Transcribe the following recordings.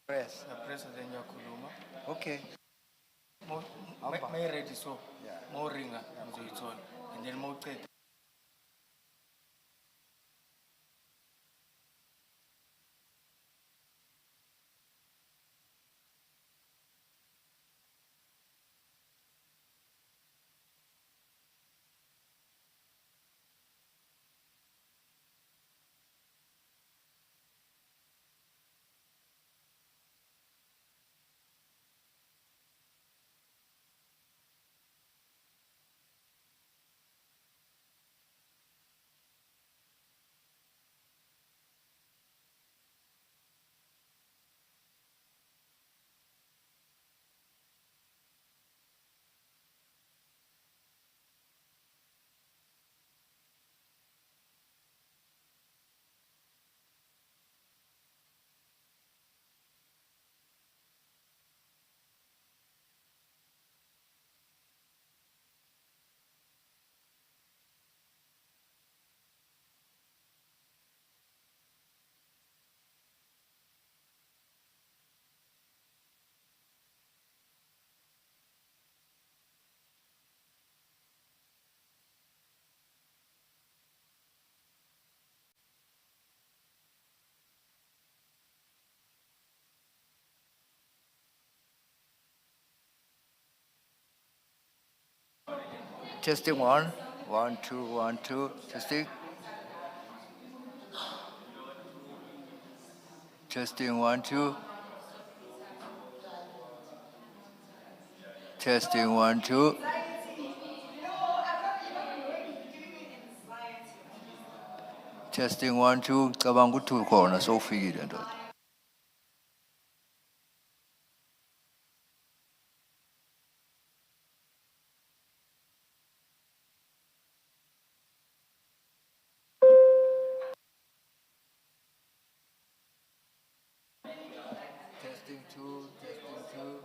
Press. Press then yakhuluma. Okay. May ready so. Yeah. More ringer uzoyithola. And then mawucede. Testing one. 1, 2, 1, 2. Testing. Testing 1, 2. Testing 1, 2. Testing 1, 2. Cabanga ukuthi ukhona sowufikile ndoda. Testing 2, testing 2.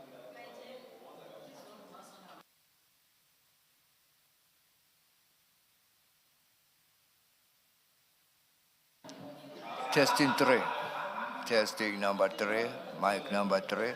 Testing 3. Testing number 3. Mic number 3.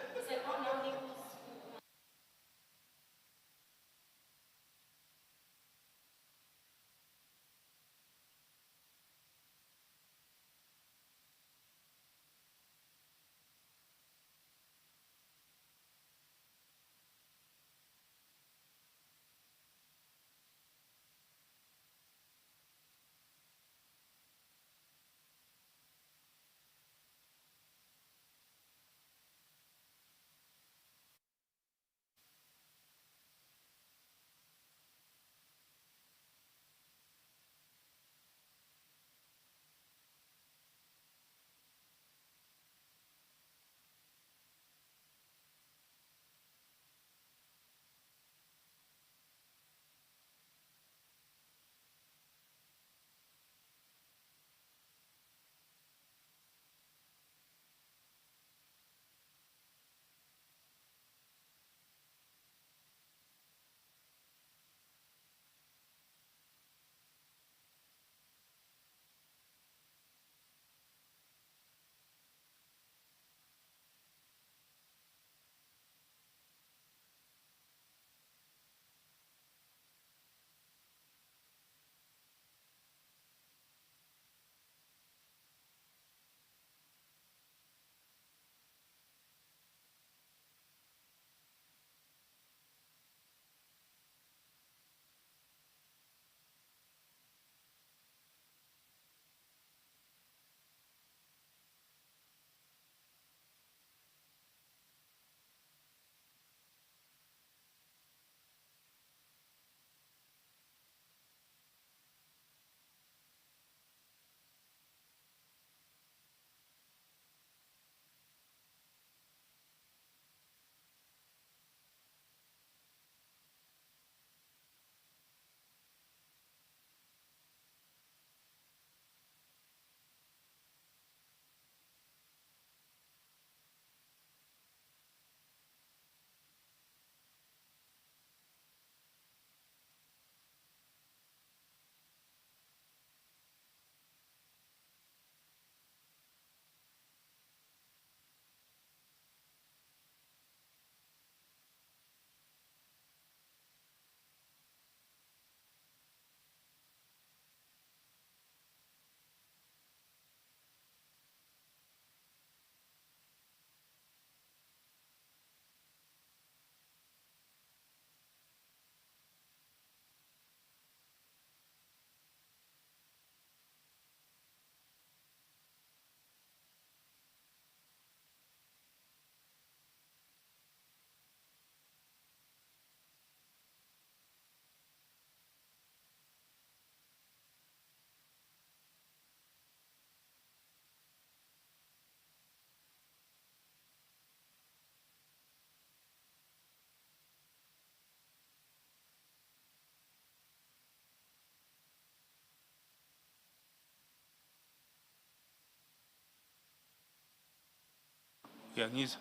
Uyangizwa?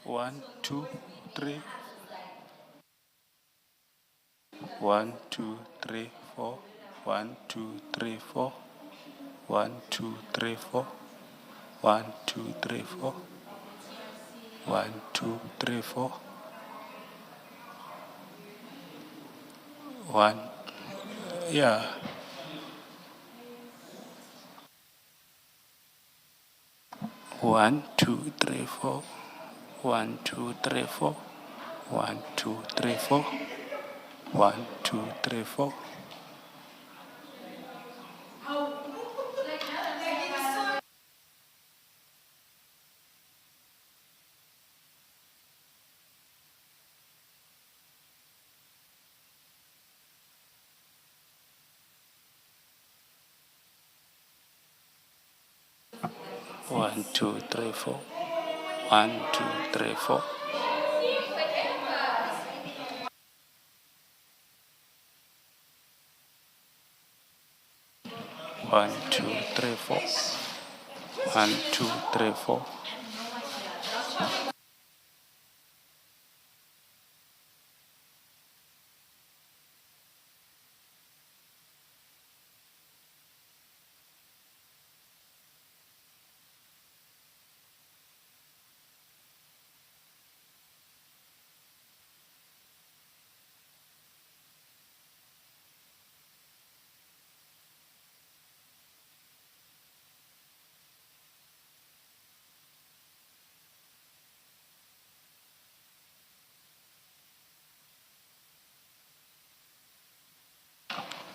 One, two, three. 1, 2, 3, 4. 1, 2, 3, 4. 1, 2, 3, 4. 1, 2, 3, 4. 1, 2, 3, 4. 1. Yeah. 1, 2, 3, 4. 1, 2, 3, 4. 1, 2, 3, 4. 1, 2, 3, 4. 1, 2, 3, 4. 1, 2, 3, 4. 1, 2, 3, 4. 1, 2, 3, 4.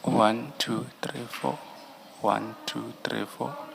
1, 2, 3, 4. 1, 2, 3, 4.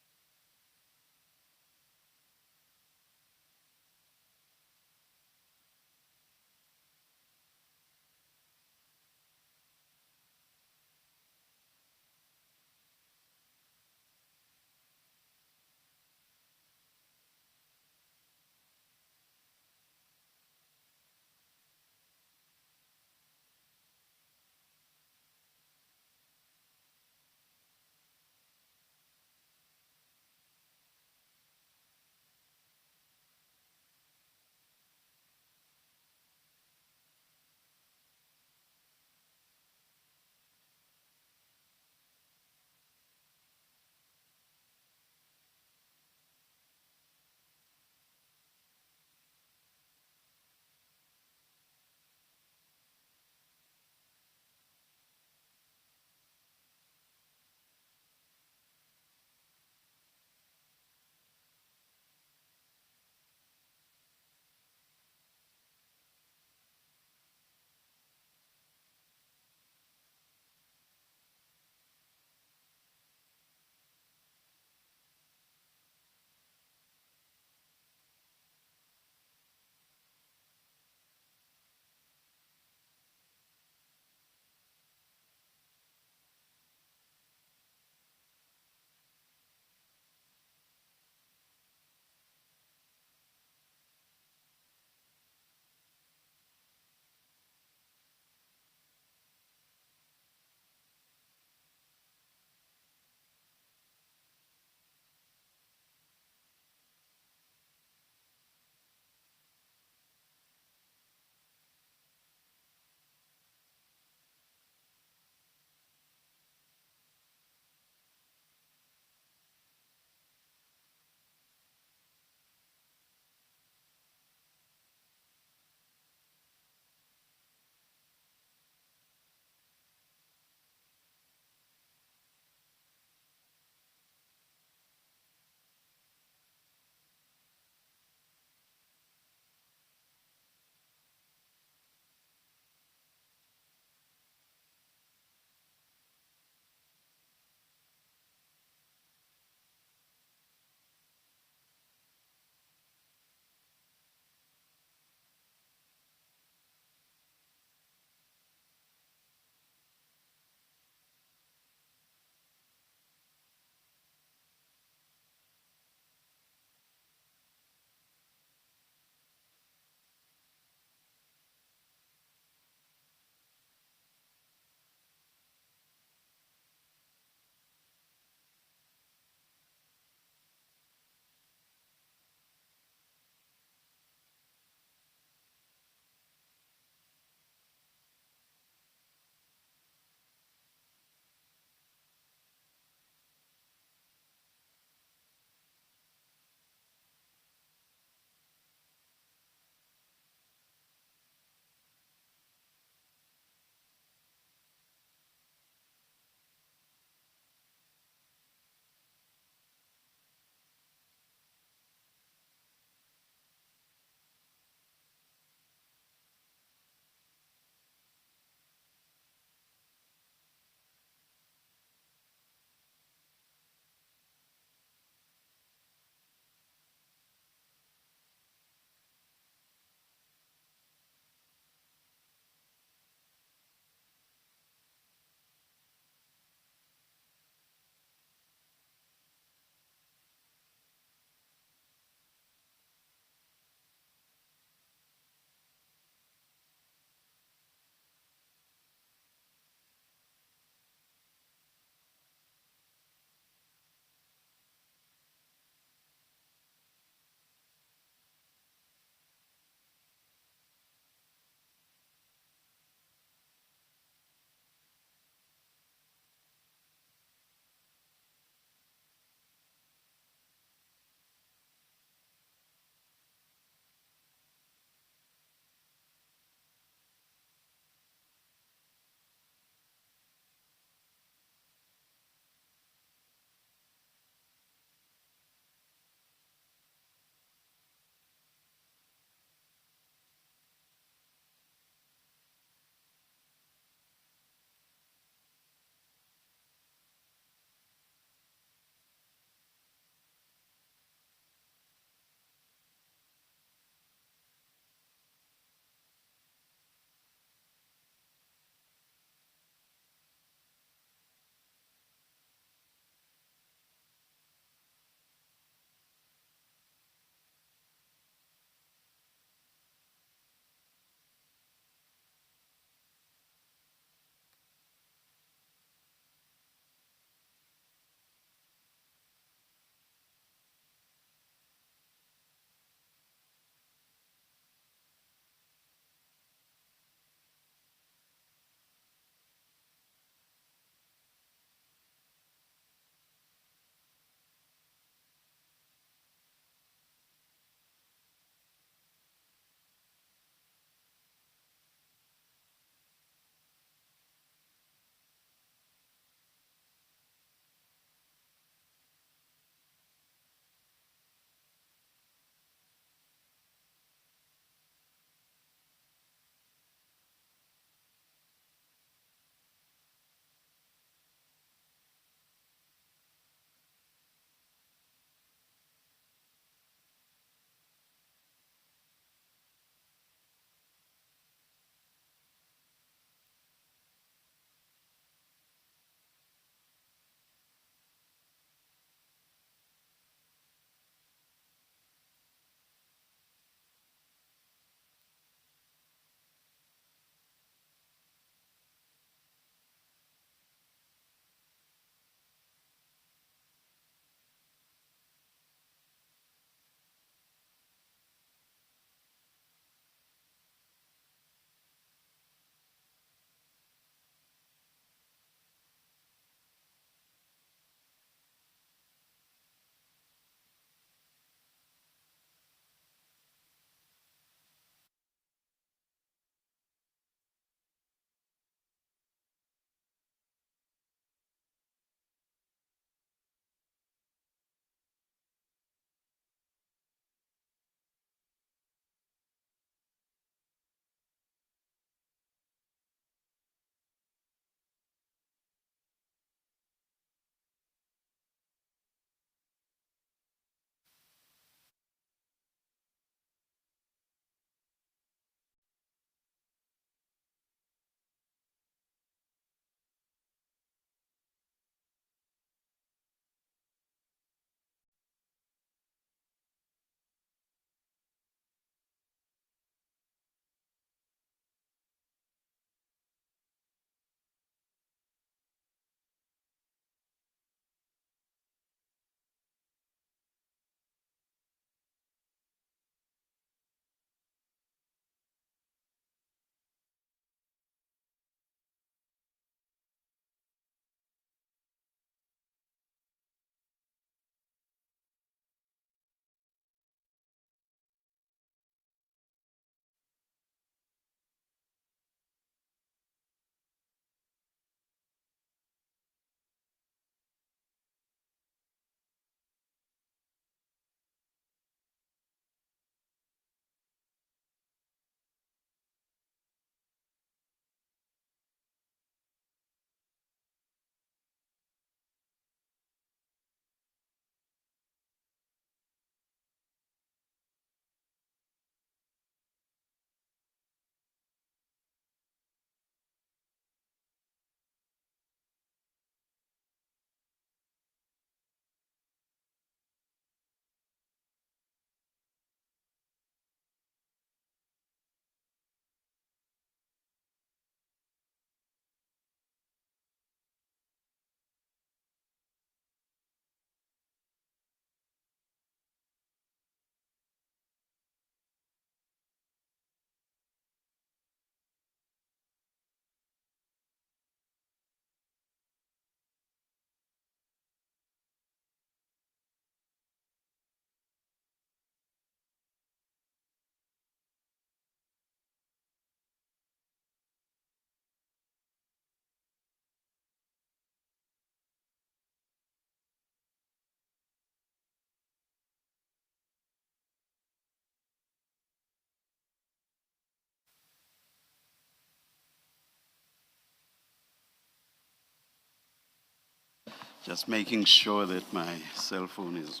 Just making sure that my cell phone is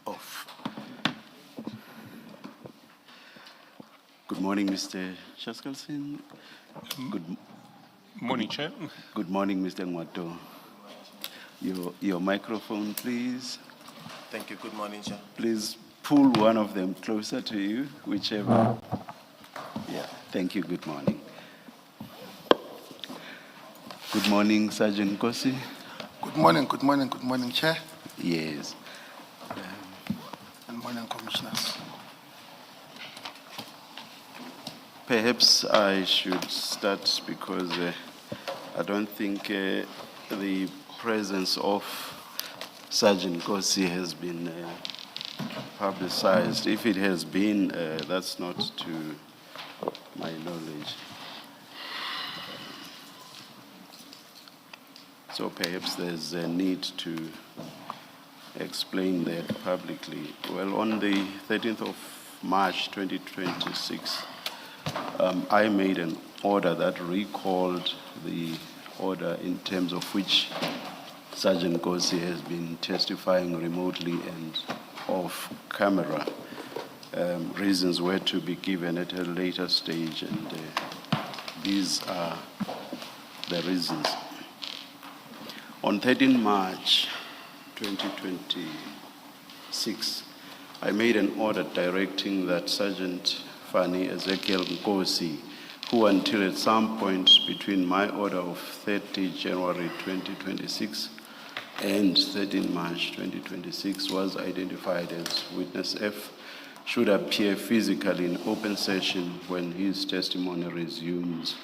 off. Good morning, Mr. Chaskalson. Morning, Chair. Good morning, Mr. Ngwato. Your microphone, please. Thank you. Good morning, Chair. Please pull one of them closer to you, whichever. Yeah, thank you. Good morning. Good morning, Sergeant Kosi. Good morning, Chair. Yes. Good morning, Commissioners. Perhaps I should start because I don't think the presence of Sergeant Kosi has been publicized. If it has been, that's not to my knowledge. So perhaps there's a need to explain that publicly. Well, on the 13th of March 2026, I made an order that recalled the order in terms of which Sergeant Kosi has been testifying remotely and off camera. Reasons were to be given at a later stage, and these are the reasons. On 13 March 2026, I made an order directing that Sergeant Fani Ezekiel Nkosi, who until at some point between my order of 30 January 2026 and 13 March 2026 was identified as witness F, should appear physically in open session when his testimony resumes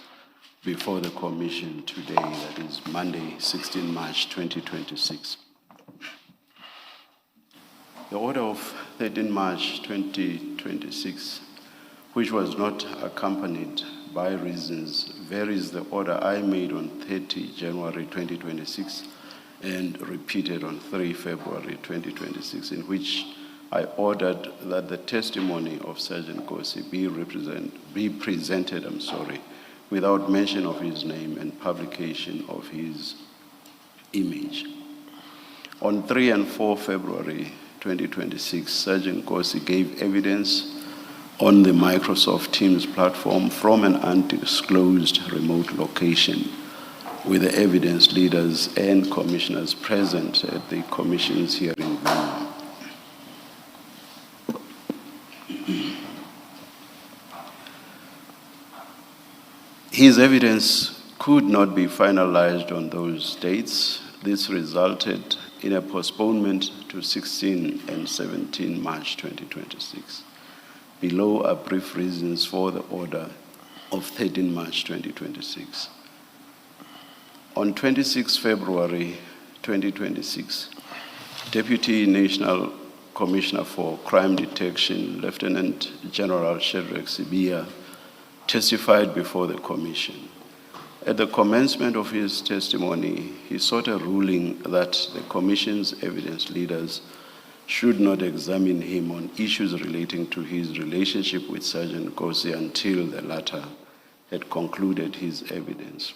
before the Commission today, that is Monday, 16 March 2026. The order of 13 March 2026, which was not accompanied by reasons, varies the order I made on 30 January 2026 and repeated on 3 February 2026, in which I ordered that the testimony of Sergeant Kosi be presented, without mention of his name and publication of his image. On 3 and 4 February 2026, Sergeant Kosi gave evidence on the Microsoft Teams platform from an undisclosed remote location, with the evidence leaders and commissioners present at the Commission's hearing venue. His evidence could not be finalized on those dates. This resulted in a postponement to 16 and 17 March 2026. Below are brief reasons for the order of 13 March 2026. On 26 February 2026, Deputy National Commissioner for Crime Detection, Lieutenant General Shadrack Sibia, testified before the Commission. At the commencement of his testimony, he sought a ruling that the Commission's evidence leaders should not examine him on issues relating to his relationship with Sergeant Kosi until the latter had concluded his evidence.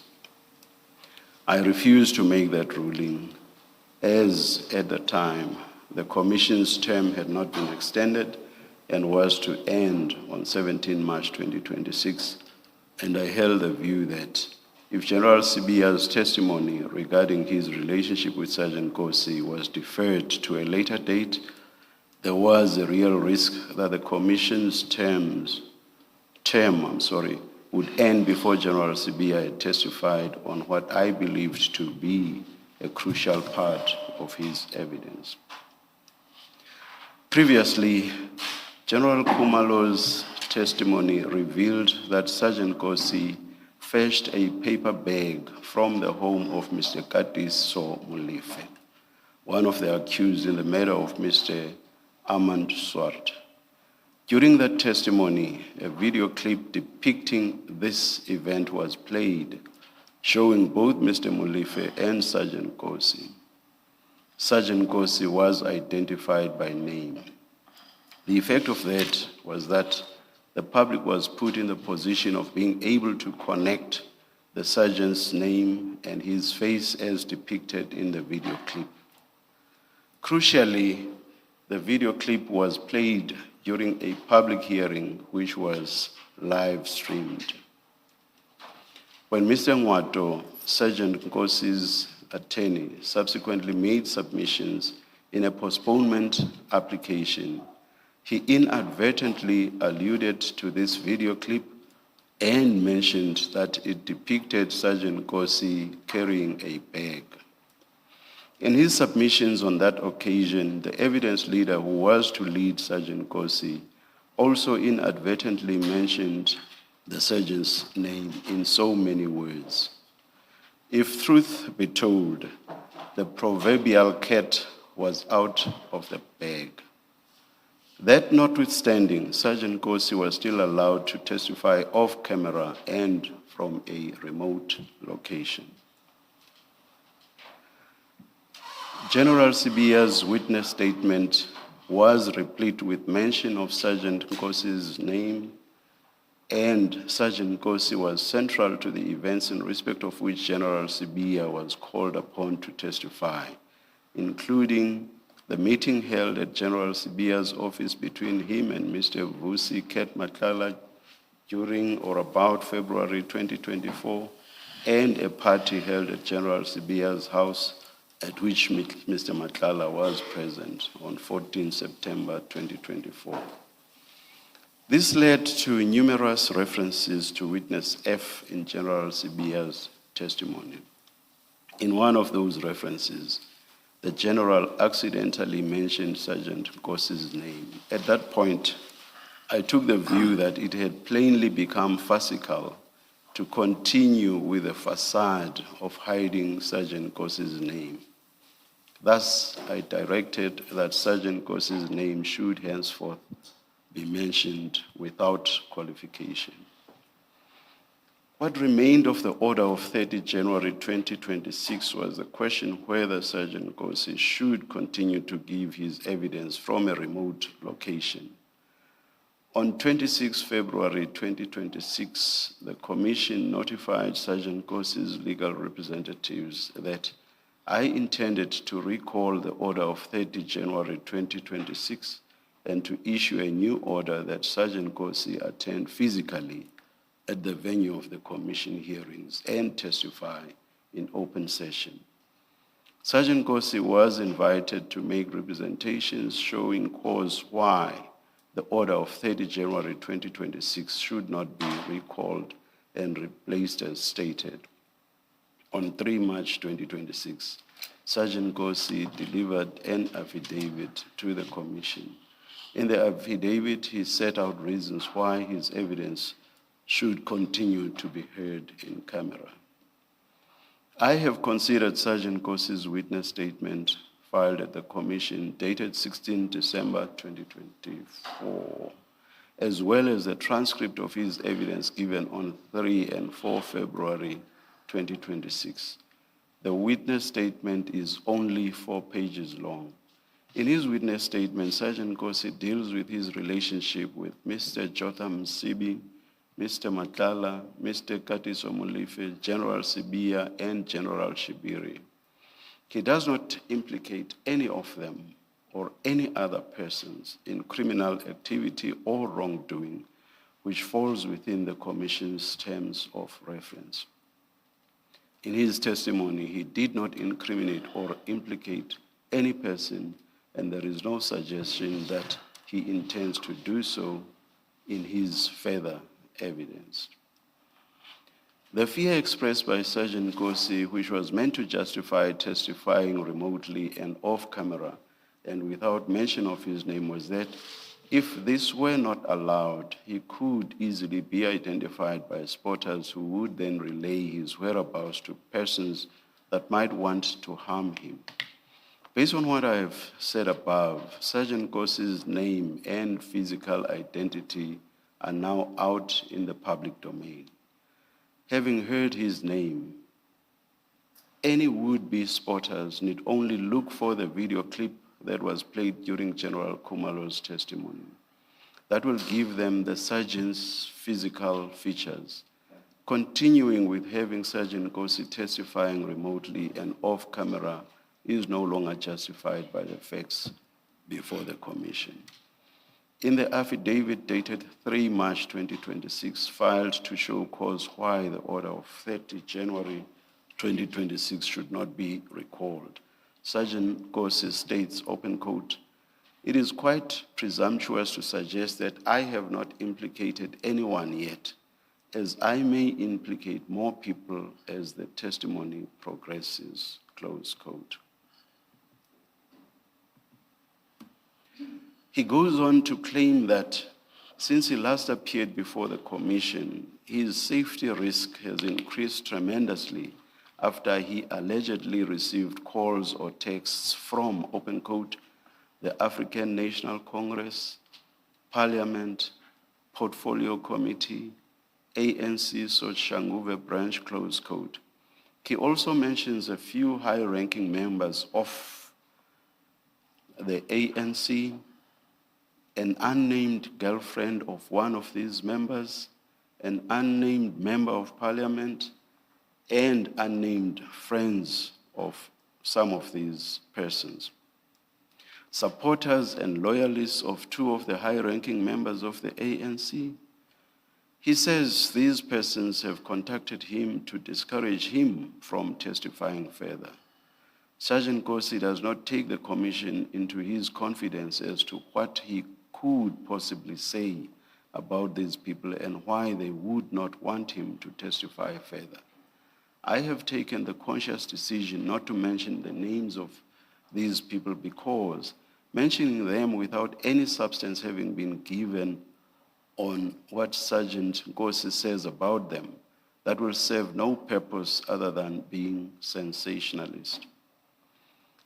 I refused to make that ruling, as at the time the Commission's term had not been extended and was to end on 17 March 2026, and I held the view that if General Sibia's testimony regarding his relationship with Sergeant Kosi was deferred to a later date, there was a real risk that the Commission's term would end before General Sibia had testified on what I believed to be a crucial part of his evidence. Previously, General Kumalo's testimony revealed that Sergeant Kosi fetched a paper bag from the home of Mr. Katiso Mulife, one of the accused in the murder of Mr. Armand Swart. During that testimony, a video clip depicting this event was played, showing both Mr. Mulife and Sergeant Kosi. Sergeant Kosi was identified by name. The effect of that was that the public was put in the position of being able to connect the sergeant's name and his face as depicted in the video clip. Crucially, the video clip was played during a public hearing which was live streamed. When Mr. Ngwato, Sergeant Nkosi's attorney, subsequently made submissions in a postponement application, he inadvertently alluded to this video clip and mentioned that it depicted Sergeant Nkosi carrying a bag. In his submissions on that occasion, the evidence leader who was to lead Sergeant Nkosi also inadvertently mentioned the sergeant's name in so many words. If truth be told, the proverbial cat was out of the bag. That notwithstanding, Sergeant Nkosi was still allowed to testify off camera and from a remote location. General Sibiya's witness statement was replete with mention of Sergeant Nkosi's name, and Sergeant Nkosi was central to the events in respect of which General Sibiya was called upon to testify, including the meeting held at General Sibiya's office between him and Mr. Vusi Ket Matlala during or about February 2024, and a party held at General Sibiya's house at which Mr. Matlala was present on 14 September 2024. This led to numerous references to witness F in General Sibiya's testimony. In one of those references, the general accidentally mentioned Sergeant Nkosi's name. At that point, I took the view that it had plainly become farcical to continue with the facade of hiding Sergeant Nkosi's name. Thus, I directed that Sergeant Nkosi's name should henceforth be mentioned without qualification. What remained of the order of 30 January 2026 was the question whether Sergeant Nkosi should continue to give his evidence from a remote location. On 26 February 2026, the Commission notified Sergeant Nkosi's legal representatives that I intended to recall the order of 30 January 2026 and to issue a new order that Sergeant Nkosi attend physically at the venue of the Commission hearings and testify in open session. Sergeant Nkosi was invited to make representations showing cause why the order of 30 January 2026 should not be recalled and replaced as stated. On 3 March 2026, Sergeant Nkosi delivered an affidavit to the Commission. In the affidavit, he set out reasons why his evidence should continue to be heard in camera. I have considered Sergeant Nkosi's witness statement filed at the Commission dated 16 December 2024, as well as the transcript of his evidence given on 3 and 4 February 2026. The witness statement is only 4 pages long. In his witness statement, Sergeant Nkosi deals with his relationship with Mr. Jotham Sibi, Mr. Matlala, Mr. Katiso Mulife, General Sibiya, and General Shibiri. He does not implicate any of them or any other persons in criminal activity or wrongdoing, which falls within the Commission's terms of reference. In his testimony, he did not incriminate or implicate any person, and there is no suggestion that he intends to do so in his further evidence. The fear expressed by Sergeant Nkosi, which was meant to justify testifying remotely and off camera and without mention of his name, was that if this were not allowed, he could easily be identified by spotters who would then relay his whereabouts to persons that might want to harm him. Based on what I have said above, Sergeant Nkosi's name and physical identity are now out in the public domain. Having heard his name, any would-be spotters need only look for the video clip that was played during General Khumalo's testimony. That will give them the sergeant's physical features, Continuing with having Sergeant Nkosi testifying remotely and off camera is no longer justified by the facts before the Commission. In the affidavit dated 3 March 2026, filed to show cause why the order of 30 January 2026 should not be recalled, Sergeant Nkosi states, open quote, "It is quite presumptuous to suggest that I have not implicated anyone yet, as I may implicate more people as the testimony progresses," close quote. He goes on to claim that since he last appeared before the Commission, his safety risk has increased tremendously after he allegedly received calls or texts from, open quote, the African National Congress, Parliament, Portfolio Committee, ANC Soshanguve branch, close quote. He also mentions a few high-ranking members of the ANC, an unnamed girlfriend of one of these members, an unnamed member of parliament, and unnamed friends of some of these persons. Supporters and loyalists of two of the high-ranking members of the ANC. He says these persons have contacted him to discourage him from testifying further. Sergeant Nkosi does not take the Commission into his confidence as to what he could possibly say about these people and why they would not want him to testify further. I have taken the conscious decision not to mention the names of these people because mentioning them without any substance having been given on what Sergeant Nkosi says about them, that will serve no purpose other than being sensationalist.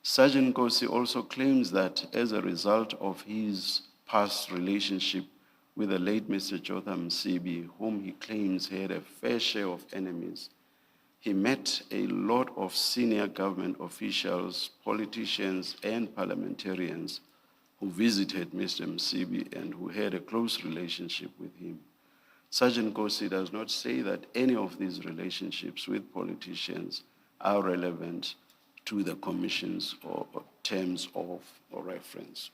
Sergeant Nkosi also claims that as a result of his past relationship with the late Mr. Jotham Msibi, whom he claims had a fair share of enemies, he met a lot of senior government officials, politicians, and parliamentarians who visited Mr. Msibi and who had a close relationship with him. Sergeant Nkosi does not say that any of these relationships with politicians are relevant to the Commission's or terms of reference.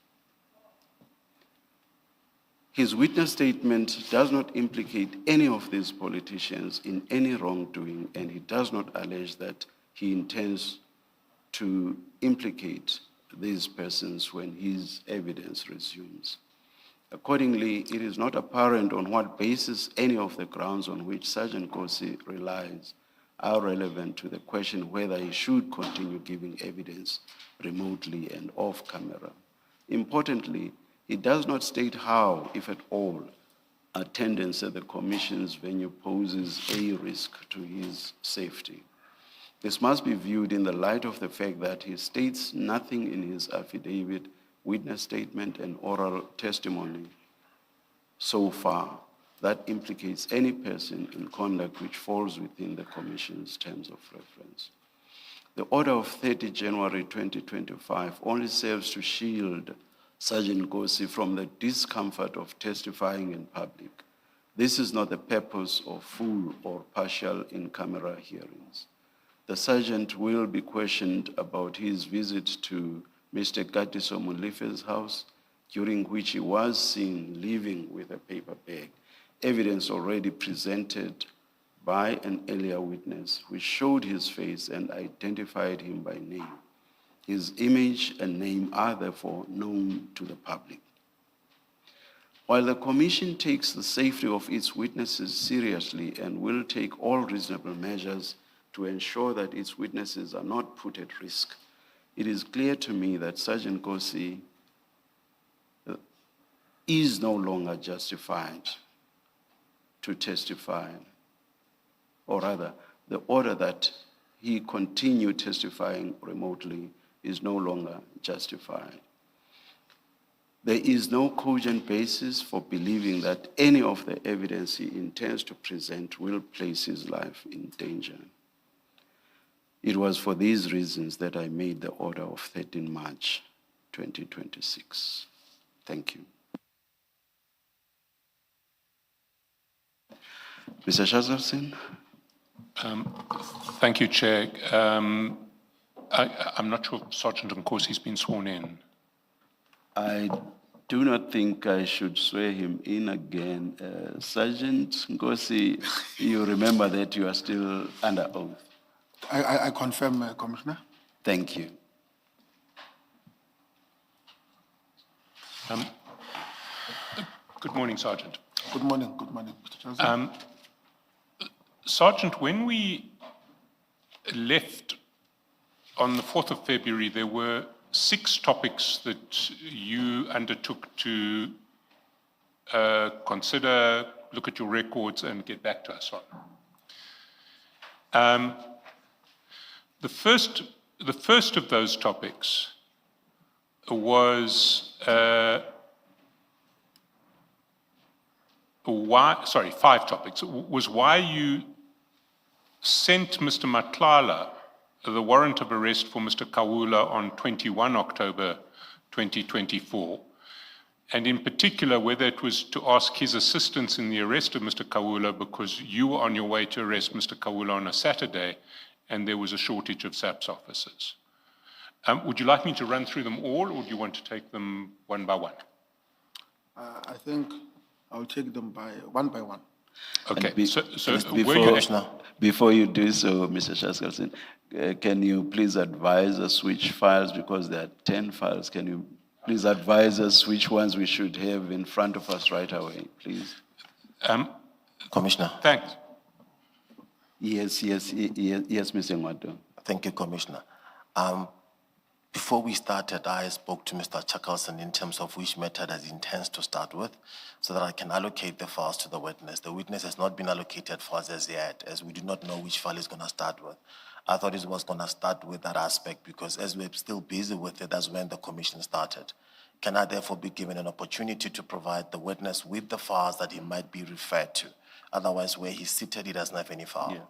His witness statement does not implicate any of these politicians in any wrongdoing, and he does not allege that he intends to implicate these persons when his evidence resumes. Accordingly, it is not apparent on what basis any of the grounds on which Sergeant Nkosi relies are relevant to the question whether he should continue giving evidence remotely and off camera. Importantly, he does not state how, if at all, attendance at the Commission's venue poses a risk to his safety. This must be viewed in the light of the fact that he states nothing in his affidavit, witness statement, and oral testimony so far that implicates any person in conduct which falls within the Commission's terms of reference. The order of 30 January 2025 only serves to shield Sergeant Nkosi from the discomfort of testifying in public. This is not the purpose of full or partial in-camera hearings. The sergeant will be questioned about his visit to Mr. Katiso Mulife's house, during which he was seen leaving with a paper bag, evidence already presented by an earlier witness, which showed his face and identified him by name. His image and name are therefore known to the public. While the Commission takes the safety of its witnesses seriously and will take all reasonable measures to ensure that its witnesses are not put at risk, it is clear to me that Sergeant Nkosi is no longer justified to testify, or rather, the order that he continue testifying remotely is no longer justified. There is no cogent basis for believing that any of the evidence he intends to present will place his life in danger. It was for these reasons that I made the order of 13 March 2026. Thank you. Mr. Shazarson? Thank you, Chair. I'm not sure if Sergeant Nkosi's been sworn in. I do not think I should swear him in again. Sergeant Nkosi, you remember that you are still under oath. I confirm, Commissioner. Thank you. Good morning, Sergeant. Good morning, Mr. Johnson. Sergeant, when we left on the 4th of February, there were 6 topics that you undertook to consider, look at your records, and get back to us on. The first of those topics was 5 topics. Was why you sent Mr. Matlala the warrant of arrest for Mr. Kawula on 21 October 2024, and in particular whether it was to ask his assistance in the arrest of Mr. Kawula because you were on your way to arrest Mr. Kawula on a Saturday and there was a shortage of SAPS officers. Would you like me to run through them all, or do you want to take them one by one? I think I'll take them one by one. Okay, Before you do so, Mr. Shaskalson, can you please advise us which files, because there are 10 files, can you please advise us which ones we should have in front of us right away, please? Commissioner. Thanks. Yes, Mr. Ngwado. Thank you, Commissioner. Before we started, I spoke to Mr. Chuckelson in terms of which method he intends to start with so that I can allocate the files to the witness. The witness has not been allocated files as yet, as we do not know which file he's going to start with. I thought he was going to start with that aspect because as we're still busy with it, that's when the commission started. Can I therefore be given an opportunity to provide the witness with the files that he might be referred to? Otherwise, where he's seated, he doesn't have any file. Yeah.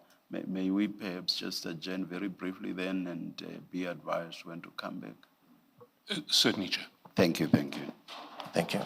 May we perhaps just adjourn very briefly then and be advised when to come back? Certainly, Chair. Thank you. Thank you.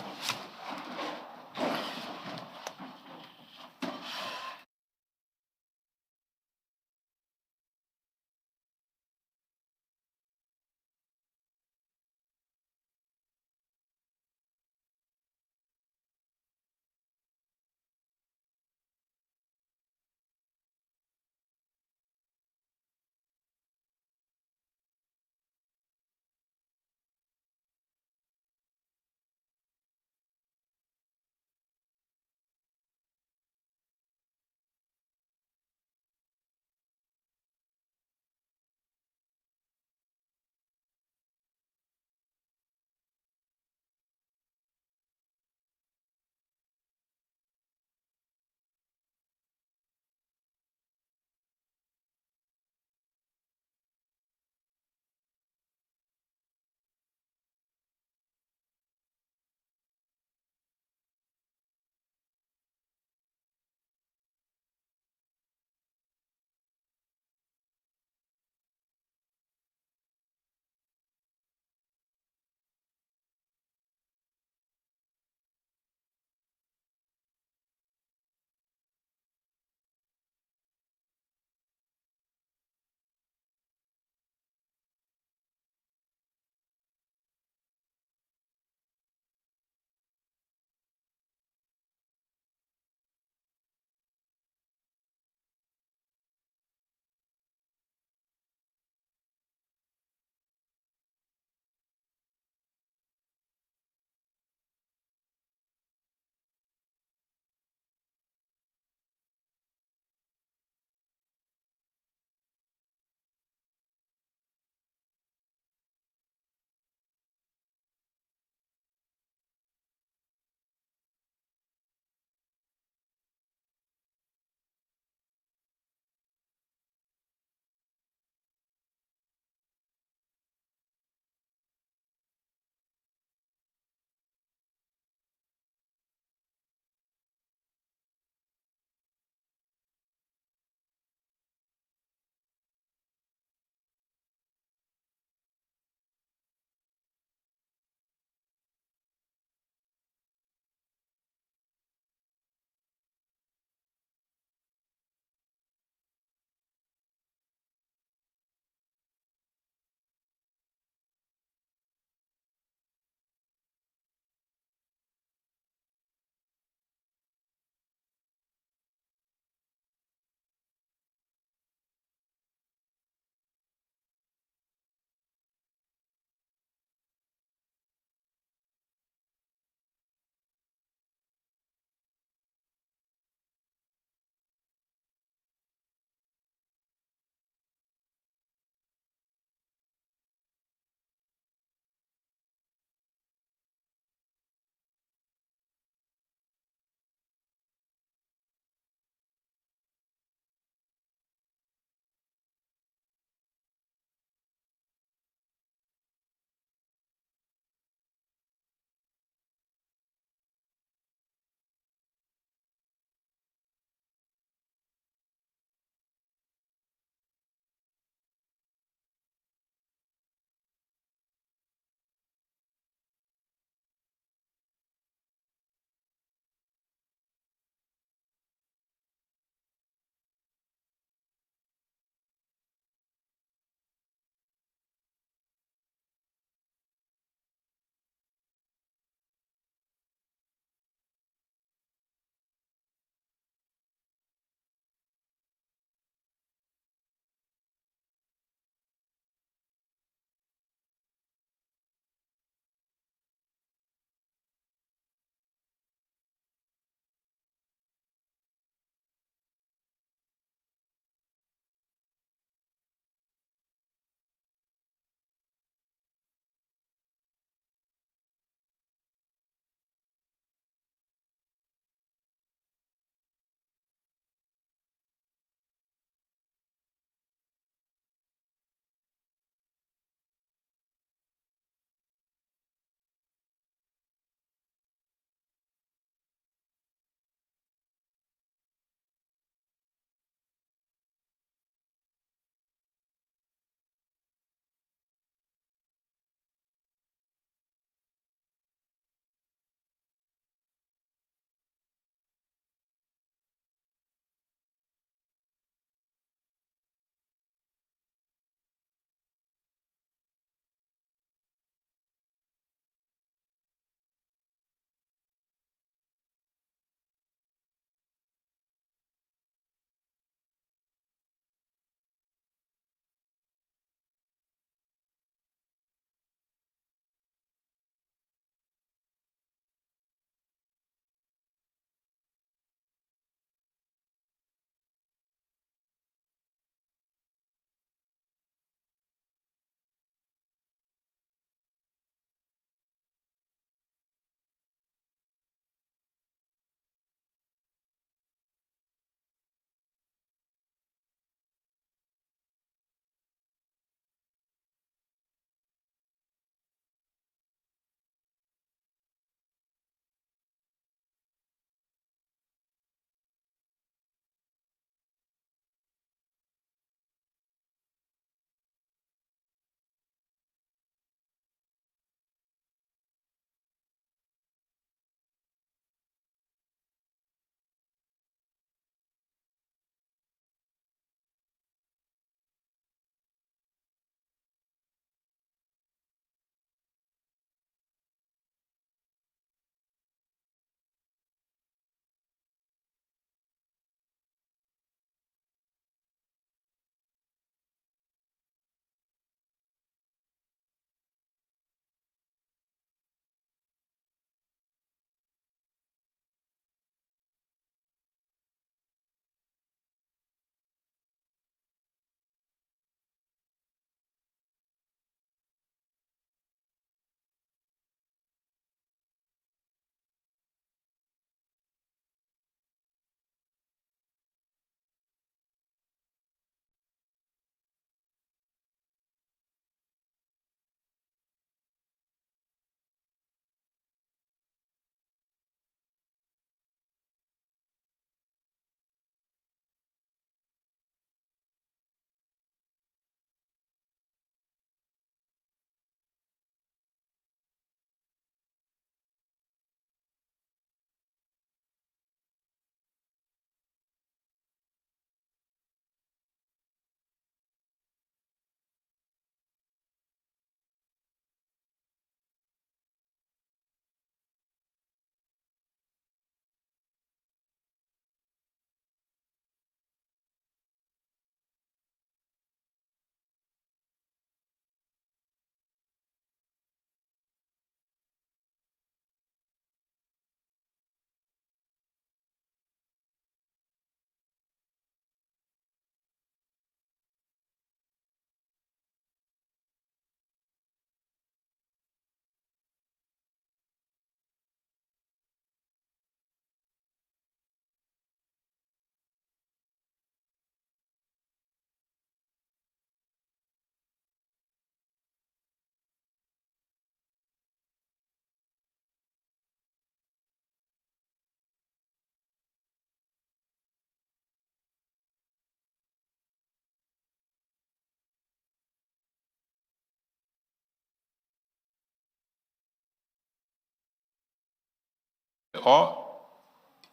are,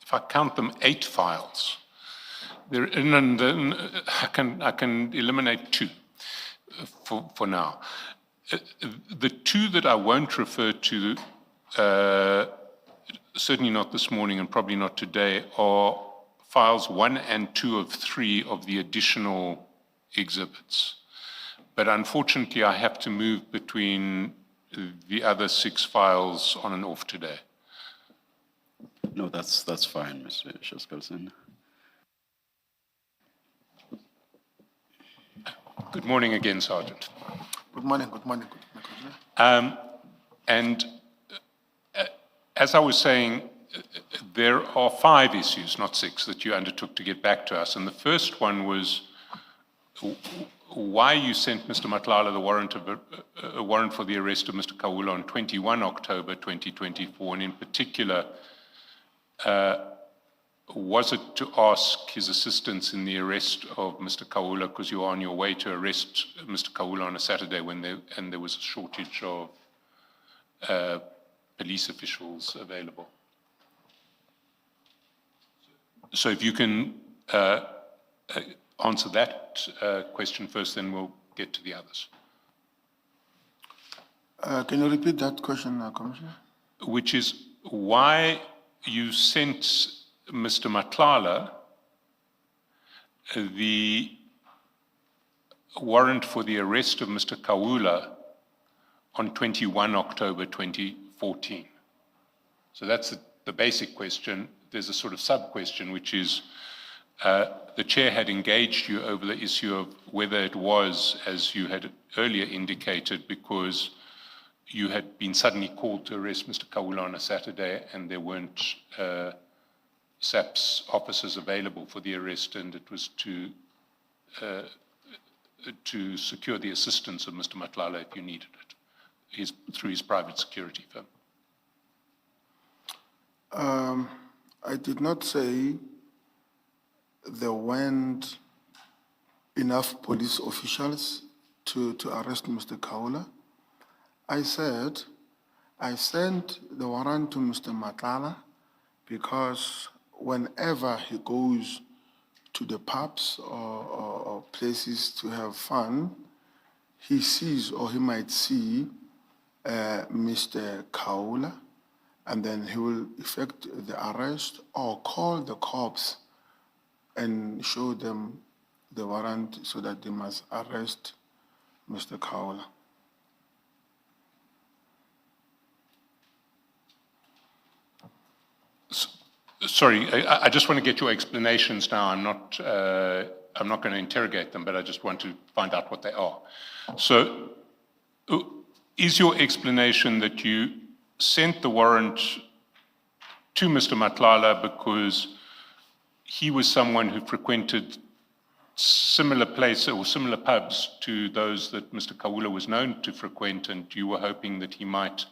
if I count them, 8 files. I can eliminate 2 for now. The 2 that I won't refer to, certainly not this morning and probably not today, are files 1 and 2 of 3 of the additional exhibits. But unfortunately, I have to move between the other 6 files on and off today. No, that's fine, Mr. Shaskalson. Good morning again, Sergeant. Good morning, good morning, good morning. And as I was saying, there are 5 issues, not 6, that you undertook to get back to us. And the first one was why you sent Mr. Matlala the warrant for the arrest of Mr. Kawula on 21 October 2024, and in particular, was it to ask his assistance in the arrest of Mr. Kawula because you are on your way to arrest Mr. Kawula on a Saturday when there was a shortage of police officials available? So if you can answer that question first, then we'll get to the others. Can you repeat that question, Commissioner? Which is why you sent Mr. Matlala the warrant for the arrest of Mr. Kawula on 21 October 2014. So that's the basic question. There's a sort of sub-question, which is the chair had engaged you over the issue of whether it was, as you had earlier indicated, because you had been suddenly called to arrest Mr. Kawula on a Saturday and there weren't SAP's officers available for the arrest, and it was to secure the assistance of Mr. Matlala if you needed it, through his private security firm. I did not say there weren't enough police officials to arrest Mr. Kawula. I said I sent the warrant to Mr. Matlala because whenever he goes to the pubs or places to have fun, he sees or he might see Mr. Kawula, and then he will effect the arrest or call the cops and show them the warrant so that they must arrest Mr. Kawula. Sorry, I just want to get your explanations now. I'm not going to interrogate them, but I just want to find out what they are. So, is your explanation that you sent the warrant to Mr. Matlala because he was someone who frequented similar places or similar pubs to those that Mr. Kawula was known to frequent, and you were hoping that he might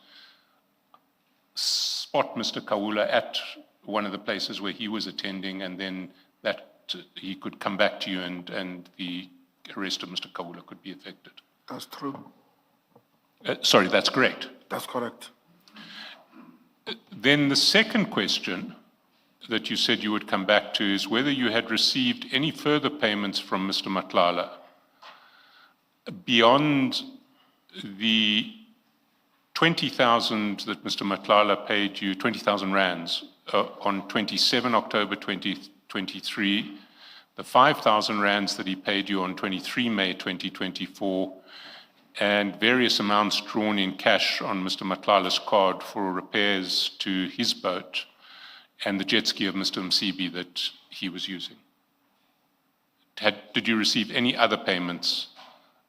spot Mr. Kawula at one of the places where he was attending, and then that he could come back to you and the arrest of Mr. Kawula could be effected? That's true. Sorry, that's correct. That's correct. Then the second question that you said you would come back to is whether you had received any further payments from Mr. Matlala beyond the 20,000 that Mr. Matlala paid you, 20,000 rands, on 27 October 2023, the 5,000 rands that he paid you on 23 May 2024, and various amounts drawn in cash on Mr. Matlala's card for repairs to his boat and the jet ski of Mr. Msibi that he was using. Did you receive any other payments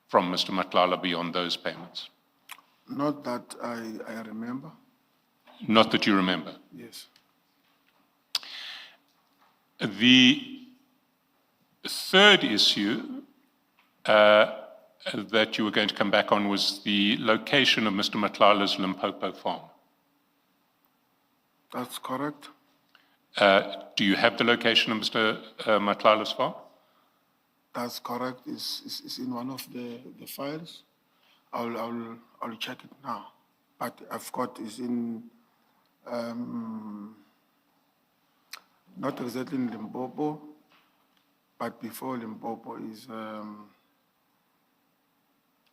from Mr. Matlala beyond those payments? Not that I remember. Not that you remember? Yes. The third issue that you were going to come back on was the location of Mr. Matlala's Limpopo farm. That's correct. Do you have the location of Mr. Matlala's farm? That's correct. It's in one of the files. I'll check it now. But I've got it's in Not exactly in Limpopo, but before Limpopo is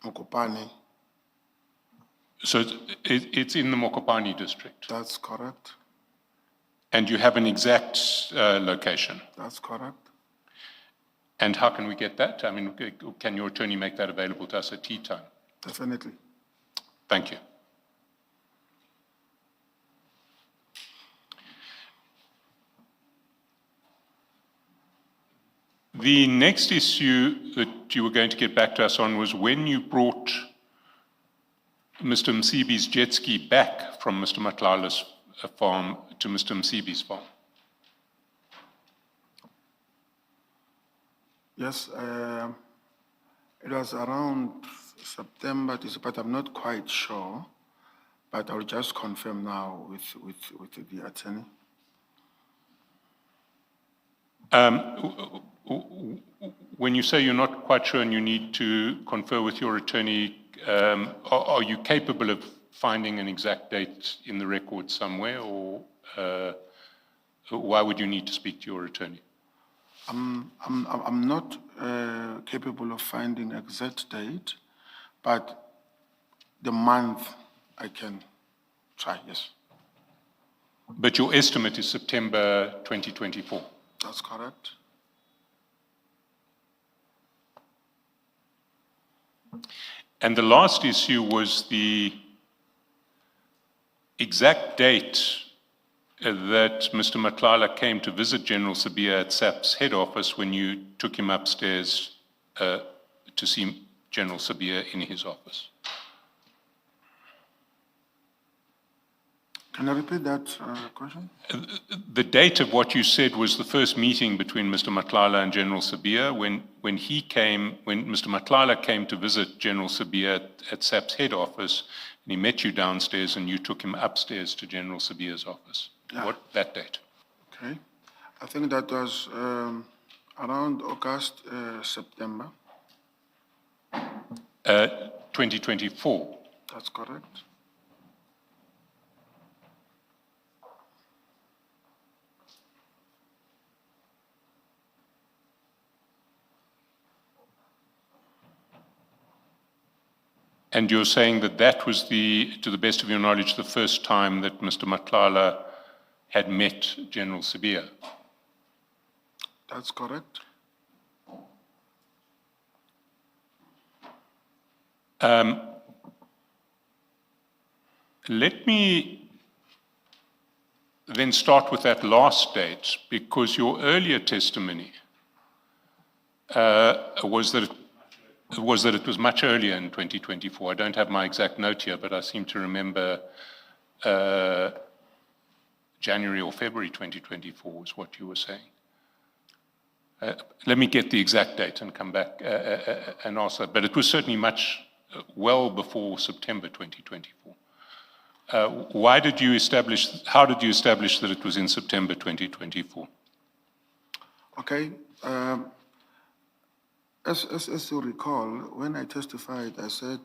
Mokopane. So it's in the Mokopane district. That's correct. And you have an exact location. That's correct. And how can we get that? I mean, can your attorney make that available to us at tea time? Definitely. Thank you. The next issue that you were going to get back to us on was when you brought Mr. Msibi's jet ski back from Mr. Matlala's farm to Mr. Msibi's farm. Yes, it was around September, but I'm not quite sure. But I'll just confirm now with the attorney. When you say you're not quite sure and you need to confer with your attorney, are you capable of finding an exact date in the record somewhere, or why would you need to speak to your attorney? I'm not capable of finding exact date, but the month I can try, yes. But your estimate is September 2024. That's correct. And the last issue was the exact date that Mr. Matlala came to visit General Sabia at SAP's head office when you took him upstairs to see General Sabia in his office. Can I repeat that question? The date of what you said was the first meeting between Mr. Matlala and General Sabia when Mr. Matlala came to visit General Sabia at SAP's head office, and he met you downstairs and you took him upstairs to General Sabia's office. Yeah. What, that date? Okay. I think that was around August, September. 2024. That's correct. And you're saying that that was to the best of your knowledge, the first time that Mr. Matlala had met General Sabia? That's correct. Let me then start with that last date, because your earlier testimony was that it was much earlier in 2024. I don't have my exact note here, but I seem to remember January or February 2024 was what you were saying. Let me get the exact date and come back and ask that. But it was certainly well before September 2024. How did you establish that it was in September 2024? Okay. As you recall, when I testified, I said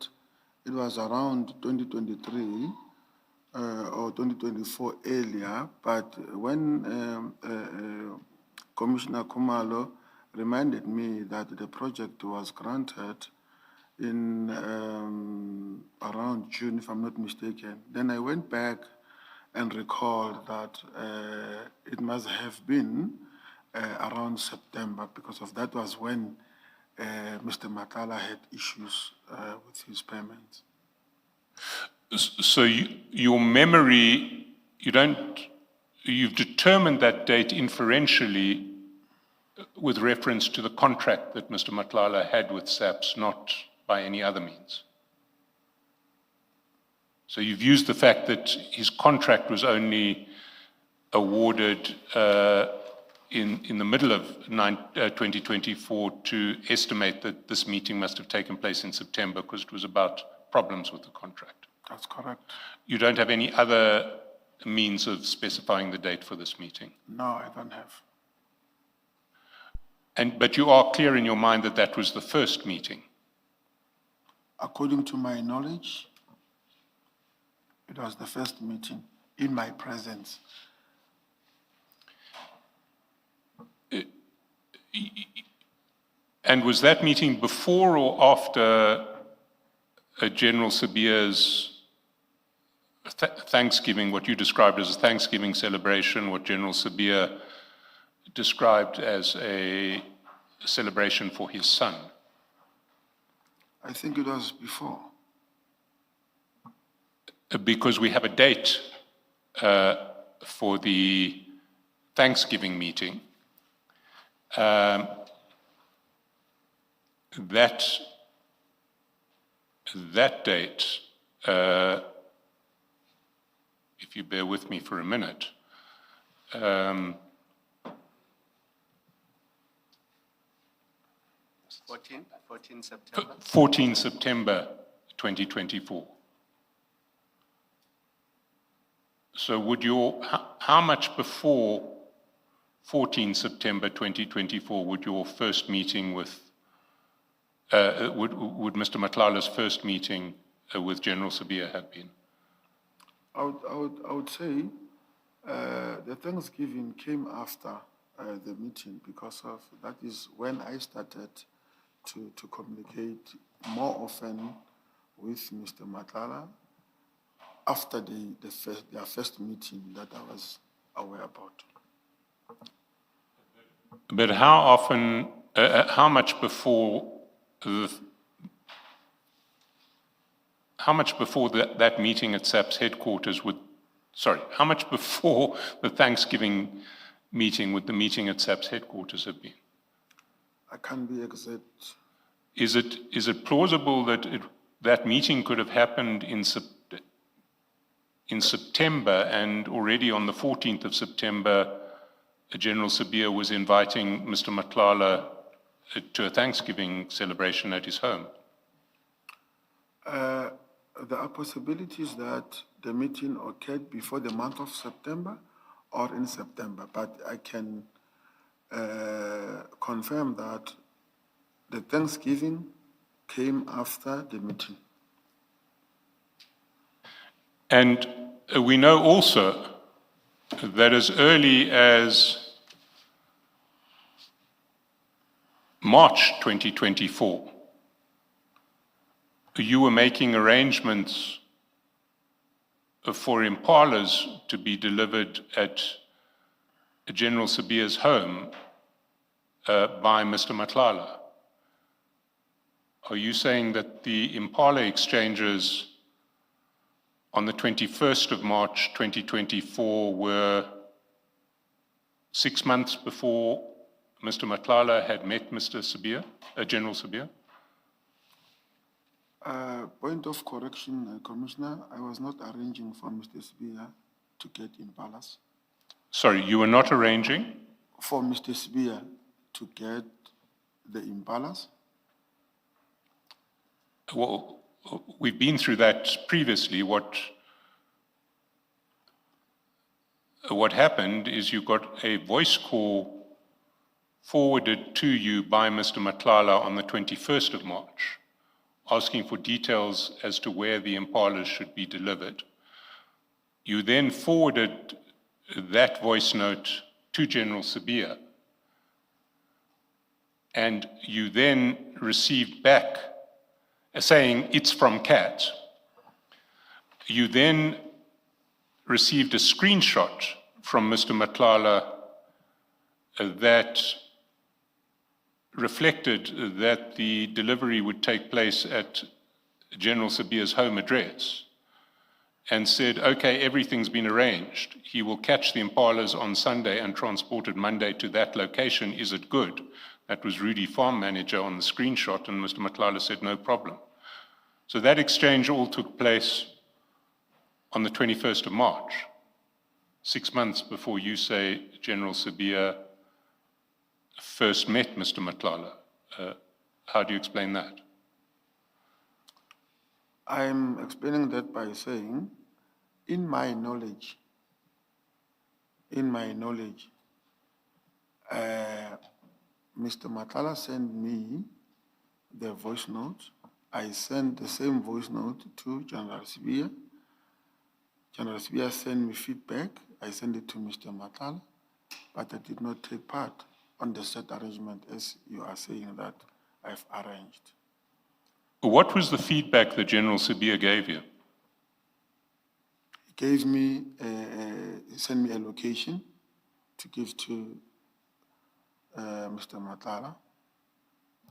it was around 2023 or 2024 earlier, but when Commissioner Kumalo reminded me that the project was granted in around June, if I'm not mistaken, then I went back and recalled that it must have been around September, because of that was when Mr. Matlala had issues with his payments. So your memory, you've determined that date inferentially with reference to the contract that Mr. Matlala had with SAPS, not by any other means. So you've used the fact that his contract was only awarded in the middle of 2024 to estimate that this meeting must have taken place in September because it was about problems with the contract. That's correct. You don't have any other means of specifying the date for this meeting? No, I don't have. But you are clear in your mind that that was the first meeting? According to my knowledge, it was the first meeting in my presence. And was that meeting before or after General Sabia's Thanksgiving, what you described as a Thanksgiving celebration, what General Sabia described as a celebration for his son? I think it was before. Because we have a date for the Thanksgiving meeting. That date, if you bear with me for a minute, 14 September. 14 September 2024. So would how much before 14 September 2024 would your first meeting with, would Mr. Matlala's first meeting with General Sabia have been? I would say the Thanksgiving came after the meeting, because of that is when I started to communicate more often with Mr. Matlala after their first meeting that I was aware about. But how often, how much before that meeting at SAP's headquarters how much before the Thanksgiving meeting would the meeting at SAP's headquarters have been? I can't be exact. Is it plausible that that meeting could have happened in September, and already on the 14th of September, General Sabia was inviting Mr. Matlala to a Thanksgiving celebration at his home? There are possibilities that the meeting occurred before the month of September or in September, but I can confirm that the Thanksgiving came after the meeting. And we know also that as early as March 2024, you were making arrangements for impalas to be delivered at General Sabia's home by Mr. Matlala. Are you saying that the impala exchanges on the 21st of March 2024 were 6 months before Mr. Matlala had met Mr. Sabia, General Sabia? Point of correction, Commissioner, I was not arranging for Mr. Sabia to get impalas. Sorry, you were not arranging? For Mr. Sabia to get the impalas? Well, we've been through that previously. What happened is you got a voice call forwarded to you by Mr. Matlala on the 21st of March, asking for details as to where the impalas should be delivered. You then forwarded that voice note to General Sabia, and you then received back saying it's from CAT. You then received a screenshot from Mr. Matlala that reflected that the delivery would take place at General Sabia's home address, and said, okay, everything's been arranged. He will catch the impalas on Sunday and transported Monday to that location. Is it good? That was Rudy, farm manager, on the screenshot, and Mr. Matlala said, no problem. So that exchange all took place on the 21st of March, 6 months before you say General Sabia first met Mr. Matlala. How do you explain that? I'm explaining that by saying, in my knowledge, Mr. Matlala sent me the voice note. I sent the same voice note to General Sabia. General Sabia sent me feedback. I sent it to Mr. Matlala, but I did not take part on the set arrangement, as you are saying that I've arranged. What was the feedback that General Sabia gave you? He gave me, he sent me a location to give to Mr. Matala.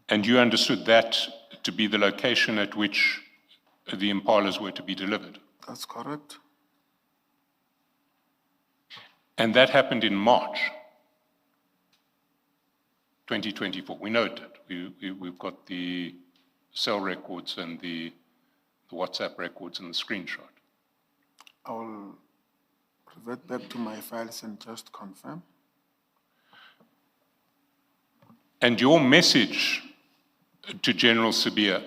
And you understood that to be the location at which the impalas were to be delivered? That's correct. And that happened in March 2024. We know it. We've got the cell records and the WhatsApp records and the screenshot. I will revert back to my files and just confirm. And your message to General Sabia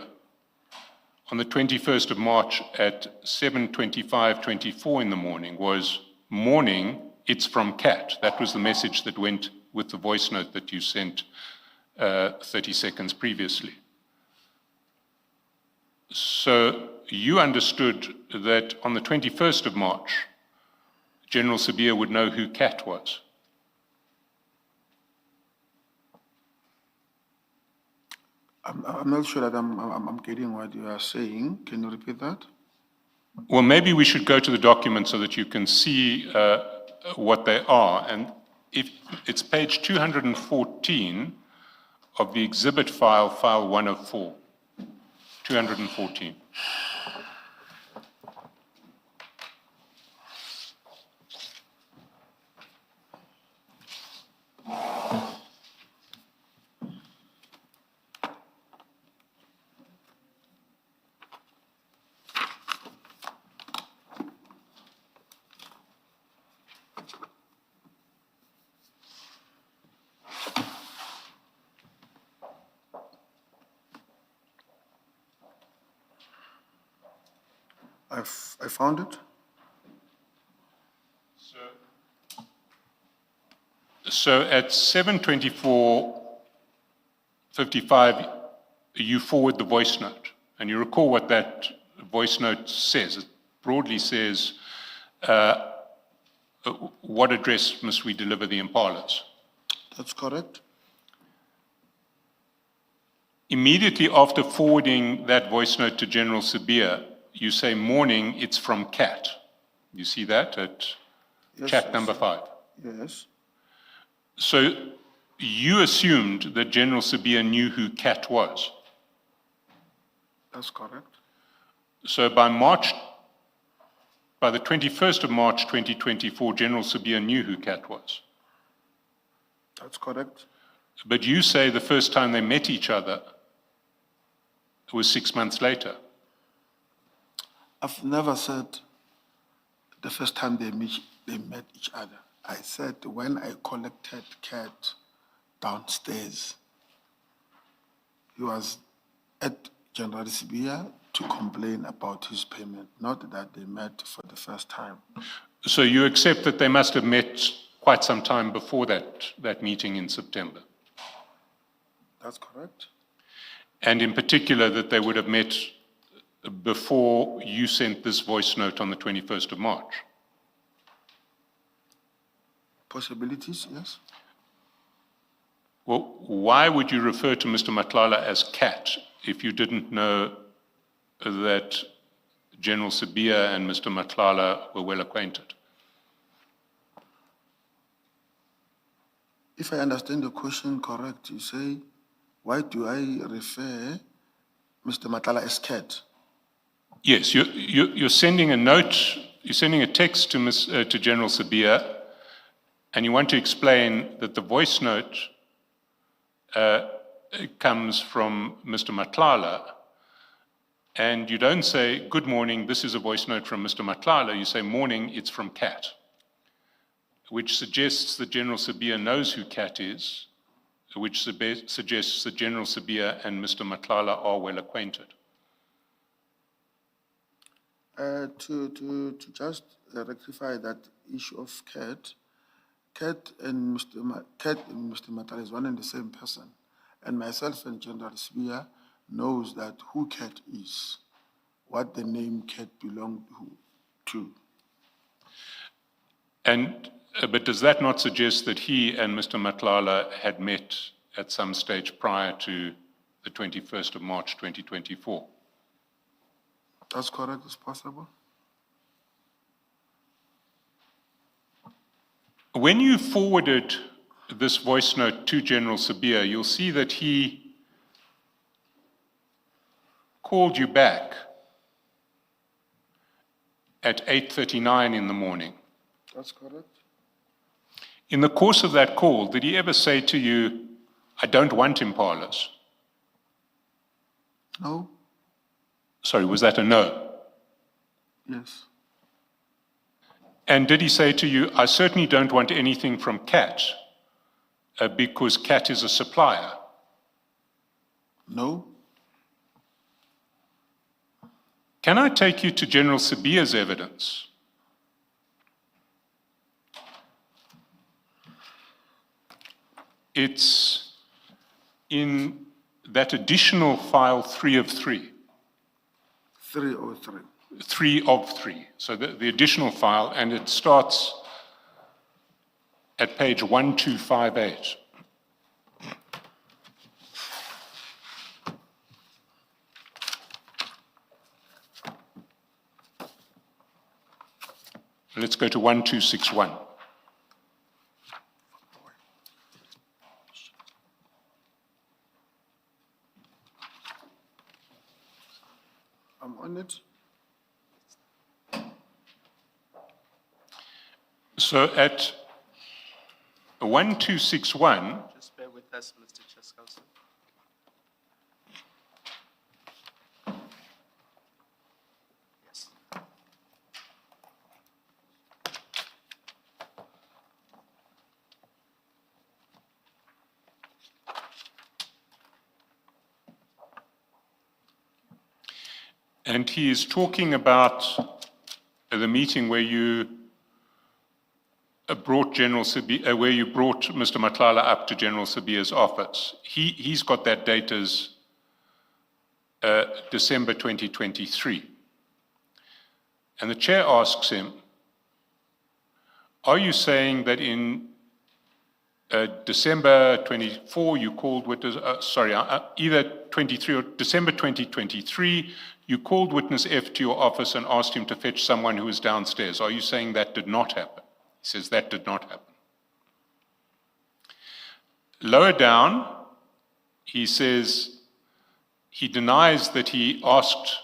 on the 21st of March at 7:25:24 in the morning was, morning, it's from Cat. That was the message that went with the voice note that you sent 30 seconds previously. So you understood that on the 21st of March, General Sabia would know who Cat was. I'm not sure that I'm getting what you are saying. Can you repeat that? Well, maybe we should go to the document so that you can see what they are. And if it's page 214 of the exhibit file, file 104, 214. I found it. So at 7:24:55, you forward the voice note. And you recall what that voice note says. It broadly says, what address must we deliver the impalas? That's correct. Immediately after forwarding that voice note to General Sabia, you say, morning, it's from Cat. You see that at Yes, chat yes. number 5? Yes. So you assumed that General Sabia knew who Cat was. That's correct. So by the 21st of March 2024, General Sabia knew who Cat was. That's correct. But you say the first time they met each other was 6 months later. I've never said the first time they met each other. I said when I collected Cat downstairs, he was at General Sabia to complain about his payment, not that they met for the first time. So you accept that they must have met quite some time before that meeting in September? That's correct. And in particular, that they would have met before you sent this voice note on the 21st of March? Possibilities, yes. Well, why would you refer to Mr. Matlala as Cat if you didn't know that General Sabia and Mr. Matlala were well acquainted? If I understand the question correct, you say, why do I refer Mr. Matala as Cat? Yes, you're sending a note, you're sending a text to General Sabia, and you want to explain that the voice note comes from Mr. Matlala, and you don't say, good morning, this is a voice note from Mr. Matlala. You say, morning, it's from Cat, which suggests that General Sabia knows who Cat is, which suggests that General Sabia and Mr. Matlala are well acquainted. To just rectify that issue of Cat and Mr. Matala is one and the same person. And myself and General Sabia knows that who Cat is, what the name Cat belonged to. And but does that not suggest that he and Mr. Matlala had met at some stage prior to the 21st of March 2024. That's correct, it's possible. When you forwarded this voice note to General Sabia, you'll see that he called you back at 8:39 in the morning. That's correct. In the course of that call, did he ever say to you, I don't want impalas? No? Sorry, was that a no? Yes. And did he say to you, I certainly don't want anything from CAT because CAT is a supplier? No? Can I take you to General Sabia's evidence? It's in that additional file 3 of 3. 303. 3 of 3. So the additional file, and it starts at page 1258. Let's go to 1261. I'm on it. So at 1261, Just bear with us, Mr. Chaskalson. Yes. and he is talking about the meeting where you brought General Sabia, where you brought Mr. Matlala up to General Sabia's office. He's got that date as December 2023. And the chair asks him, are you saying that in December 24 you called witness, either 23 or December 2023, you called witness F to your office and asked him to fetch someone who was downstairs. Are you saying that did not happen? He says that did not happen. Lower down, he says he denies that he asked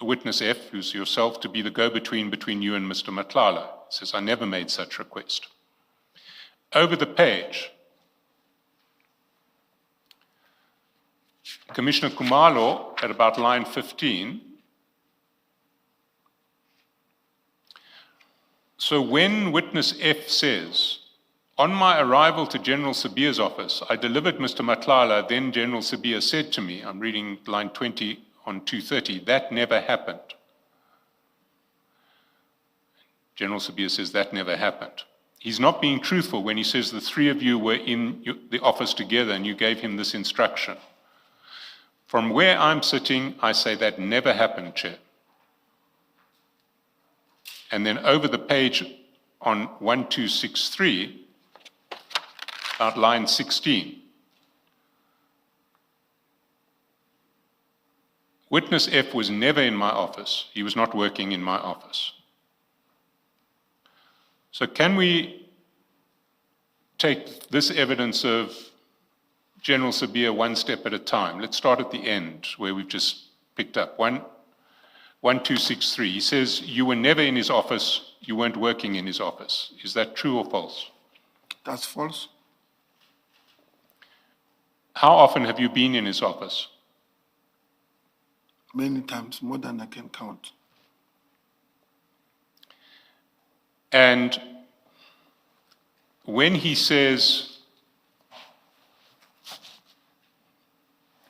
witness F, who's yourself, to be the go-between between you and Mr. Matlala. He says, I never made such request. Over the page, Commissioner Kumalo, at about line 15, so when witness F says, on my arrival to General Sabia's office, I delivered Mr. Matlala, then General Sabia said to me, I'm reading line 20 on 230, that never happened. General Sabia says that never happened. He's not being truthful when he says the three of you were in the office together and you gave him this instruction. From where I'm sitting, I say that never happened, Chair. And then over the page on 1263, about line 16, witness F was never in my office. He was not working in my office. So can we take this evidence of General Sabia one step at a time? Let's start at the end where we've just picked up. 1263, he says you were never in his office, you weren't working in his office. Is that true or false? That's false. How often have you been in his office? Many times, more than I can count. And when he says,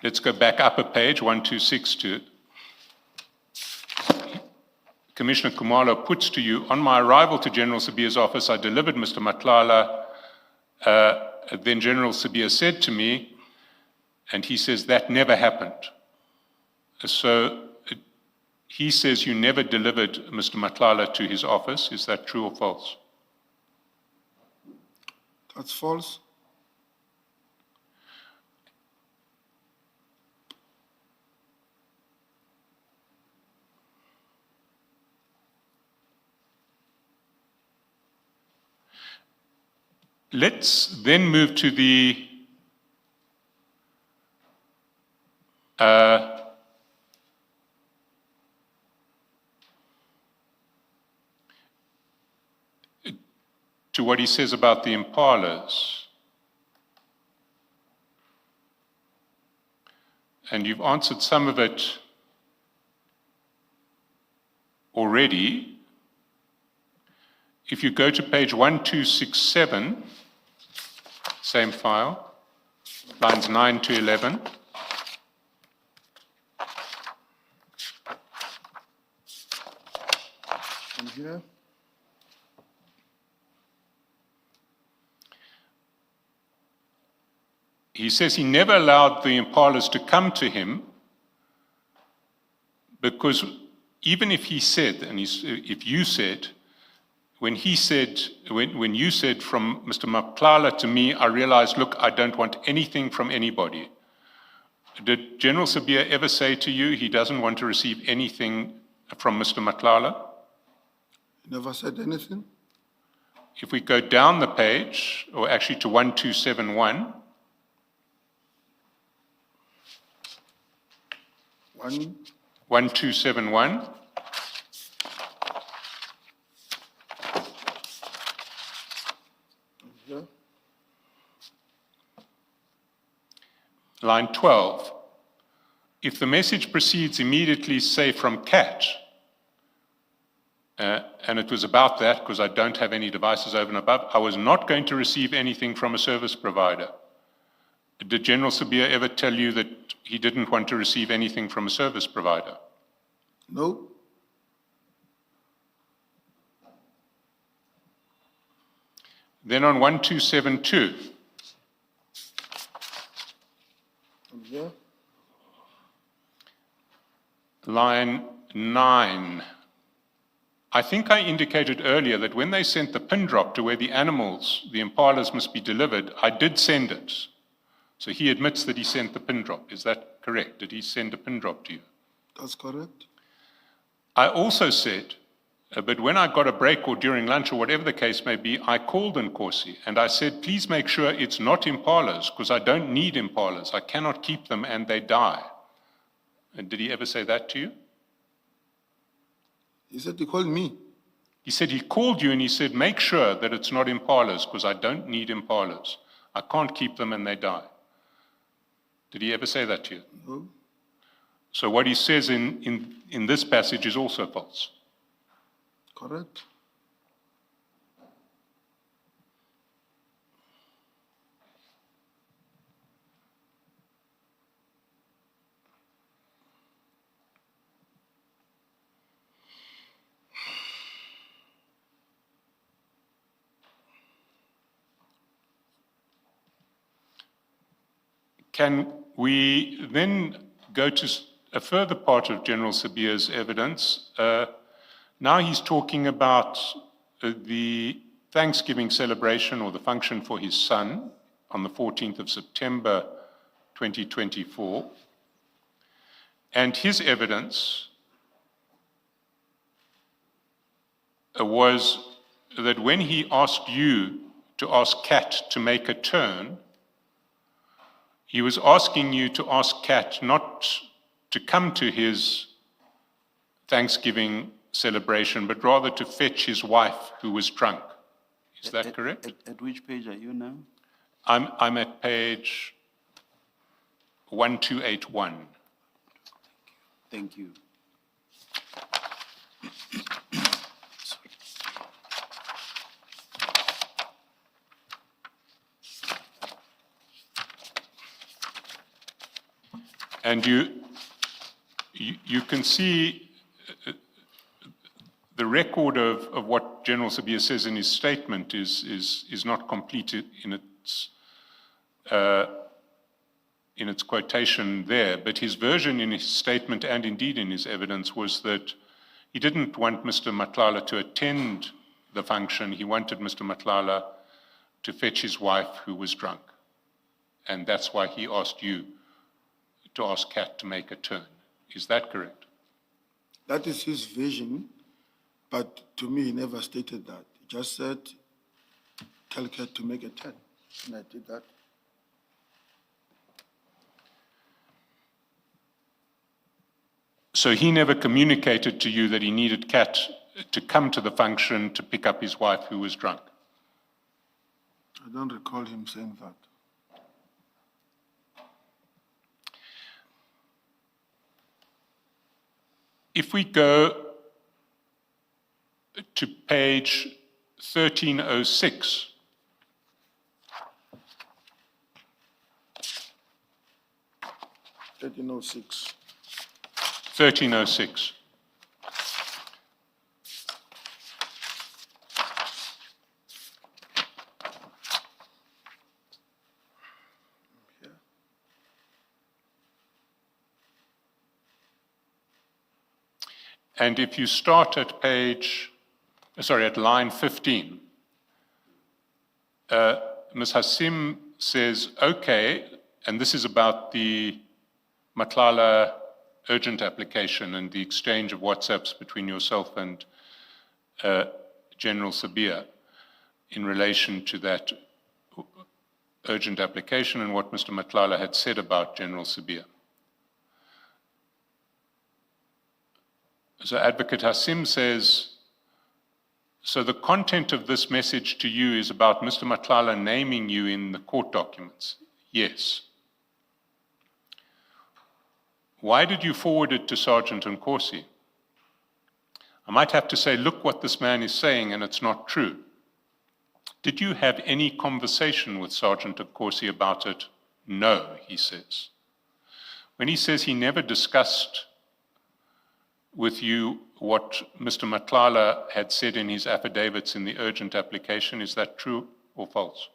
let's go back up a page, 1262, Commissioner Kumalo puts to you, on my arrival to General Sabia's office, I delivered Mr. Matlala. Then General Sabia said to me, and he says that never happened. So he says you never delivered Mr. Matlala to his office. Is that true or false? That's false. Let's then move to the to what he says about the impalas. And you've answered some of it already. If you go to page 1267, same file, lines 9 to 11. And here, He says he never allowed the impalas to come to him because even if he said, and if you said, when you said from Mr. Matlala to me, I realized, look, I don't want anything from anybody. Did General Sabia ever say to you he doesn't want to receive anything from Mr. Matlala? never said anything. If we go down the page, or actually to 1271, 1271, Here, line 12. If the message proceeds immediately, say from Cat, and it was about that because I don't have any devices over and above, I was not going to receive anything from a service provider. Did General Sabia ever tell you that he didn't want to receive anything from a service provider? no, Then on 1272, and here, line 9. I think I indicated earlier that when they sent the pin drop to where the animals, the impalas, must be delivered, I did send it. So he admits that he sent the pin drop. Is that correct? Did he send a pin drop to you? that's correct. I also said, but when I got a break or during lunch or whatever the case may be, I called Nkosi and I said, please make sure it's not impalas because I don't need impalas. I cannot keep them and they die. And did he ever say that to you? He said he called me. He said he called you and he said, make sure that it's not impalas because I don't need impalas. I can't keep them and they die. Did he ever say that to you? No, So what he says in this passage is also false. correct. Can we then go to a further part of General Sabia's evidence? Now he's talking about the Thanksgiving celebration or the function for his son on the 14th of September 2024. And his evidence was that when he asked you to ask Kat to make a turn, he was asking you to ask Kat not to come to his Thanksgiving celebration, but rather to fetch his wife who was drunk. Is that correct? At which page are you now? I'm at page 1281. Thank you. And you can see the record of what General Sabia says in his statement is not complete in its quotation there, but his version in his statement and indeed in his evidence was that he didn't want Mr. Matlala to attend the function. He wanted Mr. Matlala to fetch his wife who was drunk. And that's why he asked you to ask Kat to make a turn. Is that correct? That is his vision, but to me, he never stated that. He just said, calculate to make it 10, and I did that. So he never communicated to you that he needed Kat to come to the function to pick up his wife who was drunk? I don't recall him saying that. If we go to page 1306, (1306). 1306. And if you start at at line 15, Ms. Hassim says, okay, and this is about the Matlala urgent application and the exchange of WhatsApps between yourself and General Sabia in relation to that urgent application and what Mr. Matlala had said about General Sabia. So Advocate Hassim says, so the content of this message to you is about Mr. Matlala naming you in the court documents? Yes. Why did you forward it to Sergeant Nkosi? I might have to say, look what this man is saying, and it's not true. Did you have any conversation with Sergeant Nkosi about it? No, he says. When he says he never discussed with you what Mr. Matlala had said in his affidavits in the urgent application, is that true or false?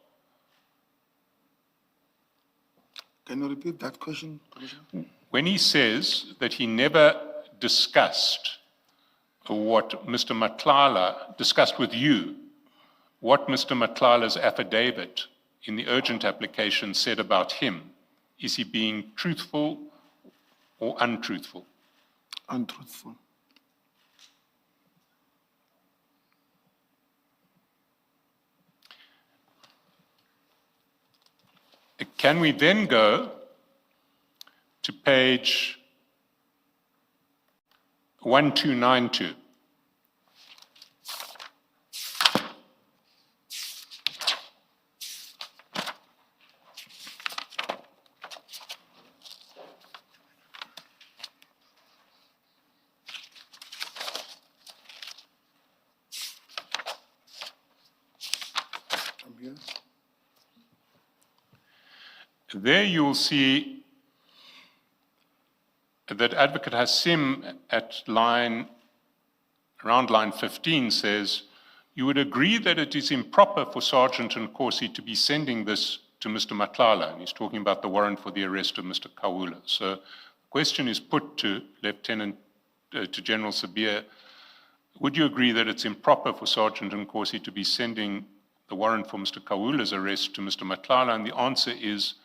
Can you repeat that question, Commissioner? When he says that he never discussed what Mr. Matlala discussed with you, what Mr. Matlala's affidavit in the urgent application said about him, is he being truthful or untruthful? Untruthful. Can we then go to page 1292? I'm here. There you'll see that Advocate Hassim at around line 15 says, you would agree that it is improper for Sergeant Nkosi to be sending this to Mr. Matlala, and he's talking about the warrant for the arrest of Mr. Kawula. So the question is put to to General Sabia, would you agree that it's improper for Sergeant Nkosi to be sending the warrant for Mr. Kawula's arrest to Mr. Matlala? And the answer is,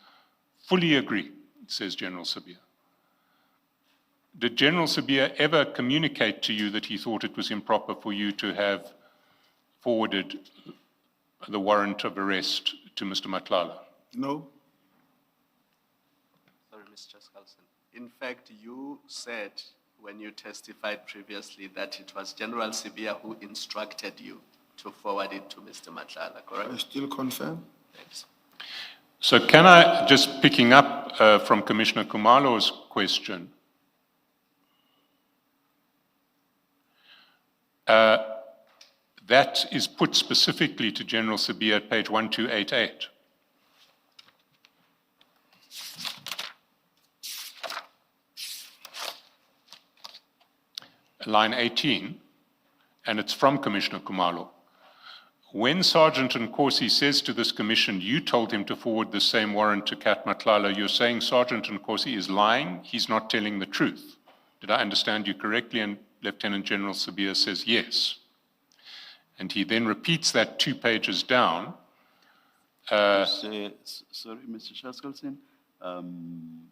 fully agree, says General Sabia. Did General Sabia ever communicate to you that he thought it was improper for you to have forwarded the warrant of arrest to Mr. Matlala? No. Sorry, Mr. Skalson. In fact, you said when you testified previously that it was General Sabia who instructed you to forward it to Mr. Matlala, correct? I still confirm. Thanks. So can I, just picking up from Commissioner Kumalo's question, that is put specifically to General Sabia at page 1288. Line 18, and it's from Commissioner Kumalo. When Sergeant Nkosi says to this commission, you told him to forward the same warrant to Kat Matlala, you're saying Sergeant Nkosi is lying, he's not telling the truth. Did I understand you correctly? And Lieutenant General Sabia says yes. And he then repeats that 2 pages down. Sorry, Mr. Shaskalson,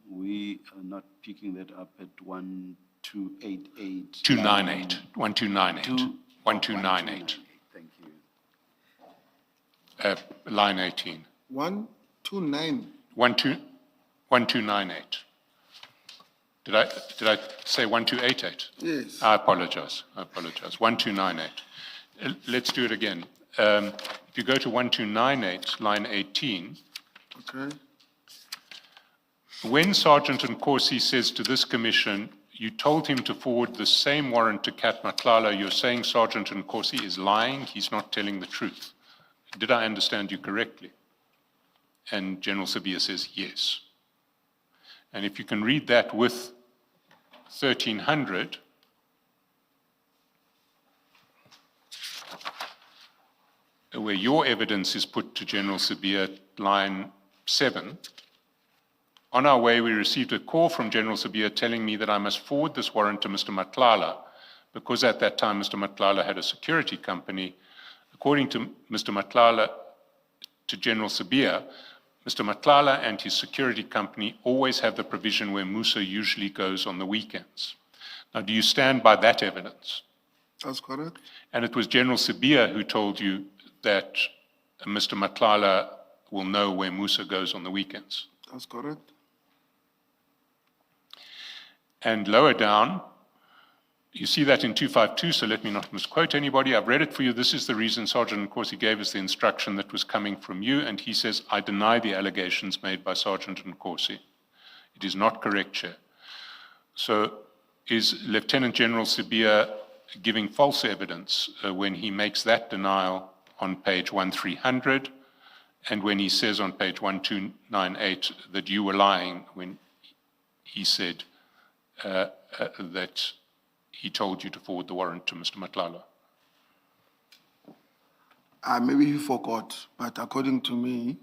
we are not picking that up at 1288. 298, 1298, 1298. Thank you. line 18. 129. 1298. Did I say 1288? Yes. I apologize. 1298. Let's do it again. If you go to 1298, line 18, Okay. when Sergeant Nkosi says to this commission, you told him to forward the same warrant to Kat Matlala, you're saying Sergeant Nkosi is lying, he's not telling the truth. Did I understand you correctly? And General Sabia says yes. And if you can read that with 1300, where your evidence is put to General Sabia, line 7, on our way, we received a call from General Sabia telling me that I must forward this warrant to Mr. Matlala, because at that time, Mr. Matlala had a security company. According to Mr. Matlala, to General Sabia, Mr. Matlala and his security company always have the provision where Musa usually goes on the weekends. Now, do you stand by that evidence? That's correct. And it was General Sabia who told you that Mr. Matlala will know where Musa goes on the weekends? That's correct. And lower down, you see that in 252, so let me not misquote anybody. I've read it for you. This is the reason Sergeant Nkosi gave us the instruction that was coming from you, and he says, I deny the allegations made by Sergeant Nkosi. It is not correct, Chair. So is Lieutenant General Sabia giving false evidence when he makes that denial on page 1300, and when he says on page 1298 that you were lying when he said that he told you to forward the warrant to Mr. Matlala? Maybe he forgot, but according to me,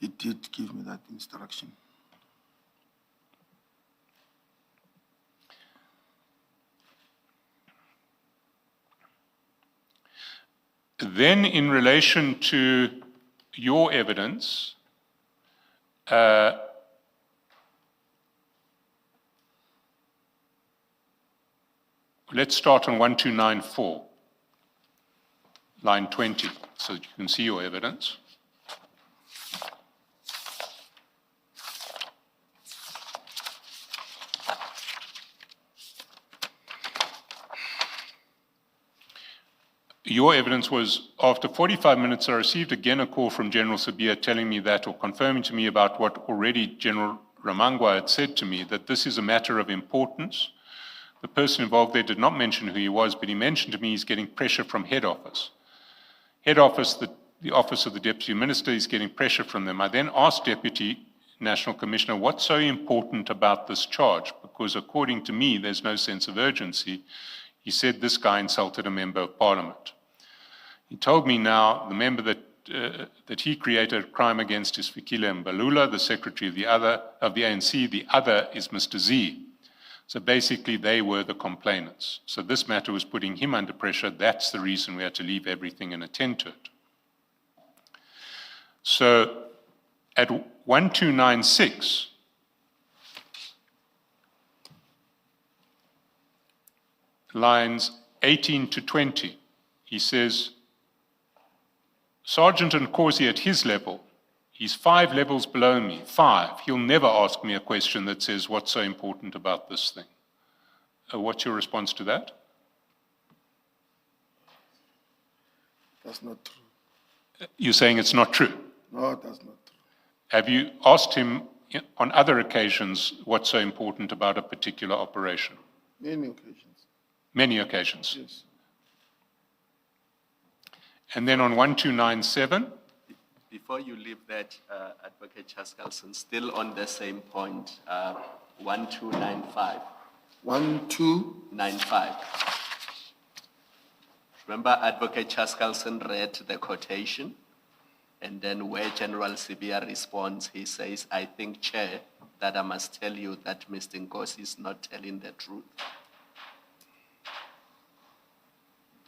he did give me that instruction. Then in relation to your evidence, let's start on 1294, line 20, so that you can see your evidence. Your evidence was, after 45 minutes, I received again a call from General Sabia telling me that, or confirming to me about what already General Ramangwa had said to me, that this is a matter of importance. The person involved there did not mention who he was, but he mentioned to me he's getting pressure from head office. Head office, the office of the Deputy Minister, is getting pressure from them. I then asked Deputy National Commissioner, what's so important about this charge? Because according to me, there's no sense of urgency. He said this guy insulted a member of Parliament. He told me now the member that he created a crime against is Fikile Mbalula, the secretary of the ANC. The other is Mr. Z. So basically, they were the complainants. So this matter was putting him under pressure. That's the reason we had to leave everything and attend to it. So at 1296, lines 18 to 20, he says, Sergeant Nkosi at his level, he's 5 levels below me, 5. He'll never ask me a question that says, what's so important about this thing? What's your response to that? That's not true. You're saying it's not true? No, that's not true. Have you asked him on other occasions what's so important about a particular operation? Many occasions. Many occasions. Yes. And then on 1297, Before you leave that, Advocate Chaskalson, still on the same point, 1295. 1295. Remember, Advocate Chaskalson read the quotation, and then where General Sibia responds, he says, I think, Chair, that I must tell you that Mr. Nkosi is not telling the truth.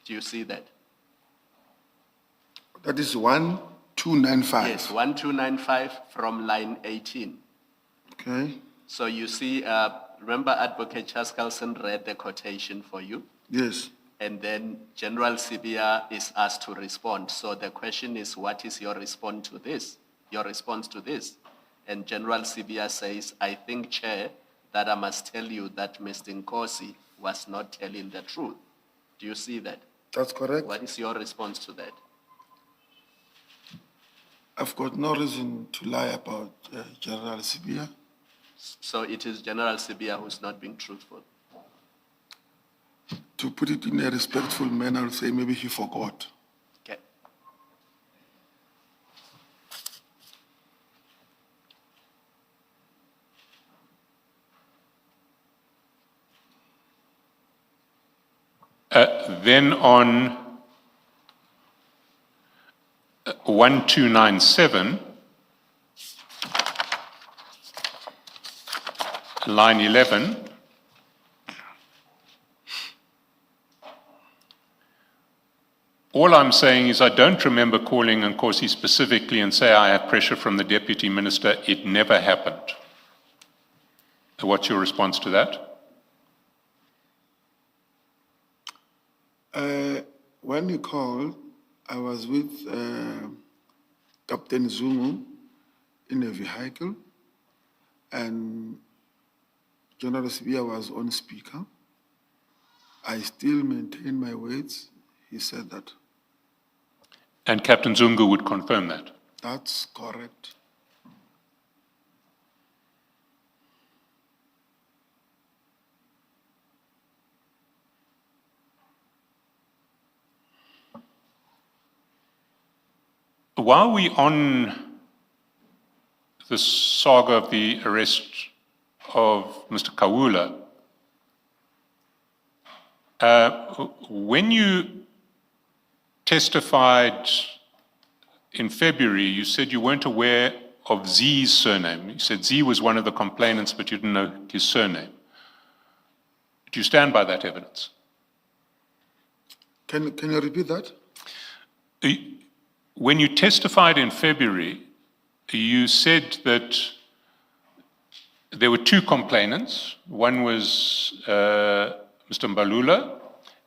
Do you see that? That is 1295. Yes, 1295 from line 18. Okay. So you see, remember Advocate Chaskalson read the quotation for you? Yes. and then General Sibia is asked to respond. So the question is, what is your response to this? Your response to this? And General Sibia says, I think, Chair, that I must tell you that Mr. Nkosi was not telling the truth. Do you see that? That's correct. What is your response to that? I've got no reason to lie about General Sibia. So it is General Sibia who's not being truthful. To put it in a respectful manner, I'll say maybe he forgot. Okay. Then on 1297, line 11, all I'm saying is I don't remember calling Nkosi specifically and say I have pressure from the Deputy Minister. It never happened. What's your response to that? When you called, I was with Captain Zungu in a vehicle, and General Sibia was on speaker. I still maintain my words. He said that. And Captain Zungu would confirm that? That's correct. While we're on the saga of the arrest of Mr. Kawula, when you testified in February, you said you weren't aware of Z's surname. You said Z was one of the complainants, but you didn't know his surname. Do you stand by that evidence? Can you repeat that? When you testified in February, you said that there were two complainants. One was Mr. Mbalula,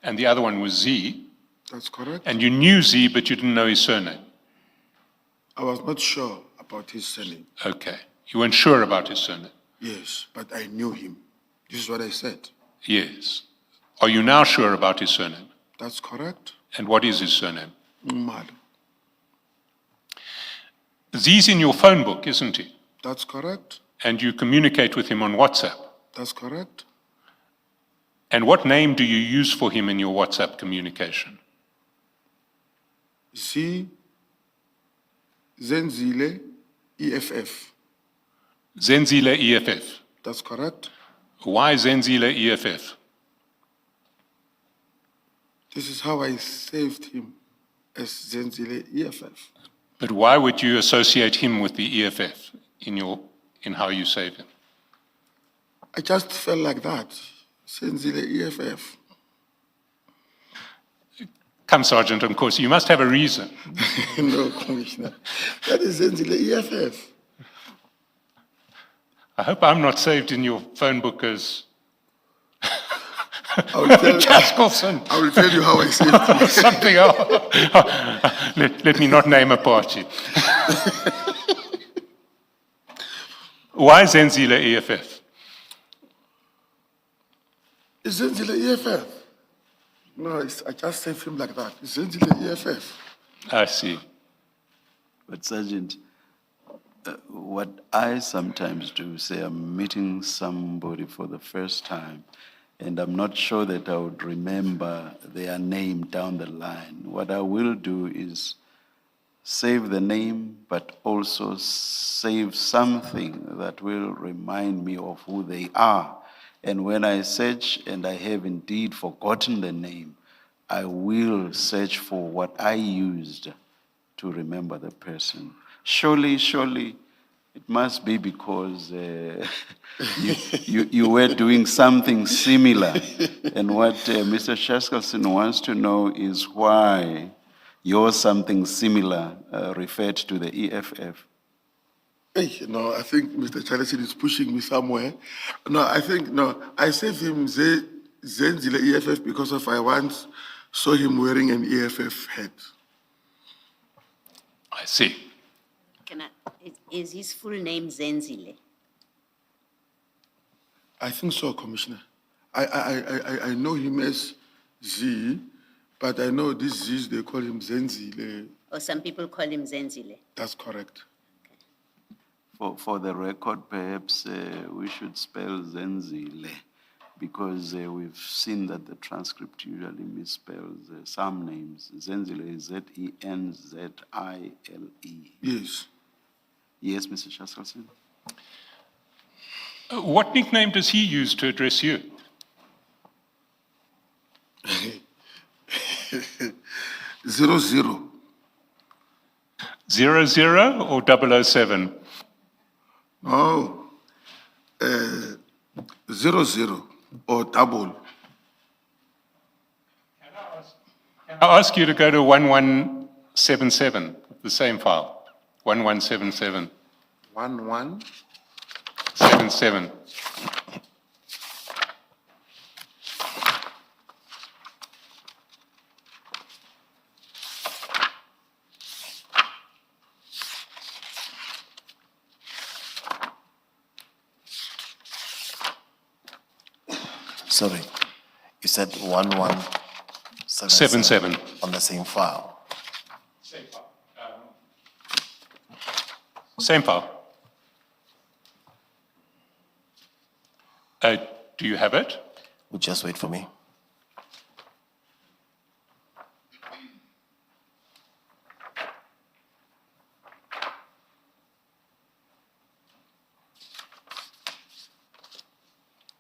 and the other one was Z. That's correct. And you knew Z, but you didn't know his surname. I was not sure about his surname. Okay. You weren't sure about his surname? Yes, but I knew him. This is what I said. Yes. Are you now sure about his surname? That's correct. And what is his surname? Mad. Z's in your phone book, isn't he? That's correct. And you communicate with him on WhatsApp. That's correct. And what name do you use for him in your WhatsApp communication? Zenzile EFF. Zenzile EFF. That's correct. Why Zenzile EFF? This is how I saved him, as Zenzile EFF. But why would you associate him with the EFF in how you save him? I just felt like that. Zenzile EFF. Come, Sergeant, of course, you must have a reason. No, Commissioner. That is Zenzile EFF. I hope I'm not saved in your phone book as Chaskelson. I will tell you how I saved him. Something else. Let me not name a party. Why Zenzile EFF? It's Zenzile EFF. No, I just saved him like that. It's Zenzile EFF. I see. But Sergeant, what I sometimes do, say I'm meeting somebody for the first time, and I'm not sure that I would remember their name down the line. What I will do is save the name, but also save something that will remind me of who they are. And when I search and I have indeed forgotten the name, I will search for what I used to remember the person. Surely, it must be because you were doing something similar. And what Mr. Chaskelson wants to know is why your something similar referred to the EFF. Hey, no, I think Mr. Charleston is pushing me somewhere. I saved him Zenzile EFF because I once saw him wearing an EFF hat. I see. Is his full name Zenzile? I think so, Commissioner. I know him as Z, but I know these Z's, they call him Zenzile. Or some people call him Zenzile? That's correct. For the record, perhaps we should spell Zenzile, because we've seen that the transcript usually misspells some names. Zenzile is Zenzile. Yes. Yes, Mr. Chaskalson? What nickname does he use to address you? 00. 00 or 007? No. 00 or double. I ask you to go to 1177, the same file. 1177. 11. 77. Sorry, you said 77. on the same file. Same file. Do you have it? Would just wait for me.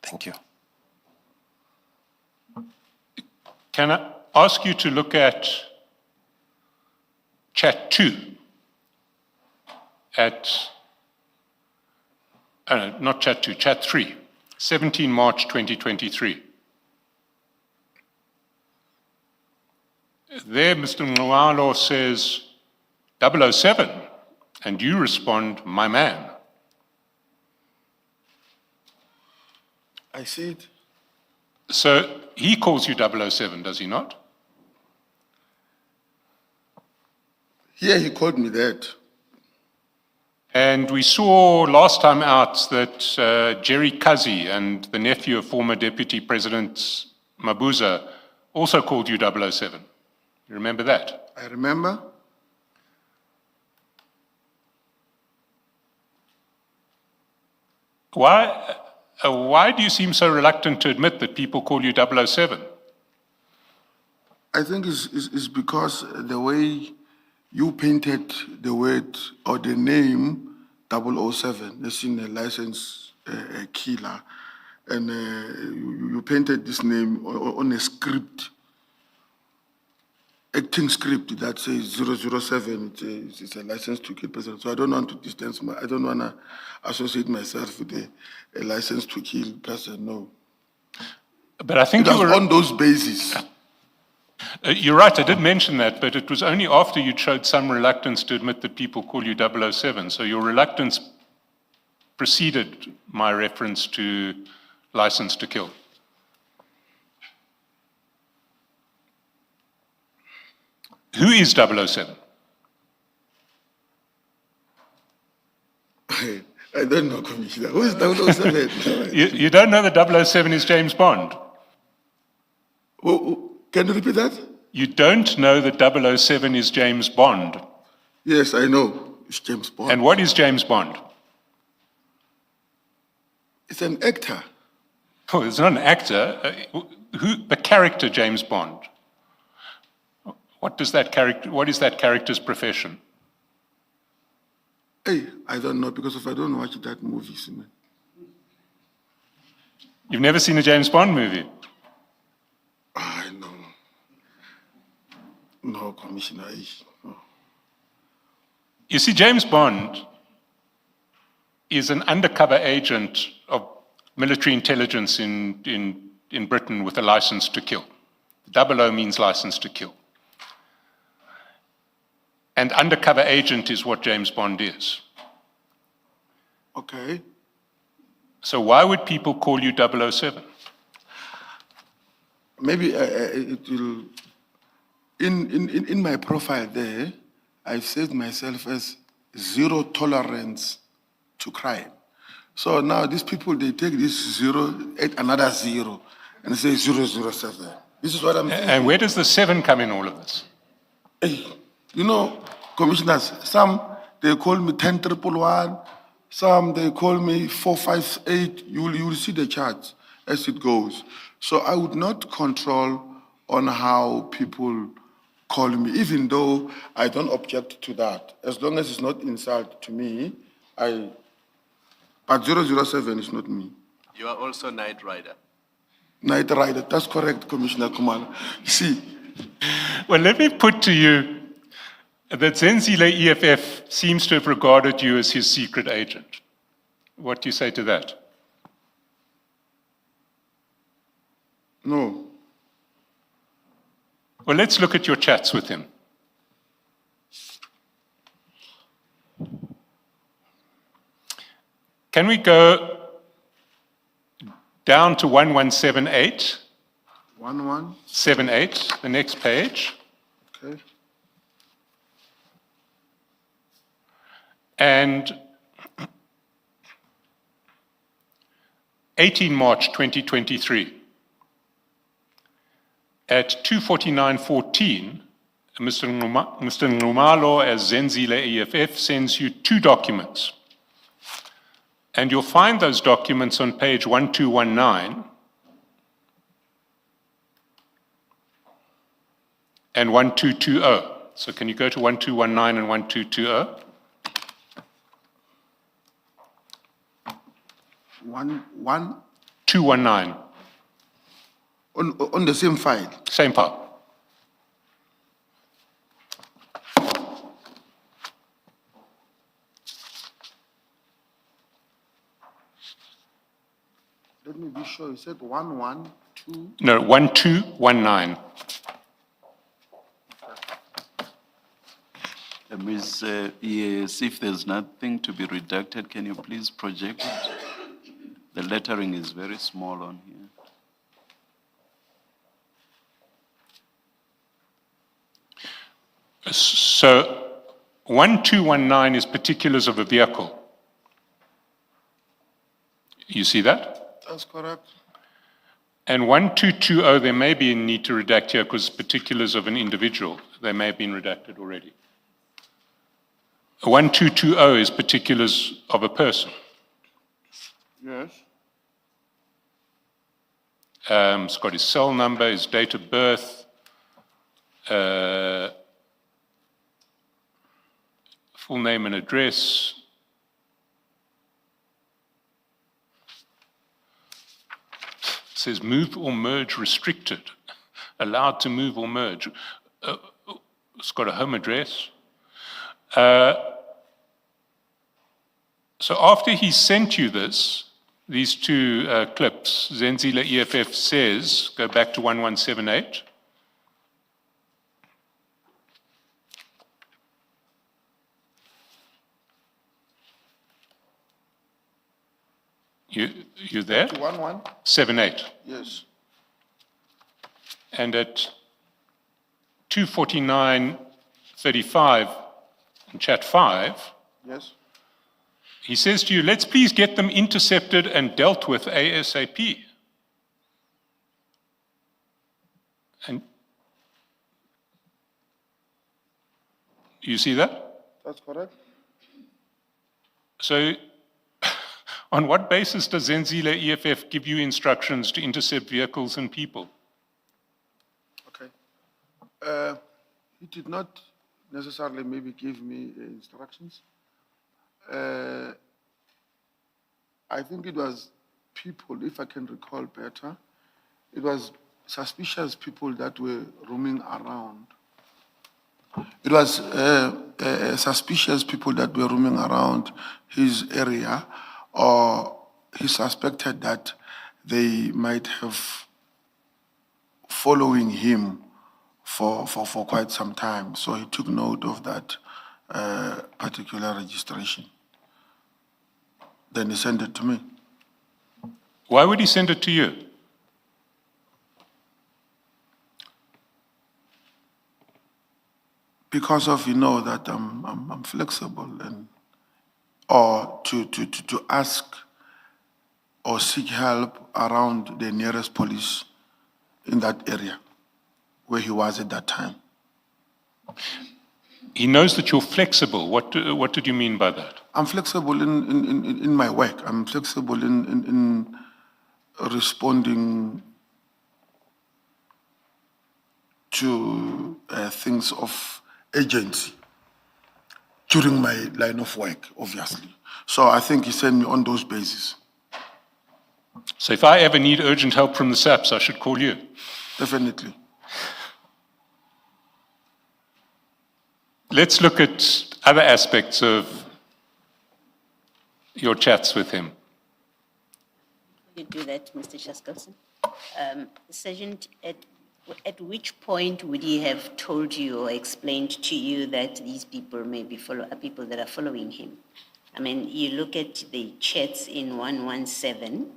Thank you. Can I ask you to look at chat 2 not chat 2, chat 3, 17 March 2023. There, Mr. Nwalo says 007, and you respond, my man. I see it. So he calls you 007, does he not? Here he called me that. And we saw last time out that Jerry Kazi and the nephew of former Deputy President Mabuza also called you 007. You remember that? I remember. Why do you seem so reluctant to admit that people call you 007? I think it's because the way you painted the word or the name 007, as in a licensed killer, and you painted this name on a script, acting script that says 007, it's a license to kill person. So I don't want to distance I don't want to associate myself with a license to kill person, no. But I think It you was were on those bases. You're right, I did mention that, but it was only after you showed some reluctance to admit that people call you 007. So your reluctance preceded my reference to license to kill. Who is 007? I don't know, Commissioner. Who is 007? You don't know that 007 is James Bond? Can you repeat that? You don't know that 007 is James Bond? Yes, I know. It's James Bond. And what is James Bond? It's an actor. Oh, it's not an actor. The character James Bond. What is that character's profession? Hey, I don't know, because if I don't watch that movie, man. You've never seen a James Bond movie? I know. No, Commissioner. No. You see, James Bond is an undercover agent of military intelligence in Britain with a license to kill. 00 means license to kill. And undercover agent is what James Bond is. Okay. So why would people call you 007? maybe it will, in my profile there, I've saved myself as zero tolerance to crime. So now these people, they take this zero, add another zero, and say 007. This is what I'm thinking. And where does the 7 come in all of this? Hey, you know, commissioners, some they call me 10111, some they call me 458. You will see the charts as it goes. So I would not control on how people call me, even though I don't object to that. As long as it's not insult to me, but 007 is not me. You are also Night Rider. Night Rider, that's correct, Commissioner Kumala. See, Well, let me put to you that Zenzile EFF seems to have regarded you as his secret agent. What do you say to that? no. Well, let's look at your chats with him. Can we go down to 1178? 11, 78, the next page. okay. And 18 March 2023. At 2:49:14, Mr. Nxumalo as Zenzile EFF sends you 2 documents. And you'll find those documents on page 1219 and 1220. So can you go to 1219 and 1220? 219, On the same file. same part. Let me be sure. You said 112. No, 1219. Ms. Yes, if there's nothing to be redacted, can you please project it? The lettering is very small on here. So 1219 is particulars of a vehicle. You see that? That's correct. And 1220, there may be a need to redact here because particulars of an individual, they may have been redacted already. 1220 is particulars of a person. Yes. It's got his cell number, his date of birth, full name and address. It says move or merge restricted, allowed to move or merge. It's got a home address. So after he sent you these 2 clips, Zenzile EFF says, go back to 1178. You there? 211? 78. Yes. And at 2:49:35 in chat 5, Yes. he says to you, let's please get them intercepted and dealt with ASAP. And you see that? That's correct. So on what basis does Zenzile EFF give you instructions to intercept vehicles and people? Okay. He did not necessarily maybe give me instructions. I think it was people, if I can recall better, it was suspicious people that were roaming around. It was suspicious people that were roaming around his area, or he suspected that they might have following him for quite some time. So he took note of that particular registration. Then he sent it to me. Why would he send it to you? because of, that I'm flexible or to ask or seek help around the nearest police in that area where he was at that time. He knows that you're flexible. What did you mean by that? I'm flexible in my work. I'm flexible in responding to things of agency during my line of work, obviously. So I think he sent me on those bases. So if I ever need urgent help from the SAPS, I should call you. Definitely. Let's look at other aspects of your chats with him. You do that, Mr. Chaskalson. Sergeant, at which point would he have told you or explained to you that these people may be people that are following him? I mean, you look at the chats in 117.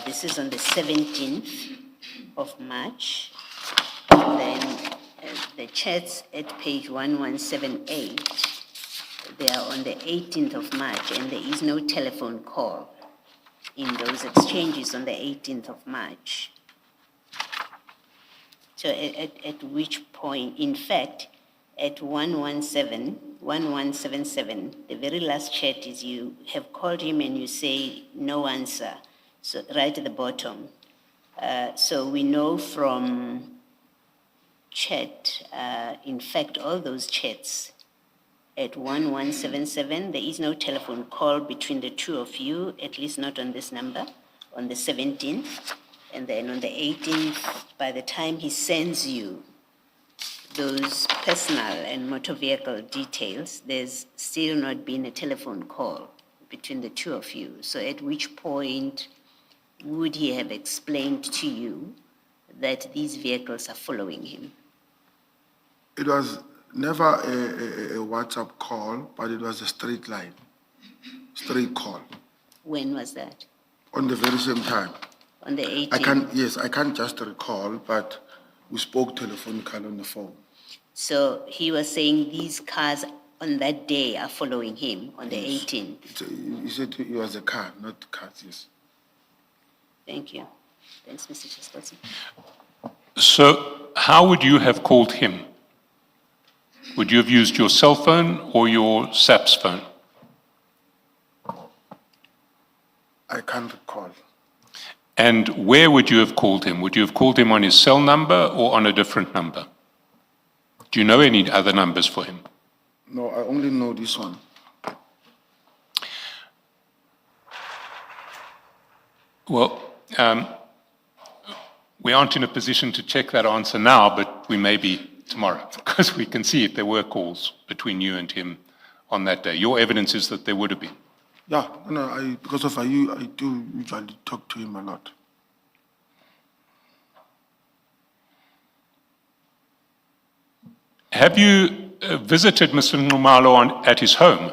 This is on the 17th of March. Then the chats at page 1178, they are on the 18th of March, and there is no telephone call in those exchanges on the 18th of March. So at which point, in fact, at 1177, the very last chat is you have called him and you say no answer, so right at the bottom. So we know from chat, in fact, all those chats at 1177, there is no telephone call between the two of you, at least not on this number, on the 17th. And then on the 18th, by the time he sends you those personal and motor vehicle details, there's still not been a telephone call between the two of you. So at which point would he have explained to you that these vehicles are following him? It was never a WhatsApp call, but it was a straight call. When was that? On the very same time. On the 18th? I can't just recall, but we spoke telephonically on the phone. So he was saying these cars on that day are following him on the 18th. He said it was a car, not cars, yes. Thank you. Thanks, Mr. Chaskalson. So how would you have called him? Would you have used your cell phone or your SAPS phone? I can't recall. And where would you have called him? Would you have called him on his cell number or on a different number? Do you know any other numbers for him? No, I only know this one. Well, we aren't in a position to check that answer now, but we may be tomorrow, because we can see if there were calls between you and him on that day. Your evidence is that there would have been. Yeah, no, because of you, I do usually talk to him a lot. Have you visited Mr. Nxumalo at his home?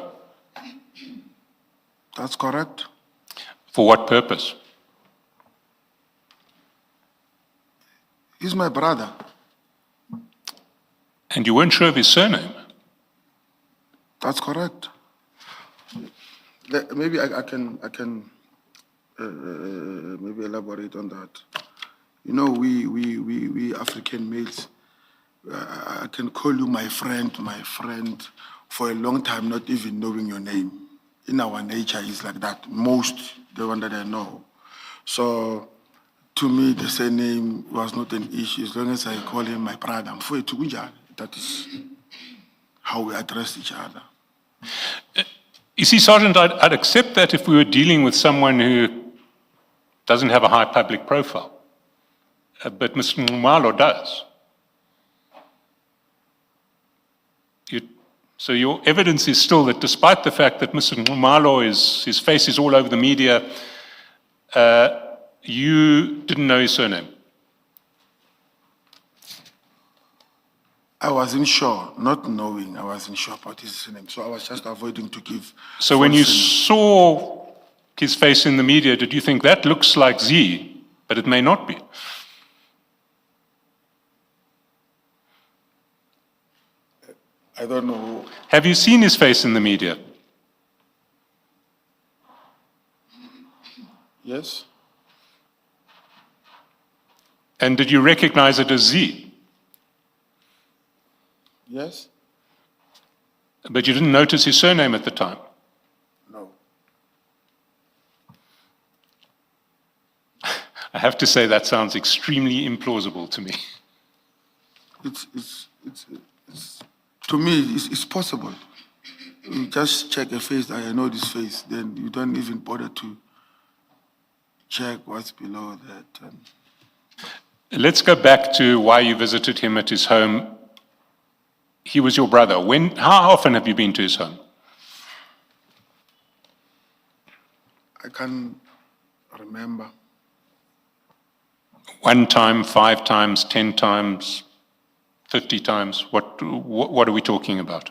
That's correct. For what purpose? He's my brother. And you weren't sure of his surname? That's correct. Maybe I can maybe elaborate on that. You know, we African males, I can call you my friend for a long time, not even knowing your name. In our nature, it's like that. Most, the one that I know. So, to me, the surname was not an issue. As long as I call him my brother, that is how we address each other. You see, Sergeant, I'd accept that if we were dealing with someone who doesn't have a high public profile. But Mr. Nxumalo does. So your evidence is still that despite the fact that Mr. Nxumalo, his face is all over the media, you didn't know his surname? I wasn't sure, not knowing, I wasn't sure about his surname. So I was just avoiding to give. So when you saw his face in the media, did you think that looks like Z, but it may not be? I don't know. Have you seen his face in the media? Yes? And did you recognize it as Z? Yes? But you didn't notice his surname at the time. No. I have to say that sounds extremely implausible to me. It's to me, it's possible. You just check a face, I know this face, then you don't even bother to check what's below that. And Let's go back to why you visited him at his home. He was your brother. How often have you been to his home? I can't remember. 1 time, 5 times, 10 times, 50 times? What are we talking about?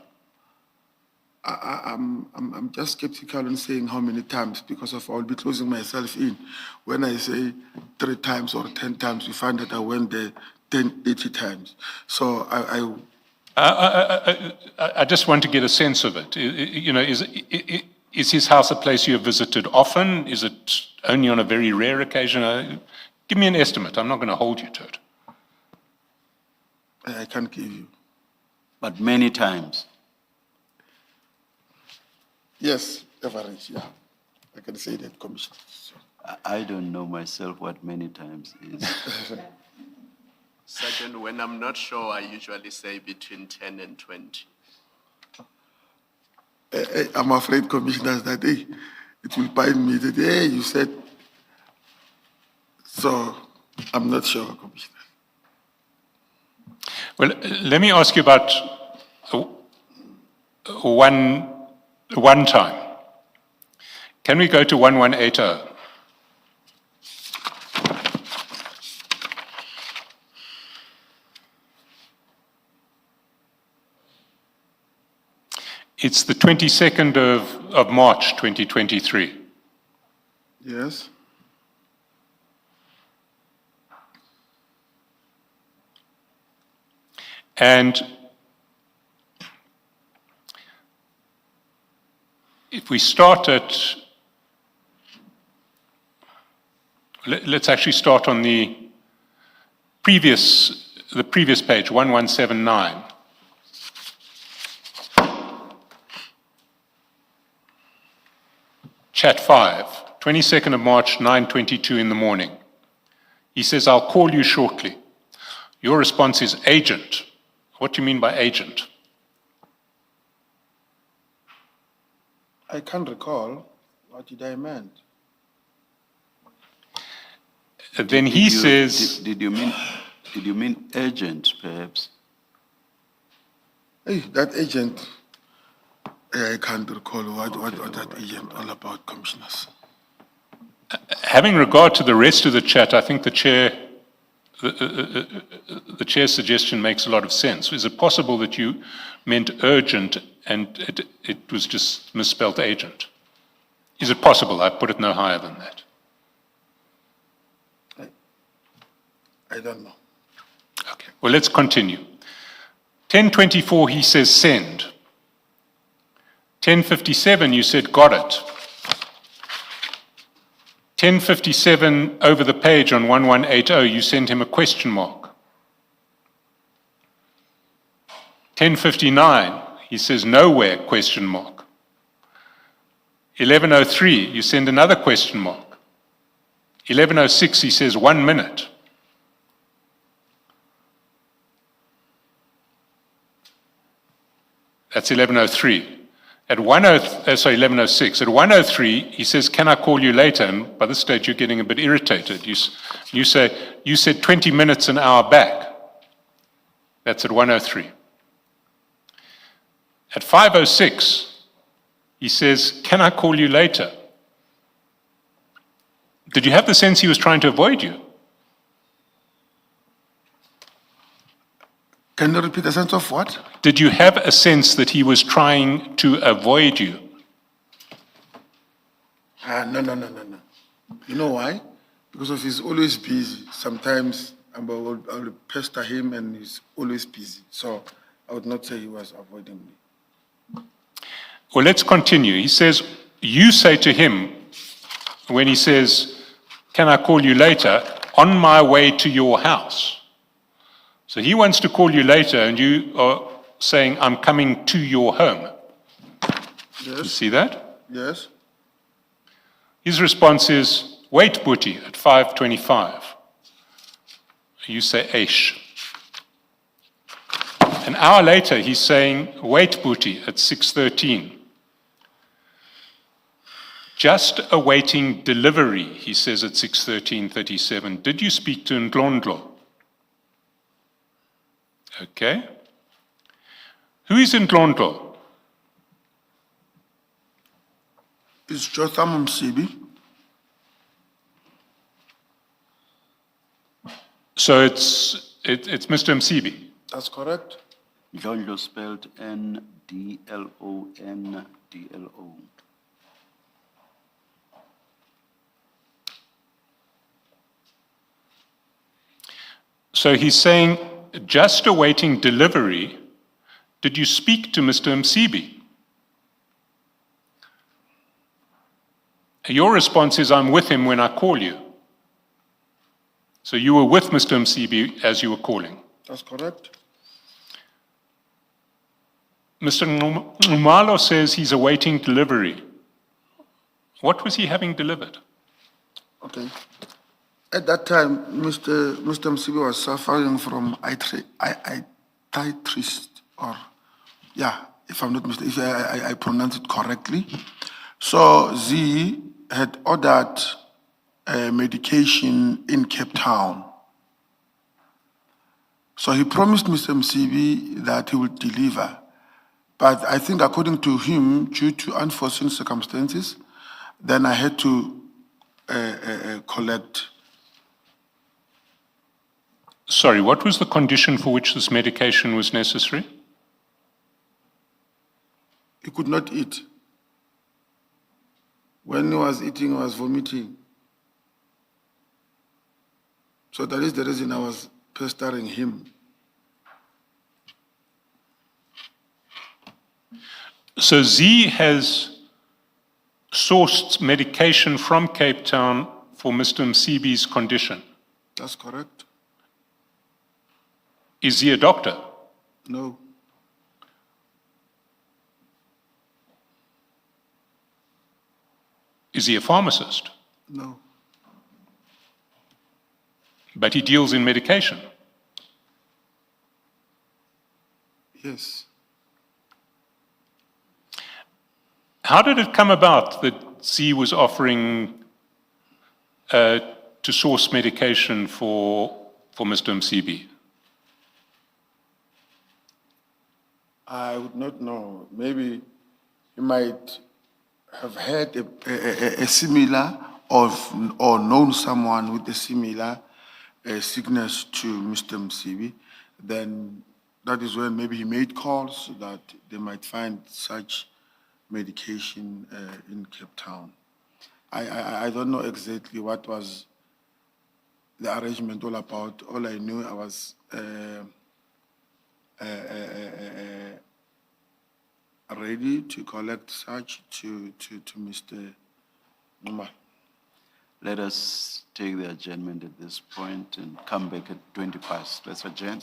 I'm just skeptical on saying how many times because I'll be closing myself in. When I say 3 times or 10 times, you find that I went there 80 times. So I just want to get a sense of it. Is his house a place you have visited often? Is it only on a very rare occasion? Give me an estimate. I'm not going to hold you to it. I can't give you. But many times. Yes, average, yeah. I can say that, Commissioner. So. I don't know myself what many times is. Sergeant, when I'm not sure, I usually say between 10 and 20. I'm afraid, commissioners, that it will bind me that, you said. So I'm not sure, Commissioner. Well, let me ask you about one time. Can we go to 1180? It's the 22nd of March, 2023. Yes. And if we start at, let's actually start on the previous page, 1179. Chat 5, 22nd of March, 9:22 in the morning. He says, I'll call you shortly. Your response is agent. What do you mean by agent? I can't recall. What did I mean? Then he says... Did you mean agent, perhaps? Hey, that agent, I can't recall what that agent all about, commissioners. Having regard to the rest of the chat, I think the chair's suggestion makes a lot of sense. Is it possible that you meant urgent and it was just misspelled agent? Is it possible? I put it no higher than that. I don't know. Okay, well, let's continue. 10:24, he says send. 10:57, you said got it. 10:57, over the page on 1180, you sent him a question mark. 10:59, he says nowhere, question mark. 11:03, you send another question mark. 11:06, he says 1 minute. That's 11:03. At 11:06. At 1:03, he says, "Can I call you later?" And by this stage, you're getting a bit irritated. You say, "You said 20 minutes an hour back." That's at 1:03. At 5:06, he says, "Can I call you later?" Did you have the sense he was trying to avoid you? Can you repeat the sense of what? Did you have a sense that he was trying to avoid you? No. You know why? Because he's always busy. Sometimes I'll pester him and he's always busy. So I would not say he was avoiding me. Well, let's continue. He says, you say to him, when he says, can I call you later, on my way to your house. So he wants to call you later, and you are saying, I'm coming to your home. Yes. You see that? Yes. His response is, wait, Boetie, at 5:25. You say, Aish. An hour later, he's saying, wait, Boetie, at 6:13. Just awaiting delivery, he says at 6:13:37. Did you speak to Ndlondlo? Okay. Who is Ndlondlo? It's Jotham Msibi. So it's Mr. Msibi. That's correct. Ndlondlo spelled Ndlondlo. So he's saying, just awaiting delivery. Did you speak to Mr. Msibi? Your response is, I'm with him when I call you. So you were with Mr. Msibi as you were calling. That's correct. Mr. Numalo says he's awaiting delivery. What was he having delivered? Okay. At that time, Mr. Msibi was suffering from arthritis, or, yeah, if I'm not mistaken, if I pronounce it correctly. So Z had ordered medication in Cape Town. So he promised Mr. Msibi that he would deliver. But I think according to him, due to unforeseen circumstances, then I had to collect. Sorry, what was the condition for which this medication was necessary? He could not eat. When he was eating, he was vomiting. So that is the reason I was pestering him. So Z has sourced medication from Cape Town for Mr. Msibi's condition. That's correct. Is he a doctor? No. Is he a pharmacist? No. But he deals in medication. Yes. How did it come about that Z was offering to source medication for Mr. Msibi? I would not know. Maybe he might have had a similar or known someone with a similar sickness to Mr. Msibi. Then that is when maybe he made calls so that they might find such medication in Cape Town. I don't know exactly what was the arrangement all about. All I knew, I was ready to collect such to Mr. Numa. Let us take the adjournment at this point and come back at 20 past. Let's adjourn.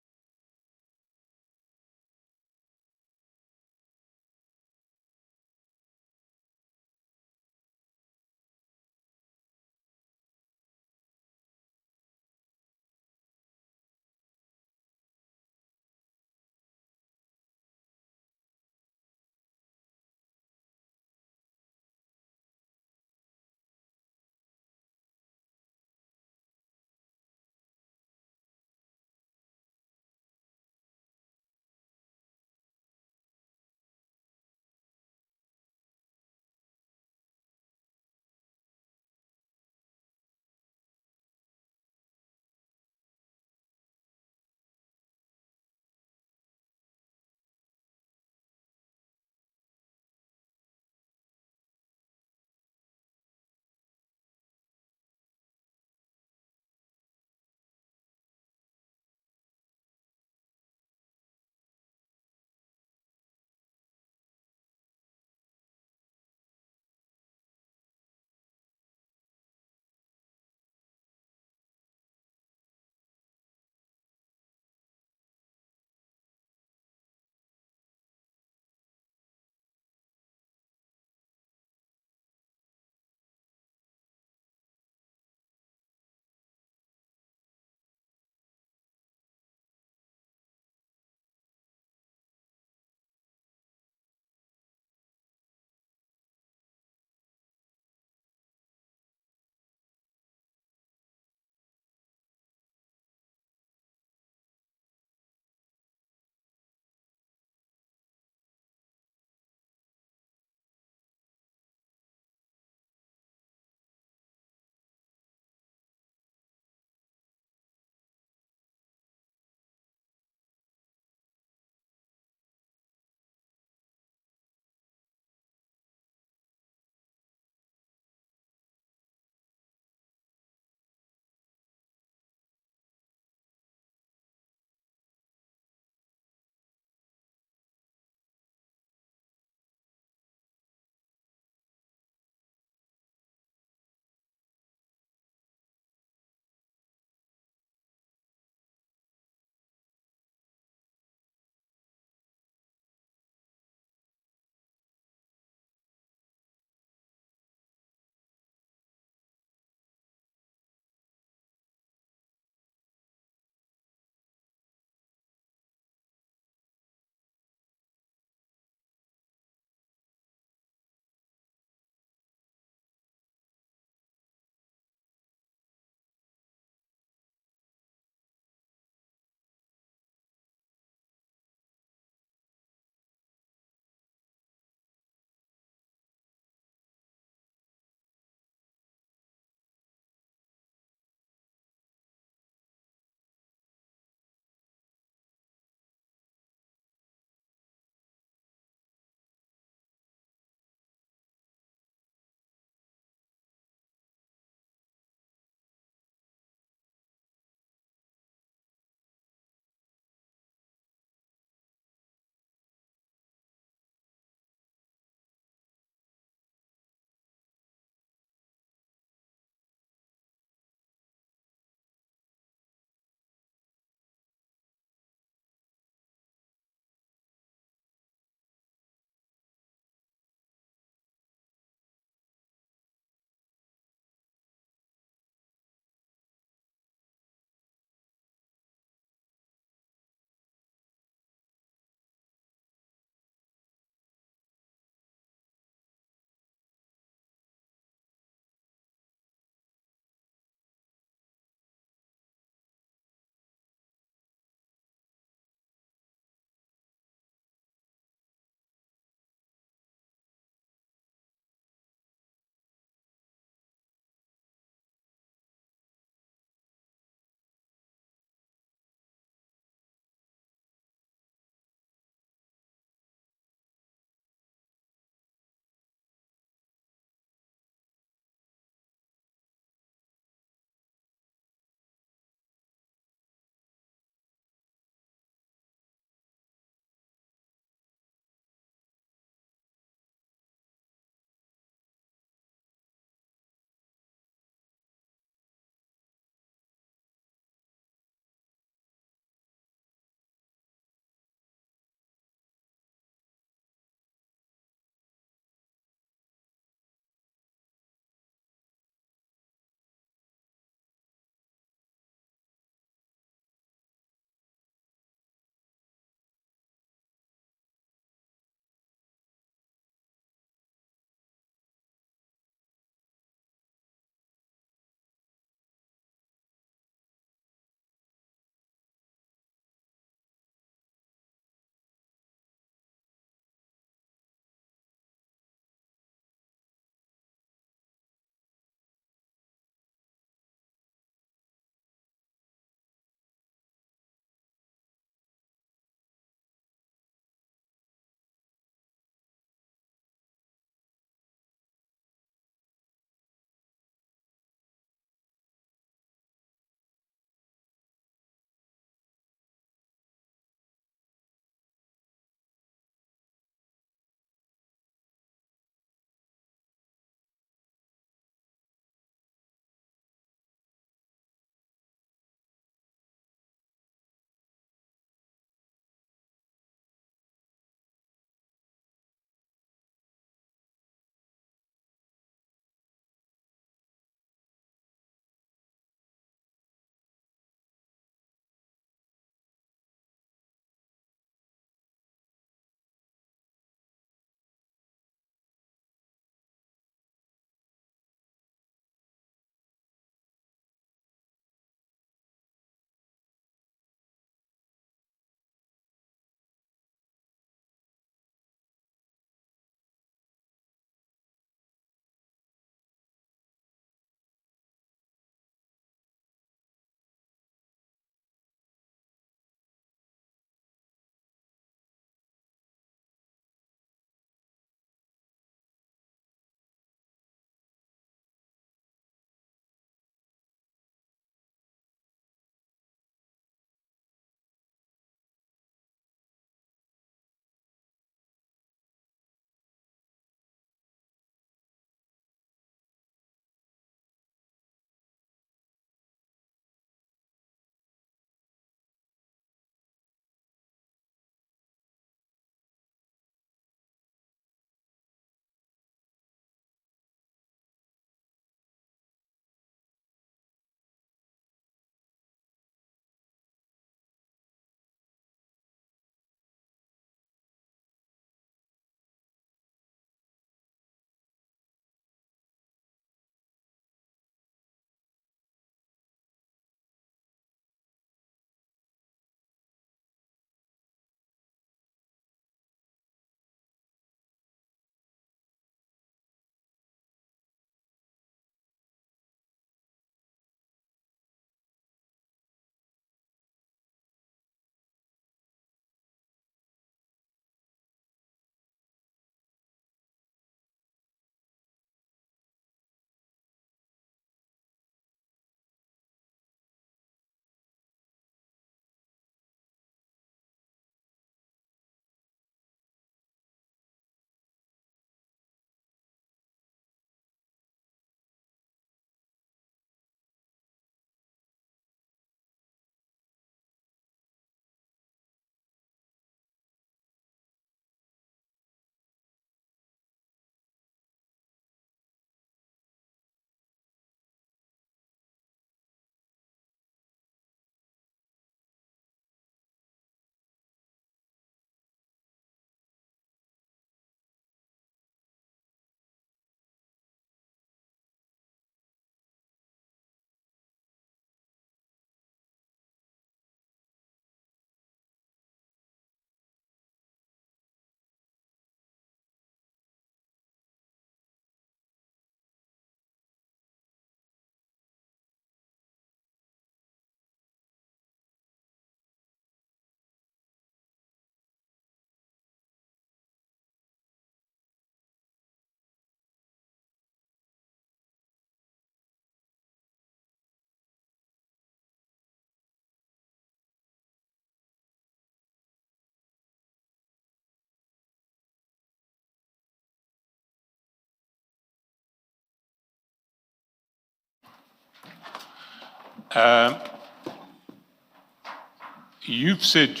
You've said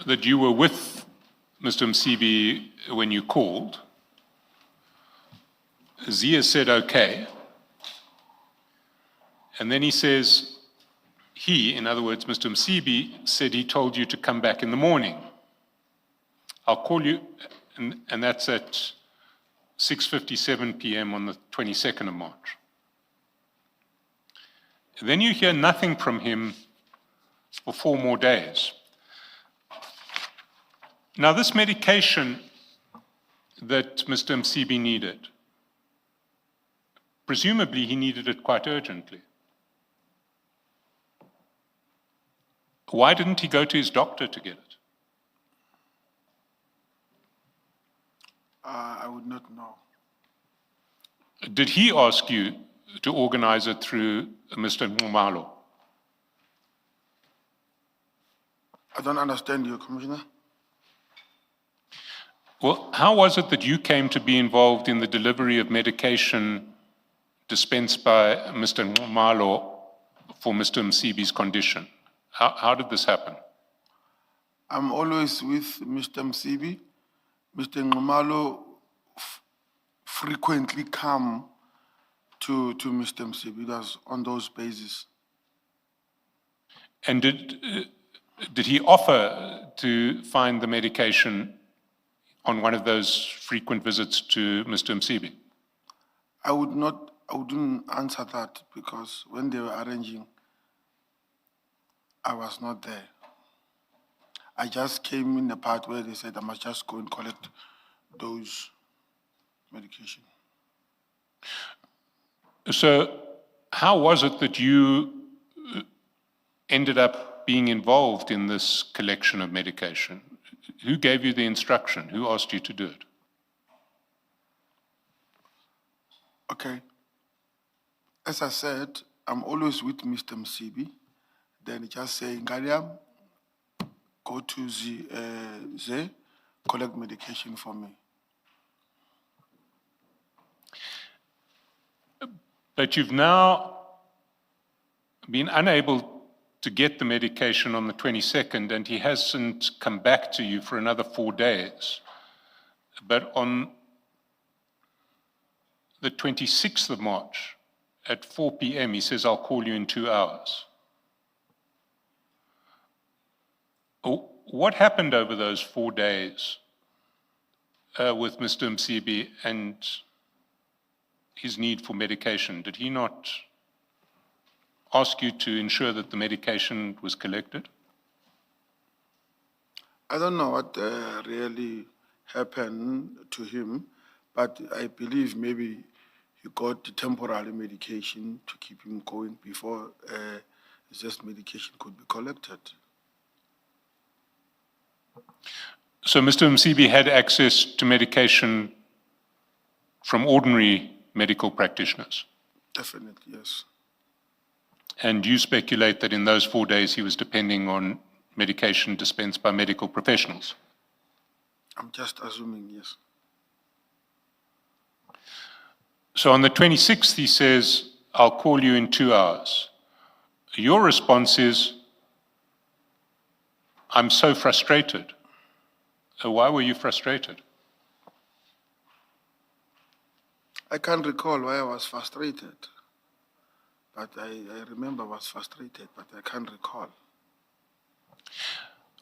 that you were with Mr. Msibi when you called. Zia said okay. And then he says, in other words, Mr. Msibi, said he told you to come back in the morning. I'll call you, and that's at 6:57 p.m. on the 22nd of March. Then you hear nothing from him for 4 more days. Now, this medication that Mr. Msibi needed, presumably he needed it quite urgently. Why didn't he go to his doctor to get it? I would not know. Did he ask you to organize it through Mr. Nxumalo? I don't understand you, Commissioner. Well, how was it that you came to be involved in the delivery of medication dispensed by Mr. Nxumalo for Mr. Msibi's condition? How did this happen? I'm always with Mr. Msibi. Mr. Nxumalo frequently come to Mr. Msibi. That's on those bases. And did he offer to find the medication on one of those frequent visits to Mr. Msibi? I wouldn't answer that because when they were arranging, I was not there. I just came in the part where they said I must just go and collect those medication. So how was it that you ended up being involved in this collection of medication? Who gave you the instruction? Who asked you to do it? Okay. As I said, I'm always with Mr. Msibi. Then he just say, Ngaliam, go to Ze, collect medication for me. But you've now been unable to get the medication on the 22nd, and he hasn't come back to you for another 4 days. But on the 26th of March, at 4 p.m., he says, I'll call you in 2 hours. What happened over those 4 days with Mr. Msibi and his need for medication? Did he not ask you to ensure that the medication was collected? I don't know what really happened to him, but I believe maybe he got the temporary medication to keep him going before this medication could be collected. So Mr. Msibi had access to medication from ordinary medical practitioners? Definitely, yes. And you speculate that in those 4 days he was depending on medication dispensed by medical professionals? I'm just assuming, yes. So on the 26th he says, I'll call you in 2 hours. Your response is, I'm so frustrated. Why were you frustrated? I can't recall why I was frustrated, but I remember I was frustrated, but I can't recall.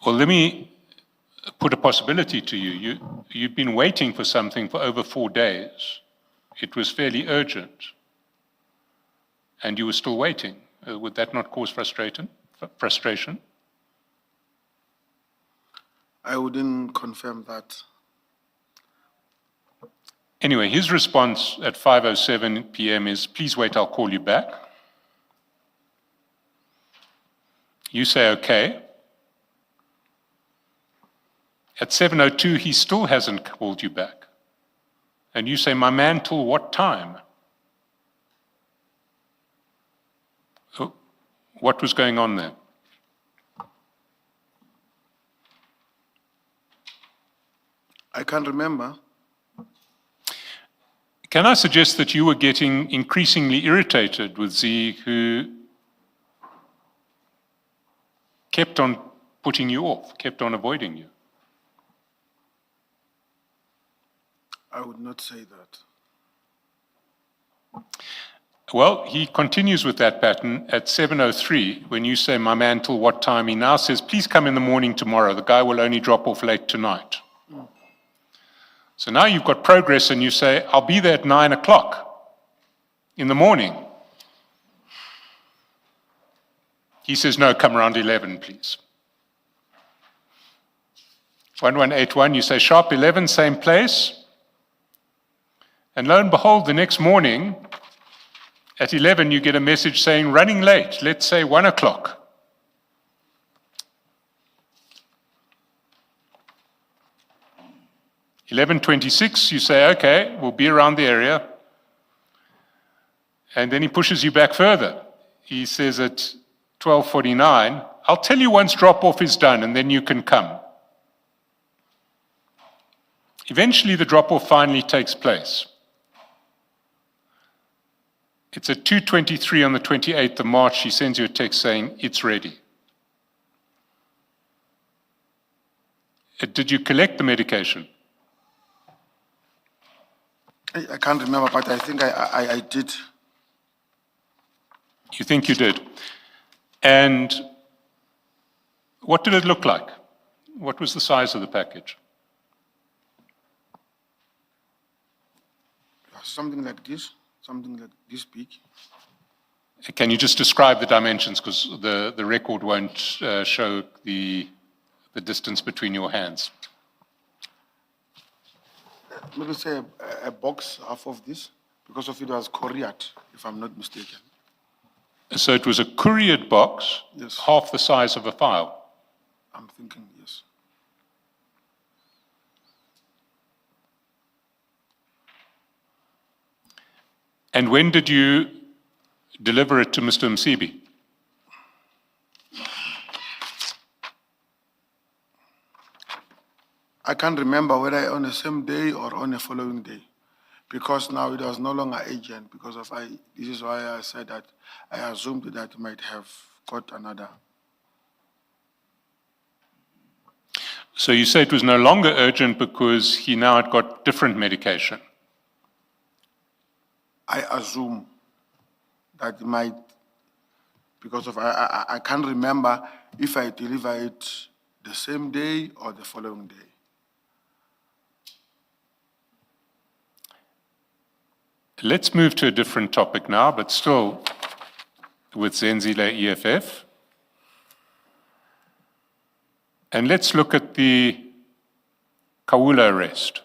Well, let me put a possibility to you. You've been waiting for something for over 4 days. It was fairly urgent, and you were still waiting. Would that not cause frustration? I wouldn't confirm that. Anyway, his response at 5:07 p.m. is, please wait, I'll call you back. You say, okay. At 7:02, he still hasn't called you back. And you say, my man, till what time? What was going on there? I can't remember. Can I suggest that you were getting increasingly irritated with Z, who kept on putting you off, kept on avoiding you? I would not say that. Well, he continues with that pattern at 7:03 when you say, my man, till what time? He now says, please come in the morning tomorrow. The guy will only drop off late tonight. So now you've got progress and you say, I'll be there at 9 o'clock in the morning. He says, no, come around 11, please. 1181, you say, sharp 11, same place. And lo and behold, the next morning, at 11, you get a message saying, running late, let's say 1 o'clock. (11:26), you say, okay, we'll be around the area. And then he pushes you back further. He says at 12:49, I'll tell you once drop-off is done, and then you can come. Eventually, the drop-off finally takes place. It's at 2:23 on the 28th of March. He sends you a text saying, it's ready. Did you collect the medication? I can't remember, but I think I did. You think you did? And what did it look like? What was the size of the package? Something like this big. Can you just describe the dimensions? Because the record won't show the distance between your hands. Maybe say a box half of this, because of it was couriered, if I'm not mistaken. So it was a couriered box, Yes. half the size of a file. I'm thinking, yes. And when did you deliver it to Mr. Msibi? I can't remember whether on the same day or on the following day, because now it was no longer agent, because of this is why I said that I assumed that it might have got another. So you say it was no longer urgent because he now had got different medication. I assume that it might, because of I can't remember if I deliver it the same day or the following day. Let's move to a different topic now, but still with Zenzile EFF. And let's look at the Kawula arrest.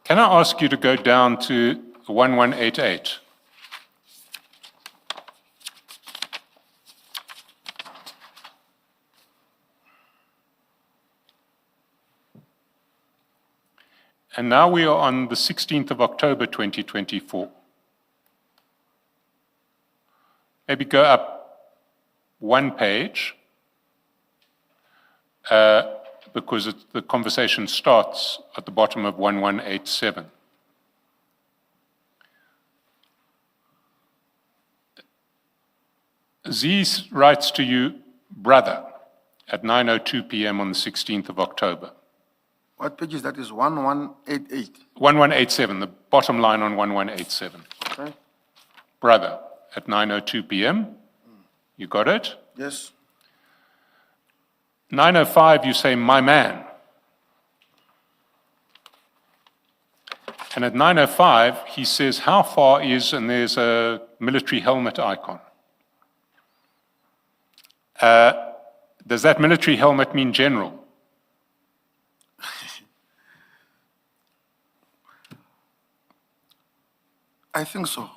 Can I ask you to go down to 1188? And now we are on the 16th of October, 2024. Maybe go up one page, because the conversation starts at the bottom of 1187. Z writes to you, brother, at 9:02 p.m. on the 16th of October. What page is that? Is 1188? 1187, the bottom line on 1187. Okay. Brother, at 9:02 p.m. You got it? Yes. 9:05, you say, my man. And at 9:05, he says, how far is, and there's a military helmet icon. Does that military helmet mean general? I think so.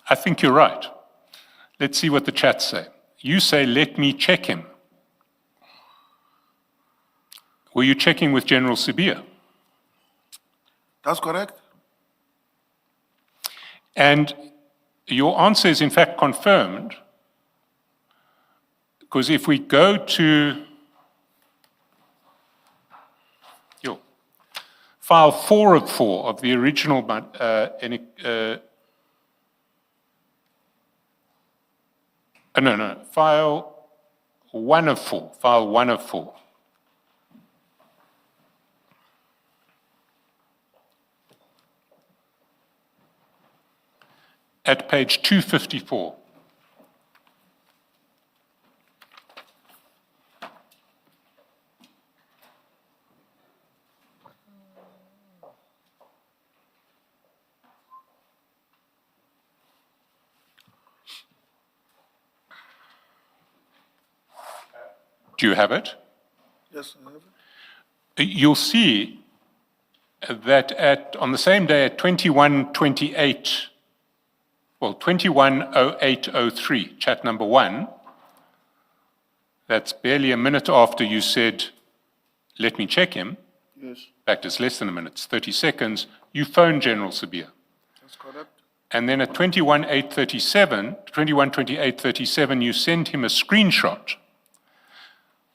I think you're right. Let's see what the chats say. You say, let me check him. Were you checking with General Sibia? That's correct. And your answer is in fact confirmed, because if we go to file 4 of 4 of the original No, file 1 of 4, file 1 of 4. At page 254. Do you have it? Yes, I have it. You'll see that on the same day at 210803, chat number 1, that's barely a minute after you said, let me check him. Yes, In fact, it's less than a minute, it's 30 seconds. You phoned General Sabir. that's correct. And then at 212837, you send him a screenshot.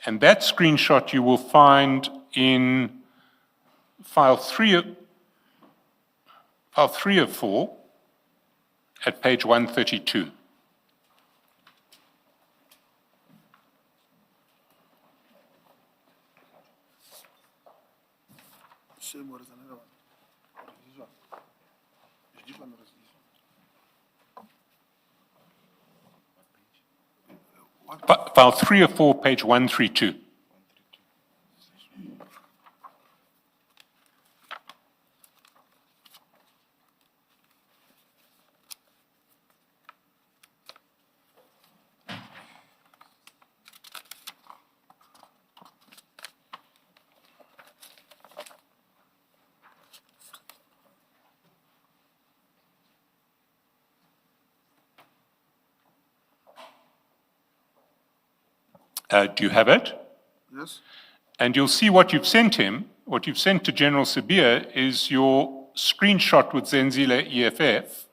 And that screenshot you will find in file 3 of 4 at page 132. Same word as another one. Or is this one? Is this one or is this one? File 3 of 4, page 132. Do you have it? Yes, And you'll see what you've sent him, what you've sent to General Sabir is your screenshot with Zenzile EFF,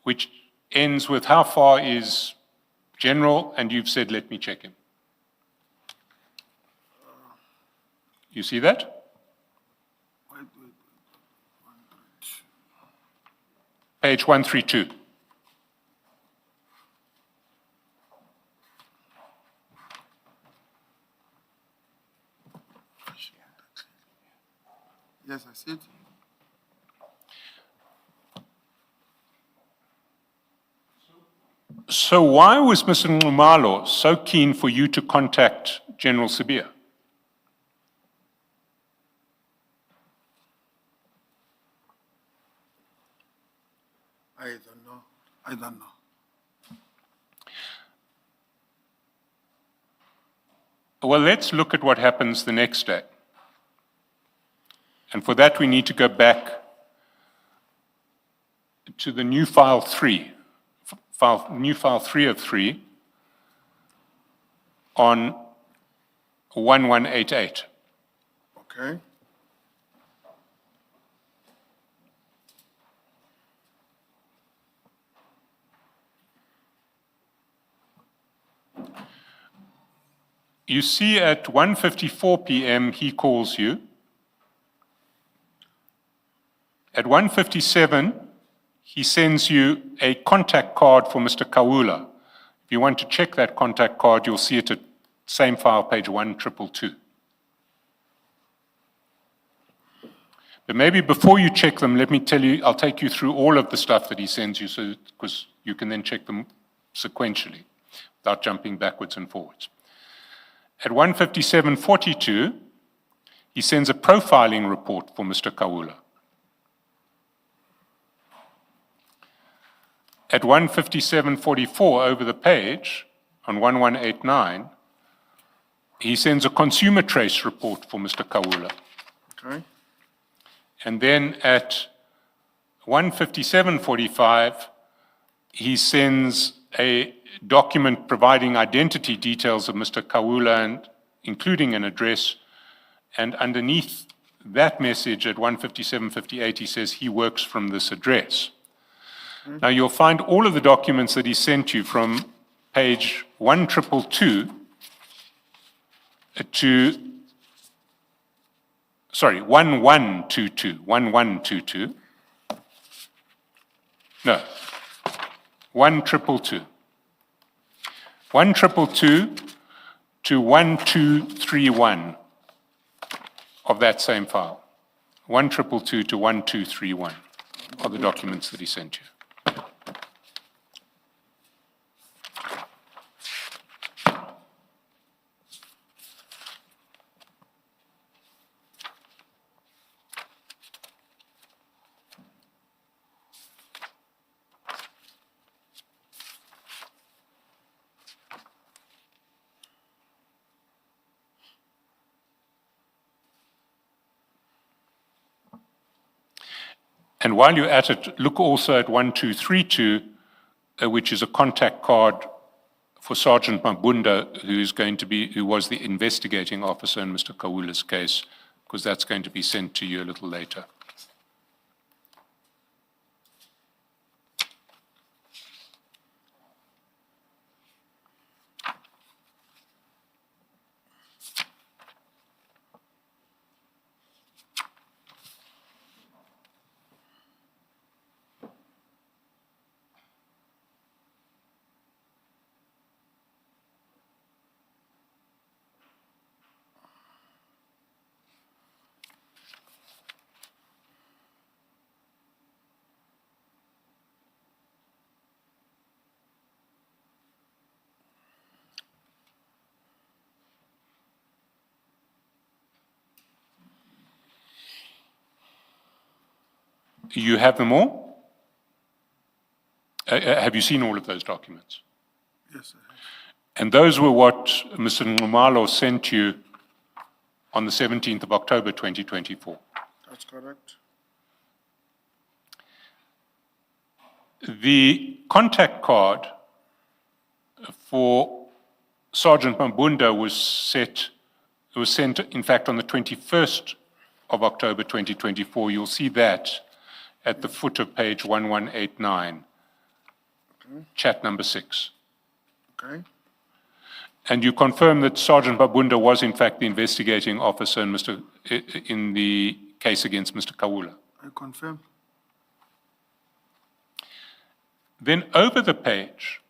which ends with how far is General, and you've said, let me check him. You see that? wait. Page 132. Yes, I see it. So why was Mr. Nxumalo so keen for you to contact General Sabir? I don't know. I don't know. Well, let's look at what happens the next day. And for that, we need to go back to the new file 3, new file 3 of 3 on 1188. Okay. You see at 1:54 p.m. he calls you. At 1:57, he sends you a contact card for Mr. Kawula. If you want to check that contact card, you'll see it at same file, page 1222. But maybe before you check them, let me tell you, I'll take you through all of the stuff that he sends you, so because you can then check them sequentially without jumping backwards and forwards. At 1:57:42, he sends a profiling report for Mr. Kawula. At 1:57:44 over the page, on 1189, he sends a consumer trace report for Mr. Kawula. Okay. And then at 1:57:45, he sends a document providing identity details of Mr. Kawula, and including an address. And underneath that message at 1:57:58, he says he works from this address. Now you'll find all of the documents that he sent you from page 1222 to, sorry, 1122. No, 1222. 1222 to 1231 of that same file. 1222 to 1231 are the documents that he sent you. And while you're at it, look also at 1232, which is a contact card for Sergeant Mabunda, who was the investigating officer in Mr. Kawula's case, because that's going to be sent to you a little later. You have them all? Have you seen all of those documents? Yes, I have. And those were what Mr. Nxumalo sent you on the 17th of October 2024. That's correct. The contact card for Sergeant Mabunda was sent, in fact, on the 21st of October 2024. You'll see that at the foot of page 1189, chat number 6. Okay. And you confirm that Sergeant Mabunda was, in fact, the investigating officer in the case against Mr. Kawula. I confirm. Then over the page,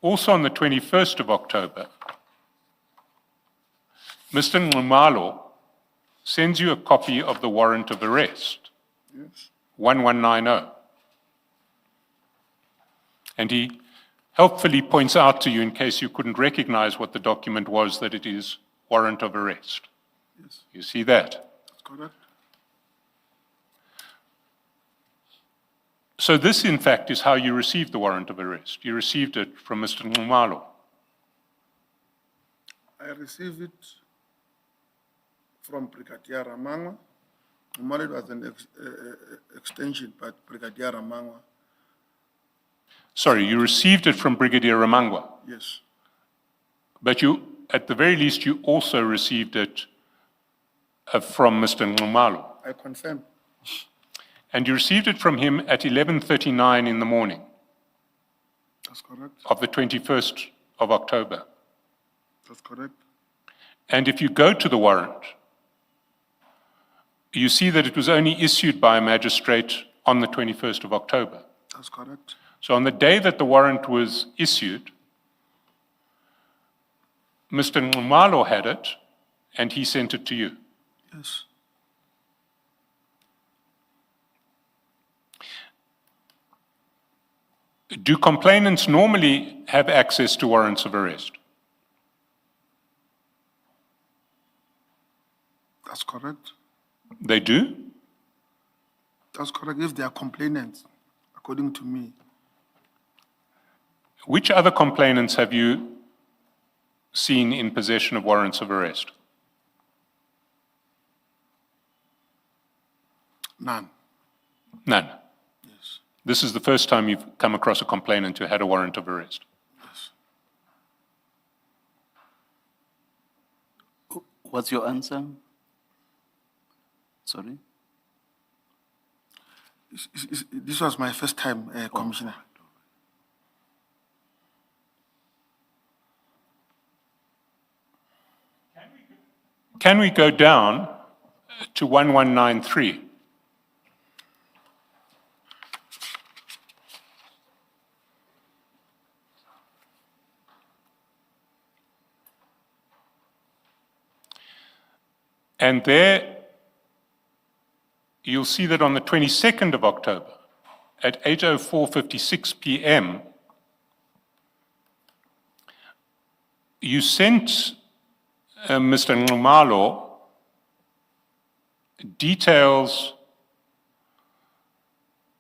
also on the 21st of October, Mr. Nxumalo sends you a copy of the warrant of arrest, Yes. 1190. And he helpfully points out to you, in case you couldn't recognize what the document was, that it is warrant of arrest. Yes. You see that? That's correct. So this, in fact, is how you received the warrant of arrest. You received it from Mr. Nxumalo. I received it from Brigadier Ramangwa. Normally it was an extension, but Brigadier Ramangwa, Sorry, you received it from Brigadier Ramangwa, yes. but you, at the very least, you also received it from Mr. Nxumalo. I confirm. And you received it from him at 11:39 in the morning That's correct. of the 21st of October. That's correct. And if you go to the warrant, you see that it was only issued by a magistrate on the 21st of October. That's correct. So on the day that the warrant was issued, Mr. Nxumalo had it, and he sent it to you. Yes. Do complainants normally have access to warrants of arrest? That's correct. They do? That's correct. If they are complainants, according to me, Which other complainants have you seen in possession of warrants of arrest? none. None. Yes. This is the first time you've come across a complainant who had a warrant of arrest. Yes. What's your answer? Sorry? This was my first time, Commissioner. Can we go down to 1193? And there, you'll see that on the 22nd of October, at 8:04:56 p.m., you sent Mr. Nxumalo details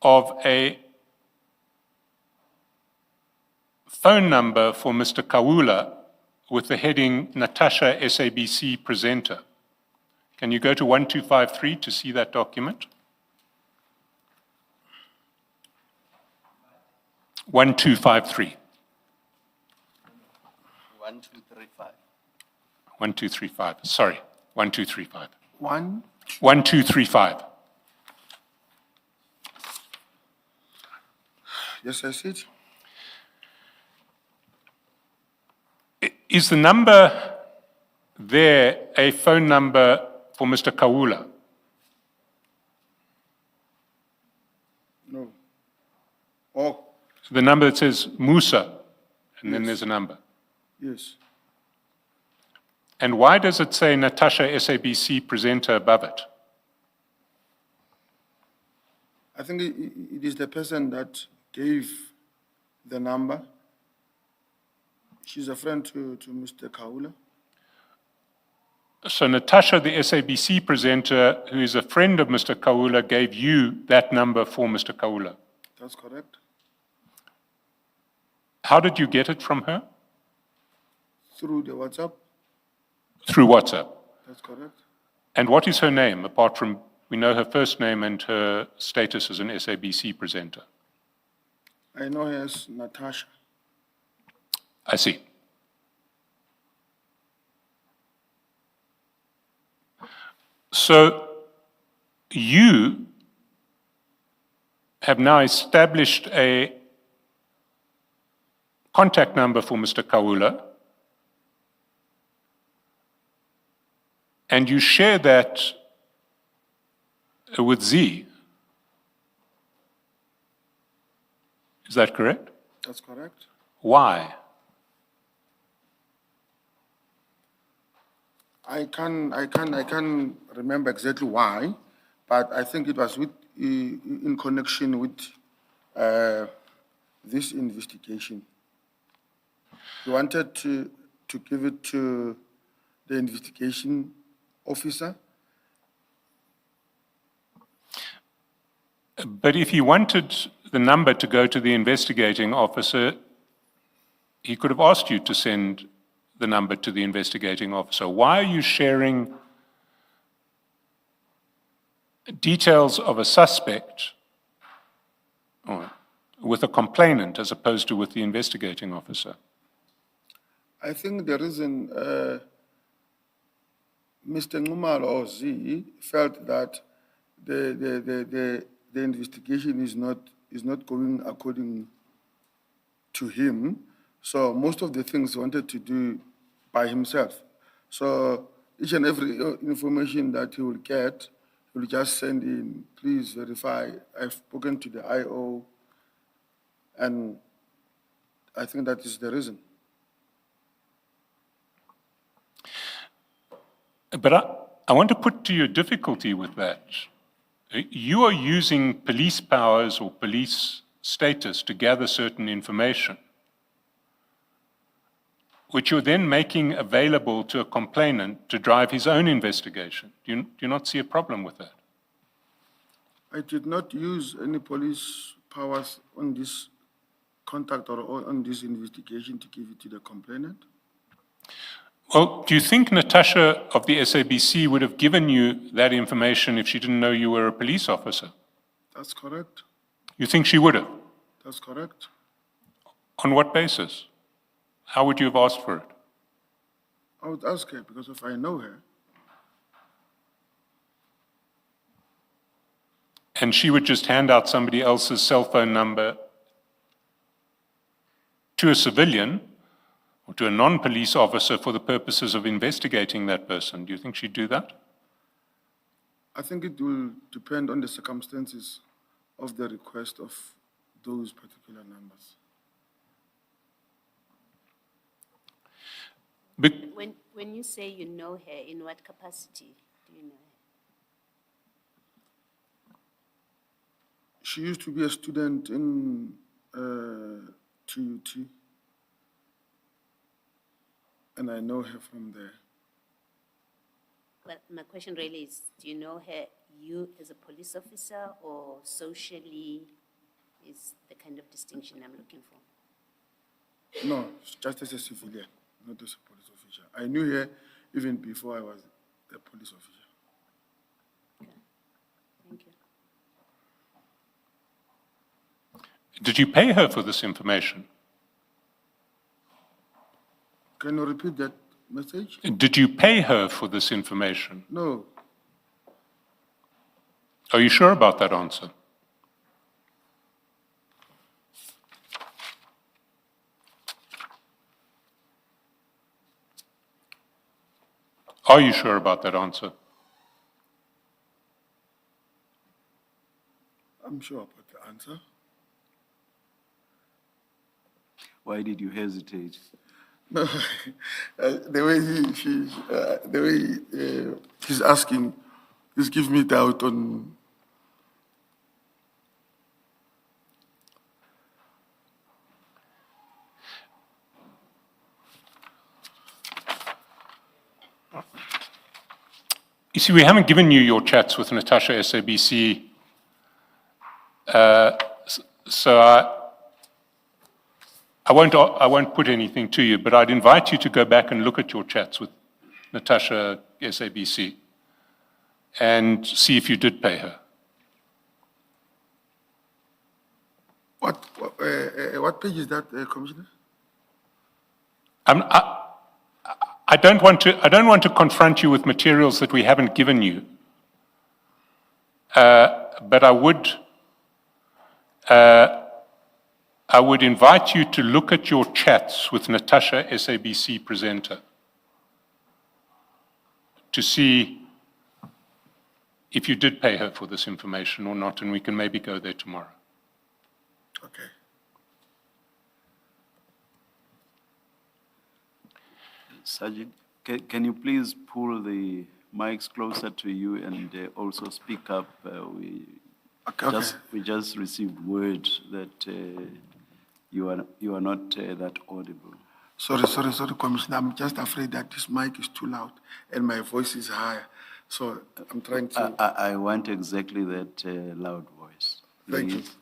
of a phone number for Mr. Kawula with the heading Natasha SABC presenter. Can you go to 1253 to see that document? 1253. 1235. 1235. Sorry, 1235. 1. 1235. Yes, I see it. Is the number there a phone number for Mr. Kawula? No. Oh, The number that says Musa, and then Yes. there's a number. yes. And why does it say Natasha SABC presenter above it? I think it is the person that gave the number. She's a friend to Mr. Kaula. So Natasha, the SABC presenter, who is a friend of Mr. Kawula, gave you that number for Mr. Kawula. That's correct. How did you get it from her? Through the WhatsApp. Through WhatsApp. That's correct. And what is her name, apart from, we know her first name and her status as an SABC presenter? I know her as Natasha. I see. So you have now established a contact number for Mr. Kawula, and you share that with Z. Is that correct? That's correct. Why? I can remember exactly why, but I think it was in connection with this investigation. We wanted to give it to the investigation officer. But if he wanted the number to go to the investigating officer, he could have asked you to send the number to the investigating officer. Why are you sharing details of a suspect with a complainant as opposed to with the investigating officer? I think the reason Mr. Nxumalo or Z felt that the investigation is not going according to him. So most of the things he wanted to do by himself. So each and every information that he will get, he will just send in, please verify, I've spoken to the IO, and I think that is the reason. But I want to put to you a difficulty with that. You are using police powers or police status to gather certain information, which you're then making available to a complainant to drive his own investigation. Do you not see a problem with that? I did not use any police powers on this contact or on this investigation to give it to the complainant. Well, do you think Natasha of the SABC would have given you that information if she didn't know you were a police officer? That's correct. You think she would have? That's correct. On what basis? How would you have asked for it? I would ask her because if I know her, And she would just hand out somebody else's cell phone number to a civilian or to a non-police officer for the purposes of investigating that person. Do you think she'd do that? I think it will depend on the circumstances of the request of those particular numbers. But When you say you know her, in what capacity do you know? She used to be a student in TUT, and I know her from there. Well, my question really is, do you know her, you as a police officer, or socially is the kind of distinction I'm looking for? No, just as a civilian, not as a police official. I knew her even before I was a police official. Okay, thank you. Did you pay her for this information? Can you repeat that message? Did you pay her for this information? No, Are you sure about that answer? Are you sure about that answer? I'm sure about the answer. Why did you hesitate? No, the way he's asking, this gives me doubt on. You see, we haven't given you your chats with Natasha SABC, so I won't put anything to you, but I'd invite you to go back and look at your chats with Natasha SABC and see if you did pay her. What page is that, Commissioner? I don't want to confront you with materials that we haven't given you, but I would invite you to look at your chats with Natasha SABC presenter to see if you did pay her for this information or not, and we can maybe go there tomorrow. Okay. Sergeant, can you please pull the mics closer to you and also speak up? We just received word that you are not that audible. Sorry, Commissioner. I'm just afraid that this mic is too loud and my voice is higher. So I'm trying to. I want exactly that loud voice. Thank you. Please.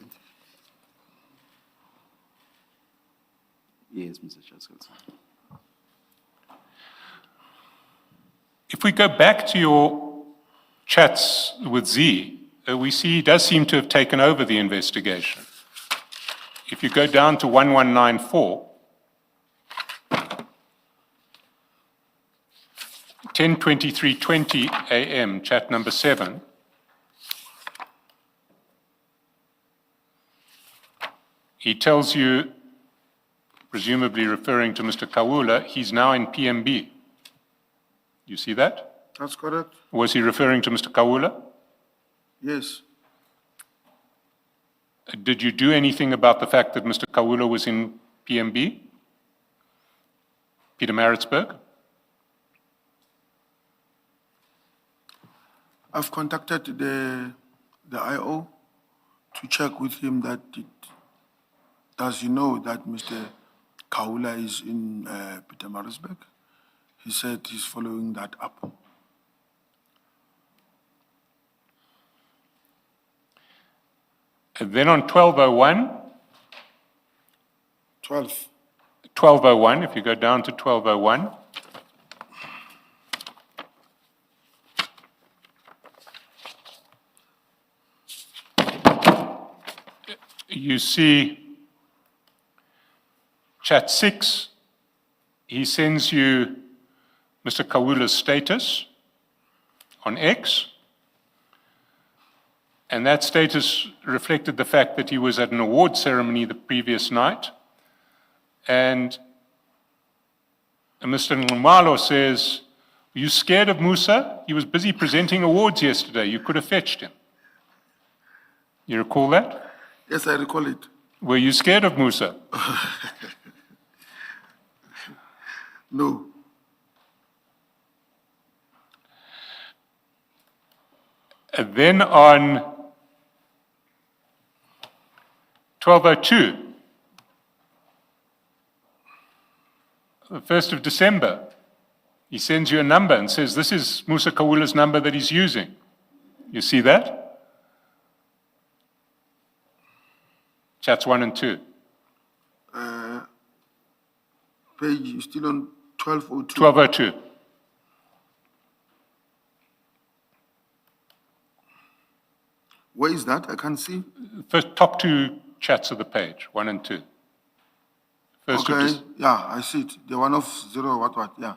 Yes, Mr. Chaskell. If we go back to your chats with Z, we see he does seem to have taken over the investigation. If you go down to 1194, 10:23:20 a.m., chat number 7, he tells you, presumably referring to Mr. Kawula, he's now in PMB. You see that? That's correct. Was he referring to Mr. Kawula? Yes. Did you do anything about the fact that Mr. Kawula was in PMB? Peter Maritzburg? I've contacted the IO to check with him that does he know that Mr. Kaula is in Peter Maritzburg? He said he's following that up. And then on 1201, 1201, if you go down to 1201, you see chat 6, he sends you Mr. Kawula's status on X, and that status reflected the fact that he was at an award ceremony the previous night, and Mr. Ngumalo says, "Are you scared of Musa? He was busy presenting awards yesterday. You could have fetched him." You recall that? Yes, I recall it. Were you scared of Musa? No. Then on 12:02, the 1st of December, he sends you a number and says, this is Musa Kawula's number that he's using. You see that? Chats 1 and 2. Page, you still on 1202? 12:02. Where is that? I can't see. First, top two chats of the page, 1 and 2. First of Okay, yeah, I see it. The one of 0, what, yeah.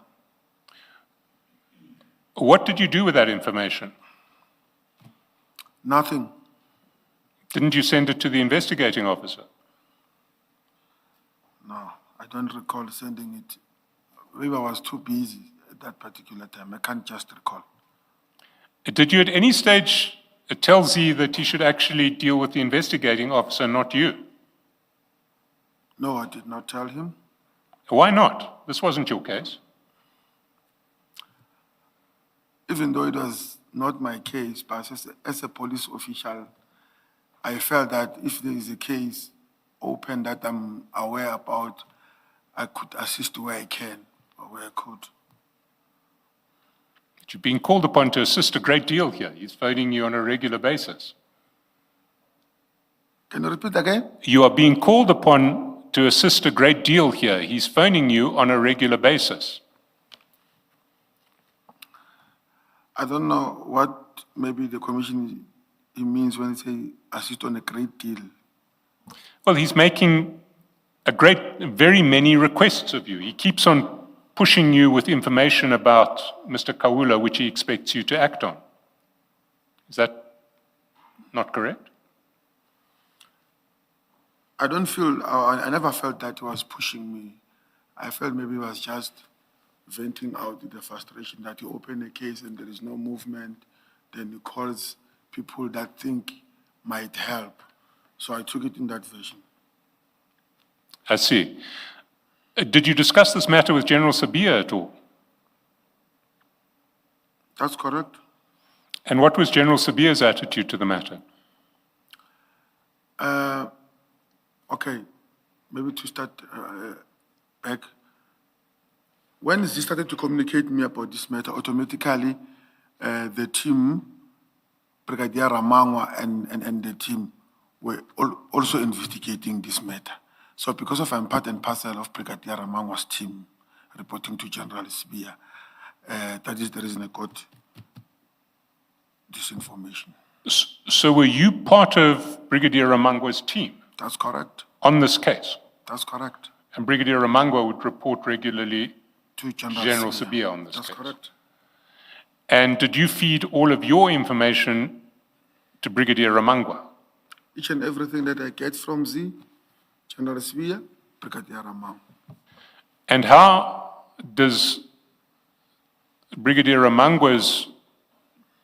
What did you do with that information? Nothing. Didn't you send it to the investigating officer? No, I don't recall sending it. Maybe I was too busy at that particular time. I can't just recall. Did you at any stage tell Z that he should actually deal with the investigating officer, not you? No, I did not tell him. Why not? This wasn't your case. Even though it was not my case, but as a police official, I felt that if there is a case open that I'm aware about, I could assist where I can or where I could. But you're being called upon to assist a great deal here. He's phoning you on a regular basis. Can you repeat again? You are being called upon to assist a great deal here. He's phoning you on a regular basis. I don't know what maybe the commission he means when he say assist on a great deal. Well, he's making very many requests of you. He keeps on pushing you with information about Mr. Kawula, which he expects you to act on. Is that not correct? I don't feel, I never felt that he was pushing me. I felt maybe he was just venting out the frustration that you open a case and there is no movement, then he calls people that think might help. So I took it in that version. I see. Did you discuss this matter with General Sabia at all? That's correct. And what was General Sabia's attitude to the matter? Okay, maybe to start back. When he started to communicate to me about this matter, automatically the team, Brigadier Ramangwa and the team were also investigating this matter. So because of I'm part and parcel of Brigadier Ramangwa's team reporting to General Sibia, that is the reason I got this information. So were you part of Brigadier Ramangwa's team? That's correct. On this case? That's correct. And Brigadier Ramangwa would report regularly To General Sabia on this That's case? correct. And did you feed all of your information to Brigadier Ramangwa? Each and everything that I get from Z, General Sibia, Brigadier Ramangwa. And how does Brigadier Ramangwa's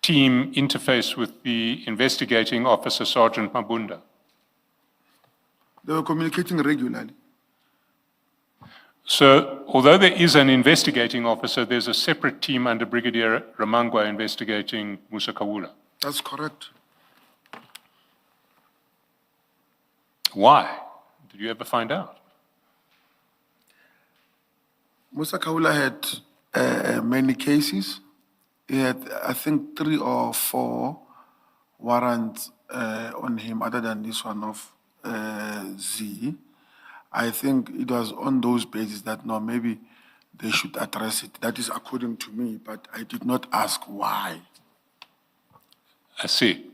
team interface with the investigating officer, Sergeant Mabunda? They were communicating regularly. So, although there is an investigating officer, there's a separate team under Brigadier Ramangwa investigating Musa Kawula. That's correct. Why? Did you ever find out? Musa Kawula had many cases. He had, I think, 3 or 4 warrants on him other than this one of Z. I think it was on those bases that, no, maybe they should address it. That is according to me, but I did not ask why. I see.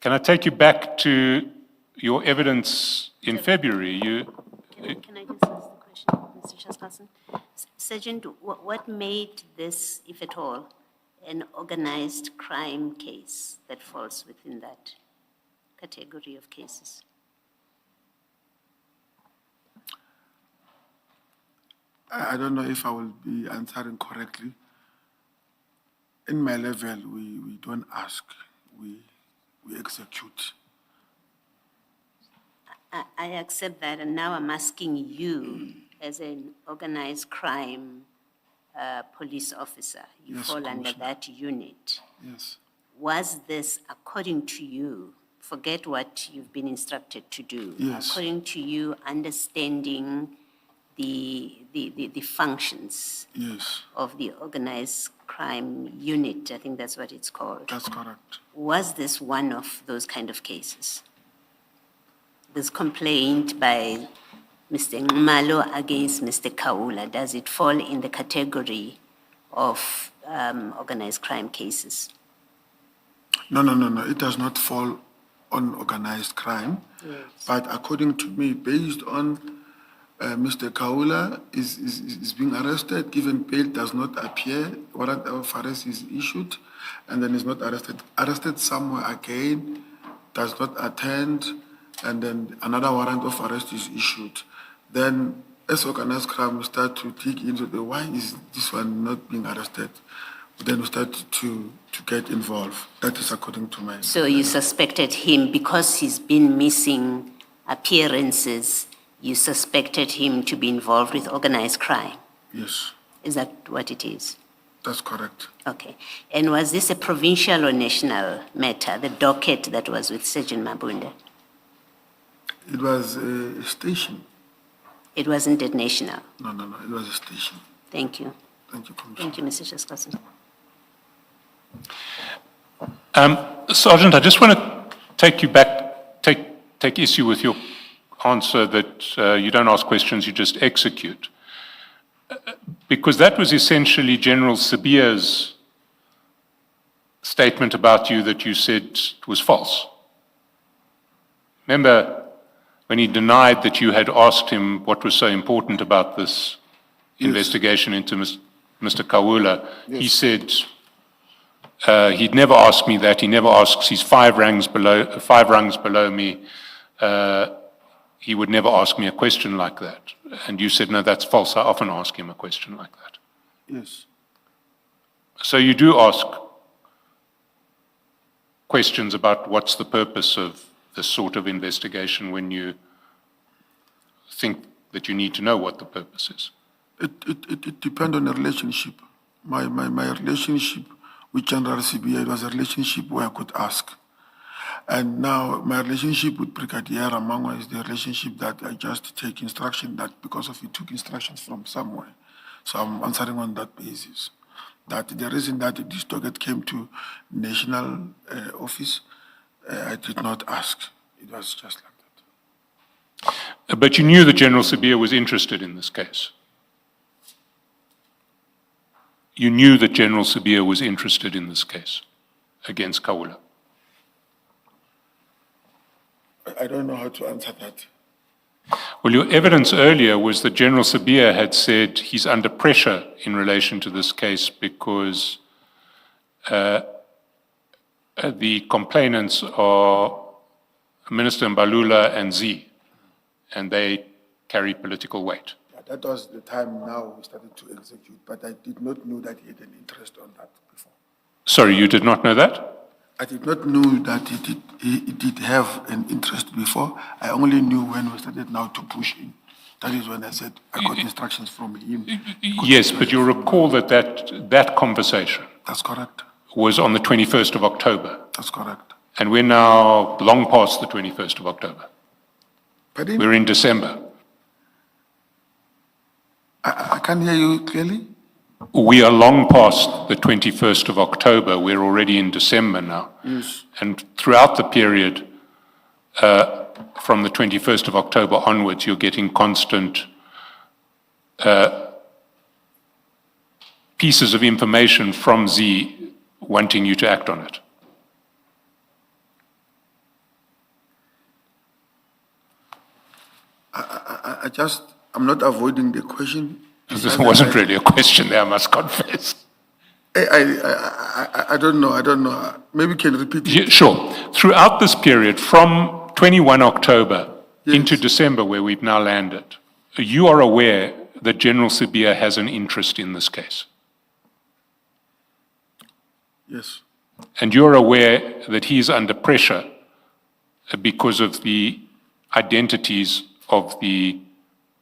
Can I take you back to your evidence in February? Can I just ask the question, Mr. Chaskalson? Sergeant, what made this, if at all, an organized crime case that falls within that category of cases? I don't know if I will be answering correctly. In my level, we don't ask, we execute. I accept that, and now I'm asking you, as an organized crime police officer, you Yes, fall under Commissioner. that unit. Yes. was this, according to you, forget what you've been instructed to do. Yes. According to you, understanding the functions Yes, of the organized crime unit, I think that's what it's called. that's correct. Was this one of those kind of cases? This complaint by Mr. Ngumalo against Mr. Kaula, does it fall in the category of organized crime cases? No, it does not fall on organized crime. Yes. But according to me, based on Mr. Kaula is being arrested, given bail does not appear, warrant of arrest is issued, and then is not arrested somewhere again, does not attend, and then another warrant of arrest is issued. Then, as organized crime, we start to dig into why is this one not being arrested? Then we start to get involved. That is according to my... So you suspected him because he's been missing appearances, you suspected him to be involved with organized crime? Yes, Is that what it is? that's correct. Okay. And was this a provincial or national matter, the docket that was with Sergeant Mabunda? It was a station. It wasn't a national. No, it was a station. Thank you. Thank you, Commissioner. Thank you, Mr. Chaskasan. Sergeant, I just want to take you back, take issue with your answer that you don't ask questions, you just execute. Because that was essentially General Sibia's statement about you that you said was false. Remember when he denied that you had asked him what was so important about this investigation into Mr. Kawula, he said he'd never asked me that. He never asks. He's five rungs below me. He would never ask me a question like that. And you said, no, that's false. I often ask him a question like that. Yes. So you do ask questions about what's the purpose of this sort of investigation when you think that you need to know what the purpose is. It depends on the relationship. My relationship with General CBA, it was a relationship where I could ask. And now my relationship with Brigadier Ramangwa is the relationship that I just take instruction that because of he took instructions from somewhere. So I'm answering on that basis. That the reason that this docket came to national office, I did not ask. It was just like that. But you knew that General Sibia was interested in this case. You knew that General Sibia was interested in this case against Kawula. I don't know how to answer that. Well, your evidence earlier was that General Sibia had said he's under pressure in relation to this case because the complainants are Minister Mbalula and Z, and they carry political weight. Yeah, that was the time now we started to execute, but I did not know that he had an interest on that before. Sorry, you did not know that? I did not know that he did have an interest before. I only knew when we started now to push in. That is when I said I got instructions from him. Yes, but you'll recall that conversation That's correct. was on the 21st of October. That's correct. And we're now long past the 21st of October. Pardon? We're in December. I can't hear you clearly. We are long past the 21st of October. We're already in December now. Yes. And throughout the period, from the 21st of October onwards, you're getting constant pieces of information from Z wanting you to act on it. I'm not avoiding the question. This wasn't really a question there, I must confess. I don't know. Maybe you can repeat it. Yeah, sure. Throughout this period, from 21 October into December, where we've now landed, you are aware that General Sibia has an interest in this case. Yes. And you're aware that he's under pressure because of the identities of the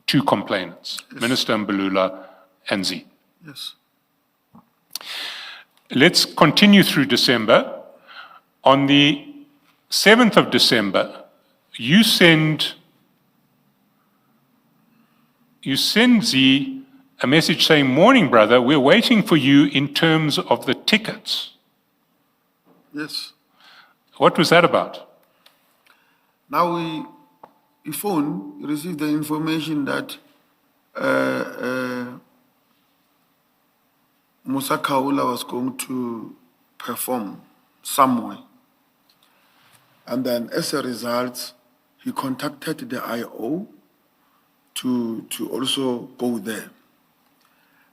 two complainants, Minister Mbalula and Z. Yes. Let's continue through December. On the 7th of December, you send Z a message saying, "Morning, brother, we're waiting for you in terms of the tickets." Yes. What was that about? Now we received the information that Musa Kaula was going to perform somewhere. And then as a result, he contacted the IO to also go there.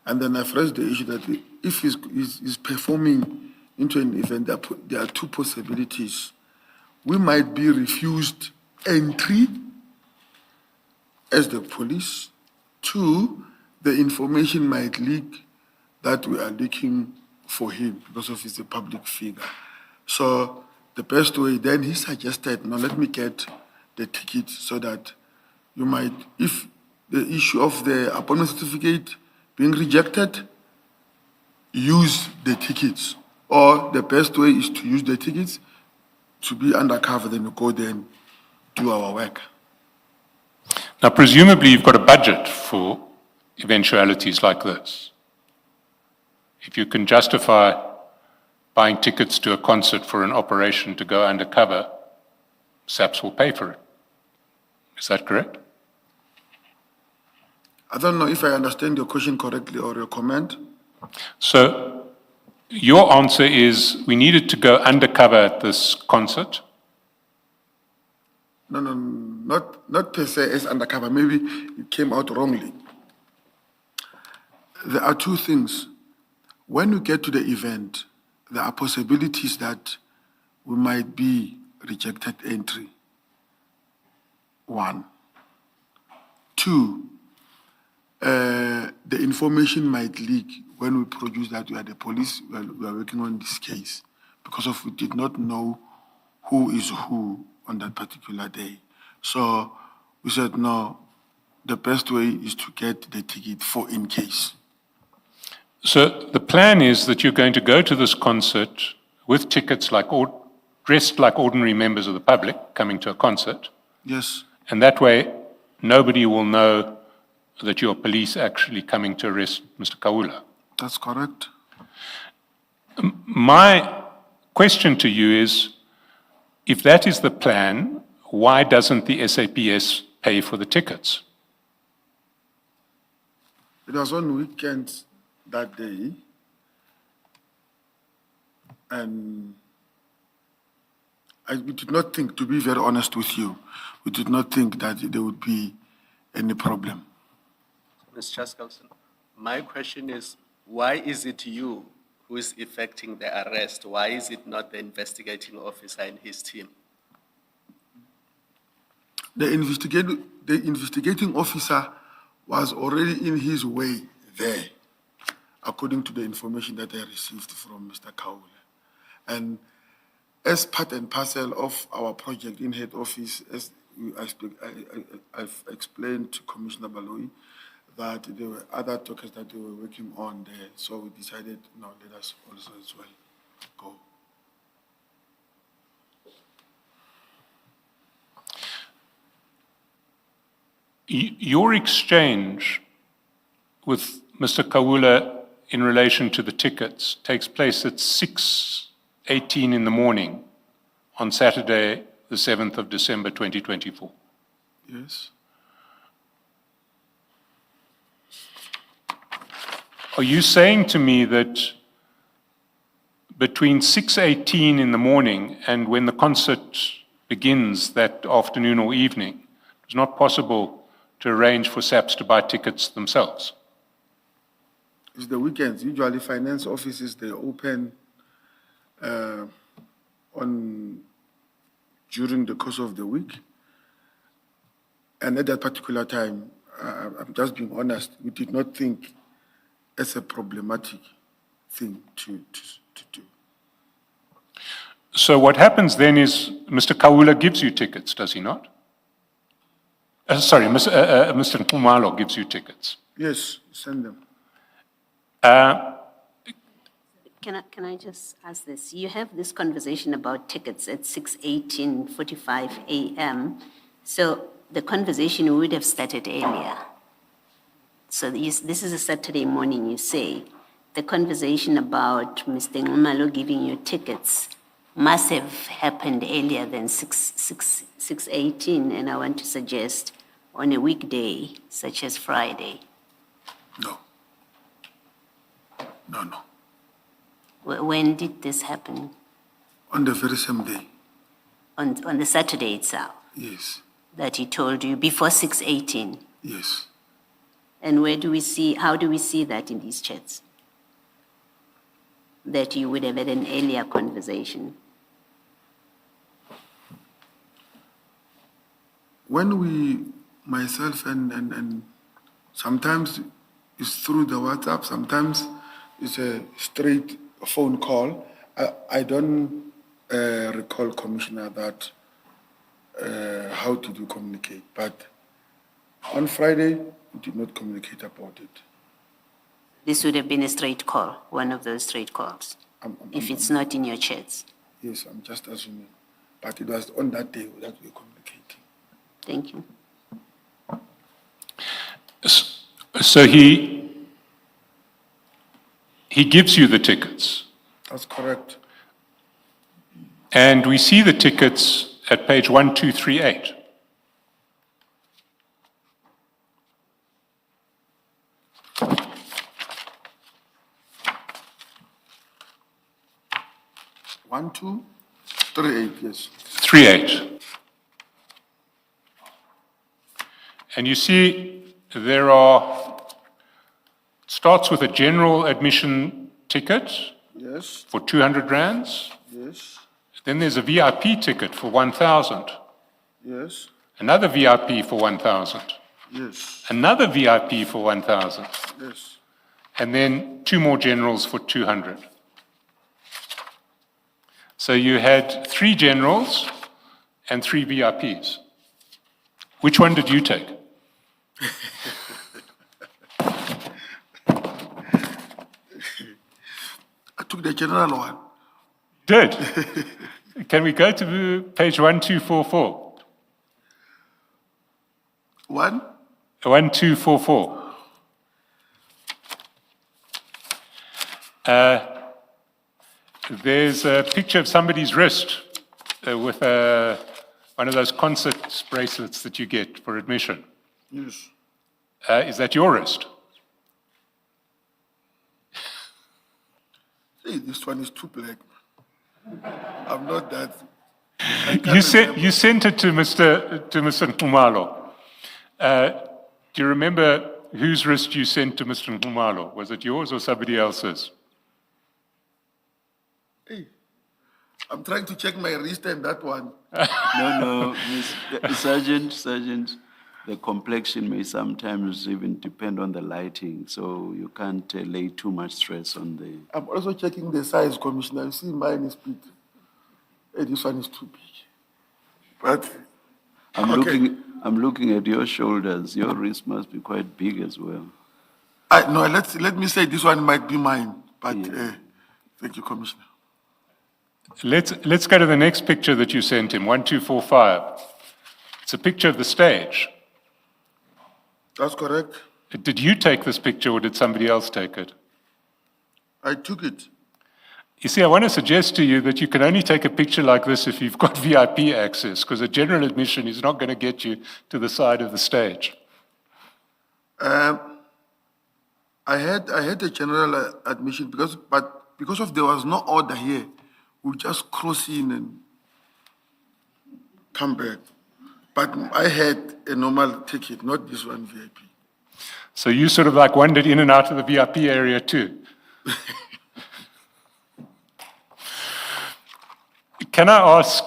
And then I've raised the issue that if he's performing into an event, there are two possibilities. We might be refused entry as the police. Two, the information might leak that we are looking for him because of he's a public figure. So the best way, then he suggested, now let me get the ticket so that you might, if the issue of the appointment certificate being rejected, use the tickets. Or the best way is to use the tickets to be undercover, then you go there and do our work. Now, presumably you've got a budget for eventualities like this. If you can justify buying tickets to a concert for an operation to go undercover, SAPS will pay for it. Is that correct? I don't know if I understand your question correctly or your comment. So your answer is we needed to go undercover at this concert? No, not per se as undercover. Maybe it came out wrongly. There are two things. When we get to the event, there are possibilities that we might be rejected entry. One. Two, the information might leak when we produce that we are the police, we are working on this case, because of we did not know who is who on that particular day. So we said, no, the best way is to get the ticket for in case. So the plan is that you're going to go to this concert with tickets dressed like ordinary members of the public coming to a concert. Yes. And that way, nobody will know that you're police actually coming to arrest Mr. Kaula. That's correct. My question to you is, if that is the plan, why doesn't the SAPS pay for the tickets? It was on weekends that day, and we did not think, to be very honest with you, we did not think that there would be any problem. Ms. Chaskalson, my question is, why is it you who is effecting the arrest? Why is it not the investigating officer and his team? The investigating officer was already in his way there, according to the information that I received from Mr. Kaula. And as part and parcel of our project in head office, as I've explained to Commissioner Baloyi, that there were other talkers that they were working on there. So we decided, no, let us also as well go. Your exchange with Mr. Kaula in relation to the tickets takes place at 6:18 in the morning on Saturday, the 7th of December, 2024. Yes. Are you saying to me that between 6:18 in the morning and when the concert begins that afternoon or evening, it's not possible to arrange for SAPS to buy tickets themselves? It's the weekends. Usually finance offices, they open during the course of the week. And at that particular time, I'm just being honest, we did not think it's a problematic thing to do. So what happens then is Mr. Kaula gives you tickets, does he not? Mr. Nkumalo gives you tickets. Yes, send them. Can I just ask this? You have this conversation about tickets at 6:18:45 a.m. So the conversation would have started earlier. So this is a Saturday morning, you say. The conversation about Mr. Ngumalo giving you tickets must have happened earlier than 6:18, and I want to suggest on a weekday, such as Friday. No. No. When did this happen? On the very same day. On the Saturday itself? Yes. That he told you before 6:18? Yes. And how do we see that in these chats? That you would have had an earlier conversation? When myself and sometimes it's through the WhatsApp, sometimes it's a straight phone call. I don't recall, Commissioner, that how did we communicate, but on Friday, we did not communicate about it. This would have been a straight call, one of those straight calls, if it's not in your chats. Yes, I'm just assuming. But it was on that day that we were communicating. Thank you. So he gives you the tickets. That's correct. And we see the tickets at page 1238. One, 2, 3, 8, yes. 38. And you see there starts with a general admission ticket Yes, for 200 rands. yes, Then there's a VIP ticket for 1,000. yes, Another VIP for 1,000. yes, Another VIP for 1,000. yes. And then 2 more generals for 200. So you had 3 generals and 3 VIPs. Which one did you take? I took the general one. Did. Can we go to page 1244? 1, 1244. There's a picture of somebody's wrist with one of those concert bracelets that you get for admission. yes. Is that your wrist? See, this one is too black. I'm not that. You sent it to Mr. Nkumalo. Do you remember whose wrist you sent to Mr. Nkumalo? Was it yours or somebody else's? Hey, I'm trying to check my wrist and that one. No, Sergeant, the complexion may sometimes even depend on the lighting, so you can't lay too much stress on the... I'm also checking the size, Commissioner. You see, mine is big. Hey, this one is too big. But I'm looking at your shoulders. Your wrist must be quite big as well. no, let me say this one might be mine. But thank you, Commissioner. Let's go to the next picture that you sent him, 1245. It's a picture of the stage. That's correct. Did you take this picture or did somebody else take it? I took it. You see, I want to suggest to you that you can only take a picture like this if you've got VIP access, because a general admission is not going to get you to the side of the stage. I had a general admission because of there was no order here, we just cross in and come back. But I had a normal ticket, not this one VIP. So you sort of like wandered in and out of the VIP area too. Can I ask,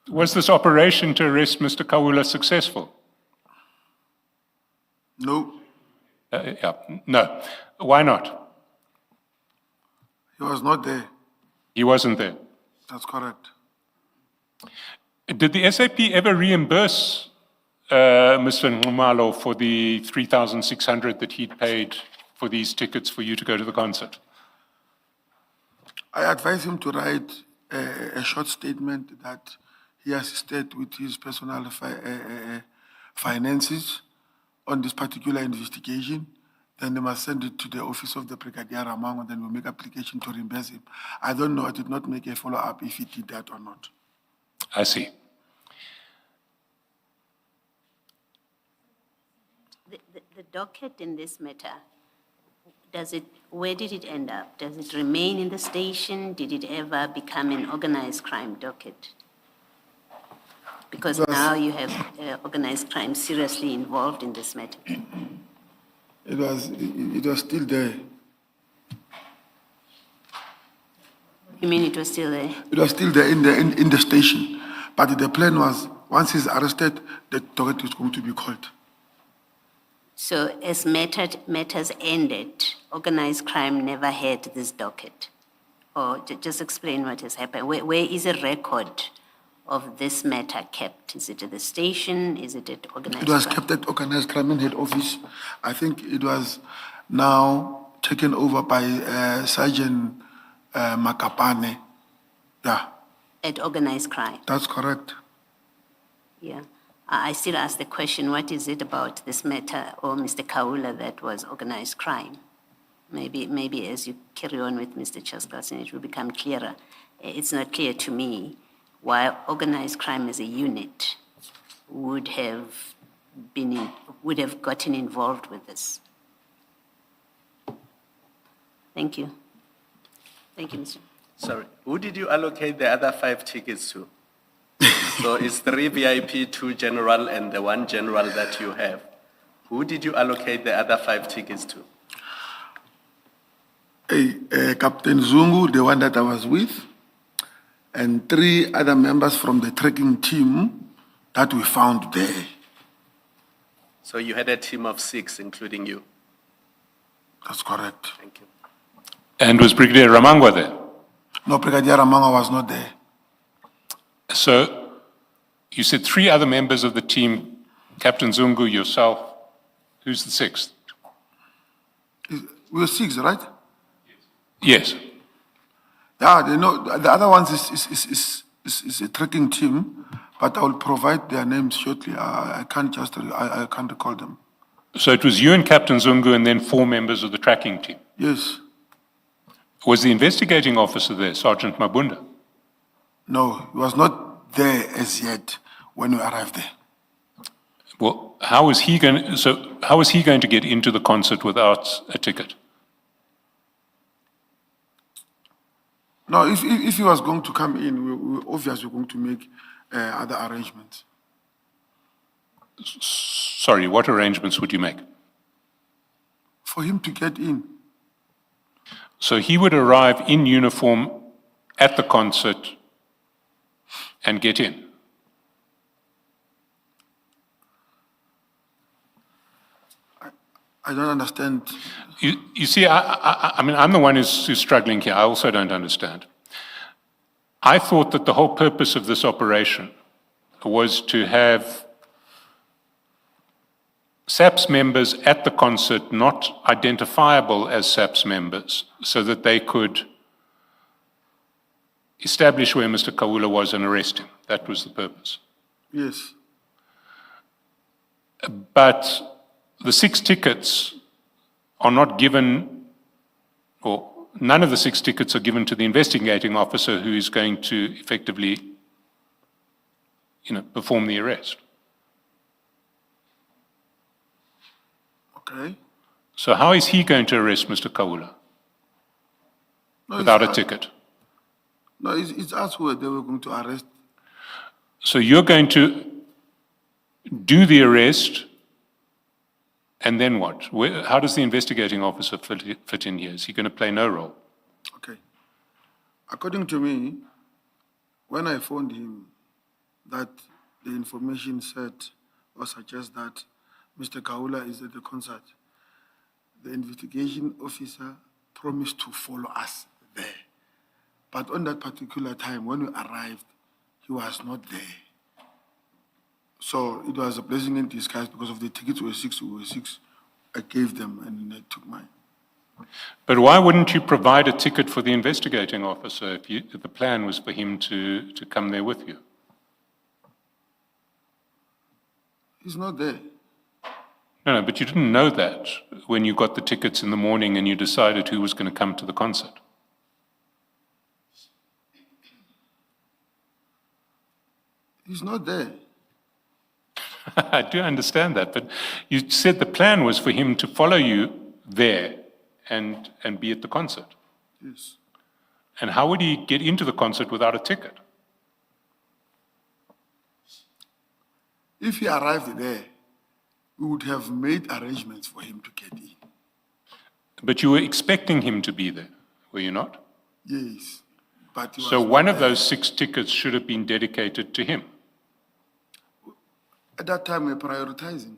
was this operation to arrest Mr. Kawula successful? No, No. Why not? he was not there. He wasn't there. That's correct. Did the SAP ever reimburse Mr. Nkumalo for the 3,600 that he'd paid for these tickets for you to go to the concert? I advise him to write a short statement that he assisted with his personal finances on this particular investigation. Then they must send it to the office of the Brigadier Ramango, then we'll make application to reimburse him. I don't know, I did not make a follow-up if he did that or not. I see. The docket in this matter, where did it end up? Does it remain in the station? Did it ever become an organized crime docket? Because now you have organized crime seriously involved in this matter. It was still there. You mean it was still there? It was still there in the station. But the plan was, once he's arrested, the docket is going to be called. So as matters ended, organized crime never had this docket? Or just explain what has happened. Where is a record of this matter kept? Is it at the station? Is it at organized crime? It was kept at organized crime head office. I think it was now taken over by Sergeant Makapane. Yeah. At organized crime? That's correct. Yeah. I still ask the question, what is it about this matter or Mr. Kaula that was organized crime? Maybe as you carry on with Mr. Chaskalson, it will become clearer. It's not clear to me why organized crime as a unit would have gotten involved with this. Thank you. Thank you, Mr. Sorry, who did you allocate the other 5 tickets to? So it's 3 VIP, 2 general, and the 1 general that you have. Who did you allocate the other 5 tickets to? Captain Zungu, the one that I was with, and 3 other members from the trekking team that we found there. So you had a team of 6, including you? That's correct. Thank you. And was Brigadier Ramangwa there? No, Brigadier Ramanga was not there. So you said 3 other members of the team, Captain Zungu, yourself. Who's the 6th? We were 6, right? Yes. Yeah, they know, the other ones is a trekking team, but I will provide their names shortly. I can't recall them. So it was you and Captain Zungu and then 4 members of the tracking team. Yes. Was the investigating officer there, Sergeant Mabunda? No, he was not there as yet when we arrived there. Well, how was he going to get into the concert without a ticket? No, if he was going to come in, we obviously going to make other arrangements. Sorry, what arrangements would you make? For him to get in. So he would arrive in uniform at the concert and get in? I don't understand. You see, I mean, I'm the one who's struggling here. I also don't understand. I thought that the whole purpose of this operation was to have SAPS members at the concert not identifiable as SAPS members so that they could establish where Mr. Kaula was and arrest him. That was the purpose. Yes. But the 6 tickets are not given, or none of the 6 tickets are given to the investigating officer who is going to effectively, perform the arrest. Okay. So how is he going to arrest Mr. Kaula without a ticket? No, it's us who they were going to arrest. So you're going to do the arrest, and then what? How does the investigating officer fit in here? Is he going to play no role? Okay. According to me, when I phoned him, that the information said or suggests that Mr. Kaula is at the concert, the investigation officer promised to follow us there. But on that particular time, when we arrived, he was not there. So it was a blessing in disguise because of the tickets were 6, I gave them and they took mine. But why wouldn't you provide a ticket for the investigating officer if the plan was for him to come there with you? He's not there. No, but you didn't know that when you got the tickets in the morning and you decided who was going to come to the concert. He's not there. I do understand that, but you said the plan was for him to follow you there and be at the concert. Yes. And how would he get into the concert without a ticket? If he arrived there, we would have made arrangements for him to get in. But you were expecting him to be there, were you not? Yes. But he So was one not of there. those 6 tickets should have been dedicated to him. At that time, we're prioritizing.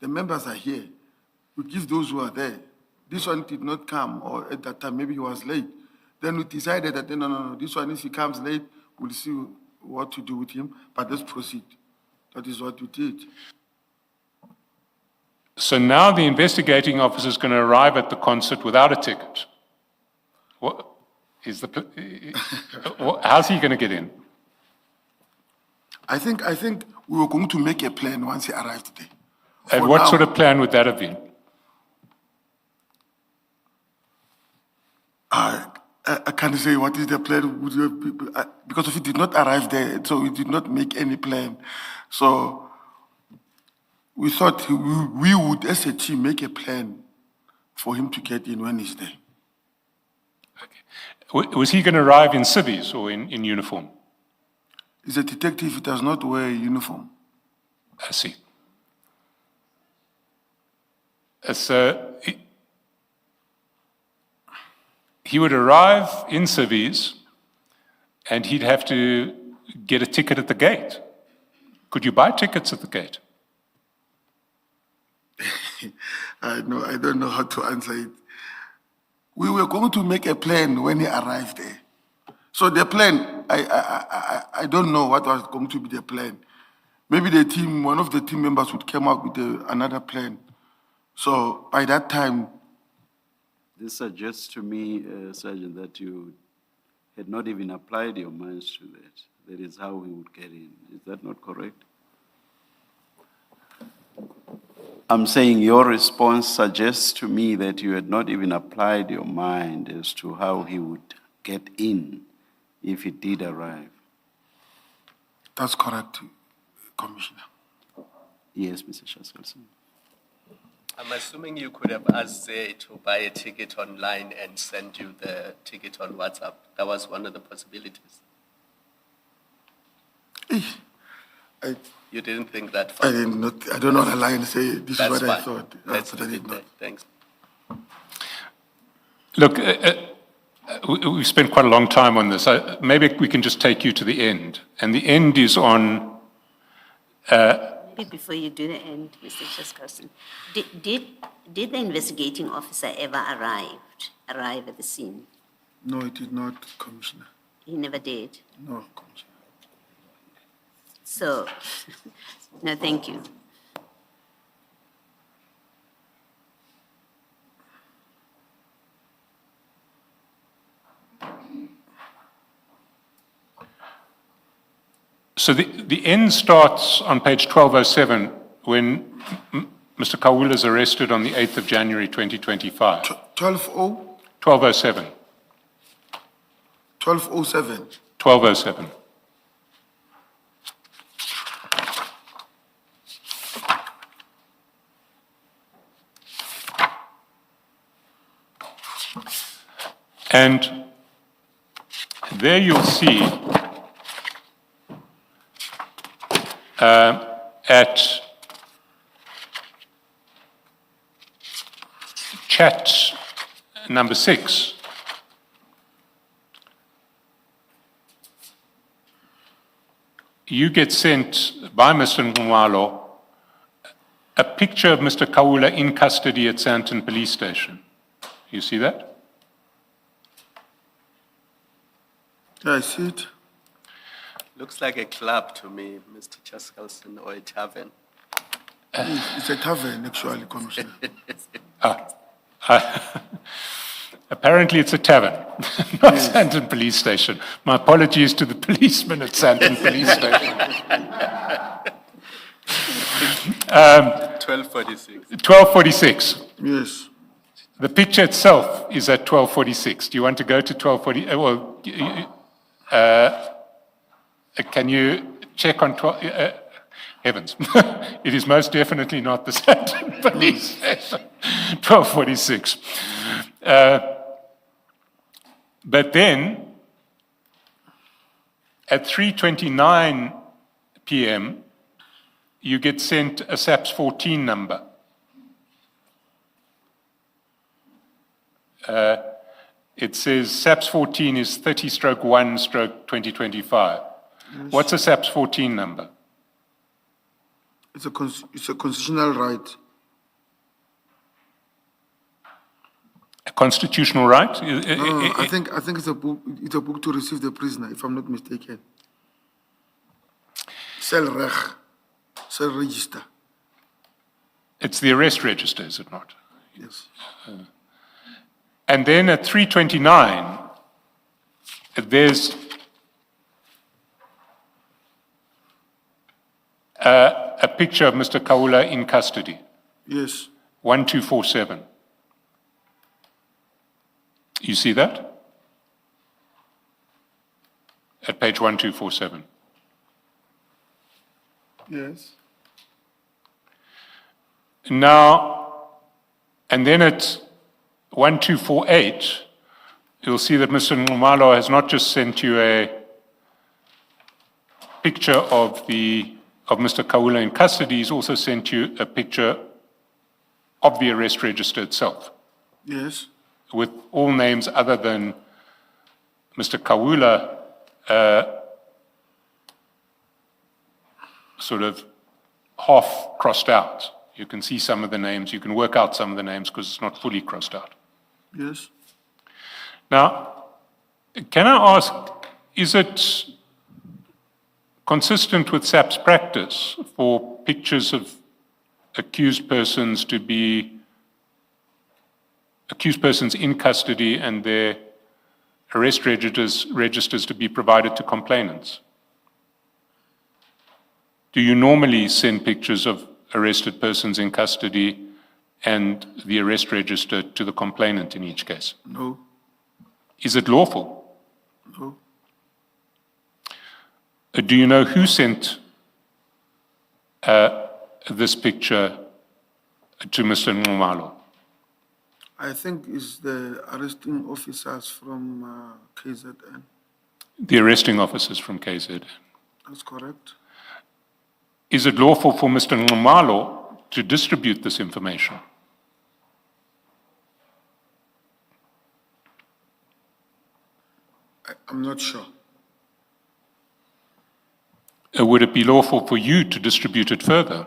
The members are here. We give those who are there. This one did not come, or at that time, maybe he was late. Then we decided that, no, this one, if he comes late, we'll see what to do with him, but let's proceed. That is what we did. So now the investigating officer is going to arrive at the concert without a ticket. What is how's he going to get in? I think we were going to make a plan once he arrived there. And For what now, sort of plan would that have been? I can't say what is the plan, because if he did not arrive there, so we did not make any plan. So we thought we would, as a team, make a plan for him to get in when he's there. Was he going to arrive in civvies or in uniform? He's a detective, he does not wear a uniform. I see. So he would arrive in civvies and he'd have to get a ticket at the gate. Could you buy tickets at the gate? I don't know how to answer it. We were going to make a plan when he arrived there. So the plan, I don't know what was going to be the plan. Maybe the team, one of the team members would come up with another plan. So by that time, This suggests to me, Sergeant, that you had not even applied your minds to that. That is how we would get in. Is that not correct? I'm saying your response suggests to me that you had not even applied your mind as to how he would get in if he did arrive. that's correct, Commissioner. Yes, Mr. Chaskalson. I'm assuming you could have asked Zay to buy a ticket online and send you the ticket on WhatsApp. That was one of the possibilities. You didn't think that far? I don't know the lie and say this That's is what I fine. thought. Let's But I leave did it not. there. Thanks. Look, we've spent quite a long time on this. Maybe we can just take you to the end. And the end is on... Maybe before you do the end, Mr. Chaskalson, did the investigating officer ever arrive at the scene? No, it did not, Commissioner. He never did. No, Commissioner. So, no, thank you. So the end starts on page 1207 when Mr. Kawula is arrested on the 8th of January 2025. 1207. 1207. 1207. And there you'll see at chat number 6, you get sent by Mr. Nwalo a picture of Mr. Kawula in custody at Sandton Police Station. You see that? Yeah, I see it. Looks like a club to me, Mr. Chaskalson, or a tavern. It's a tavern, actually, Commissioner. Apparently it's a tavern, not Sandton Police Station. My apologies to the policemen at Sandton Police Station. 1246. 1246. Yes. The picture itself is at 1246. Do you want to go to 1240? Can you check on 12? Heavens. It is most definitely not the Sandton Police Station. 1246. But then, at 3:29 p.m., you get sent a SAPS 14 number. It says SAPS 14 is 30/1/2025. Yes. What's a SAPS 14 number? It's a constitutional right. A constitutional right? No, I think it's a book. It's a book to receive the prisoner, if I'm not mistaken. Cell register. It's the arrest register, is it not? Yes. And then at 3:29, there's a picture of Mr. Kaula in custody. Yes. 1247. You see that? At page 1247. Yes. Now, and then at 1248, you'll see that Mr. Nxumalo has not just sent you a picture of Mr. Kaula in custody, he's also sent you a picture of the arrest register itself. Yes. With all names other than Mr. Kaula sort of half crossed out. You can see some of the names, you can work out some of the names because it's not fully crossed out. Yes. Now, can I ask, is it consistent with SAP's practice for pictures of accused persons in custody and their arrest registers to be provided to complainants? Do you normally send pictures of arrested persons in custody and the arrest register to the complainant in each case? No. Is it lawful? No. Do you know who sent this picture to Mr. Nxumalo? I think it's the arresting officers from KZN. The arresting officers from KZN. That's correct. Is it lawful for Mr. Nxumalo to distribute this information? I'm not sure. Would it be lawful for you to distribute it further?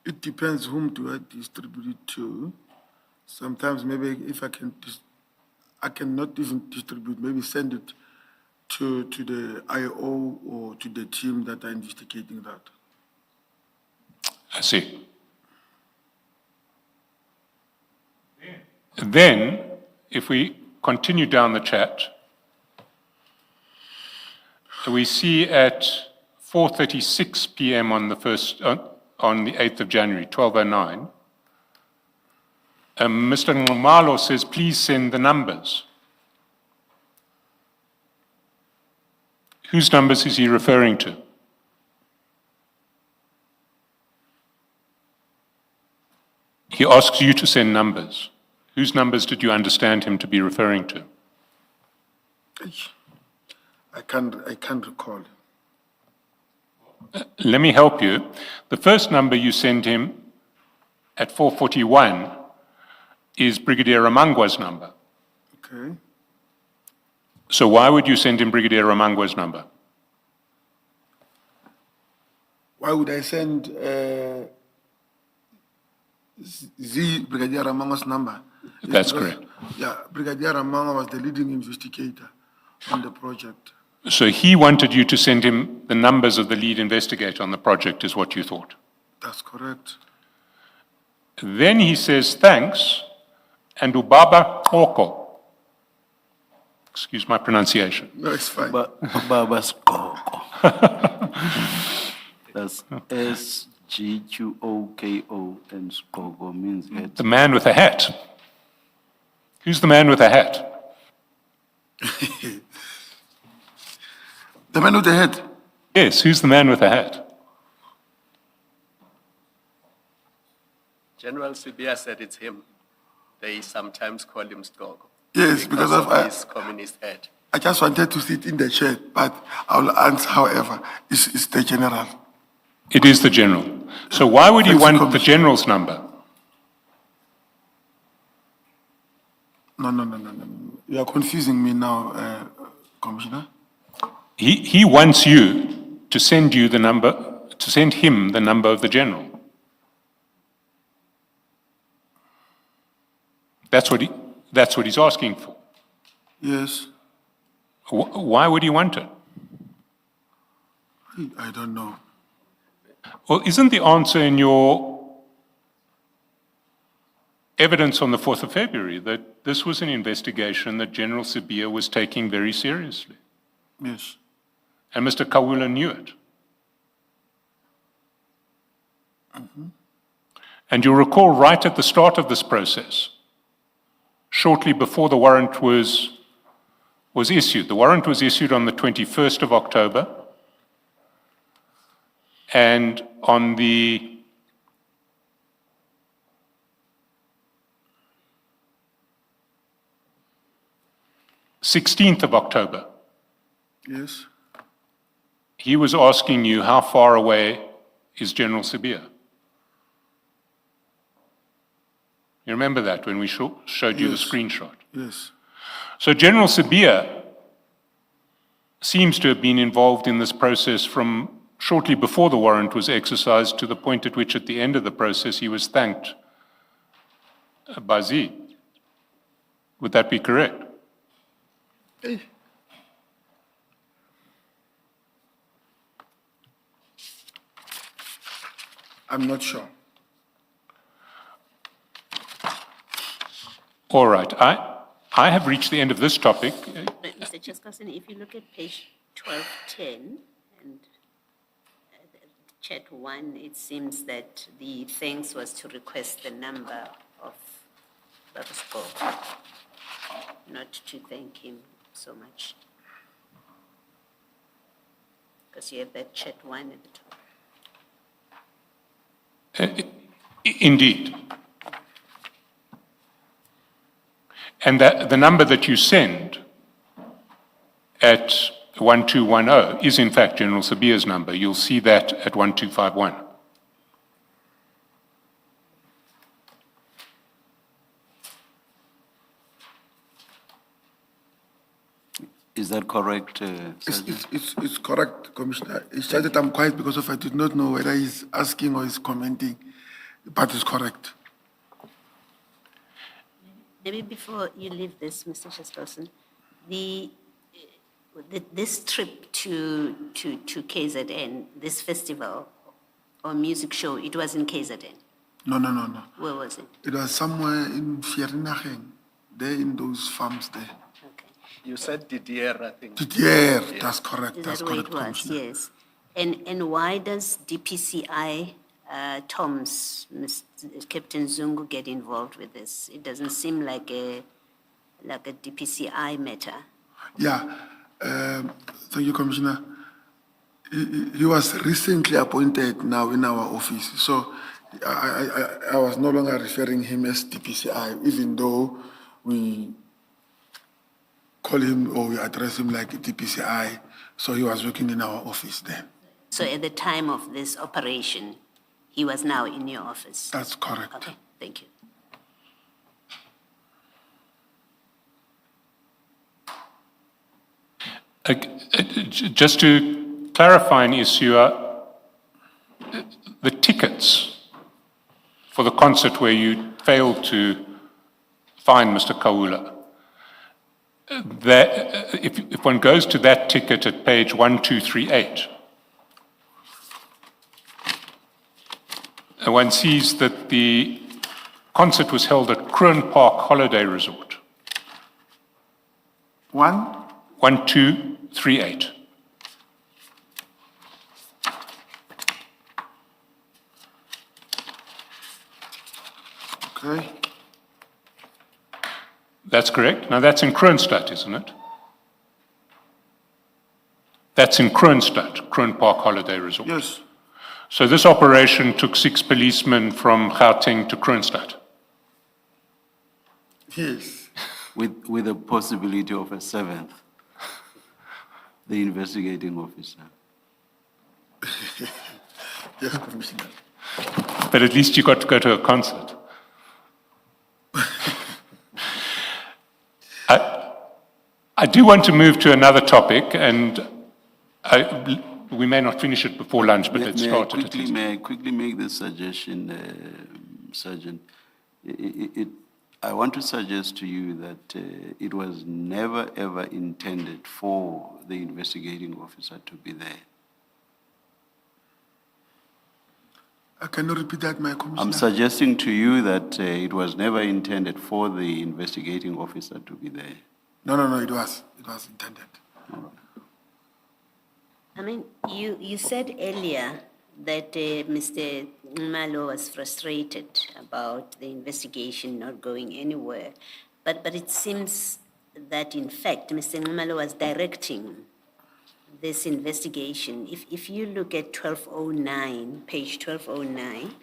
It depends whom do I distribute it to. Sometimes maybe if I cannot even distribute, maybe send it to the IO or to the team that are investigating that. I see. Then, if we continue down the chat, we see at 4:36 p.m. on the 8th of January, 12:09, Mr. Nxumalo says, please send the numbers. Whose numbers is he referring to? He asks you to send numbers. Whose numbers did you understand him to be referring to? I can't recall. Let me help you. The first number you send him at 4:41 is Brigadier Ramangwa's number. Okay. So why would you send him Brigadier Ramangwa's number? Why would I send Brigadier Ramangwa's number? That's correct. Yeah, Brigadier Ramangwa was the leading investigator on the project. So he wanted you to send him the numbers of the lead investigator on the project, is what you thought? That's correct. Then he says thanks, and Ubaba Xoko. Excuse my pronunciation. No, it's fine. Baba Skoko. That's SGQOKO, and Skoko means head. The man with a hat. Who's the man with a hat? The man with the head. Yes, who's the man with a hat? General Sibia said it's him. They sometimes call him Skoko. Yes, because of his communist head. I just wanted to sit in the chair, but I will answer, however, it's the general. It is the general. So why would you Thanks, want the Commissioner. general's number? No. You are confusing me now, Commissioner. He wants you to send you the number, to send him the number of the general. That's what he's asking for. Yes. Why would he want it? I don't know. Well, isn't the answer in your evidence on the 4th of February that this was an investigation that General Sibia was taking very seriously? Yes. And Mr. Kawula knew it. And you'll recall right at the start of this process, shortly before the warrant was issued. The warrant was issued on the 21st of October, and on the of October, Yes. he was asking you how far away is General Sibia. You remember that when we showed you the Yes. screenshot? Yes. So General Sibia seems to have been involved in this process from shortly before the warrant was exercised to the point at which at the end of the process he was thanked by Z. Would that be correct? I'm not sure. All right. I have reached the end of this topic. But Mr. Chesterton, if you look at page 1210 and chat 1, it seems that the thanks was to request the number of Babasko, not to thank him so much. Because you have that chat 1 at the top. Indeed. And the number that you send at 1210 is in fact General Sibia's number. You'll see that at 1251. Is that correct, It's correct, Commissioner. It's just that I'm quiet because of I did not know whether he's asking or he's commenting, but it's correct. Maybe before you leave this, Mr. Chesterton, this trip to KZN, this festival or music show, it was in KZN. No. Where was it? It was somewhere in Vierenaging, there in those farms there. Okay. You said Didier, I think. Didier, that's correct. Is That's that where correct, it was? Commissioner. Yes. And why does DPCI Tom's Captain Zungu get involved with this? It doesn't seem like a DPCI matter. Yeah, thank you, Commissioner. He was recently appointed now in our office, so I was no longer referring him as DPCI, even though we call him or we address him like DPCI, so he was working in our office then. So at the time of this operation, he was now in your office? That's correct. Okay, thank you. Just to clarify an issue, the tickets for the concert where you failed to find Mr. Kawula, if one goes to that ticket at page 1238, one sees that the concert was held at Kroon Park Holiday Resort. 1238. Okay. That's correct. Now that's in Kroonstad, isn't it? That's in Kroonstad, Kroon Park Holiday Resort. Yes. So this operation took 6 policemen from Gauteng to Kroonstad. Yes. With the possibility of a 7th, the investigating officer. Yes, Commissioner. But at least you got to go to a concert. I do want to move to another topic, and we may not finish it before lunch, but let's start it at least. May I quickly make this suggestion, Sergeant? I want to suggest to you that it was never ever intended for the investigating officer to be there. Can you repeat that, my Commissioner? I'm suggesting to you that it was never intended for the investigating officer to be there. No, it was. It was intended. I mean, you said earlier that Mr. Malo was frustrated about the investigation not going anywhere. But it seems that, in fact, Mr. Malo was directing this investigation. If you look at 1209, page 1209,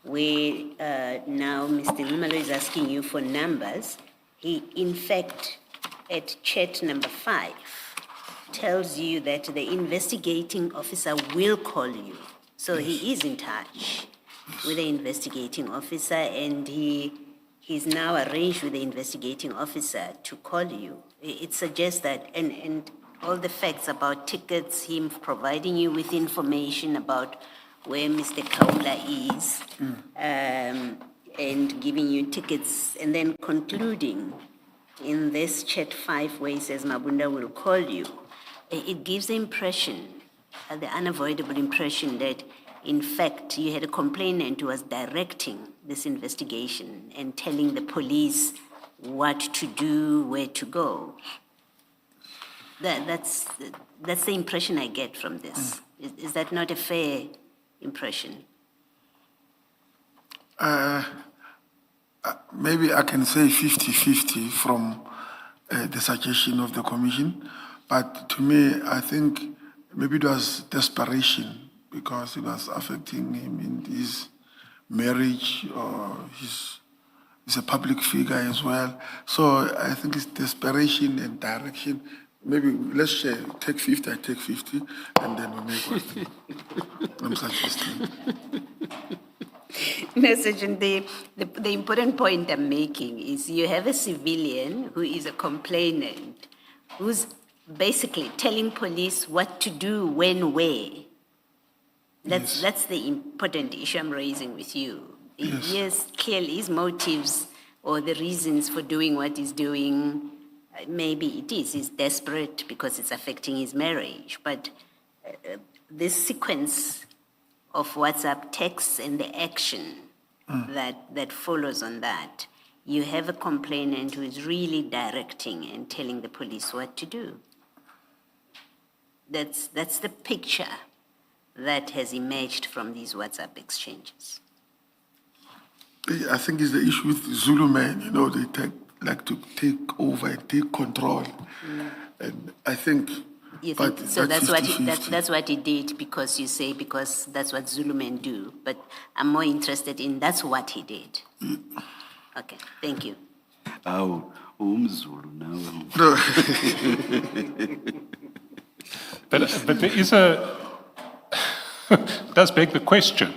where now Mr. Malo is asking you for numbers, he, in fact, at chat number 5, tells you that the investigating officer will call you. So he is in touch with the investigating officer, and he's now arranged with the investigating officer to call you. It suggests that, and all the facts about tickets, him providing you with information about where Mr. Kaula is, and giving you tickets, and then concluding in this chat 5 where he says Mabunda will call you. It gives the impression, the unavoidable impression, that in fact you had a complainant who was directing this investigation and telling the police what to do, where to go. That's the impression I get from this. Is that not a fair impression? Maybe I can say 50-50 from the suggestion of the Commission. But to me, I think maybe it was desperation because it was affecting him in his marriage, or he's a public figure as well. So I think it's desperation and direction. Maybe let's share, take 50, I take 50, and then we make what I'm suggesting. No, Sergeant, the important point I'm making is you have a civilian who is a complainant, who's basically telling police what to do, when, where. That's the important issue I'm raising with you. Yes, clearly his motives or the reasons for doing what he's doing, maybe it is. He's desperate because it's affecting his marriage. But this sequence of WhatsApp texts and the action that follows on that, you have a complainant who is really directing and telling the police what to do. That's the picture that has emerged from these WhatsApp exchanges. I think it's the issue with Zulu men, they like to take over and take control. And I think... You think, so that's 50-50. that's what he did, because you say because that's what Zulu men do. But I'm more interested in that's what he did. Okay, thank you. Oh, Zulu now. No. But there is does beg the question,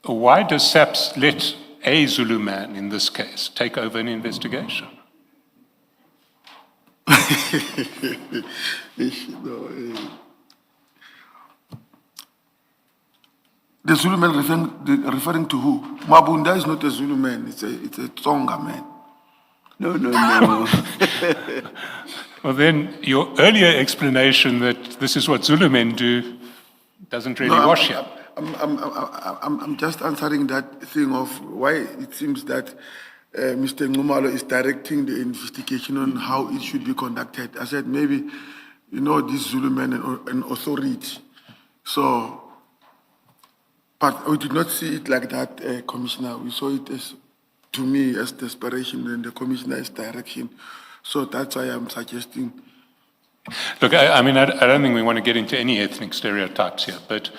why does SAPS let a Zulu man, in this case, take over an investigation? The Zulu man referring to who? Mabunda is not a Zulu man, it's a Tsonga man. No. Well, then your earlier explanation that this is what Zulu men do doesn't really wash here. I'm just answering that thing of why it seems that Mr. Ngumalo is directing the investigation on how it should be conducted. I said maybe, you know, this Zulu man and authority. So, but we did not see it like that, Commissioner. We saw it as, to me, as desperation and the Commissioner's direction. So that's why I'm suggesting. Look, I mean, I don't think we want to get into any ethnic stereotypes here, but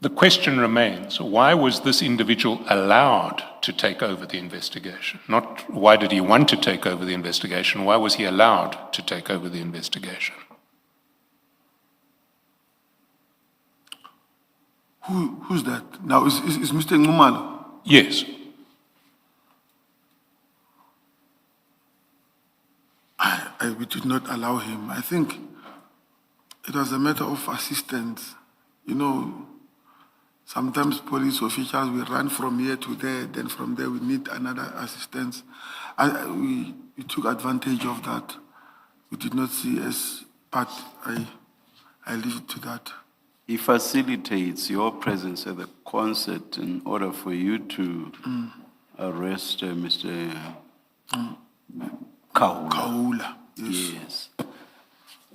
the question remains, why was this individual allowed to take over the investigation? Not why did he want to take over the investigation, why was he allowed to take over the investigation? Who's that? Now, is Mr. Ngumalo? Yes. We did not allow him. I think it was a matter of assistance. You know, sometimes police officials will run from here to there, then from there we need another assistance. We took advantage of that. We did not see as, but I leave it to that. He facilitates your presence at the concert in order for you to arrest Mr. Kaula. Yes.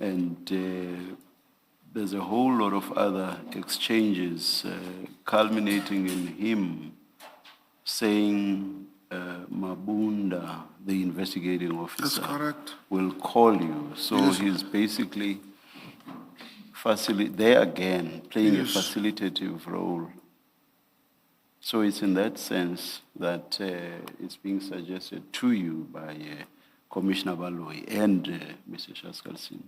And there's a whole lot of other exchanges culminating in him saying Mabunda, the investigating officer, That's correct. will call you. So Yes. he's basically there again, playing Yes. a facilitative role. So it's in that sense that it's being suggested to you by Commissioner Baloyi and Mr. Shaskalsin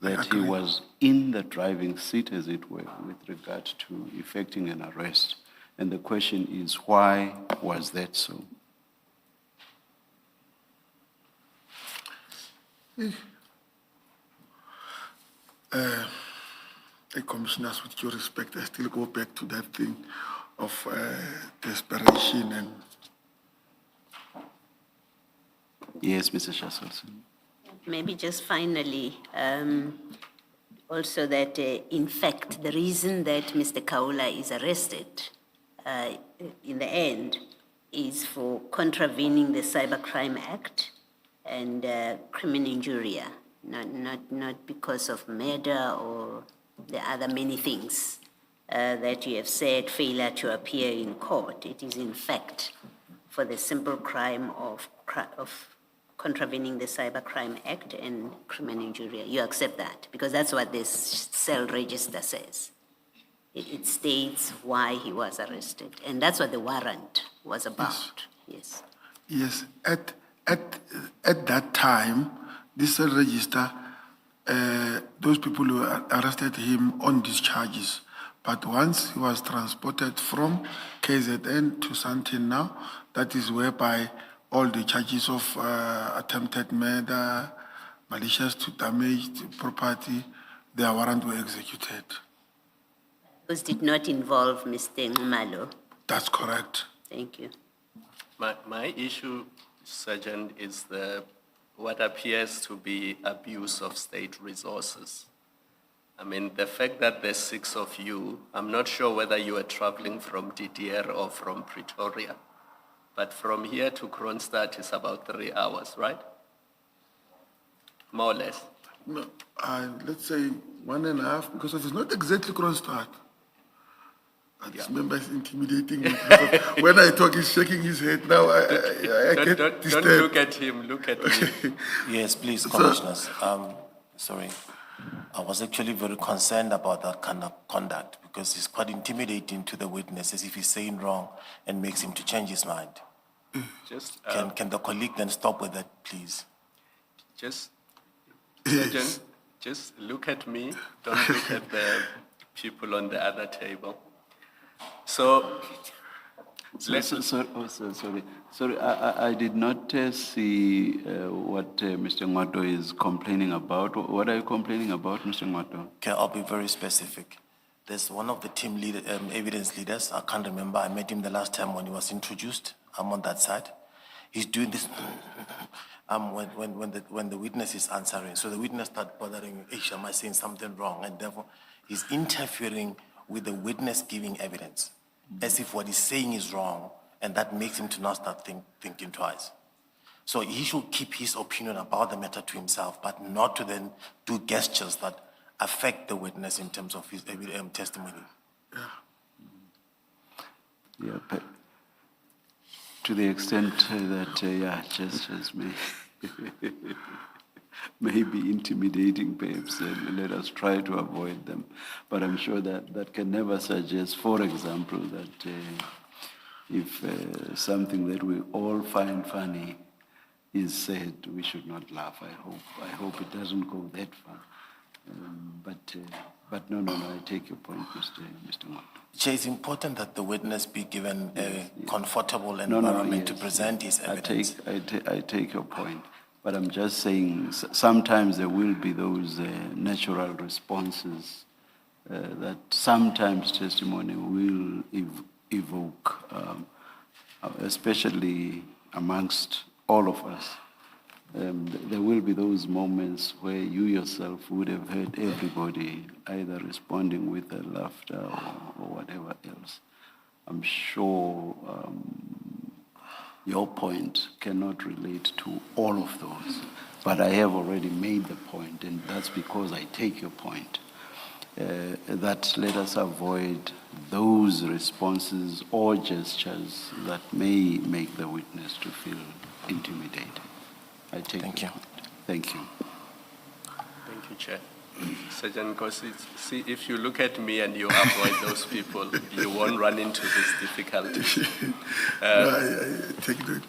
that he was in the driving seat, as it were, with regard to effecting an arrest. And the question is, why was that so? Commissioners, with due respect, I still go back to that thing of desperation and. Yes, Mr. Shaskalsin. Maybe just finally, also that in fact, the reason that Mr. Kaula is arrested in the end is for contravening the Cybercrime Act and criminal injuria, not because of murder or the other many things that you have said, failure to appear in court. It is in fact for the simple crime of contravening the Cybercrime Act and criminal injuria. You accept that because that's what this cell register says. It states why he was arrested, and that's what the warrant was about. Yes. Yes. At that time, this cell register, those people who arrested him on these charges. But once he was transported from KZN to Sandton now, that is whereby all the charges of attempted murder, malicious to damage to property, their warrant were executed. Those did not involve Mr. Ngumalo. That's correct. Thank you. My issue, Sergeant, is what appears to be abuse of state resources. I mean, the fact that there's 6 of you, I'm not sure whether you are traveling from DDR or from Pretoria, but from here to Kronstadt is about 3 hours, right? More or less. No, let's say 1.5, because it's not exactly Kronstadt. This member is intimidating me. When I talk, he's shaking his head. Now I get Don't disturbed. look at him, look at me. Yes, please, Commissioners. Sorry. I was actually very concerned about that kind of conduct because it's quite intimidating to the witness as if he's saying wrong and makes him to change his mind. Just, Can the colleague then stop with that, please? Sergeant, just look at me. Don't look at the people on the other table. So, Sorry, I did not see what Mr. Ngwato is complaining about. What are you complaining about, Mr. Ngwato? Okay, I'll be very specific. There's one of the team leader, evidence leaders. I can't remember. I met him the last time when he was introduced. I'm on that side. He's doing this when the witness is answering. So the witness starts bothering, am I saying something wrong? And therefore, he's interfering with the witness giving evidence, as if what he's saying is wrong, and that makes him to now start thinking twice. So he should keep his opinion about the matter to himself, but not to then do gestures that affect the witness in terms of his testimony. Yeah, but to the extent that, gestures may be intimidating, perhaps, let us try to avoid them. But I'm sure that can never suggest, for example, that if something that we all find funny is said, we should not laugh. I hope it doesn't go that far. But no, I take your point, Mr. Moto. Chair, it's important that the witness be given a comfortable environment to present his evidence. I take your point, but I'm just saying sometimes there will be those natural responses that sometimes testimony will evoke, especially amongst all of us. There will be those moments where you yourself would have heard everybody either responding with a laughter or whatever else. I'm sure your point cannot relate to all of those, but I have already made the point, and that's because I take your point, that let us avoid those responses or gestures that may make the witness to feel intimidated. I take Thank your you. point. Thank you. Thank you, Chair. Sergeant Nkosi, see, if you look at me and you avoid those people, you won't run into these difficulties. I take it.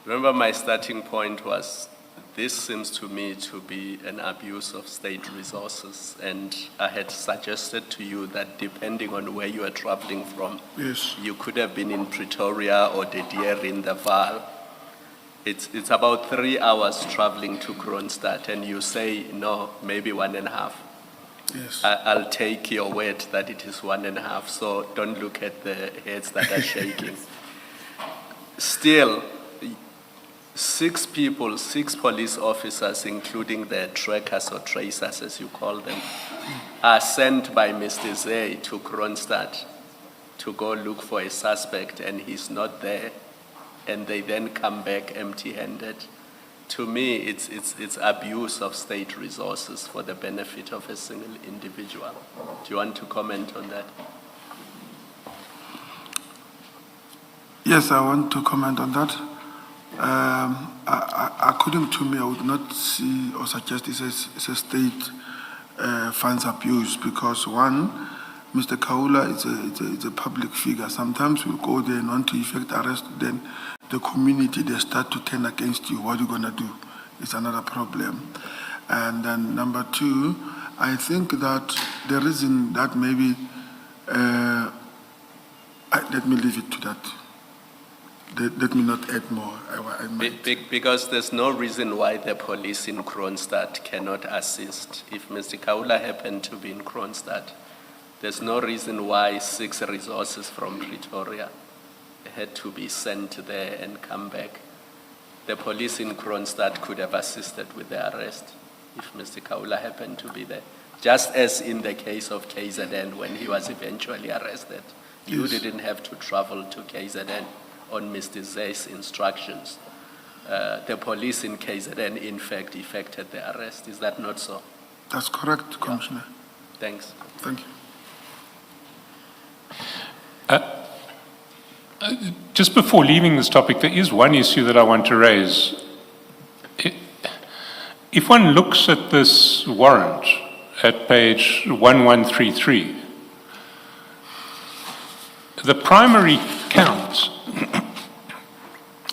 Remember, my starting point was, this seems to me to be an abuse of state resources, and I had suggested to you that depending on where you are traveling from, Yes. you could have been in Pretoria or De Deer in the Vaal. It's about 3 hours traveling to Kroonstad, and you say, no, maybe 1.5. Yes. I'll take your word that it is 1.5, so don't look at the heads that are shaking. Still, 6 people, 6 police officers, including the trackers or tracers, as you call them, are sent by Mr. Zay to Kroonstad to go look for a suspect, and he's not there, and they then come back empty-handed. To me, it's abuse of state resources for the benefit of a single individual. Do you want to comment on that? Yes, I want to comment on that. According to me, I would not see or suggest it's a state funds abuse because one, Mr. Kaula is a public figure. Sometimes we go there and want to effect arrest, then the community, they start to turn against you. What are you going to do? It's another problem. And then number 2, I think that the reason that maybe, let me leave it to that. Let me not add more. I might. Because there's no reason why the police in Kroonstad cannot assist. If Mr. Kaula happened to be in Kroonstad, there's no reason why 6 resources from Pretoria had to be sent there and come back. The police in Kroonstad could have assisted with the arrest if Mr. Kaula happened to be there. Just as in the case of KZN when he was eventually arrested. You Yes. didn't have to travel to KZN on Mr. Zay's instructions. The police in KZN, in fact, effected the arrest. Is that not so? That's correct, Commissioner. Thanks. Thank you. Just before leaving this topic, there is one issue that I want to raise. If one looks at this warrant at page 1133, the primary count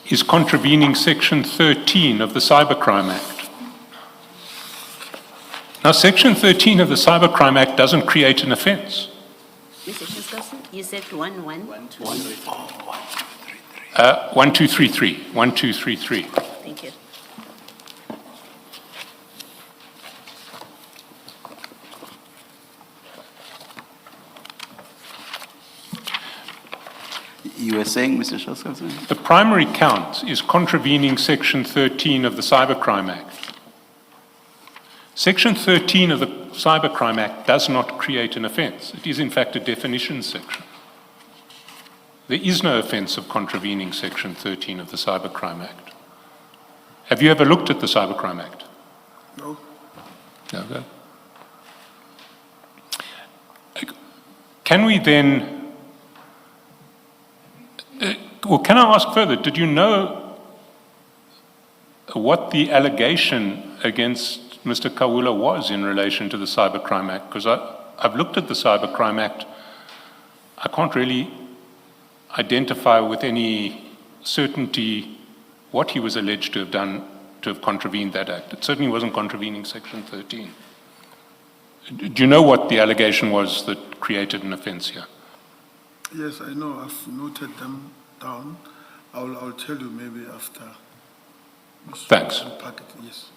is contravening Section 13 of the Cybercrime Act. Now, Section 13 of the Cybercrime Act doesn't create an offence. Mr. Chairperson, you said 1233. 1233. Thank you. You were saying, Mr. Shaskalson? The primary count is contravening Section 13 of the Cybercrime Act. Section 13 of the Cybercrime Act does not create an offence. It is, in fact, a definition section. There is no offence of contravening Section 13 of the Cybercrime Act. Have you ever looked at the Cybercrime Act? No. Okay. Can we then, well, can I ask further, did you know what the allegation against Mr. Kawula was in relation to the Cybercrime Act? Because I've looked at the Cybercrime Act. I can't really identify with any certainty what he was alleged to have done to have contravened that act. It certainly wasn't contravening Section 13. Do you know what the allegation was that created an offence here? Yes, I know. I've noted them down. I'll tell you maybe after. Thanks. Packet, yes.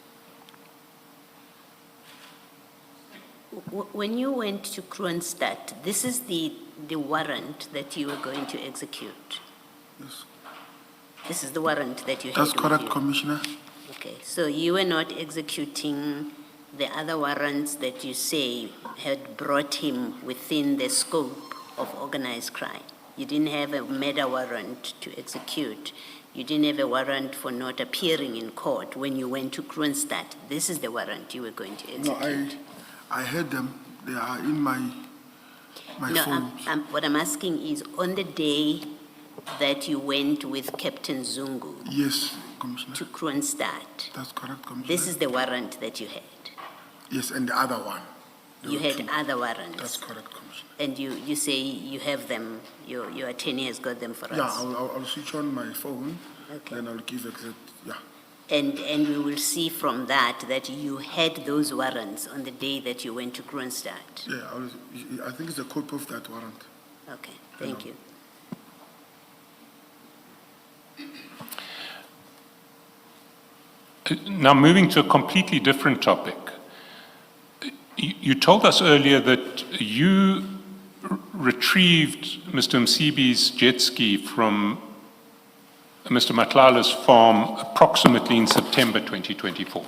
When you went to Kroonstad, this is the warrant that you were going to execute. Yes. This is the warrant that you had That's with correct, you. Commissioner. Okay, so you were not executing the other warrants that you say had brought him within the scope of organized crime. You didn't have a murder warrant to execute. You didn't have a warrant for not appearing in court when you went to Kroonstad. This is the warrant you were going to execute. No, I had them. They are in my phone. What I'm asking is, on the day that you went with Captain Zungu Yes, Commissioner. to Kroonstad, That's correct, Commissioner. this is the warrant that you had. Yes, and the other one. You had other warrants. That's correct, Commissioner. And you say you have them, your attorney has got them for Yeah, us. I'll switch on my phone. Okay. Then I'll give exact, yeah. And we will see from that you had those warrants on the day that you went to Kroonstad. Yeah, I think it's a copy of that warrant. Okay, thank you. Now, moving to a completely different topic. You told us earlier that you retrieved Mr. Msibi's jet ski from Mr. Matlala's farm approximately in September 2024.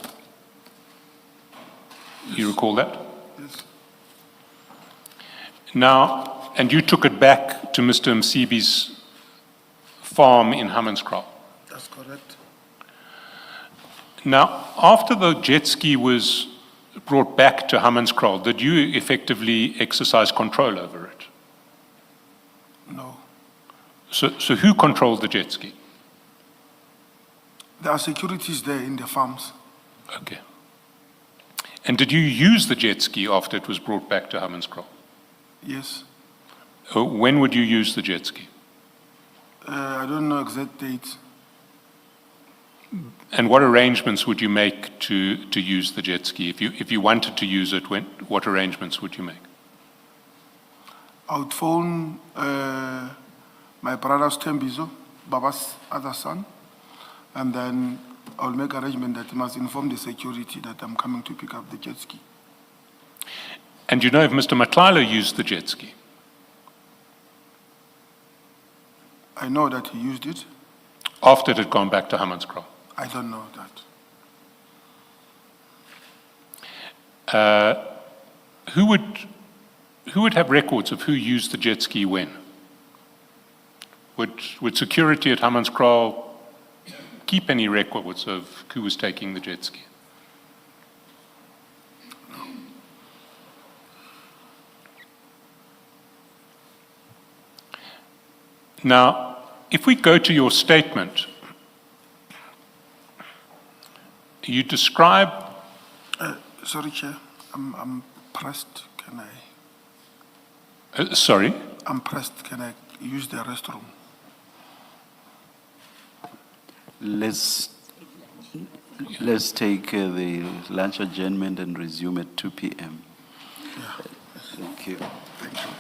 You recall that? Yes. Now, and you took it back to Mr. Msibi's farm in Hammanskraal. That's correct. Now, after the jet ski was brought back to Hammanskraal, did you effectively exercise control over it? No. So who controlled the jet ski? There are securities there in the farms. Okay. And did you use the jet ski after it was brought back to Hammanskraal? Yes. When would you use the jet ski? I don't know exact dates. And what arrangements would you make to use the jet ski? If you wanted to use it, what arrangements would you make? I would phone my brother's Tembizo, Baba's other son, and then I'll make arrangement that he must inform the security that I'm coming to pick up the jet ski. And do you know if Mr. Matlala used the jet ski? I know that he used it. After it had gone back to Hammanskraal? I don't know that. Who would have records of who used the jet ski when? Would security at Hammanskraal keep any records of who was taking the jet ski? Now, if we go to your statement, you describe... Sorry, Chair. I'm pressed. Can I? Sorry? I'm pressed. Can I use the restroom? Let's take the lunch adjournment and resume at 2 p.m. Thank you. Thank you.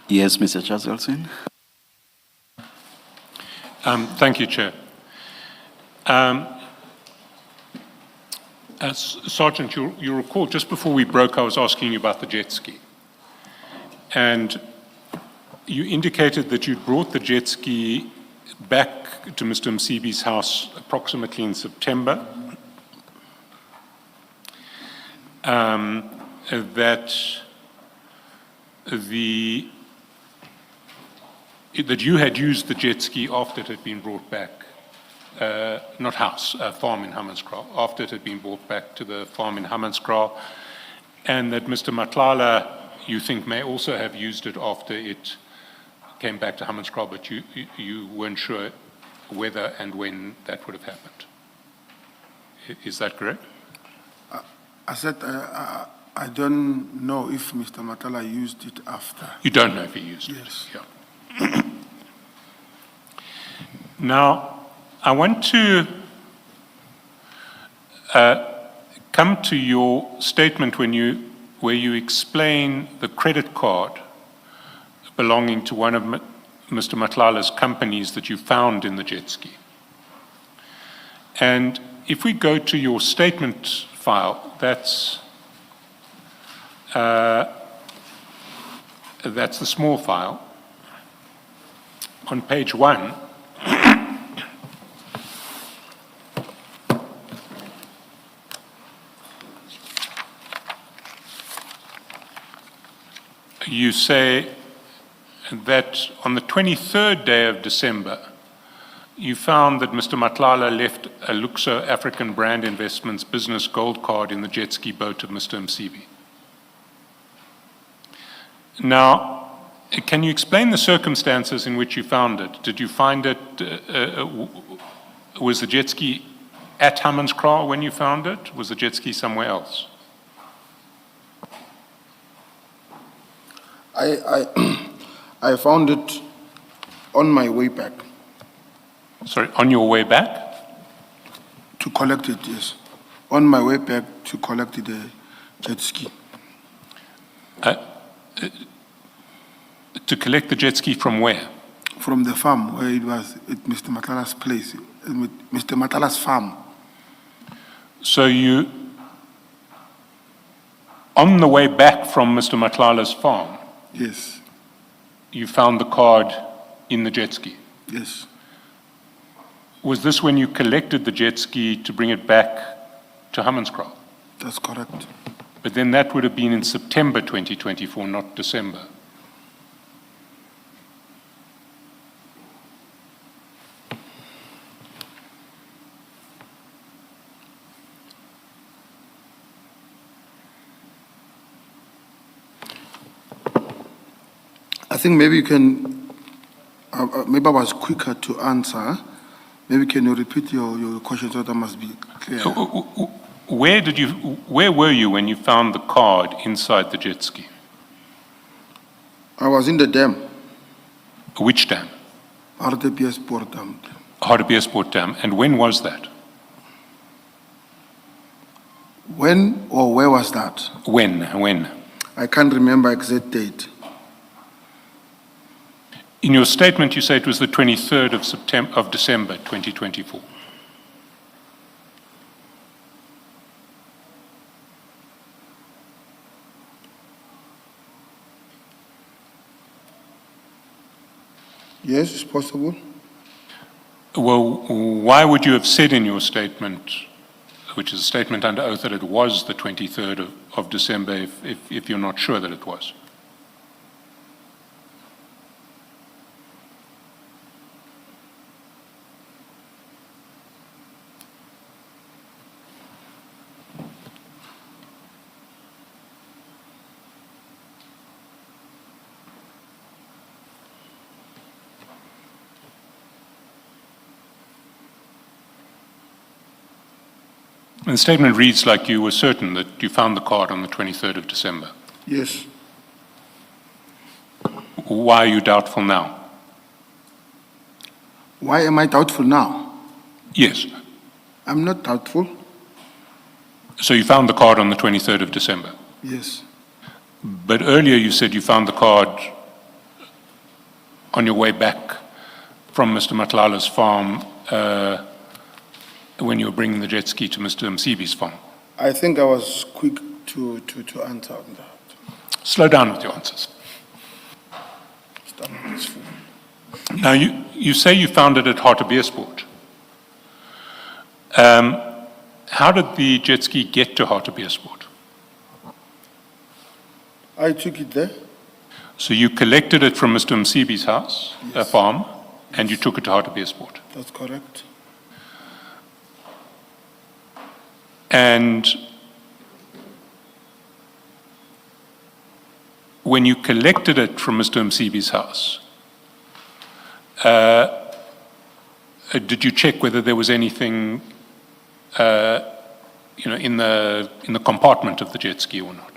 Yes, Mr. Chaskalson. Thank you, Chair. Sergeant, you recall just before we broke, I was asking you about the jet ski. And you indicated that you'd brought the jet ski back to Mr. Msibi's house approximately in September. That you had used the jet ski after it had been brought back, not house, a farm in Hammanskraal, after it had been brought back to the farm in Hammanskraal, and that Mr. Matlala, you think, may also have used it after it came back to Hammanskraal, but you weren't sure whether and when that would have happened. Is that correct? I said I don't know if Mr. Matala used it after. You don't know if he used it? Yes. Yeah. Now, I want to come to your statement where you explain the credit card belonging to one of Mr. Matlala's companies that you found in the jet ski. And if we go to your statement file, that's the small file. On page 1, you say that on the 23rd day of December, you found that Mr. Matlala left a Luxo African Brand Investments business gold card in the jet ski boat of Mr. Msibi. Now, can you explain the circumstances in which you found it? Did you find it, was the jet ski at Hammanskraal when you found it? Was the jet ski somewhere else? I found it on my way back. Sorry, on your way back? To collect it, yes. On my way back to collect the jet ski. To collect the jet ski from where? From the farm where it was at Mr. Matala's place, Mr. Matala's farm. So you, on the way back from Mr. Matlala's farm, Yes, you found the card in the jet ski? yes. Was this when you collected the jet ski to bring it back to Hammanskraal? That's correct. But then that would have been in September 2024, not December. I think maybe you can, maybe I was quicker to answer. Maybe can you repeat your question so that must be clear? Where were you when you found the card inside the jet ski? I was in the dam, Which dam? RTPS Port Dam. Hartbeespoort Dam. And when was that? When or where was that? When? I can't remember exact date. In your statement, you say it was the 23rd of December 2024. Yes, it's possible. Well, why would you have said in your statement, which is a statement under oath, that it was the 23rd of December if you're not sure that it was? And the statement reads like you were certain that you found the card on the 23rd of December. Yes. Why are you doubtful now? Why am I doubtful now? Yes. I'm not doubtful. So you found the card on the 23rd of December. Yes. But earlier you said you found the card on your way back from Mr. Matlala's farm when you were bringing the jet ski to Mr. Msibi's farm? I think I was quick to answer on that. Slow down with your answers. Stomach is full. Now, you say you found it at Hartbeespoort. How did the jet ski get to Hartbeespoort? I took it there. So you collected it from Mr. Msibi's house, a farm, and you took it to Hartbeespoort. That's correct. And when you collected it from Mr. Msibi's house, did you check whether there was anything, in the compartment of the jet ski or not?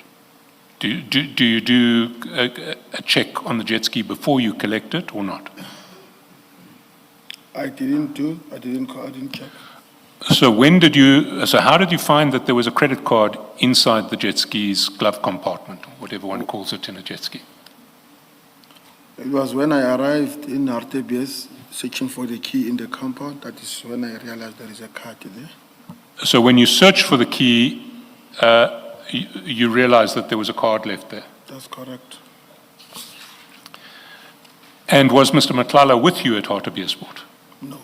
Do you do a check on the jet ski before you collect it or not? I didn't check. So how did you find that there was a credit card inside the jet ski's glove compartment, or whatever one calls it in a jet ski? It was when I arrived in RTBS, searching for the key in the compound. That is when I realized there is a card there. So when you searched for the key, you realized that there was a card left there? That's correct. And was Mr. Matlala with you at Hartbeespoort? No.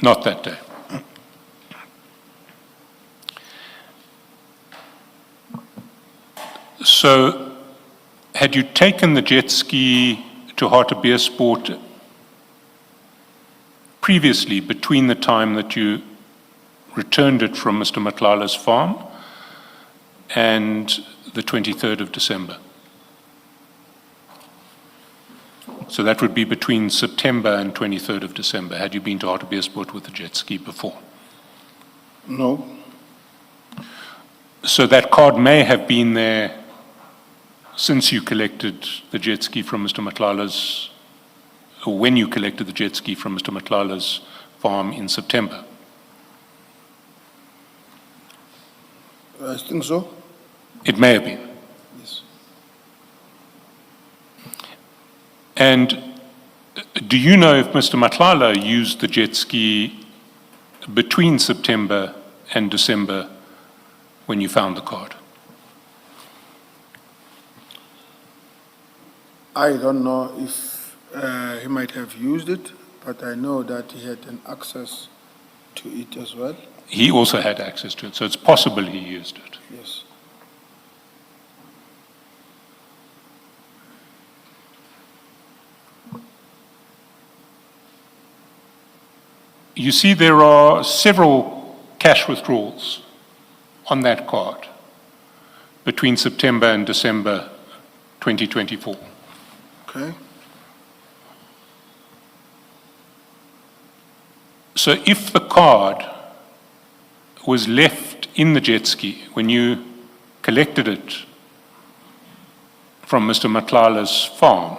Not that day. So, had you taken the jet ski to Hartbeespoort previously, between the time that you returned it from Mr. Matlala's farm and the 23rd of December? So that would be between September and 23rd of December. Had you been to Hartbeespoort with the jet ski before? No. So that card may have been there since you collected the jet ski from Mr. Matlala's, or when you collected the jet ski from Mr. Matlala's farm in September. I think so. It may have been. Yes. And do you know if Mr. Matlala used the jet ski between September and December when you found the card? I don't know if he might have used it, but I know that he had an access to it as well. He also had access to it, so it's possible he used it. Yes. You see, there are several cash withdrawals on that card between September and December 2024. Okay. So if the card was left in the jet ski when you collected it from Mr. Matlala's farm,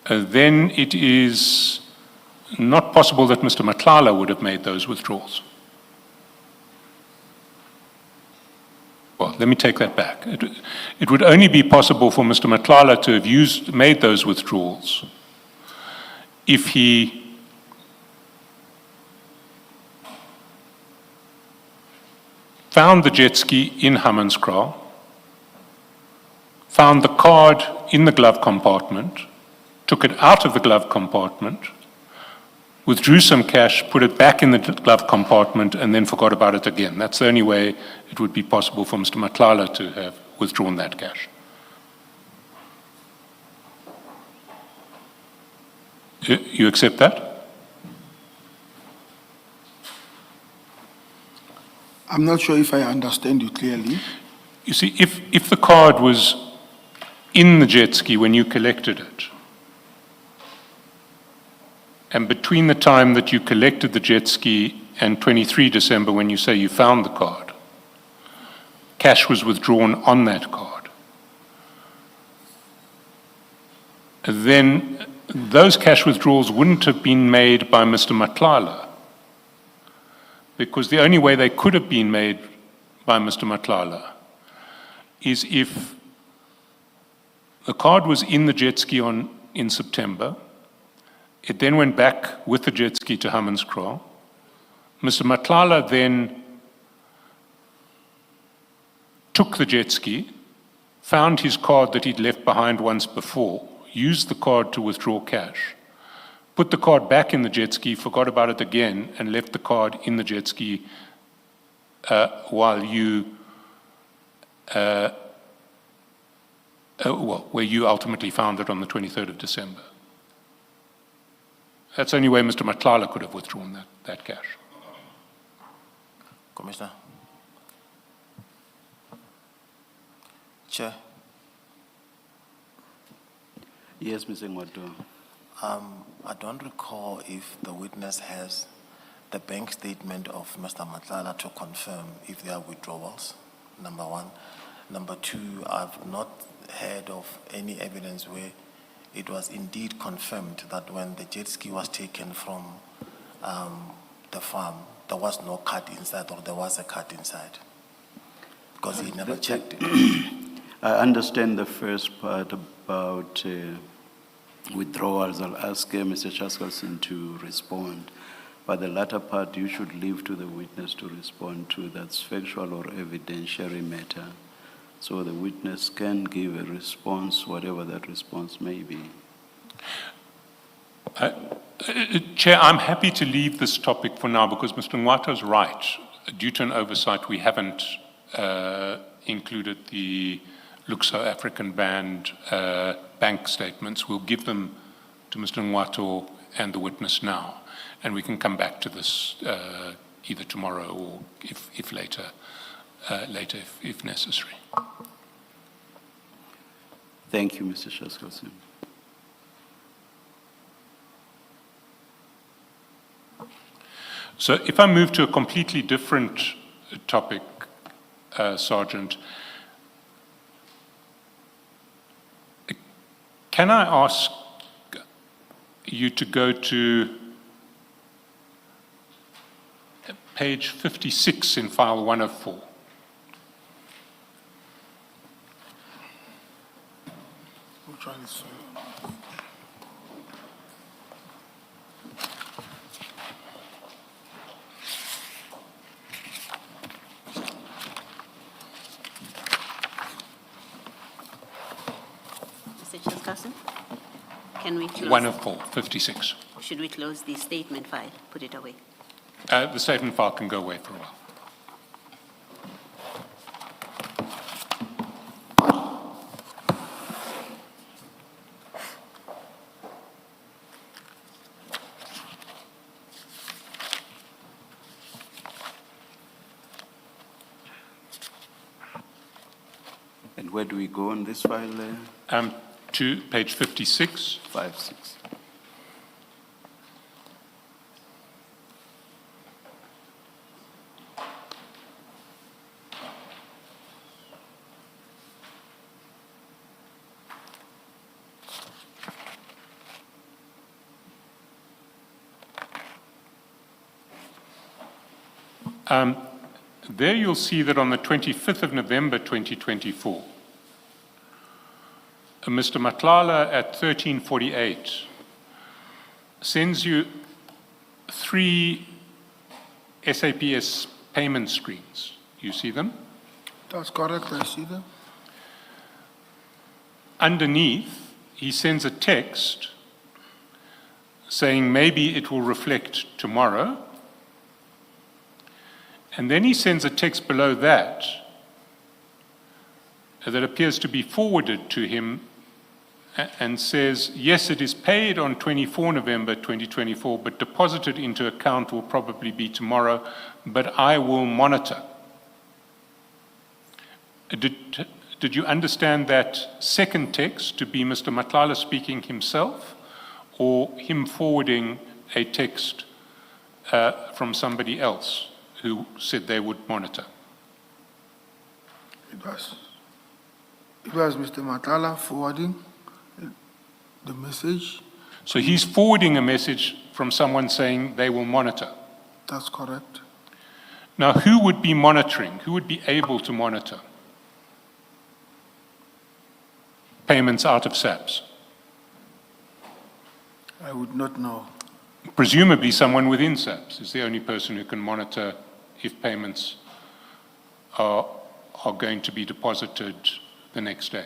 then it is not possible that Mr. Matlala would have made those withdrawals. Well, let me take that back. It would only be possible for Mr. Matlala to have made those withdrawals if he found the jet ski in Hammanskraal, found the card in the glove compartment, took it out of the glove compartment, withdrew some cash, put it back in the glove compartment, and then forgot about it again. That's the only way it would be possible for Mr. Matlala to have withdrawn that cash. You accept that? I'm not sure if I understand you clearly. You see, if the card was in the jet ski when you collected it, and between the time that you collected the jet ski and 23 December when you say you found the card, cash was withdrawn on that card, then those cash withdrawals wouldn't have been made by Mr. Matlala, because the only way they could have been made by Mr. Matlala is if The card was in the jet ski in September. It then went back with the jet ski to Hammanskraal. Mr. Matlala then took the jet ski, found his card that he'd left behind once before, used the card to withdraw cash, put the card back in the jet ski, forgot about it again, and left the card in the jet ski where you ultimately found it on the 23rd of December. That's the only way Mr. Matlala could have withdrawn that cash. Commissioner. Chair. Yes, Mr. Ngwato. I don't recall if the witness has the bank statement of Mr. Matlala to confirm if there are withdrawals, number one. Number two, I've not heard of any evidence where it was indeed confirmed that when the jet ski was taken from the farm, there was no card inside, or there was a card inside, because he never checked it. I understand the first part about withdrawals. I'll ask Mr. Chaskalson to respond. But the latter part, you should leave to the witness to respond to. That's factual or evidentiary matter. So the witness can give a response, whatever that response may be. Chair, I'm happy to leave this topic for now because Mr. Ngwato is right. Due to an oversight, we haven't included the Luxo African Band bank statements. We'll give them to Mr. Ngwato and the witness now, and we can come back to this either tomorrow or if later if necessary. Thank you, Mr. Chaskalson. So if I move to a completely different topic, Sergeant, can I ask you to go to page 56 in file 104? Which one is Mr. Chairperson, can we close? 104, 56. Should we close the statement file, put it away? The statement file can go away for a while. And where do we go on this file there? To page 56. 56. There you'll see that on the 25th of November 2024, Mr. Matlala at 1348 sends you 3 SAPS payment screens. You see them? That's correct, I see them. Underneath, he sends a text saying maybe it will reflect tomorrow. And then he sends a text below that that appears to be forwarded to him and says, yes, it is paid on 24 November 2024, but deposited into account will probably be tomorrow, but I will monitor. Did you understand that second text to be Mr. Matlala speaking himself, or him forwarding a text from somebody else who said they would monitor? It was Mr. Matala forwarding the message. So he's forwarding a message from someone saying they will monitor. That's correct. Now, who would be monitoring? Who would be able to monitor payments out of SAPS? I would not know. Presumably someone within SAPS is the only person who can monitor if payments are going to be deposited the next day.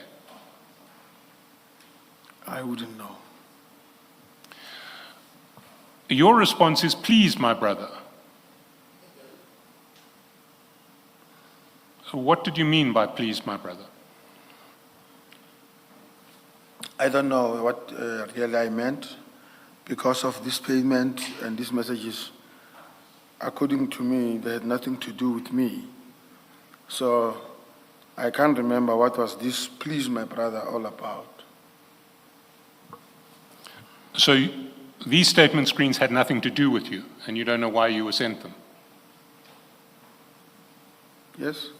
I wouldn't know. Your response is, please, my brother. What did you mean by please, my brother? I don't know what really I meant, because of this payment and these messages, according to me, they had nothing to do with me. So I can't remember what was this please, my brother, all about. So these statement screens had nothing to do with you, and you don't know why you were sent them? Yes?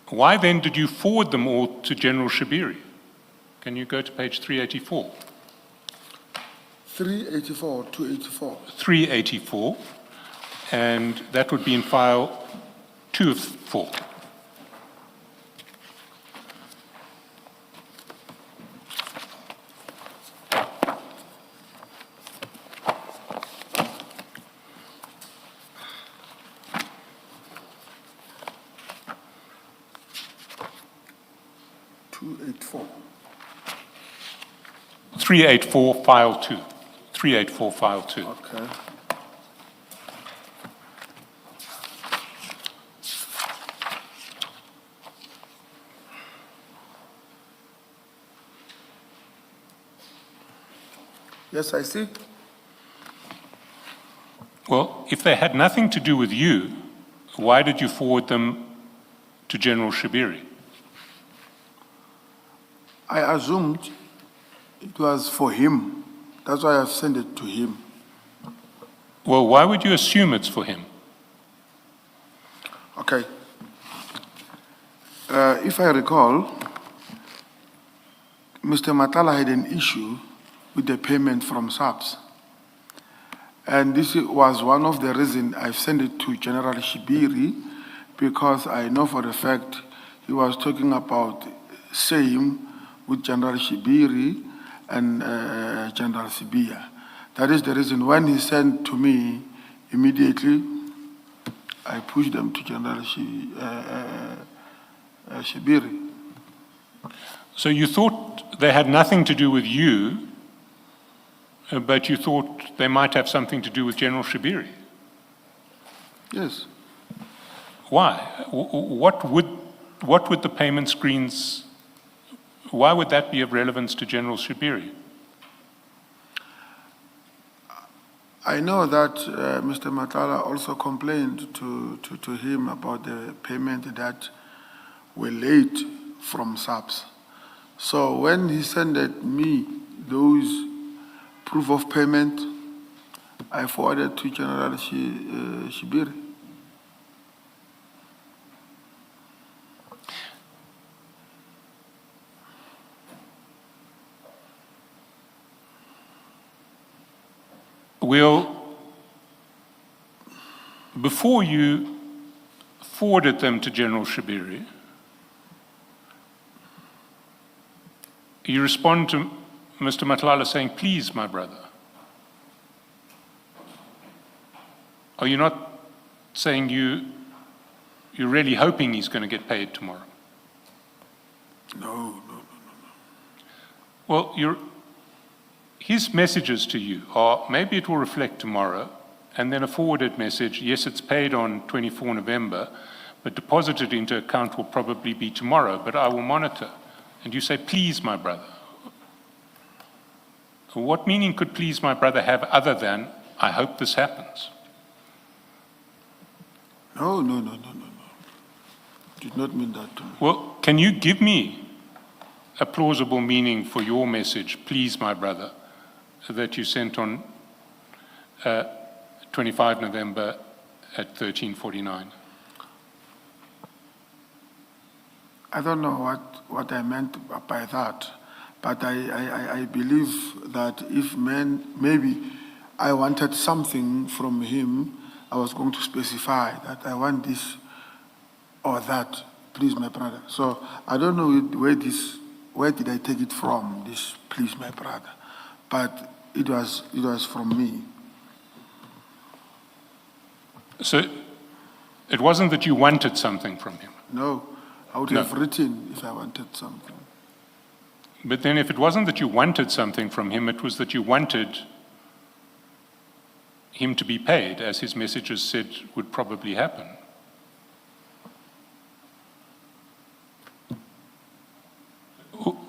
Why then did you forward them all to General Shabiri? Can you go to page 384? 384, 284. 384, and that would be in file 2 of 4. $284. 384, file 2. 384, file 2. Okay. Yes, I see. Well, if they had nothing to do with you, why did you forward them to General Shabiri? I assumed it was for him. That's why I sent it to him. Well, why would you assume it's for him? Okay. If I recall, Mr. Matala had an issue with the payment from SAPS. And this was one of the reasons I sent it to General Shibiri, because I know for a fact he was talking about same with General Shibiri and General Sibia. That is the reason when he sent to me, immediately I pushed them to General Shibiri. So you thought they had nothing to do with you, but you thought they might have something to do with General Shabiri? Yes. Why? What would the payment screens, why would that be of relevance to General Shabiri? I know that Mr. Matala also complained to him about the payment that were late from SAPS. So when he sent me those proof of payment, I forwarded to General Shibiri. Well, before you forwarded them to General Shabiri, you respond to Mr. Matlala saying, please, my brother. Are you not saying you're really hoping he's going to get paid tomorrow? No. Well, his messages to you are, maybe it will reflect tomorrow, and then a forwarded message, yes, it's paid on 24 November, but deposited into account will probably be tomorrow, but I will monitor. And you say, please, my brother. What meaning could please, my brother have other than, I hope this happens? No. Did not mean that to me. Well, can you give me a plausible meaning for your message, please, my brother, that you sent on 25 November at 1349? I don't know what I meant by that, but I believe that if maybe I wanted something from him, I was going to specify that I want this or that, please, my brother. So I don't know where this where did I take it from, this please my brother? But it was from me. So it wasn't that you wanted something from him. No, I would No. have written if I wanted something. But then if it wasn't that you wanted something from him, it was that you wanted him to be paid, as his messages said would probably happen.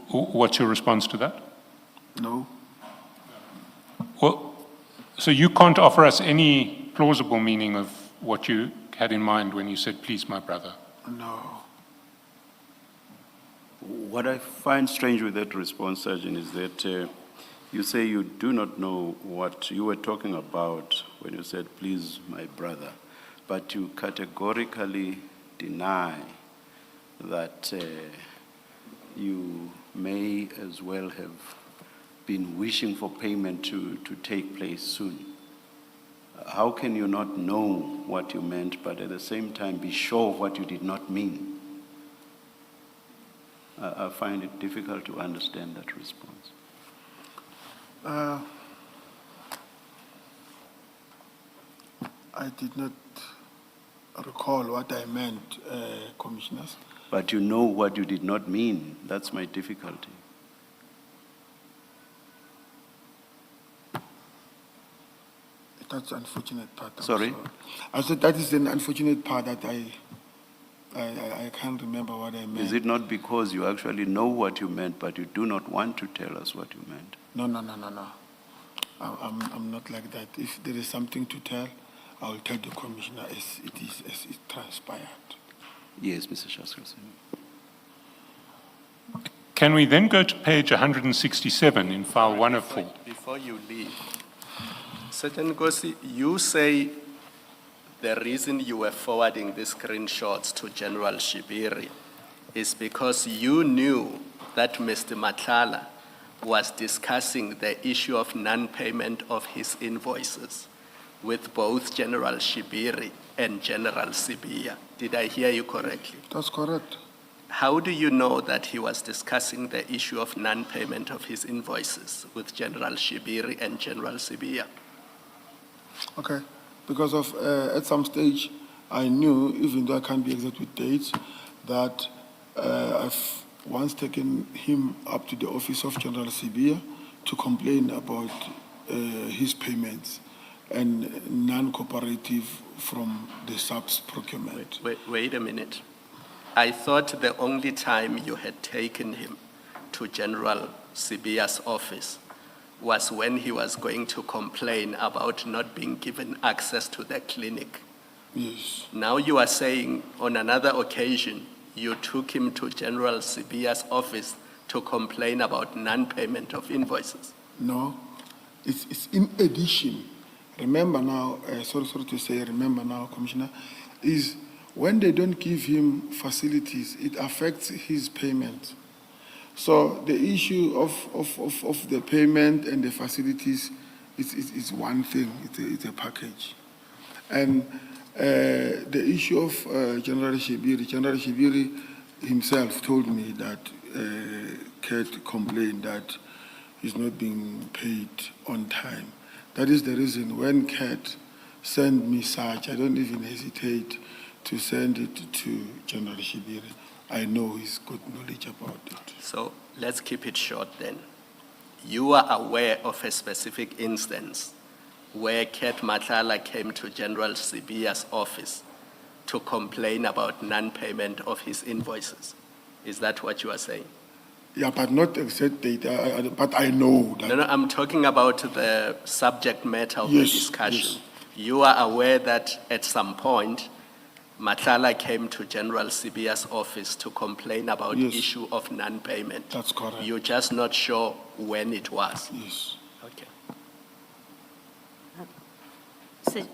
What's your response to that? No, Well, so you can't offer us any plausible meaning of what you had in mind when you said, please, my brother. no. What I find strange with that response, Sergeant, is that you say you do not know what you were talking about when you said, please, my brother, but you categorically deny that you may as well have been wishing for payment to take place soon. How can you not know what you meant, but at the same time be sure of what you did not mean? I find it difficult to understand that response. I did not recall what I meant, commissioners. But you know what you did not mean. That's my difficulty. That's the unfortunate part. I'm Sorry? I said that is an unfortunate part that I can't remember what I meant. Is it not because you actually know what you meant, but you do not want to tell us what you meant? No. I'm not like that. If there is something to tell, I will tell the commissioner as it transpired. Yes, Mr. Shaskas. Can we then go to page 167 in file 104? Before you leave, Sergeant Ngosi, you say the reason you were forwarding these screenshots to General Shibiri is because you knew that Mr. Matlala was discussing the issue of non-payment of his invoices with both General Shibiri and General Sibiya. Did I hear you correctly? That's correct. How do you know that he was discussing the issue of non-payment of his invoices with General Shibiri and General Sibiya? Okay, because of at some stage I knew, even though I can't be exact with dates, that I've once taken him up to the office of General Sibiya to complain about his payments and non-cooperative from the subs procurement. Wait a minute. I thought the only time you had taken him to General Sibiya's office was when he was going to complain about not being given access to the clinic. Yes. Now you are saying on another occasion you took him to General Sibiya's office to complain about non-payment of invoices. No, it's in addition. Remember now, sorry to say, remember now, Commissioner, is when they don't give him facilities, it affects his payment. So the issue of the payment and the facilities is one thing, it's a package. And the issue of General Shibiri himself told me that Kurt complained that he's not being paid on time. That is the reason when Kurt sent me such, I don't even hesitate to send it to General Shibiri. I know he's got knowledge about it. So let's keep it short then. You are aware of a specific instance where Kurt Matlala came to General Sibiya's office to complain about non-payment of his invoices. Is that what you are saying? Yeah, but not exact data, but I know that. No, I'm talking about the subject matter of the Yes, discussion. yes. You are aware that at some point, Matlala came to General Sibiya's office to complain about Yes. issue of non-payment. That's correct. You're just not sure when it was. Yes. Okay.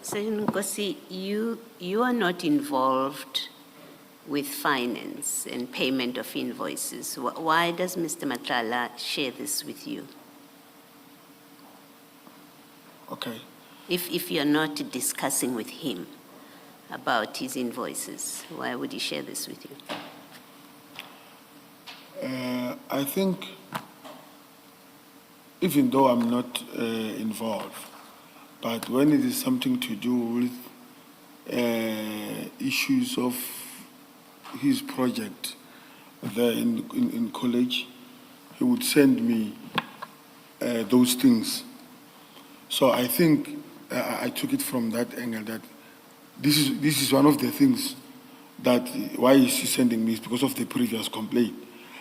Sergeant Nkosi, you are not involved with finance and payment of invoices. Why does Mr. Matlala share this with you? Okay. If you're not discussing with him about his invoices, why would he share this with you? I think, even though I'm not involved, but when it is something to do with issues of his project there in college, he would send me those things. So I think I took it from that angle that this is one of the things that why is he sending me is because of the previous complaint.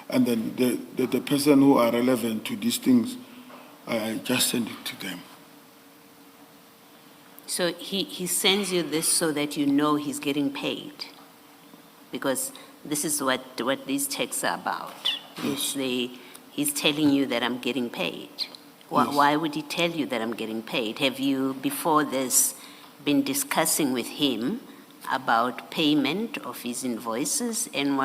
And then the person who are relevant to these things, I just send it to them. So he sends you this so that you know he's getting paid? Because this is what these texts are about. Yes. He's telling you that I'm getting paid. Yes. Why would he tell you that I'm getting paid? Have you, before this, been discussing with him about payment of his invoices? And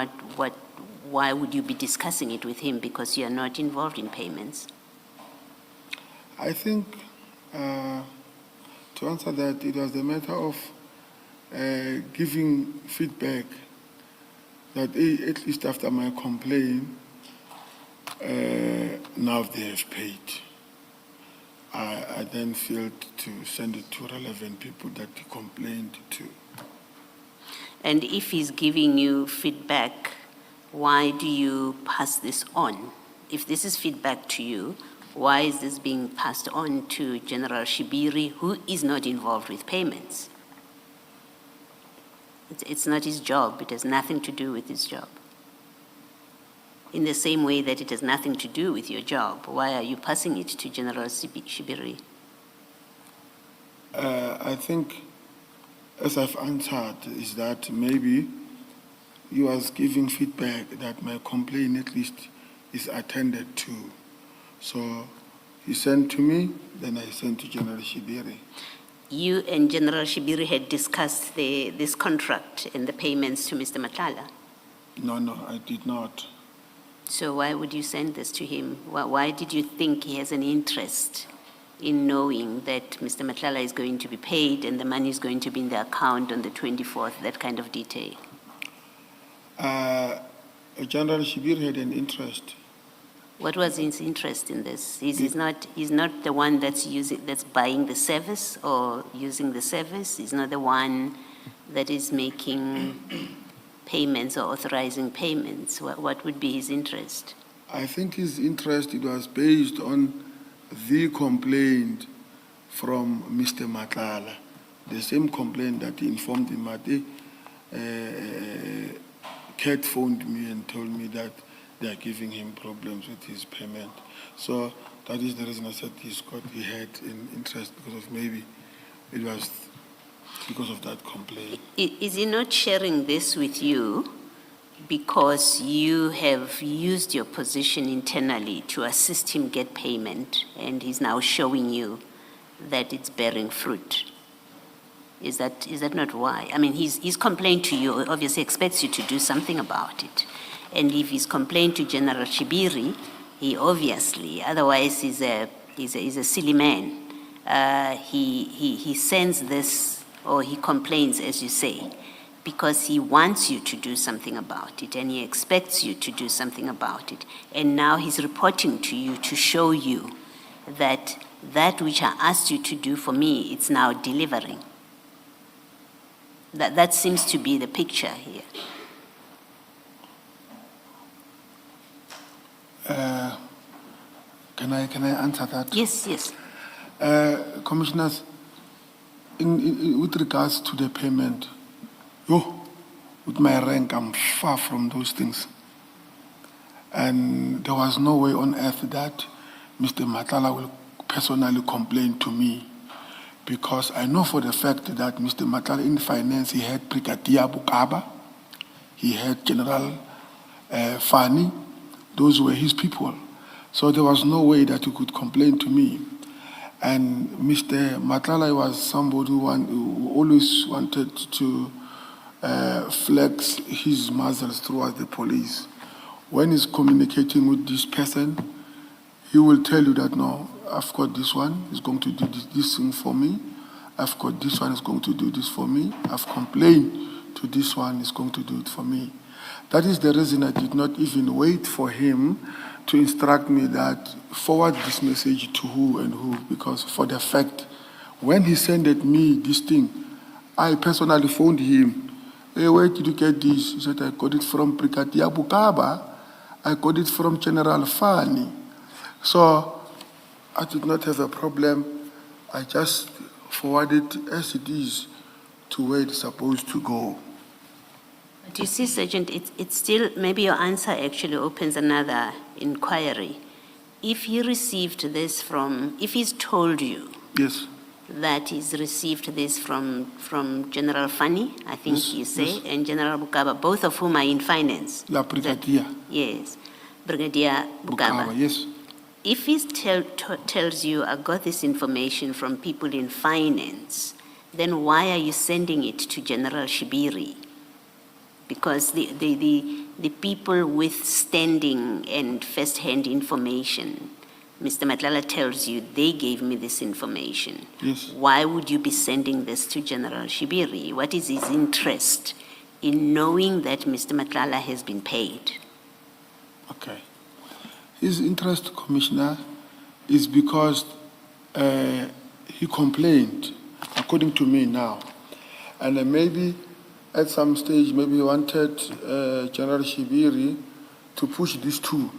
why would you be discussing it with him? Because you are not involved in payments. I think, to answer that, it was a matter of giving feedback that at least after my complaint, now they have paid. I then failed to send it to relevant people that he complained to. And if he's giving you feedback, why do you pass this on? If this is feedback to you, why is this being passed on to General Shibiri, who is not involved with payments? It's not his job. It has nothing to do with his job. In the same way that it has nothing to do with your job, why are you passing it to General Shibiri? I think, as I've answered, is that maybe he was giving feedback that my complaint at least is attended to. So he sent to me, then I sent to General Shibiri. You and General Shibiri had discussed this contract and the payments to Mr. Matlala? No, I did not. So why would you send this to him? Why did you think he has an interest in knowing that Mr. Matlala is going to be paid and the money is going to be in the account on the 24th, that kind of detail? General Shibiri had an interest. What was his interest in this? He's not the one that's buying the service or using the service. He's not the one that is making payments or authorizing payments. What would be his interest? I think his interest, it was based on the complaint from Mr. Matlala, the same complaint that he informed him that Kat phoned me and told me that they are giving him problems with his payment. So that is the reason I said he had an interest, because of maybe it was because of that complaint. Is he not sharing this with you because you have used your position internally to assist him get payment, and he's now showing you that it's bearing fruit? Is that not why? I mean, his complaint to you obviously expects you to do something about it. And if he's complained to General Shibiri, he obviously, otherwise he's a silly man. He sends this, or he complains, as you say, because he wants you to do something about it, and he expects you to do something about it. And now he's reporting to you to show you that which I asked you to do for me, it's now delivering. That seems to be the picture here. Can I answer that? Yes. Commissioners, with regards to the payment, with my rank, I'm far from those things. And there was no way on earth that Mr. Matlala will personally complain to me, because I know for the fact that Mr. Matlala in finance, he had Brigadier Bukaba, he had General Fani, those were his people. So there was no way that he could complain to me. And Mr. Matlala was somebody who always wanted to flex his muscles towards the police. When he's communicating with this person, he will tell you that, no, I've got this one, he's going to do this thing for me. I've got this one, he's going to do this for me. I've complained to this one, he's going to do it for me. That is the reason I did not even wait for him to instruct me that forward this message to who and who, because for the fact, when he sent me this thing, I personally phoned him. Hey, where did you get this? He said, I got it from Brigadier Bukaba. I got it from General Fani. So I did not have a problem. I just forwarded as it is to where it's supposed to go. But you see, Sergeant, it's still, maybe your answer actually opens another inquiry. If he received this from, if he's told you Yes, that he's received this from General Fani, I think Yes, you say, yes. and General Bukaba, both of whom are in finance. La Brigadier Yes, Brigadier Bukaba. Bukaba, yes. If he tells you, I got this information from people in finance, then why are you sending it to General Shibiri? Because the people with standing and first-hand information, Mr. Madlanga tells you, they gave me this information. Yes. Why would you be sending this to General Shibiri? What is his interest in knowing that Mr. Madlanga has been paid? Okay. His interest, Commissioner, is because he complained, according to me now, and maybe at some stage, maybe he wanted General Shibiri to push these two,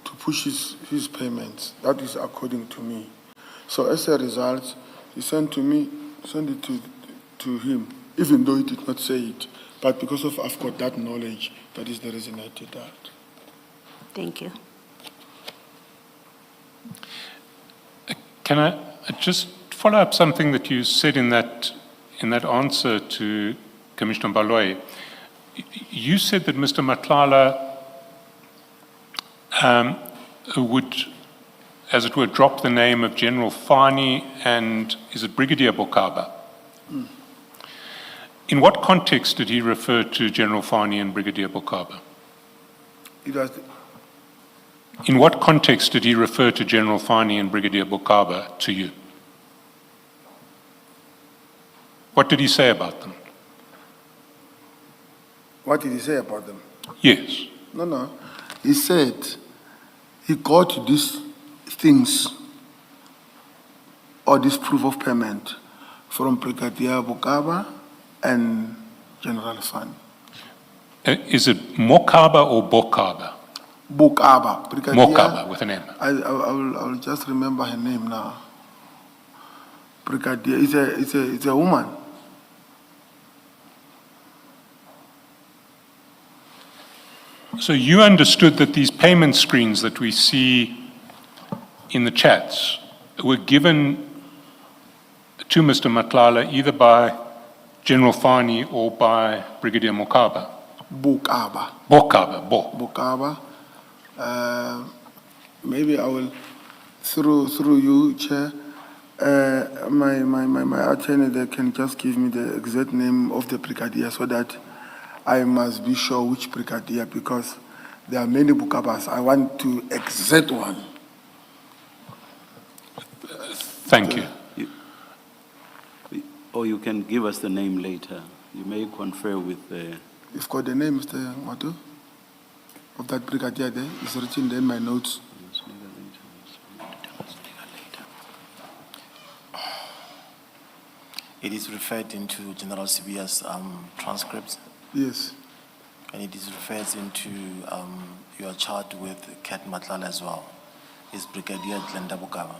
to push his payments. That is according to me. So as a result, he sent it to him, even though he did not say it. But because of I've got that knowledge, that is the reason I did that. Thank you. Can I just follow up something that you said in that answer to Commissioner Baloyi? You said that Mr. Madlanga would, as it were, drop the name of General Fani and, is it Brigadier Bukaba? In what context did he refer to General Fani and Brigadier Bukaba? It was In what context did he refer to General Fani and Brigadier Bukaba to you? What did he say about them? What did he say about them? Yes. No. He said he got these things or this proof of payment from Brigadier Bukaba and General Fani. Is it Mokaba or Bokaba? Bukaba. Brigadier. Mokaba with an M. I will just remember her name now. Brigadier. It's a woman. So you understood that these payment screens that we see in the chats were given to Mr. Madlanga either by General Fani or by Brigadier Mokaba? Bukaba. Bokaba, Bukaba. Maybe I will, through you, Chair, my attorney there can just give me the exact name of the brigadier so that I must be sure which brigadier, because there are many Bukabas. I want to exact one. Thank you. Or you can give us the name later. You may confer with the... You've got the name, Mr. Mwatu, of that brigadier there. It's written there in my notes. It is referred into General Sibia's transcripts, Yes. and it is referred into your chart with Kat Madlanga as well. It's Brigadier Glenda Bukaba.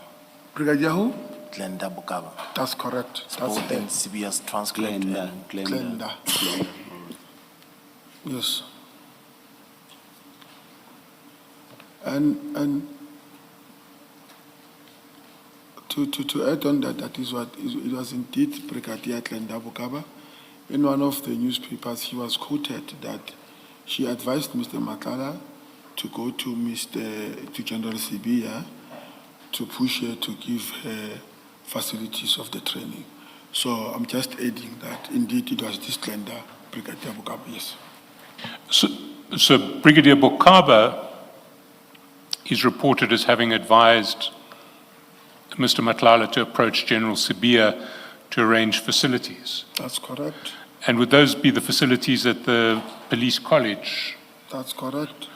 Brigadier who? Glenda Bukaba. That's correct. It's That's both in it. Sibia's transcript. Glenda. Yes. And to add on that is what it was indeed Brigadier Glenda Bukaba. In one of the newspapers, he was quoted that she advised Mr. Madlanga to go to General Sibia to push her to give her facilities of the training. So I'm just adding that indeed it was this Glenda, Brigadier Bukaba, yes. So Brigadier Bukaba is reported as having advised Mr. Madlanga to approach General Sibia to arrange facilities. That's correct. And would those be the facilities that the Police College. That's correct.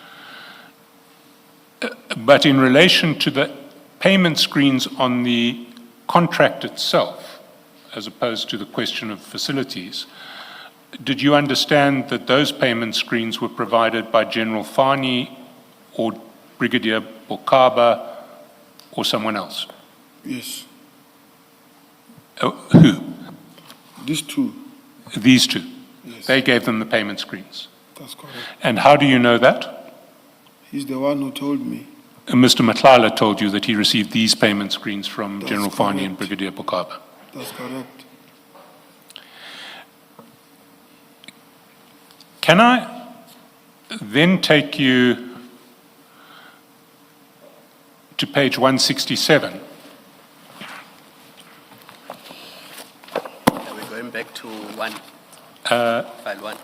But in relation to the payment screens on the contract itself, as opposed to the question of facilities, did you understand that those payment screens were provided by General Fani or Brigadier Bokaba or someone else? Yes. Who? These two. These two. Yes. They gave them the payment screens. That's correct. And how do you know that? He's the one who told me. Mr. Matlala told you that he received these payment screens from That's General Fani and correct. Brigadier Bokaba. That's correct. Can I then take you to page 167? Are we going back to file 1?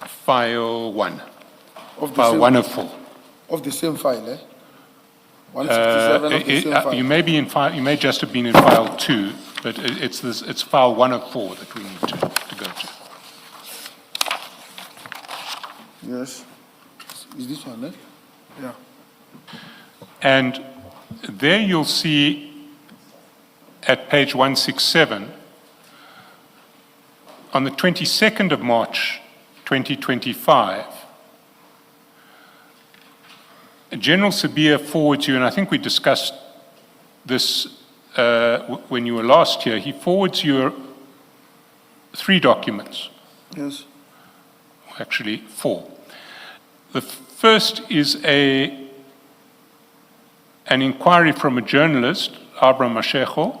File 1. Of the File same, 104. Of the same file, eh? 167 of the same file. You may be in file. You may just have been in file 2, but it's file 104 that we need to go to. Yes. Is this one, eh? Yeah. And there you'll see at page 167, on the 22nd of March 2025, General Sabia forwards you, and I think we discussed this when you were last here, he forwards you 3 documents, Yes. actually 4. The first is an inquiry from a journalist, Abra Mashego,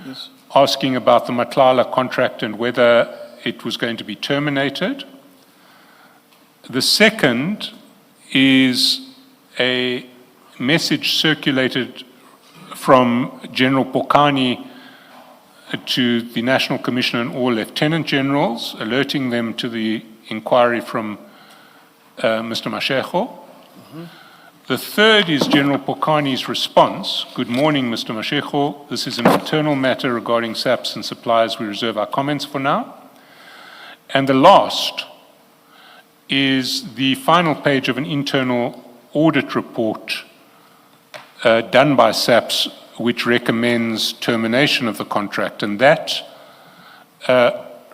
Yes. asking about the Matlala contract and whether it was going to be terminated. The second is a message circulated from General Pokani to the National Commissioner and all Lieutenant Generals, alerting them to the inquiry from Mr. Mashego. The third is General Pokani's response. Good morning, Mr. Mashego. This is an internal matter regarding SAPs and suppliers. We reserve our comments for now. And the last is the final page of an internal audit report done by SAPS, which recommends termination of the contract. And that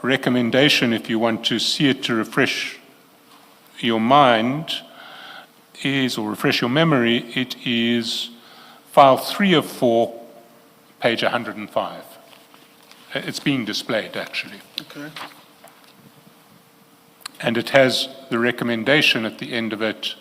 recommendation, if you want to see it to refresh your mind, is, or refresh your memory, it is file 3 of 4, page 105. It's being displayed, actually. Okay. And it has the recommendation at the end of it.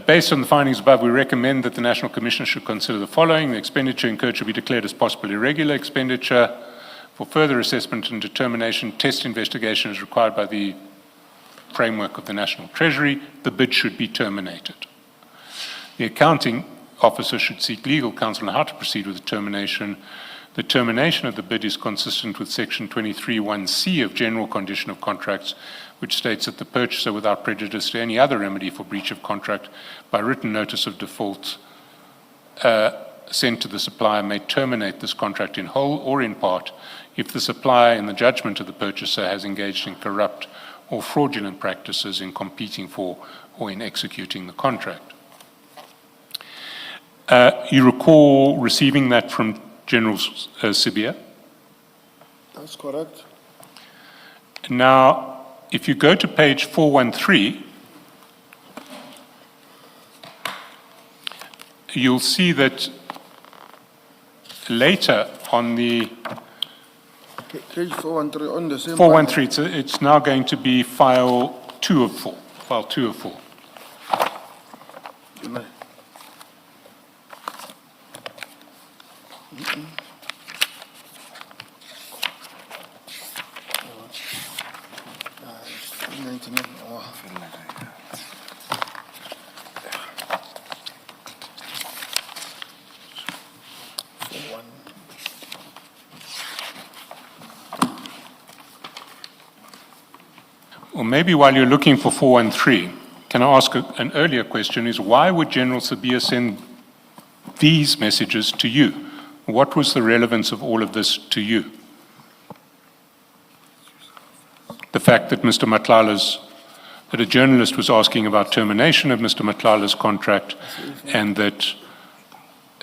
Based on the findings above, we recommend that the National Commission should consider the following. The expenditure incurred should be declared as possible irregular expenditure. For further assessment and determination, test investigation is required by the framework of the National Treasury. The bid should be terminated. The accounting officer should seek legal counsel on how to proceed with the termination. The termination of the bid is consistent with section 23(1)(c) of General Condition of Contracts, which states that the purchaser, without prejudice to any other remedy for breach of contract, by written notice of default sent to the supplier, may terminate this contract in whole or in part if the supplier, in the judgment of the purchaser, has engaged in corrupt or fraudulent practices in competing for or in executing the contract. You recall receiving that from General Sibia? That's correct. Now, if you go to page 413, you'll see that later on the Page 413 on the same 413, it's now going to be file 2 of 4. File 2 of 4. file. 99. Oh. Or maybe while you're looking for 413, can I ask an earlier question, is why would General Sabia send these messages to you? what was the relevance of all of this to you? The fact that that a journalist was asking about termination of Mr. Matlala's contract and that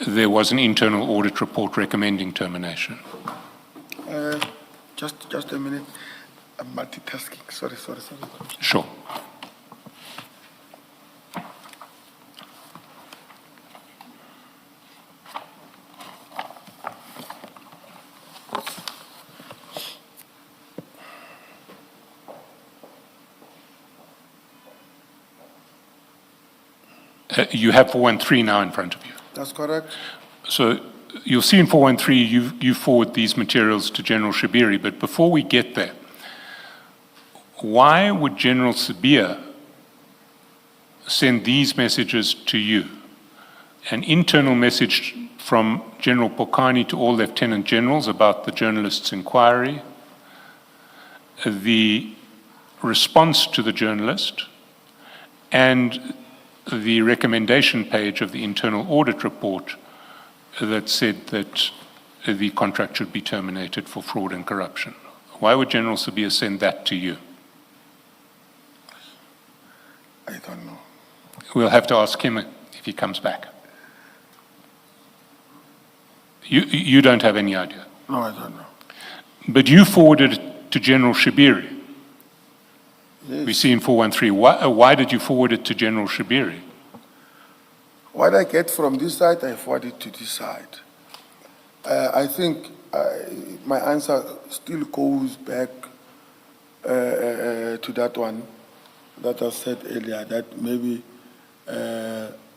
there was an internal audit report recommending termination. Just a minute. I'm multitasking. Sorry. Sure. You have 413 now in front of you. That's correct. So you'll see in 413, you forward these materials to General Shabiri, but before we get there, why would General Sabia send these messages to you? An internal message from General Pokani to all lieutenant generals about the journalist's inquiry, the response to the journalist, and the recommendation page of the internal audit report that said that the contract should be terminated for fraud and corruption. Why would General Sabia send that to you? I don't know. We'll have to ask him if he comes back. You don't have any idea? No, I don't know. But you forwarded it to General Shabiri. Yes. We see in 413. Why did you forward it to General Shabiri? What I get from this side, I forward it to this side. I think my answer still goes back to that one that I said earlier, that maybe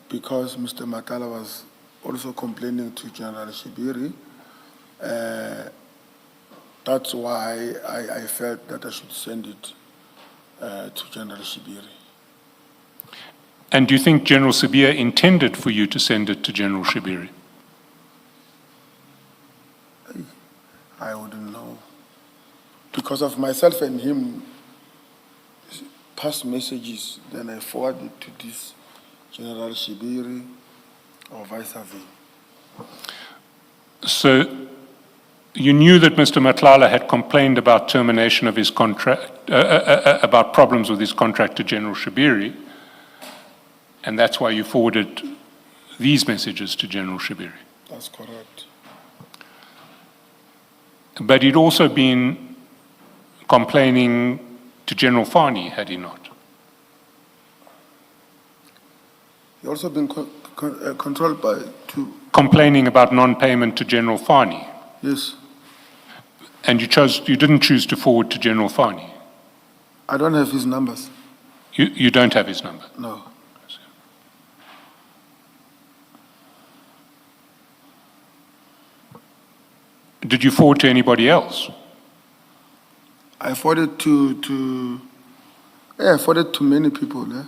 because Mr. Makala was also complaining to General Shabiri, that's why I felt that I should send it to General Shabiri. And do you think General Sabia intended for you to send it to General Shabiri? I wouldn't know. Because of myself and him past messages, then I forward it to this General Shabiri or vice versa. So you knew that Mr. Matlala had complained about termination of his contract, about problems with his contract to General Shabiri, and that's why you forwarded these messages to General Shabiri. That's correct. But he'd also been complaining to General Fani, had he not? He also been controlled by Complaining about non-payment to General Fani. Yes. And you didn't choose to forward to General Fani. I don't have his numbers. You don't have his number? No. Did you forward to anybody else? I forwarded to many people, yeah.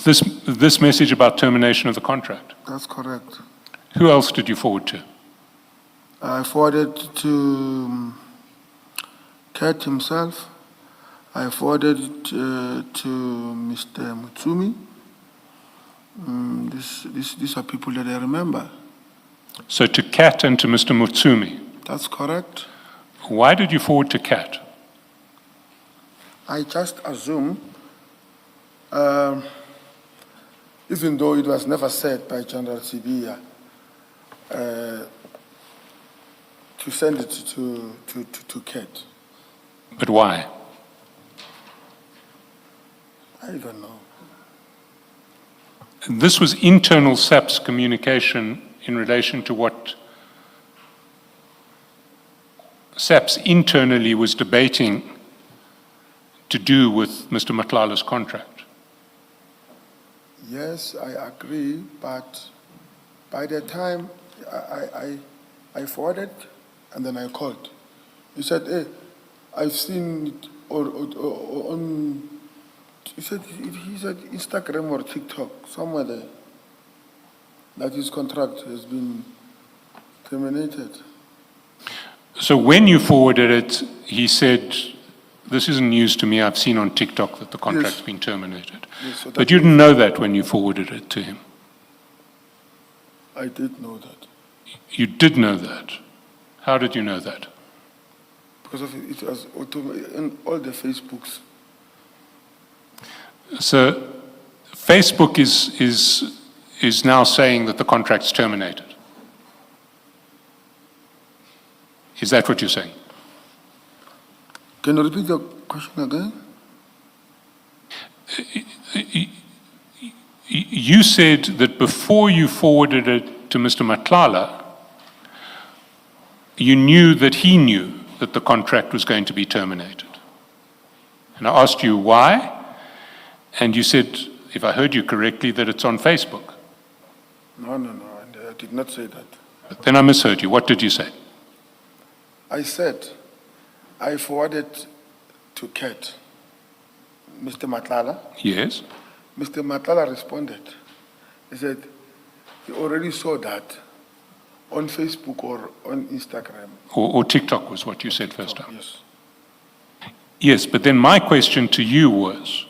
This message about termination of the contract? That's correct. Who else did you forward to? I forwarded to Kat himself. I forwarded to Mr. Mutsumi. These are people that I remember. So to Kat and to Mr. Mutsumi? That's correct. Why did you forward to Kat? I just assume, even though it was never said by General Sibia, to send it to Kat. But why? I don't know. This was internal SAP's communication in relation to what SAPS internally was debating to do with Mr. Matlala's contract. Yes, I agree, but by the time I forwarded and then I called, he said, hey, I've seen it on, he said Instagram or TikTok, somewhere there, that his contract has been terminated. So when you forwarded it, he said, this isn't news to me, I've seen on TikTok that the contract's been terminated. Yes, so but you didn't know that when you forwarded it to him? I did know that. You did know that. How did you know that? Because of it was in all the Facebooks. So Facebook is now saying that the contract's terminated. Is that what you're saying? Can you repeat the question again? You said that before you forwarded it to Mr. Matlala, you knew that he knew that the contract was going to be terminated. And I asked you why, and you said, if I heard you correctly, that it's on Facebook. No, I did not say that. But then I misheard you. What did you say? I said, I forwarded to Kat, Mr. Matlala. Yes. Mr. Matlala responded. He said, he already saw that on Facebook or on Instagram. Or TikTok was what you said first time. Yes. Yes, but then my question to you was,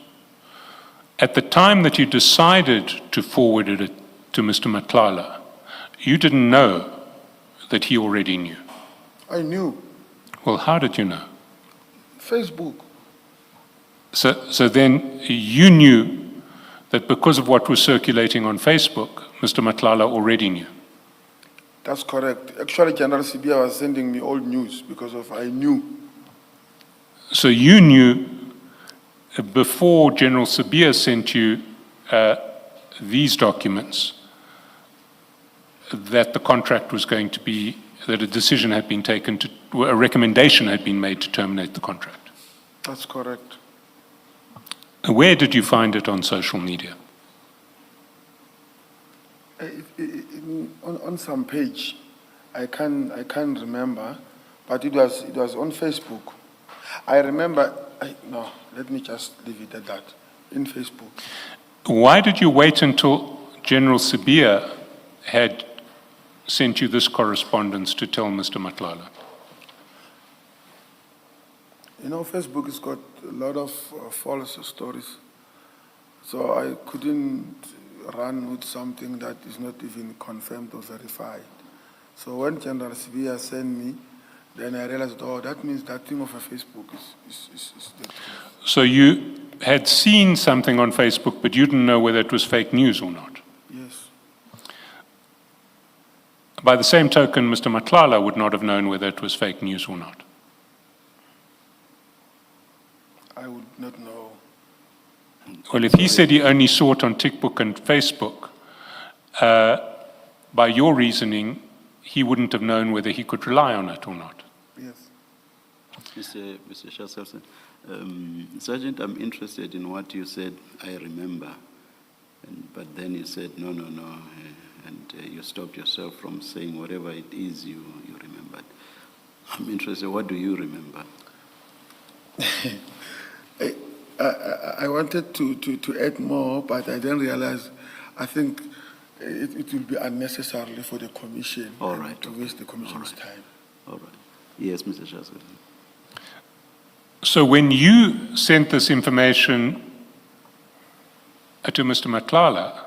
at the time that you decided to forward it to Mr. Matlala, you didn't know that he already knew. I knew. Well, how did you know? Facebook. So then you knew that because of what was circulating on Facebook, Mr. Matlala already knew. That's correct. Actually, General Sibia was sending me old news because of I knew. So you knew before General Sabia sent you these documents that the contract was going to be, that a decision had been taken to, a recommendation had been made to terminate the contract. That's correct. Where did you find it on social media? On some page, I can't remember, but it was on Facebook. I remember. No, let me just leave it at that. In Facebook. Why did you wait until General Sabia had sent you this correspondence to tell Mr. Matlala? You know, Facebook has got a lot of false stories, so I couldn't run with something that is not even confirmed or verified. So when General Sibia sent me, then I realized, oh, that means that thing of a Facebook is the truth. So you had seen something on Facebook, but you didn't know whether it was fake news or not. Yes. By the same token, Mr. Matlala would not have known whether it was fake news or not. I would not know. Well, if he said he only saw it on TikTok and Facebook, by your reasoning, he wouldn't have known whether he could rely on it or not. Yes. Mr. Shaskelson, Sergeant, I'm interested in what you said, I remember. But then you said, no, and you stopped yourself from saying whatever it is you remembered. I'm interested, what do you remember? I wanted to add more, but I didn't realize, I think it will be unnecessary for the commission. All right. To waste the commission's time. All right. Yes, Mr. Shaskelson. So when you sent this information to Mr. Matlala,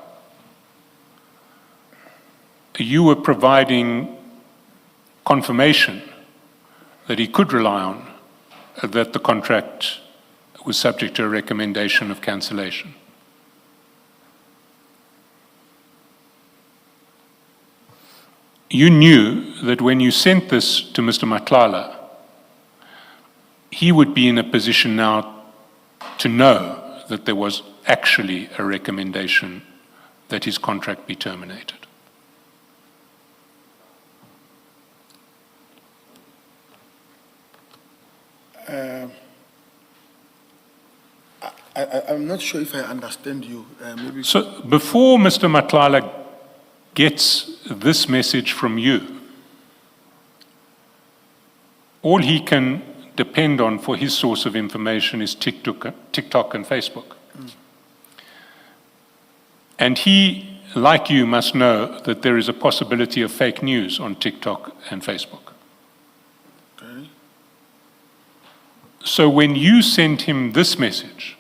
you were providing confirmation that he could rely on that the contract was subject to a recommendation of cancellation. You knew that when you sent this to Mr. Matlala, he would be in a position now to know that there was actually a recommendation that his contract be terminated. I'm not sure if I understand you. Maybe. So before Mr. Matlala gets this message from you, all he can depend on for his source of information is TikTok and Facebook. And he, like you, must know that there is a possibility of fake news on TikTok and Facebook. Okay. So when you sent him this message,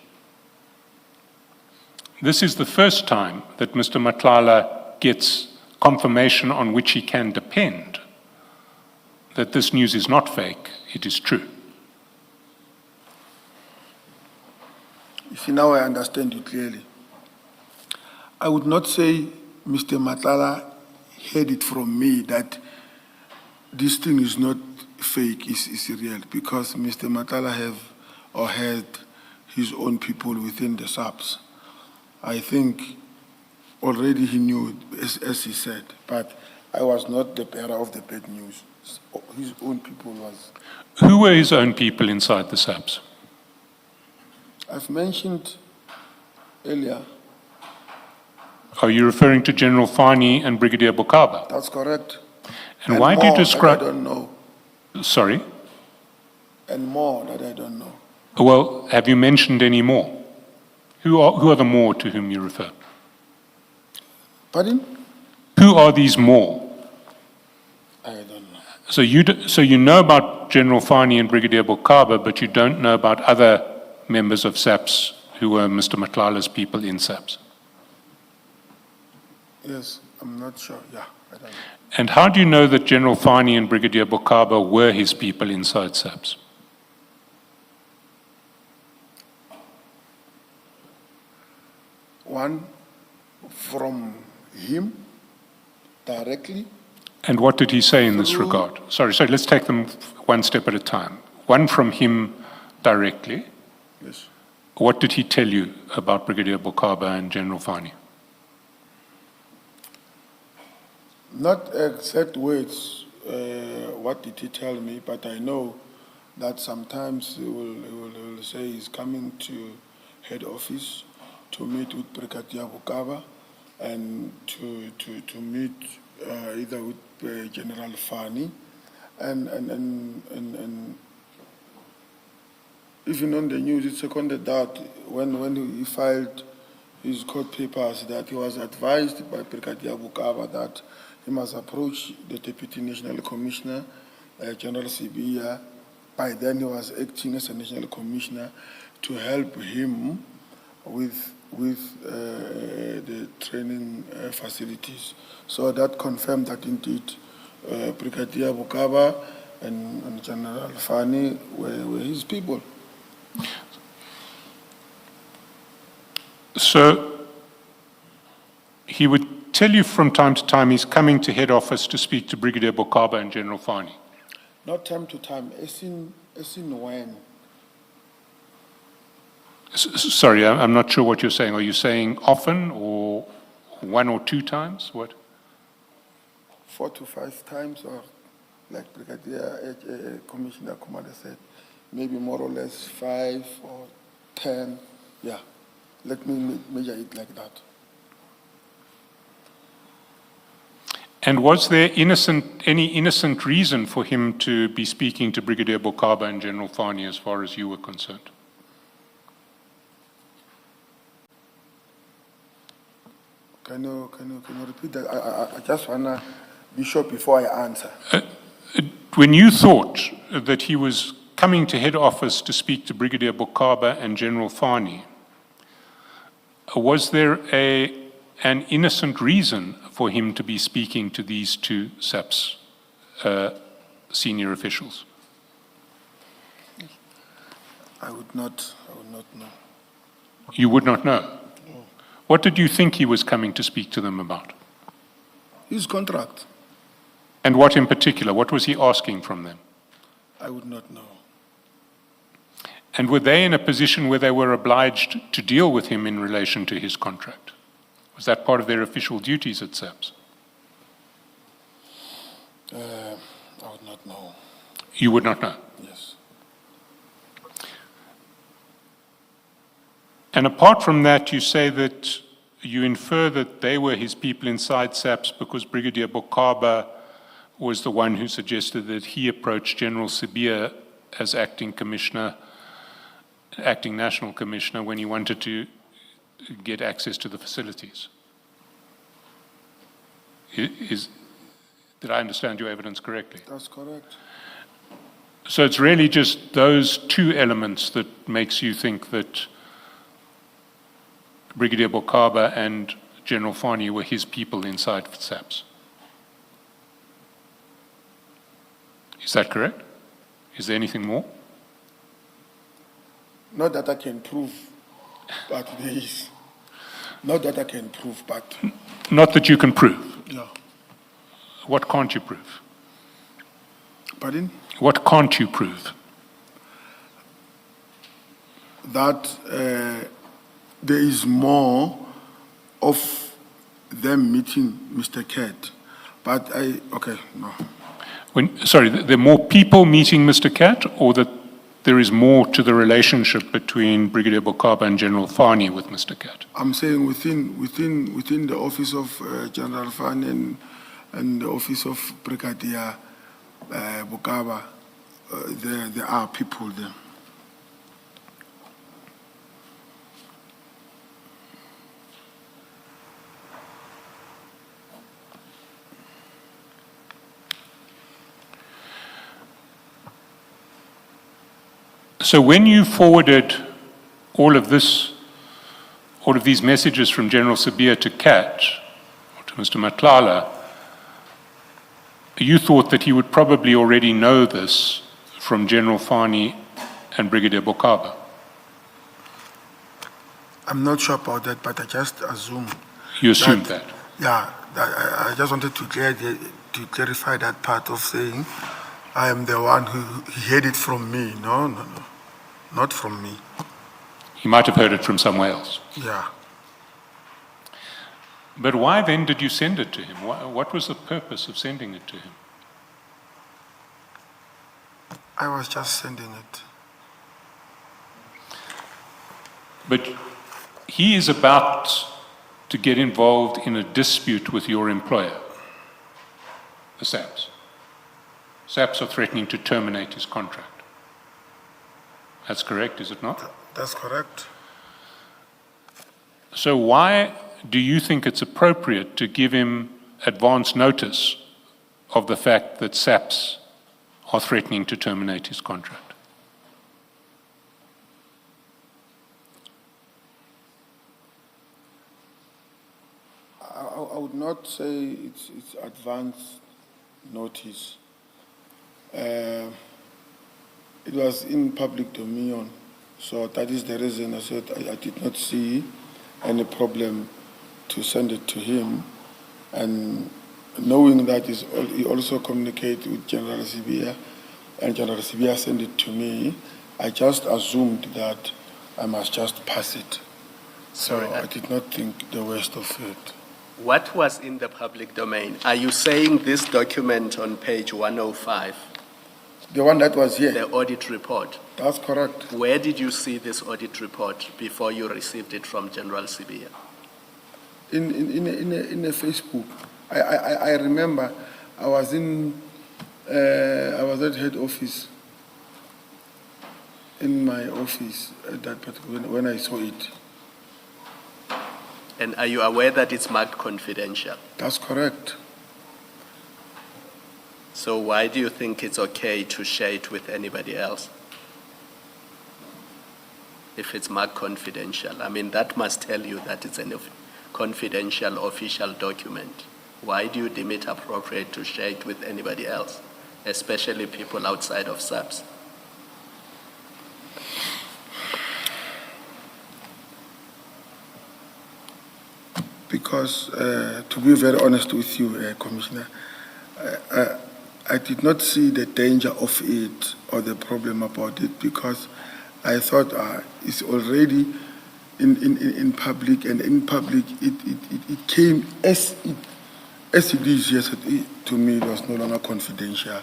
this is the first time that Mr. Matlala gets confirmation on which he can depend that this news is not fake, it is true. You see, now I understand you clearly. I would not say Mr. Matlala heard it from me that this thing is not fake, is real, because Mr. Matlala have or had his own people within the SAPS. I think already he knew, as he said, but I was not the bearer of the bad news. His own people was. Who were his own people inside the SAPS? I've mentioned earlier. Are you referring to General Fani and Brigadier Bokaba? That's correct. And why do you describe... I don't know. Sorry? And more that I don't know. Well, have you mentioned any more? Who are the more to whom you refer? Pardon? Who are these more? I don't know. So you know about General Fani and Brigadier Bokaba, but you don't know about other members of SAPS who were Mr. Matlala's people in SAPS? Yes, I'm not sure. Yeah, I don't know. And how do you know that General Fani and Brigadier Bokaba were his people inside SAPS? One, from him directly. And what did he say in this regard? Sorry, let's take them one step at a time. One from him directly. Yes. What did he tell you about Brigadier Bokaba and General Fani? Not exact words, what did he tell me, but I know that sometimes he will say he's coming to head office to meet with Brigadier Bokaba and to meet either with General Fani and even on the news, it seconded that when he filed his court papers that he was advised by Brigadier Bokaba that he must approach the Deputy National Commissioner, General Sibia. By then he was acting as a National Commissioner to help him with the training facilities. So that confirmed that indeed Brigadier Bokaba and General Fani were his people. So he would tell you from time to time he's coming to head office to speak to Brigadier Bokaba and General Fani? Not time to time, as in when. Sorry, I'm not sure what you're saying. Are you saying often or one or two times? What? 4 to 5 times, or like Brigadier Commissioner Commander said, maybe more or less 5 or 10. Yeah, let me measure it like that. And was there any innocent reason for him to be speaking to Brigadier Bokaba and General Fani as far as you were concerned? Can you repeat that? I just want to be sure before I answer. When you thought that he was coming to head office to speak to Brigadier Bokaba and General Fani, was there an innocent reason for him to be speaking to these two SAPS senior officials? I would not know. You would not know? No. What did you think he was coming to speak to them about? His contract. And what in particular? What was he asking from them? I would not know. And were they in a position where they were obliged to deal with him in relation to his contract? Was that part of their official duties at SAPS? I would not know. You would not know? Yes. And apart from that, you say that you infer that they were his people inside SAPS because Brigadier Bokaba was the one who suggested that he approach General Sibia as acting national commissioner when he wanted to get access to the facilities. Did I understand your evidence correctly? That's correct. So it's really just those two elements that makes you think that Brigadier Bokaba and General Fani were his people inside SAPS? Is that correct? Is there anything more? Not that I can prove, but there is. Not that I can prove, but Not that you can prove. yeah. What can't you prove? Pardon? What can't you prove? That there is more of them meeting Mr. Cat. But no. Sorry, there are more people meeting Mr. Cat, or that there is more to the relationship between Brigadier Bokaba and General Fani with Mr. Cat? I'm saying within the office of General Fan and the office of Brigadier Bokaba, there are people there. So when you forwarded all of these messages from General Sabia to Cat, or to Mr. Matlala, you thought that he would probably already know this from General Fani and Brigadier Bokaba? I'm not sure about that, but I just assumed. You assumed that? Yeah, I just wanted to clarify that part of saying I am the one who heard it from me. No, not from me. He might have heard it from somewhere else. Yeah. But why then did you send it to him? What was the purpose of sending it to him? I was just sending it. But he is about to get involved in a dispute with your employer, the SAPS. SAPS are threatening to terminate his contract. That's correct, is it not? That's correct. So why do you think it's appropriate to give him advance notice of the fact that SAPS are threatening to terminate his contract? I would not say it's advance notice. It was in public domain, so that is the reason I said I did not see any problem to send it to him. And knowing that he also communicated with General Sibia, and General Sibia sent it to me, I just assumed that I must just pass it. So Sorry, I did not think the worst of it. What was in the public domain? Are you saying this document on page 105, The one that was here, the audit report? that's correct. Where did you see this audit report before you received it from General Sibia? In a Facebook. I remember I was at head office, in my office at that particular, when I saw it. And are you aware that it's marked confidential? That's correct. So why do you think it's okay to share it with anybody else? If it's marked confidential, I mean, that must tell you that it's a confidential official document. Why do you deem it appropriate to share it with anybody else, especially people outside of SAPS? Because, to be very honest with you, Commissioner, I did not see the danger of it or the problem about it, because I thought it's already in public, and in public it came as it is. Yes, to me it was no longer confidential.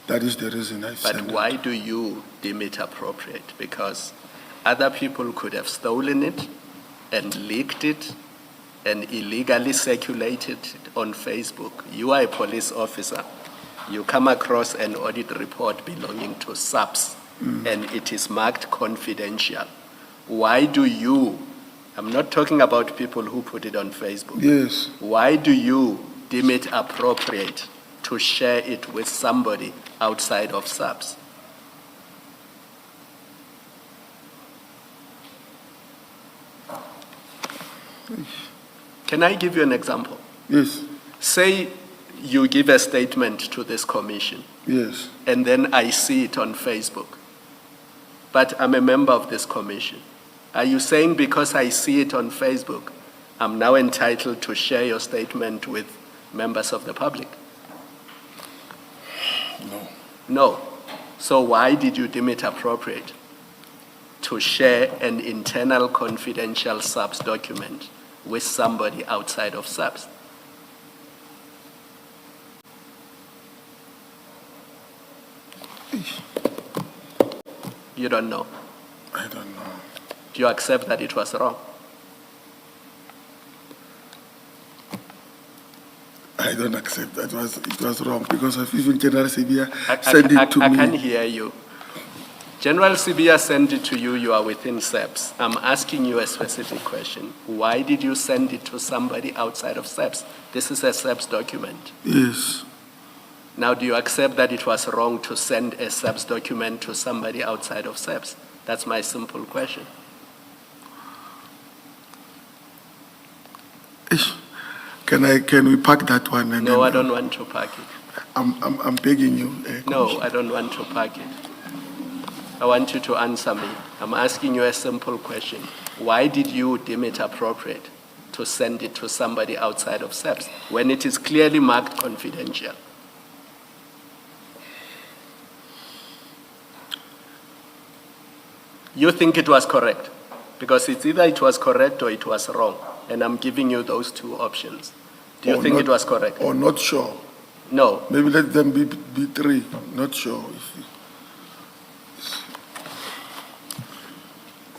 That is the reason I sent it. But why do you deem it appropriate? Because other people could have stolen it and leaked it and illegally circulated it on Facebook. You are a police officer. You come across an audit report belonging to SAPS, and it is marked confidential. Why do you, I'm not talking about people who put it on Facebook. Yes. Why do you deem it appropriate to share it with somebody outside of SAPS? Can I give you an example? Yes. Say you give a statement to this commission Yes. and then I see it on Facebook. But I'm a member of this commission. Are you saying because I see it on Facebook, I'm now entitled to share your statement with members of the public? No. No. So why did you deem it appropriate to share an internal confidential SAPS document with somebody outside of SAPS? You don't know. I don't know. Do you accept that it was wrong? I don't accept that it was wrong because of even General Sibia I sent it to I me. can't hear you. General Sibia sent it to you, you are within SEPS. I'm asking you a specific question. Why did you send it to somebody outside of SEPS? This is a SEPS document. Yes. Now, do you accept that it was wrong to send a SEPS document to somebody outside of SEPS? That's my simple question. Ish. Can we pack that one? And No, then, I don't want to pack it. I'm begging you. No, I don't want to pack it. I want you to answer me. I'm asking you a simple question. Why did you deem it appropriate to send it to somebody outside of SEPS when it is clearly marked confidential? You think it was correct? Because it's either it was correct or it was wrong. And I'm giving you those two options. Do you think it was correct? Or not sure. No. Maybe let them be three. Not sure.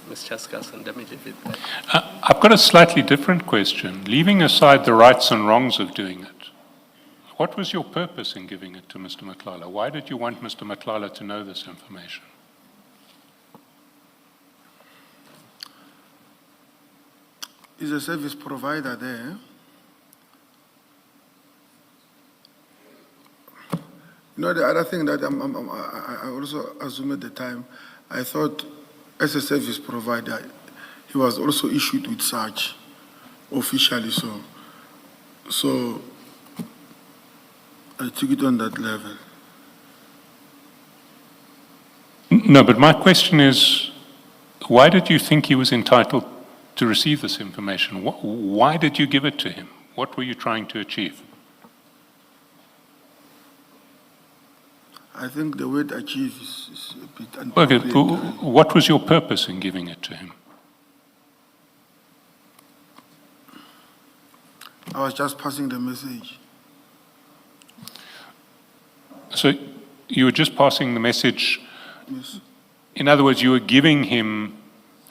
Ms. Chaskalson, let me leave it there. I've got a slightly different question. Leaving aside the rights and wrongs of doing it, what was your purpose in giving it to Mr. Matlala? Why did you want Mr. Matlala to know this information? He's a service provider there. You know, the other thing that I also assumed at the time, I thought as a service provider, he was also issued with such officially, so I took it on that level. No, but my question is, why did you think he was entitled to receive this information? Why did you give it to him? What were you trying to achieve? I think the word achieve is a bit Okay, inappropriate. what was your purpose in giving it to him? I was just passing the message. So you were just passing the message. Yes. In other words, you were giving him,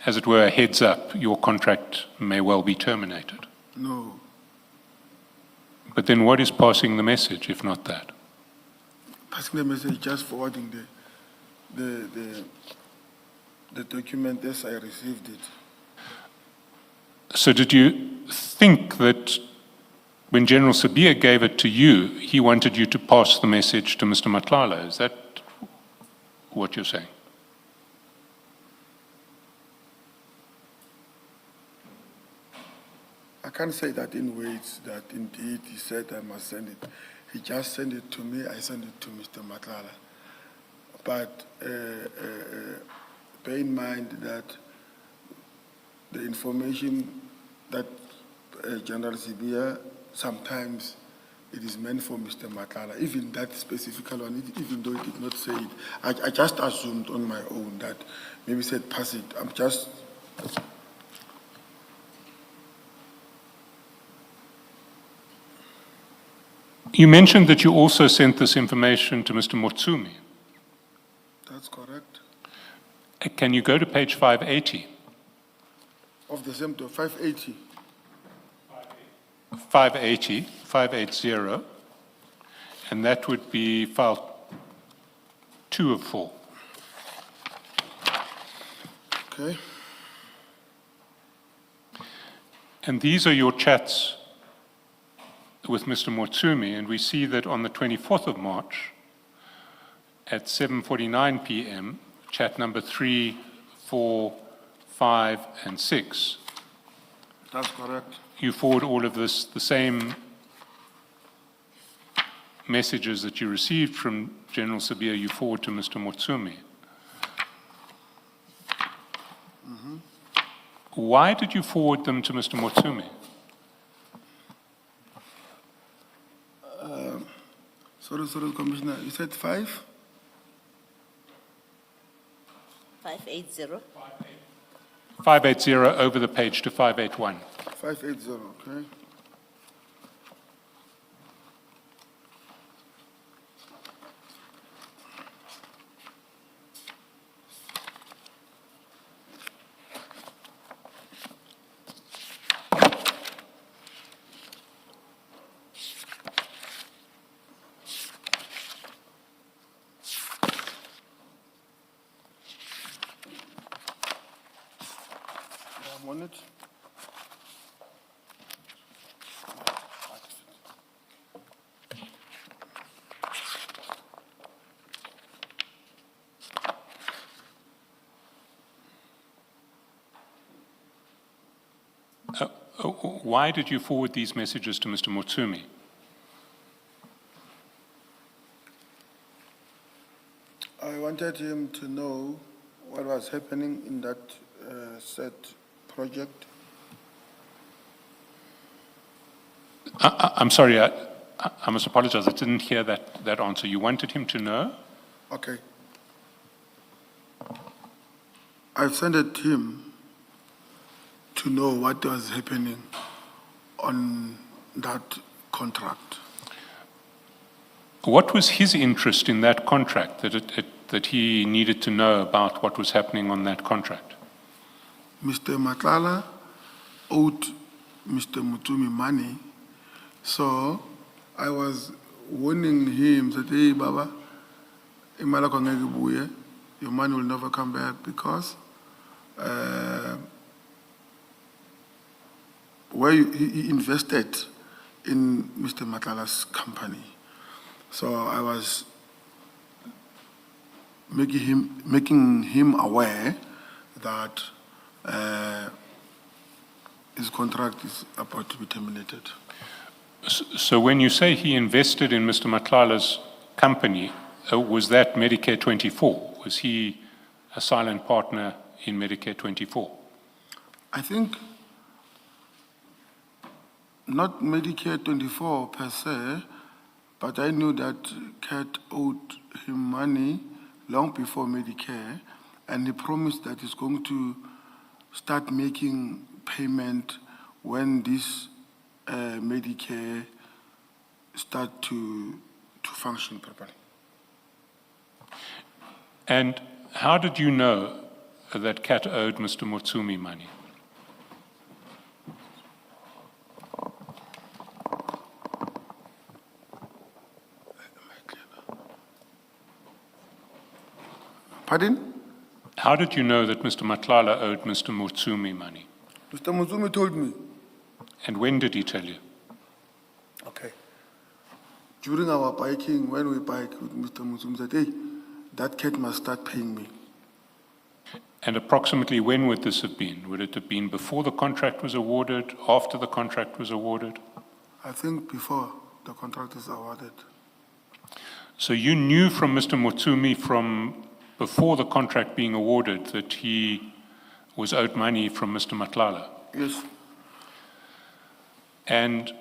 as it were, a heads up, your contract may well be terminated. No. But then what is passing the message, if not that? Passing the message, just forwarding the document as I received it. So did you think that when General Sabia gave it to you, he wanted you to pass the message to Mr. Matlala? Is that what you're saying? I can't say that in words that indeed he said I must send it. He just sent it to me, I sent it to Mr. Matlala. But bear in mind that the information that General Sibia, sometimes it is meant for Mr. Matlala. Even that specific one, even though he did not say it, I just assumed on my own that maybe said pass it. I'm just... You mentioned that you also sent this information to Mr. Motsumi. That's correct. Can you go to page 580? Of the same to 580. 580, and that would be file 2 of 4. Okay. And these are your chats with Mr. Motsumi, and we see that on the 24th of March at 7:49 p.m., chat number 3, 4, 5, and 6. That's correct. You forward all of this, the same messages that you received from General Sabia you forward to Mr. Motsumi. Why did you forward them to Mr. Motsumi? Sorry, Commissioner, you said 5? 580. 580 over the page to 581. 580, okay. I'm on it. Why did you forward these messages to Mr. Motsumi? I wanted him to know what was happening in that said project. I'm sorry, I must apologize. I didn't hear that answer. You wanted him to know? Okay. I sent it to him to know what was happening on that contract. What was his interest in that contract that he needed to know about what was happening on that contract? Mr. Matlala owed Mr. Mutumi money, so I was warning him that, hey, Baba, imali yakho angeke ibuye, your money will never come back because where he invested in Mr. Matlala's company. So I was making him aware that his contract is about to be terminated. So when you say he invested in Mr. Matlala's company, was that Medicare 24? Was he a silent partner in Medicare 24? I think not Medicare 24 per se, but I knew that Cat owed him money long before Medicare, and he promised that he's going to start making payment when this Medicare start to function properly. And how did you know that Kat owed Mr. Motsumi money? Pardon? How did you know that Mr. Matlala owed Mr. Motsumi money? Mr. Muzumi told me. And when did he tell you? Okay. During our biking, when we bike with Mr. Muzumi, said, hey, that cat must start paying me. And approximately when would this have been? Would it have been before the contract was awarded, after the contract was awarded? I think before the contract is awarded. So you knew from Mr. Motsumi from before the contract being awarded that he was owed money from Mr. Matlala? Yes. And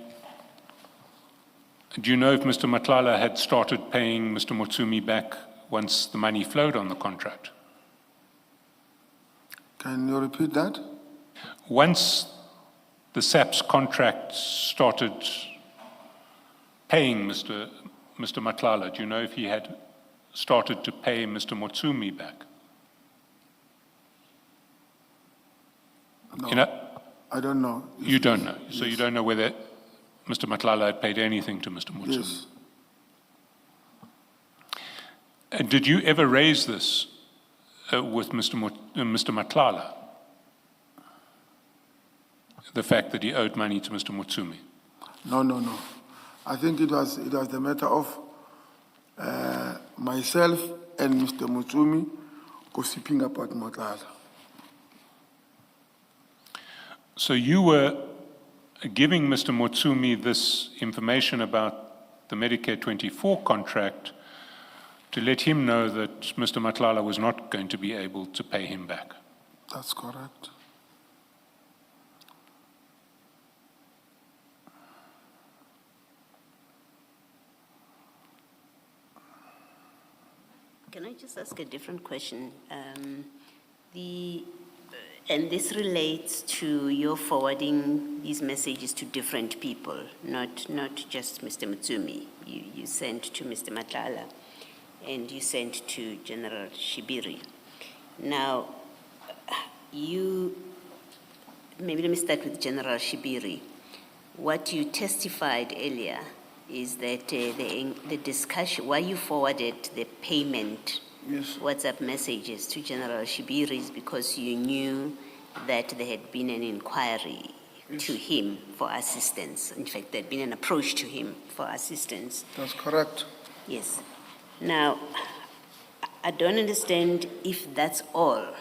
do you know if Mr. Matlala had started paying Mr. Motsumi back once the money flowed on the contract? Can you repeat that? Once the SAP's contract started paying Mr. Matlala, do you know if he had started to pay Mr. Motsumi back? No, You know, I don't know. you don't know. So Yes. you don't know whether Mr. Matlala had paid anything to Mr. Motsumi? Yes. And did you ever raise this with Mr. Matlala? The fact that he owed money to Mr. Motsumi? No. I think it was the matter of myself and Mr. Mutsumi gossiping about Matlala. So you were giving Mr. Motsumi this information about the Medicare 24 contract to let him know that Mr. Matlala was not going to be able to pay him back. That's correct. Can I just ask a different question? And this relates to your forwarding these messages to different people, not just Mr. Mutsumi. You sent to Mr. Matlala and you sent to General Shibiri. Now, maybe let me start with General Shibiri. What you testified earlier is that the discussion, why you forwarded the payment Yes. WhatsApp messages to General Shibiri is because you knew that there had been an inquiry to him for assistance. In fact, there had been an approach to him for assistance. That's correct. Yes. Now, I don't understand if that's all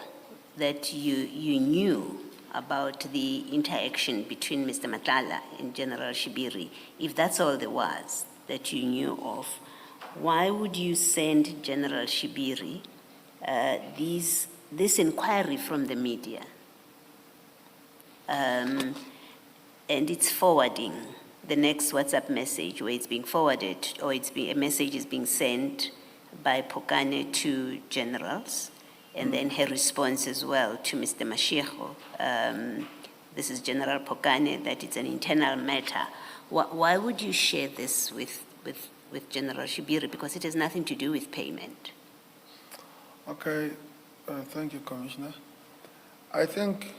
that you knew about the interaction between Mr. Matlala and General Shibiri. If that's all there was that you knew of, why would you send General Shibiri this inquiry from the media? And it's forwarding the next WhatsApp message where it's being forwarded, or a message is being sent by Pokane to generals, and then her response as well to Mr. Mashego. This is General Pokane, that it's an internal matter. Why would you share this with General Shibiri? Because it has nothing to do with payment. Okay, thank you, Commissioner. I think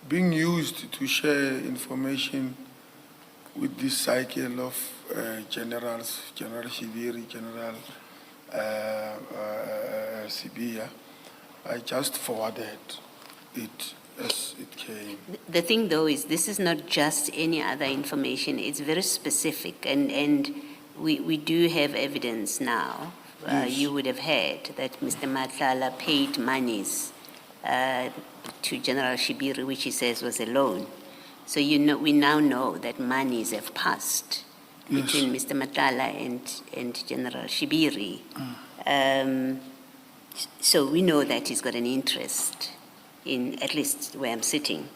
being used to share information with this cycle of generals, General Shibiri, General Sibia, I just forwarded it as it came. The thing, though, is this is not just any other information. It's very specific, and we do have evidence now. Yes. You would have heard that Mr. Matlala paid monies to General Shibiri, which he says was a loan. So we now know that monies have passed between Mr. Matlala and General Shibiri. So we know that he's got an interest in, at least where I'm sitting,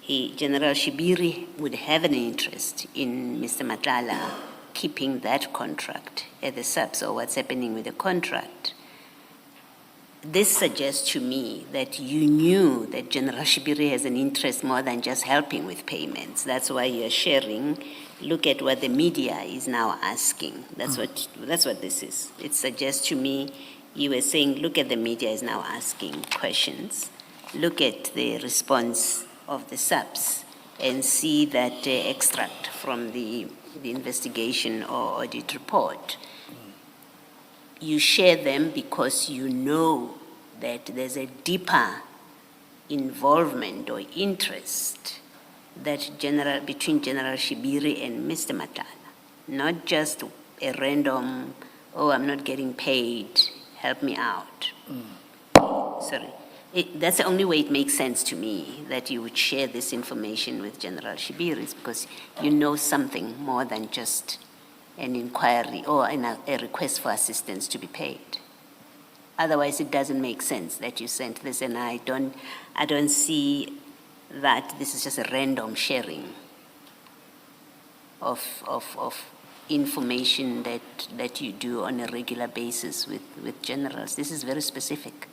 General Shibiri would have an interest in Mr. Matlala keeping that contract at the subs, or what's happening with the contract. This suggests to me that you knew that General Shibiri has an interest more than just helping with payments. That's why you're sharing. Look at what the media is now asking. That's what this is. It suggests to me you were saying, look at the media is now asking questions. Look at the response of the subs and see that extract from the investigation or audit report. You share them because you know that there's a deeper involvement or interest between General Shibiri and Mr. Matlala, not just a random, I'm not getting paid, help me out. Sorry. That's the only way it makes sense to me that you would share this information with General Shibiri, is because you know something more than just an inquiry or a request for assistance to be paid. Otherwise, it doesn't make sense that you sent this, and I don't see that this is just a random sharing of information that you do on a regular basis with generals. This is very specific.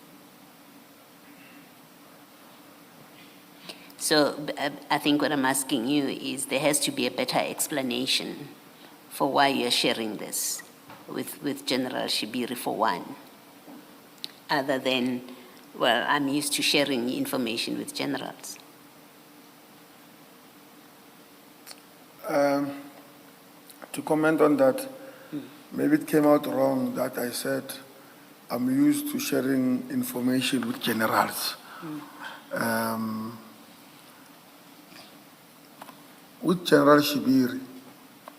So I think what I'm asking you is there has to be a better explanation for why you're sharing this with General Shibiri, for one, other than, well, I'm used to sharing information with generals. To comment on that, maybe it came out wrong that I said I'm used to sharing information with generals. With General Shibiri,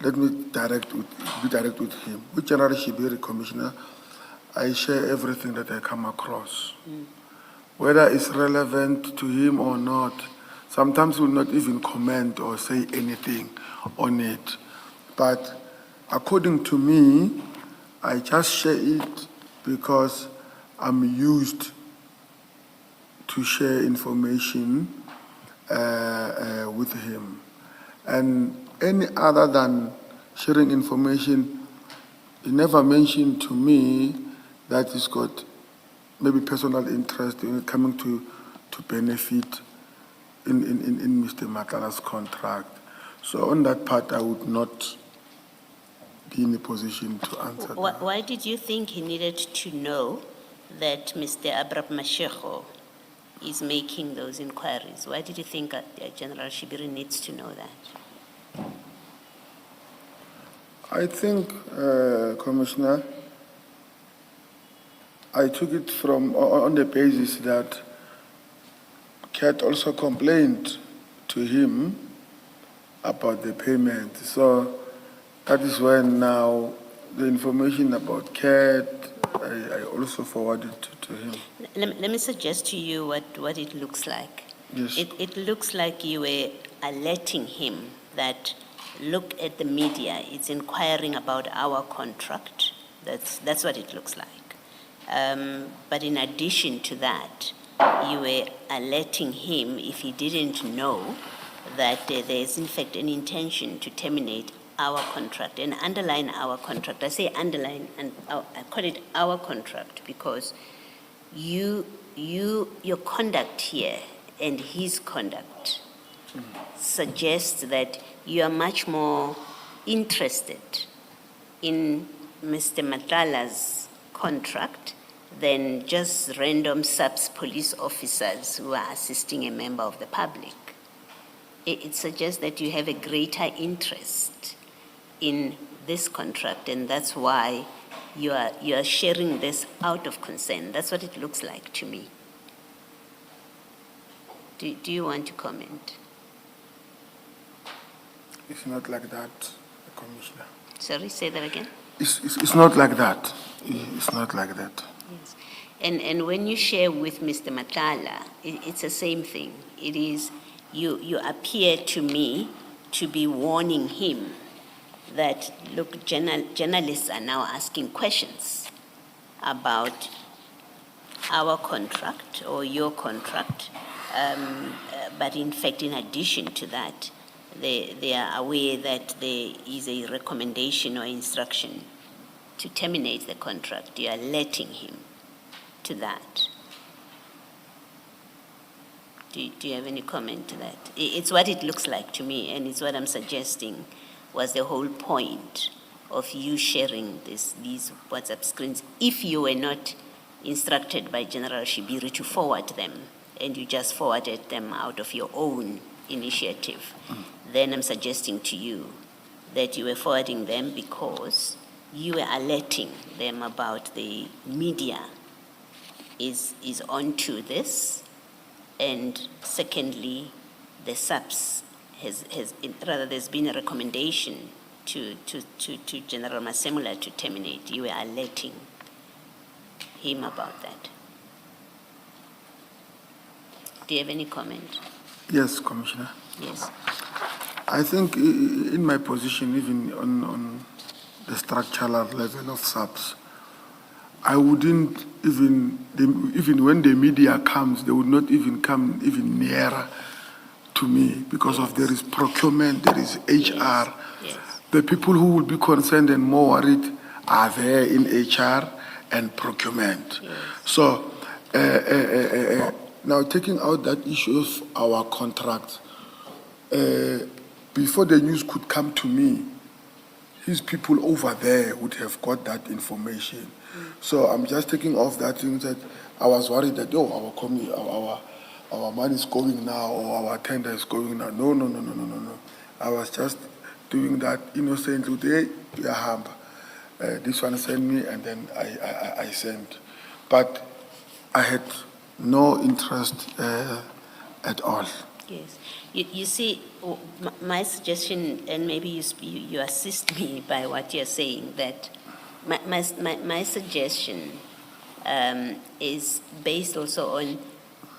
let me be direct with him. With General Shibiri, Commissioner, I share everything that I come across. Whether it's relevant to him or not, sometimes we'll not even comment or say anything on it. But according to me, I just share it because I'm used to share information with him. And any other than sharing information, he never mentioned to me that he's got maybe personal interest in coming to benefit in Mr. Matlala's contract. So on that part, I would not be in a position to answer that. Why did you think he needed to know that Mr. Abraham Mashego is making those inquiries? Why did you think General Shibiri needs to know that? I think, Commissioner, I took it from on the basis that Kat also complained to him about the payment. So that is when now the information about Kat, I also forwarded to him. Let me suggest to you what it looks like. Yes. It looks like you were alerting him that, look at the media, it's inquiring about our contract. That's what it looks like. But in addition to that, you were alerting him, if he didn't know, that there is in fact an intention to terminate our contract and underline our contract. I say underline, and I call it our contract because your conduct here and his conduct suggests that you are much more interested in Mr. Matlala's contract than just random SAPS police officers who are assisting a member of the public. It suggests that you have a greater interest in this contract, and that's why you are sharing this out of concern. That's what it looks like to me. Do you want to comment? It's not like that, Commissioner. Sorry, say that again. It's not like that. It's not like that. Yes. And when you share with Mr. Matlala, it's the same thing. It is, you appear to me to be warning him that, look, journalists are now asking questions about our contract or your contract, but in fact, in addition to that, they are aware that there is a recommendation or instruction to terminate the contract. You are letting him to that. Do you have any comment to that? It's what it looks like to me, and it's what I'm suggesting was the whole point of you sharing these WhatsApp screens. If you were not instructed by General Shibiri to forward them, and you just forwarded them out of your own initiative, then I'm suggesting to you that you were forwarding them because you were alerting them about the media is onto this, and secondly, the SAPS there's been a recommendation to General Masemula to terminate. You were alerting him about that. Do you have any comment? Yes, Commissioner. Yes. I think in my position, even on the structural level of SAPS, I wouldn't even when the media comes, they would not even come even nearer to me because of there is procurement, there is HR. Yes. The people who will be concerned and more worried are there in HR and procurement. Yes. So now taking out that issue of our contract, before the news could come to me, his people over there would have got that information. So I'm just taking off that thing that I was worried that, our money is going now or our tender is going now. No. I was just doing that innocently. This one sent me and then I sent. But I had no interest at all. Yes. You see, my suggestion, and maybe you assist me by what you're saying, that my suggestion is based also on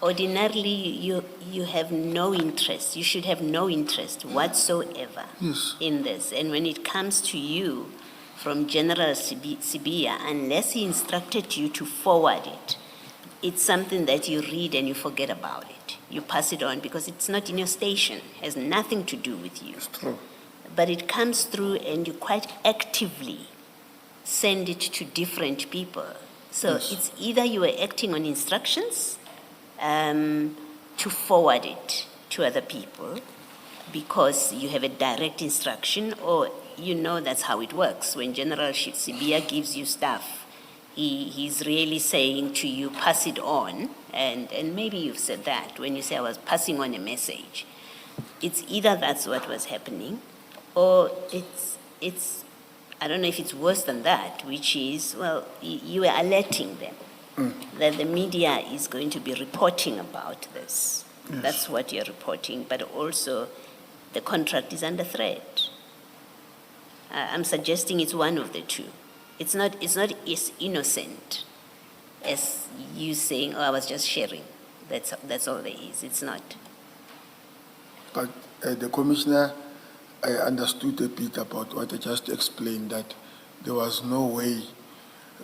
ordinarily you have no interest. You should have no interest whatsoever Yes. in this. And when it comes to you from General Sibia, unless he instructed you to forward it, it's something that you read and you forget about it. You pass it on because it's not in your station, has nothing to do with you. It's true. But it comes through and you quite actively send it to different people. So Yes. it's either you are acting on instructions to forward it to other people because you have a direct instruction, or you know that's how it works. When General Sibia gives you stuff, he's really saying to you, pass it on, and maybe you've said that when you say I was passing on a message. It's either that's what was happening, or it's I don't know if it's worse than that, which is, well, you are alerting them that the media is going to be reporting about this. Yes. That's what you're reporting, but also the contract is under threat. I'm suggesting it's one of the two. It's not as innocent as you saying, oh, I was just sharing. That's all there is. It's not. But the commissioner, I understood a bit about what I just explained, that there was no way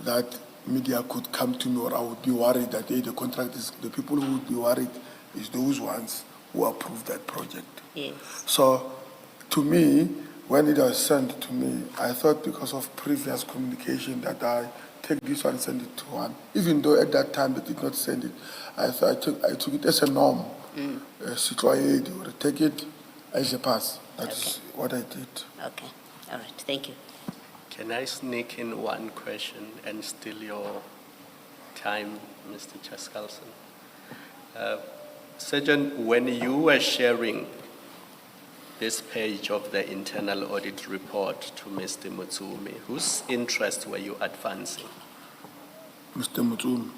that media could come to me, or I would be worried that the contract is, the people who would be worried is those ones who approved that project. Yes. So to me, when it was sent to me, I thought because of previous communication that I take this one and send it to one. Even though at that time they did not send it, I took it as a norm. Citoyen, they would take it as a pass. That's what I did. Okay. All right. Thank you. Can I sneak in one question and steal your time, Mr. Chaskalson? Sergeant, when you were sharing this page of the internal audit report to Mr. Mutsumi, whose interest were you advancing? Mr. Mutsumi.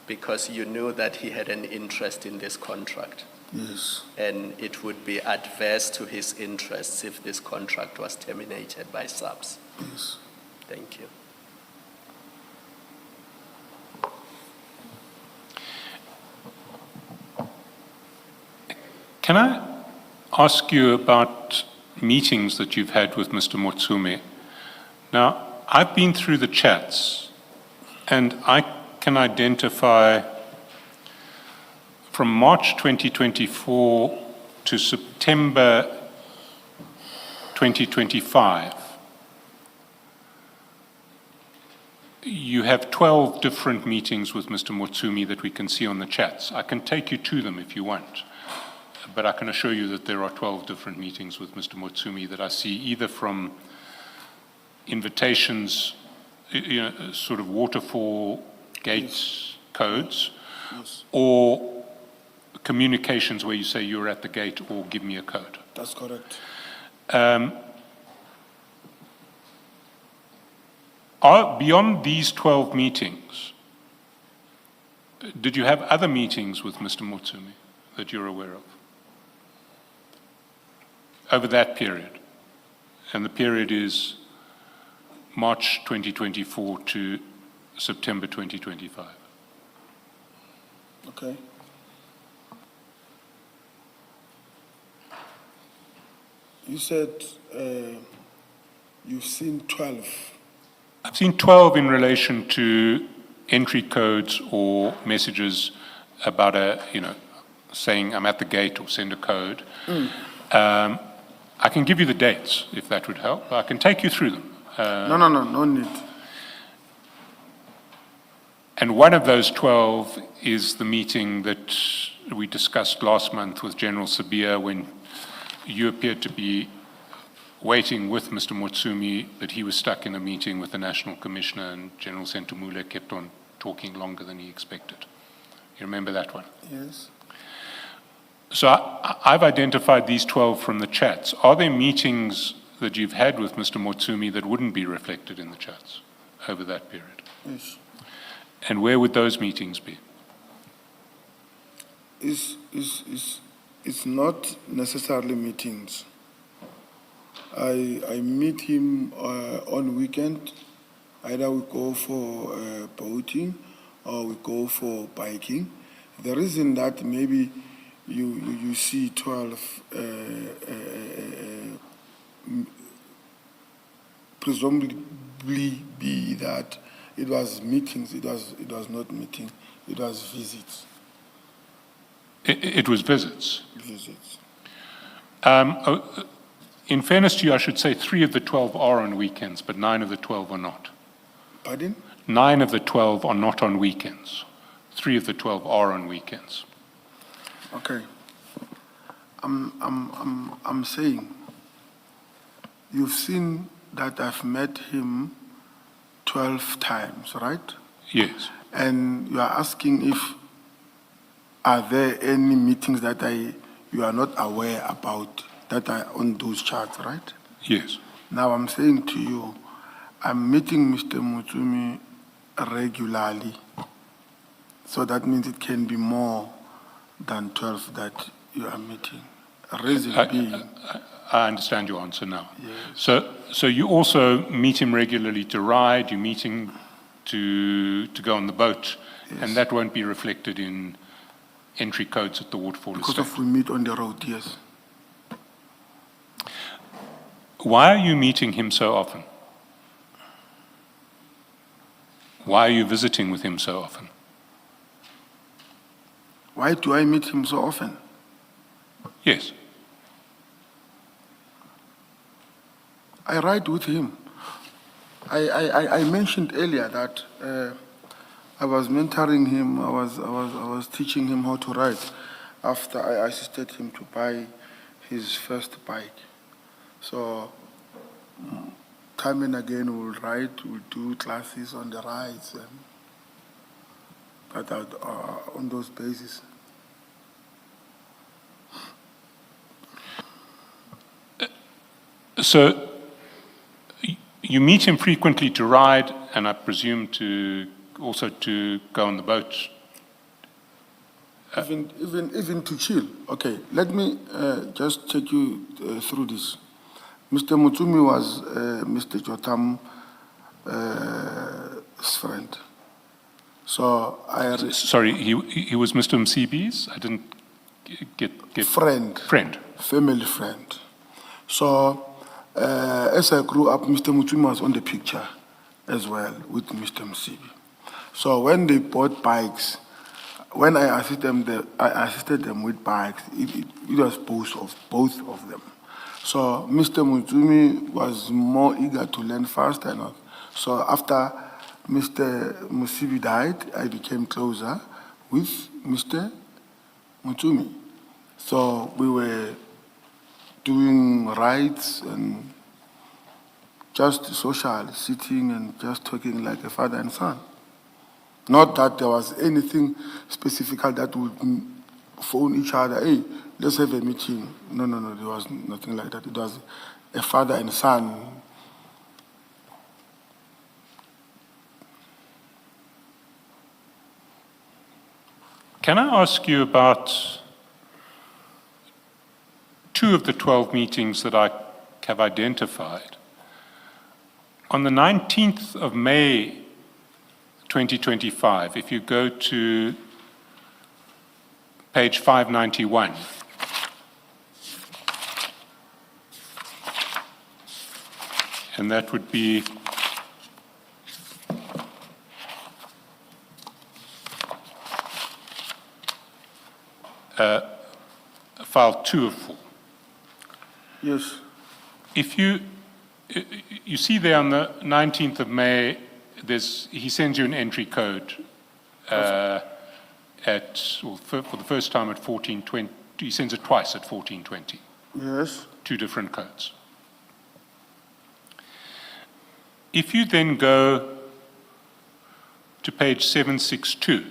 Because you knew that he had an interest in this contract, Yes. and it would be adverse to his interests if this contract was terminated by SAPS. Yes. Thank you. Can I ask you about meetings that you've had with Mr. Motsume? Now, I've been through the chats, and I can identify from March 2024 to September 2025, you have 12 different meetings with Mr. Motsumi that we can see on the chats. I can take you to them if you want, but I can assure you that there are 12 different meetings with Mr. Motsumi that I see either from invitations, sort of waterfall gates codes, or communications where you say you're at the gate or give me a code. That's correct. Beyond these 12 meetings, did you have other meetings with Mr. Motsumi that you're aware of over that period? And the period is March 2024 to September 2025. Okay. You said you've seen 12. I've seen 12 in relation to entry codes or messages about saying I'm at the gate or send a code. I can give you the dates if that would help. I can take you through them. No need. And one of those 12 is the meeting that we discussed last month with General Sabia when you appeared to be waiting with Mr. Motsumi, but he was stuck in a meeting with the National Commissioner and General Sentumule kept on talking longer than he expected. You remember that one? Yes. So I've identified these 12 from the chats. Are there meetings that you've had with Mr. Motsumi that wouldn't be reflected in the chats over that period? Yes. And where would those meetings be? It's not necessarily meetings. I meet him on weekend. Either we go for boating or we go for biking. The reason that maybe you see 12 presumably be that it was meetings, it was not meeting, it was visits. It was visits. Visits. In fairness to you, I should say 3 of the 12 are on weekends, but 9 of the 12 are not. Pardon? 9 of the 12 are not on weekends. 3 of the 12 are on weekends. Okay. I'm saying, you've seen that I've met him 12 times, right? Yes. And you are asking if are there any meetings that you are not aware about that are on those charts, right? Yes. Now I'm saying to you, I'm meeting Mr. Mutsumi regularly. So that means it can be more than 12 that you are meeting. Reason being, I understand your answer now. Yes. So you also meet him regularly to ride, you meet him to go on the boat, and that won't be reflected in entry codes at the waterfall because estate. if we meet on the road, yes. Why are you meeting him so often? Why are you visiting with him so often? Why do I meet him so often? Yes. I ride with him. I mentioned earlier that I was mentoring him. I was teaching him how to ride after I assisted him to buy his first bike. So time and again we'll ride, we'll do classes on the rides and that on those bases. So you meet him frequently to ride, and I presume to also to go on the boat. Even to chill. Okay, let me just take you through this. Mr. Mutsumi was Mr. Jotam's friend. So Sorry, he was Mr. Msibi's? I didn't get friend. Family friend. So as I grew up, Mr. Mutsumi was on the picture as well with Mr. Msibi. So when they bought bikes, when I assisted them with bikes, it was both of them. So Mr. Mutsumi was more eager to learn faster. So after Mr. Musibi died, I became closer with Mr. Mutsumi. So we were doing rides and just social, sitting and just talking like a father and son. Not that there was anything specific that would phone each other, hey, let's have a meeting. No, there was nothing like that. It was a father and son. Can I ask you about 2 of the 12 meetings that I have identified? On the 19th of May, 2025, if you go to page 591, and that would be file 2 of 4. Yes. If you see there on the 19th of May, he sends you an entry code for the first time at 1420. He sends it twice at 1420. Yes. 2 different codes. If you then go to page 762,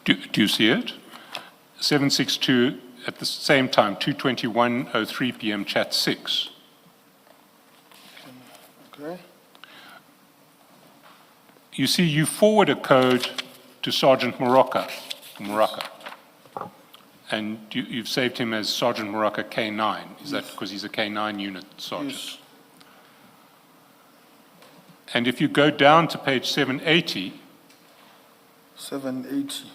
Do you see it? 762 at the same time, 2:21:03 p.m. chat 6. Okay. You see, you forward a code to Sergeant Morocco, and you've saved him as Sergeant Morocco K9. Is that because he's a K9 unit sergeant? Yes. And if you go down to page 780, 780.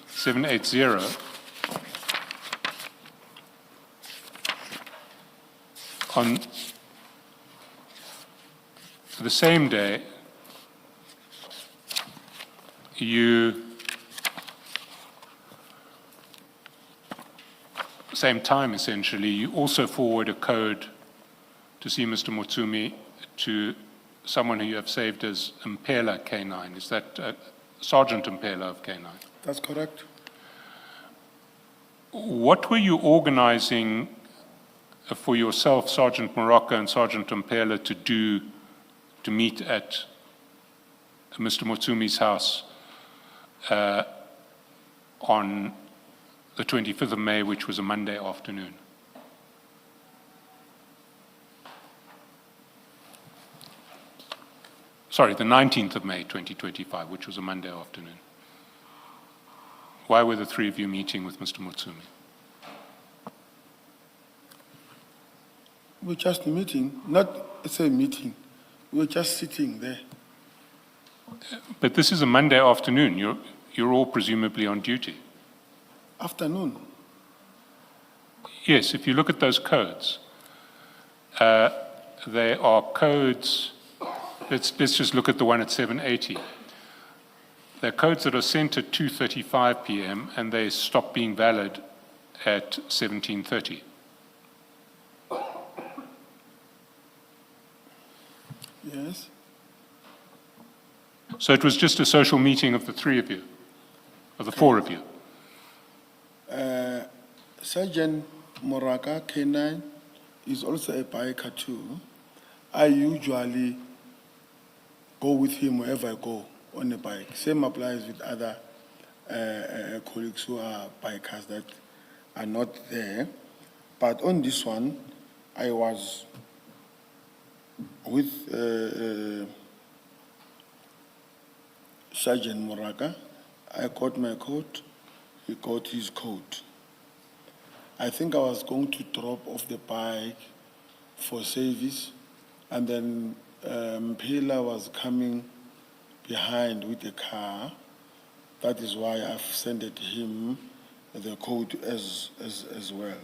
on the same day, same time essentially, you also forward a code to see Mr. Motsumi to someone who you have saved as Impela K9. Is that Sergeant Impela of K9? That's correct. What were you organizing for yourself, Sergeant Morocco and Sergeant Impela, to do to meet at Mr. Motsumi's house on the 25th of May, which was a Monday afternoon? Sorry, the 19th of May, 2025, which was a Monday afternoon. Why were the three of you meeting with Mr. Motsumi? We're just meeting, not say meeting. We're just sitting there. But this is a Monday afternoon. You're all presumably on duty. Afternoon. Yes, if you look at those codes, they are codes. Let's just look at the one at 780. They're codes that are sent at 2:35 p.m. and they stop being valid at 17:30. Yes. So it was just a social meeting of the three of you, of the four of you. Sergeant Moraka K9 is also a biker too. I usually go with him wherever I go on a bike. Same applies with other colleagues who are bikers that are not there. But on this one, I was with Sergeant Moraka. I got my coat, he got his coat. I think I was going to drop off the bike for service, and then Mpila was coming behind with the car. That is why I've sent him the code as well.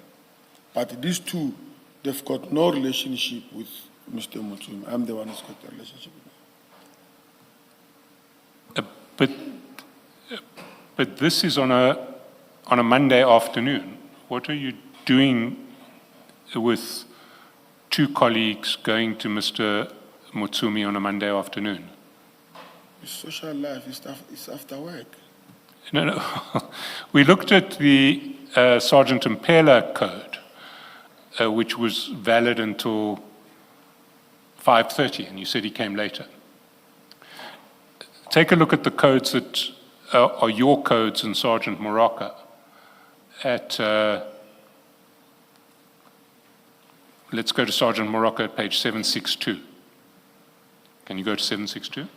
But these two, they've got no relationship with Mr. Motsumi. I'm the one who's got the relationship with him. But this is on a Monday afternoon. What are you doing with two colleagues going to Mr. Motsumi on a Monday afternoon? His social life is after work. No. We looked at the Sergeant Impela code, which was valid until 5:30, and you said he came later. Take a look at the codes that are your codes and Sergeant Morocco at, let's go to Sergeant Morocco at page 762. Can you go to 762?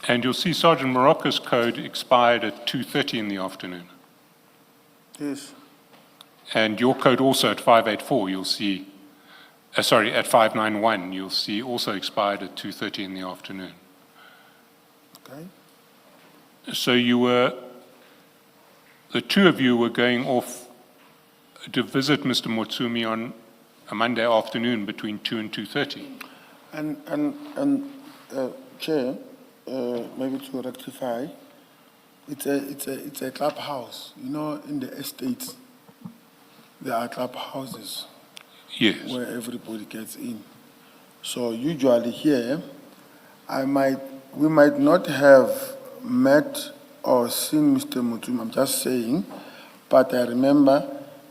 And you'll see Sergeant Morocco's code expired at 2:30 in the afternoon. Yes. And your code also at 584, you'll see, sorry, at 591, you'll see also expired at 2:30 in the afternoon. Okay. So the two of you were going off to visit Mr. Motsumi on a Monday afternoon between 2 and 2:30. And Chair, maybe to rectify, it's a clubhouse, you know, in the estates. there are clubhouses Yes. where everybody gets in. So usually here, we might not have met or seen Mr. Mutum, I'm just saying, but I remember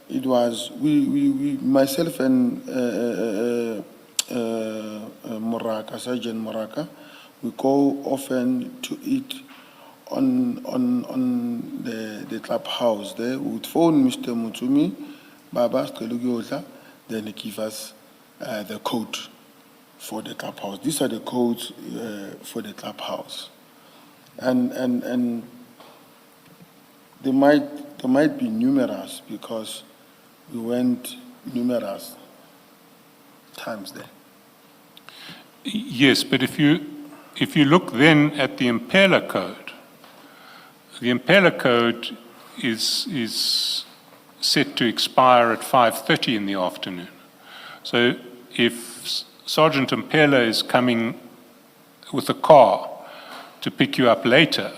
it was myself and Moraka, Sergeant Moraka, we go often to eat on the clubhouse there. We would phone Mr. Mutumi, Baba Skelugiola, then he give us the code for the clubhouse. These are the codes for the clubhouse, and they might be numerous because we went numerous times there. Yes, but if you look then at the Impala Code, the Impala Code is set to expire at 5:30 in the afternoon. So if Sergeant Impala is coming with a car to pick you up later,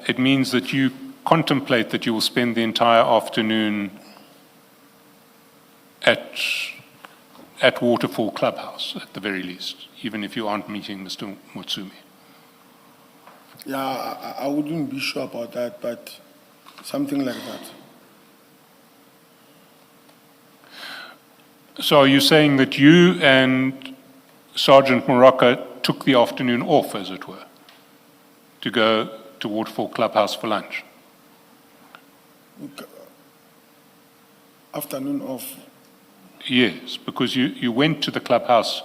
it means that you contemplate that you will spend the entire afternoon at Waterfall Clubhouse, at the very least, even if you aren't meeting Mr. Mutsumi. Yeah, I wouldn't be sure about that, but something like that. So are you saying that you and Sergeant Morocco took the afternoon off, as it were, to go to Waterfall Clubhouse for lunch? Afternoon off. Yes, because you went to the clubhouse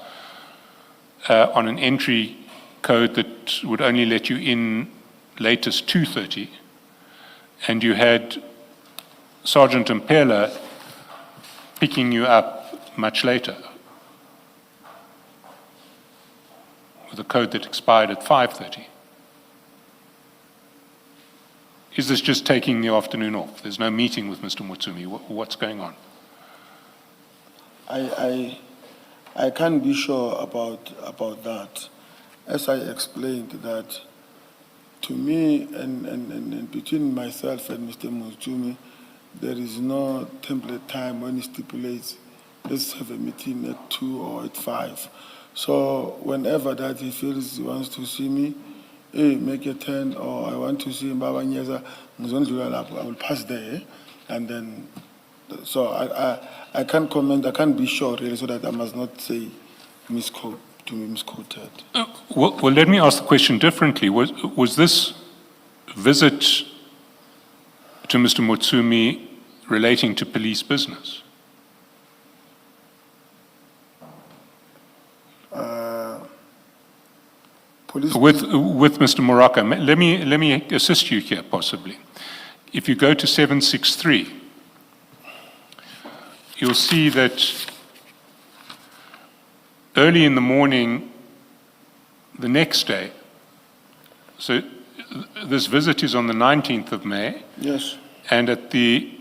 on an entry code that would only let you in latest 2:30, and you had Sergeant Impela picking you up much later with a code that expired at 5:30. Is this just taking the afternoon off? There's no meeting with Mr. Mutsumi. What's going on? I can't be sure about that. As I explained that to me and between myself and Mr. Mutsumi, there is no template time when he stipulates, let's have a meeting at 2 or at 5. So whenever that he feels he wants to see me, hey, make a turn, or I want to see Baba Nyeza, I will pass there, and then, so I can't comment, I can't be sure really, so that I must not say misquoted. Well, let me ask the question differently. Was this visit to Mr. Mutsumi relating to police business? Police With Mr. Morocco. Let me assist you here, possibly. If you go to 763, you'll see that early in the morning, the next day, so this visit is on the 19th of May. Yes. And at the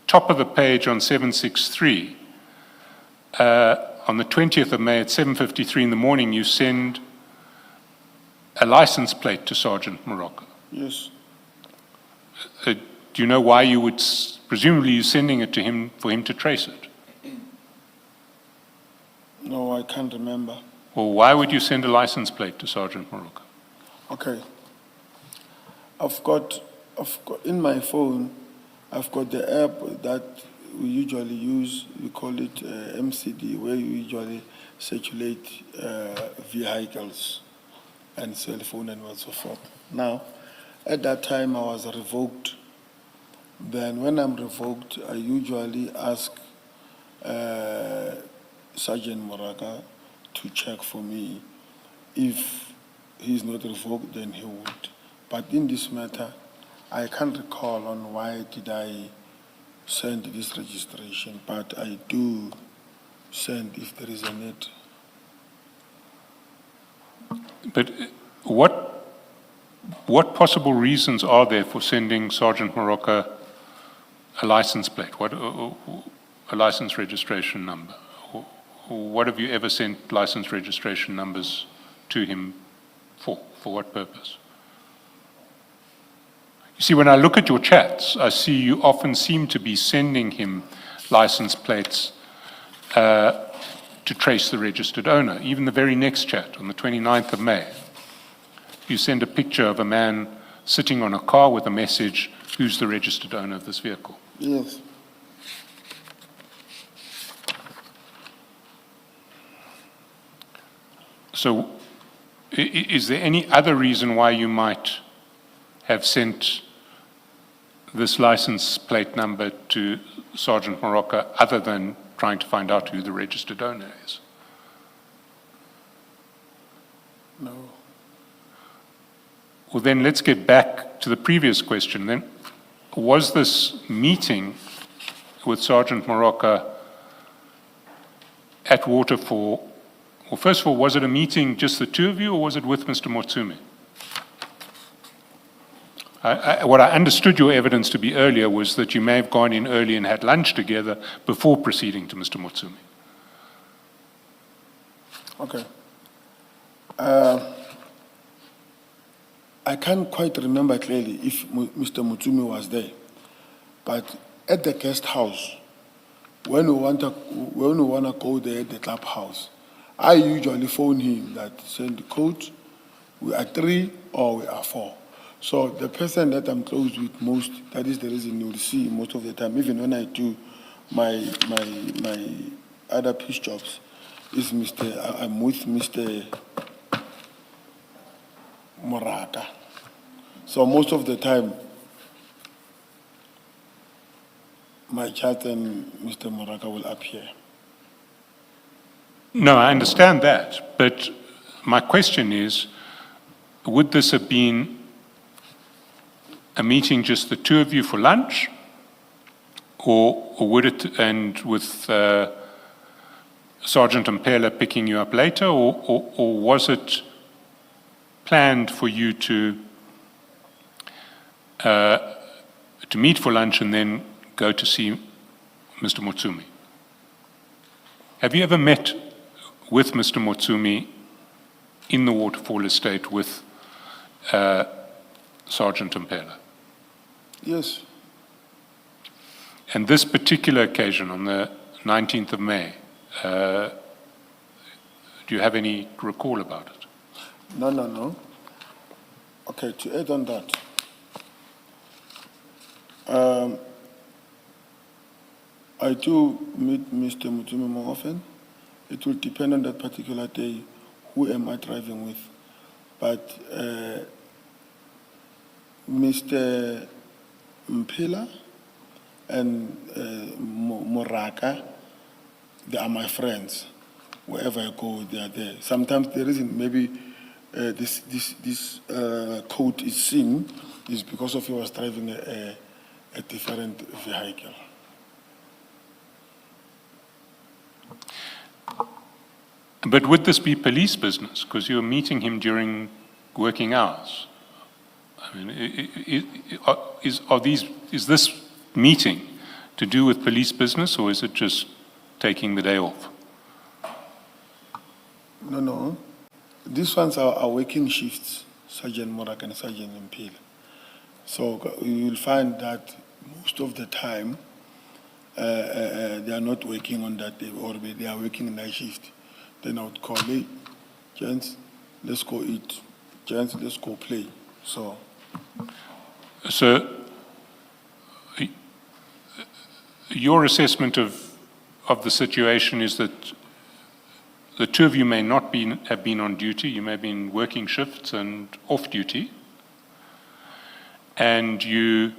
top of the page on 763, on the 20th of May at 7:53 in the morning, you send a license plate to Sergeant Morocco. Yes. Do you know why you would, presumably you're sending it to him for him to trace it? No, I can't remember. Well, why would you send a license plate to Sergeant Morocco? Okay. I've got in my phone, I've got the app that we usually use, we call it MCD, where you usually circulate vehicles and cell phone and so forth. Now, at that time I was revoked. Then when I'm revoked, I usually ask Sergeant Moraka to check for me. If he's not revoked, then he would. But in this matter, I can't recall on why did I send this registration, but I do send if there is a need. But what possible reasons are there for sending Sergeant Morocco a license plate, a license registration number? What have you ever sent license registration numbers to him for? For what purpose? You see, when I look at your chats, I see you often seem to be sending him license plates to trace the registered owner. Even the very next chat, on the 29th of May, you send a picture of a man sitting on a car with a message, "Who's the registered owner of this vehicle?" Yes. So, is there any other reason why you might have sent this license plate number to Sergeant Morocco other than trying to find out who the registered owner is? No. Well, then let's get back to the previous question then. Was this meeting with Sergeant Morocco at Waterfall, well, first of all, was it a meeting just the two of you, or was it with Mr. Motsumi? What I understood your evidence to be earlier was that you may have gone in early and had lunch together before proceeding to Mr. Motsumi. Okay. I can't quite remember clearly if Mr. Mutsumi was there, but at the guest house, when we want to go there at the clubhouse, I usually phone him that send the code, we are 3 or we are 4. So the person that I'm close with most, that is the reason you will see most of the time, even when I do my other piece jobs, is I'm with Mr. Morata. So most of the time, my chat and Mr. Morata will appear. No, I understand that, but my question is, would this have been a meeting just the two of you for lunch, or would it, and with Sergeant Mpela picking you up later, or was it planned for you to meet for lunch and then go to see Mr. Motsumi? Have you ever met with Mr. Motsumi in the Waterfall estate with Sergeant Mpela? Yes. And this particular occasion on the 19th of May, do you have any recall about it? No. Okay, to add on that, I do meet Mr. Mutsumi more often. It will depend on that particular day, who am I driving with. But Mr. Mpela and Moraka, they are my friends. Wherever I go, they are there. Sometimes the reason maybe this code is seen is because of he was driving a different vehicle. But would this be police business? Because you're meeting him during working hours. I mean, is this meeting to do with police business, or is it just taking the day off? No. These ones are working shifts, Sergeant Morak and Sergeant Mpela. So you will find that most of the time they are not working on that day, or they are working night shift. Then I would call, hey, gents, let's go eat. Gents, let's go play. So your assessment of the situation is that the two of you may not have been on duty, you may have been working shifts and off duty, and you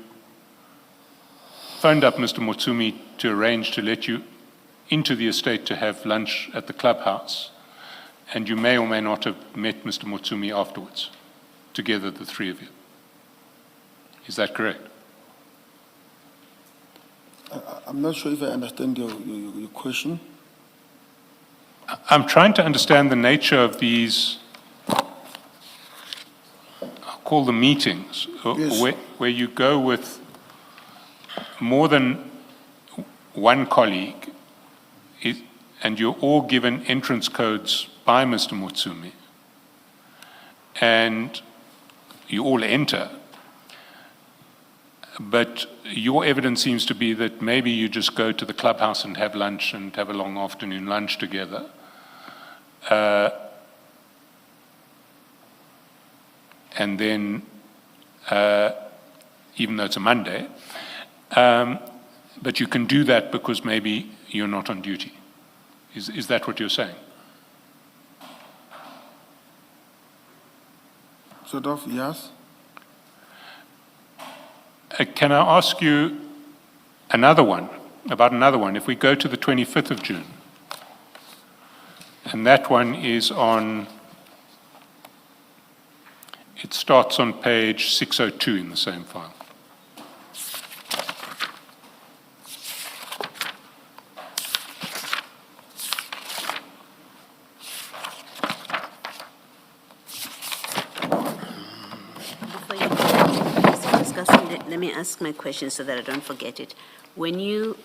phoned up Mr. Motsumi to arrange to let you into the estate to have lunch at the clubhouse, and you may or may not have met Mr. Motsumi afterwards, together, the three of you. Is that correct? I'm not sure if I understand your question. I'm trying to understand the nature of these, I'll call them meetings, Yes. where you go with more than one colleague, and you're all given entrance codes by Mr. Motsumi, and you all enter, But your evidence seems to be that maybe you just go to the clubhouse and have lunch and have a long afternoon lunch together. And then, even though it's a Monday, but you can do that because maybe you're not on duty. Is that what you're saying? Sort of, yes. Can I ask you another one, about another one? If we go to the 25th of June, and that one is on, it starts on page 602 in the same file. Let me ask my question so that I don't forget it. When you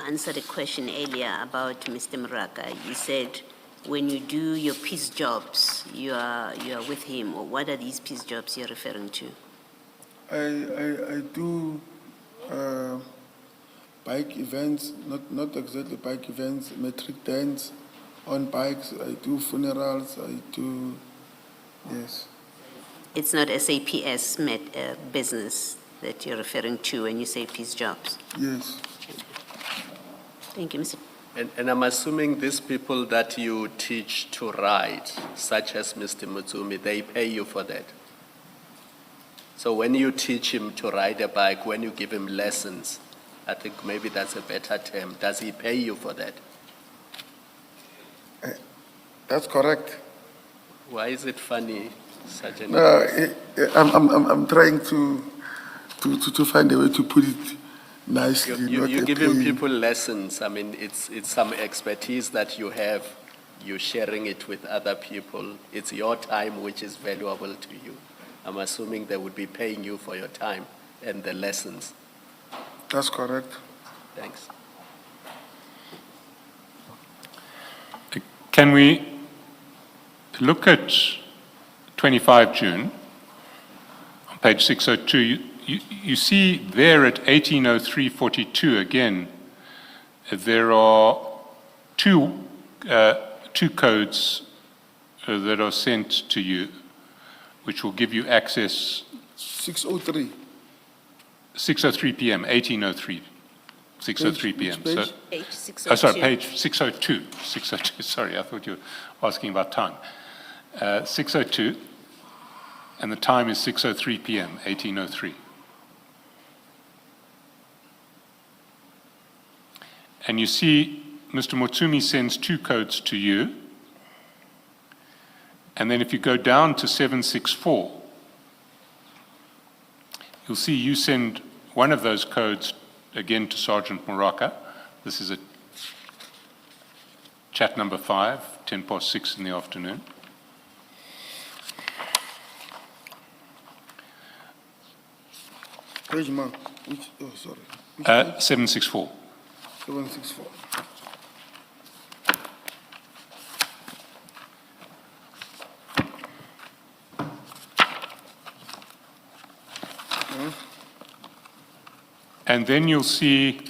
answered a question earlier about Mr. Muraka, you said when you do your peace jobs, you are with him. Or what are these peace jobs you're referring to? I do bike events, not exactly bike events, metric dance on bikes. I do funerals. I do, yes. It's not SAPS business that you're referring to when you say peace jobs. Yes. Thank you, Mr. And I'm assuming these people that you teach to ride, such as Mr. Mutsumi, they pay you for that. So when you teach him to ride a bike, when you give him lessons, I think maybe that's a better term. Does he pay you for that? That's correct. Why is it funny? I'm trying to find a way to put it nicely. You're giving people lessons. I mean, it's some expertise that you have. You're sharing it with other people. It's your time which is valuable to you. I'm assuming they would be paying you for your time and the lessons. That's correct. Thanks. Can we look at 25 June, on page 602, you see there at 1803.42 again, there are two codes that are sent to you, which will give you access. 6:03. 6:03 p.m., 1803. 6:03 p.m. Which page? So, Page 602. sorry, page 602. 602. Sorry, I thought you were asking about time. 6:02, and the time is 6:03 p.m., 1803. And you see Mr. Mutsumi sends two codes to you, and then if you go down to 764, you'll see you send one of those codes again to Sergeant Moraka. This is a chat number 5, 6:10 in the afternoon. Page mark. Which, oh, sorry. Which 764. 764. And then you'll see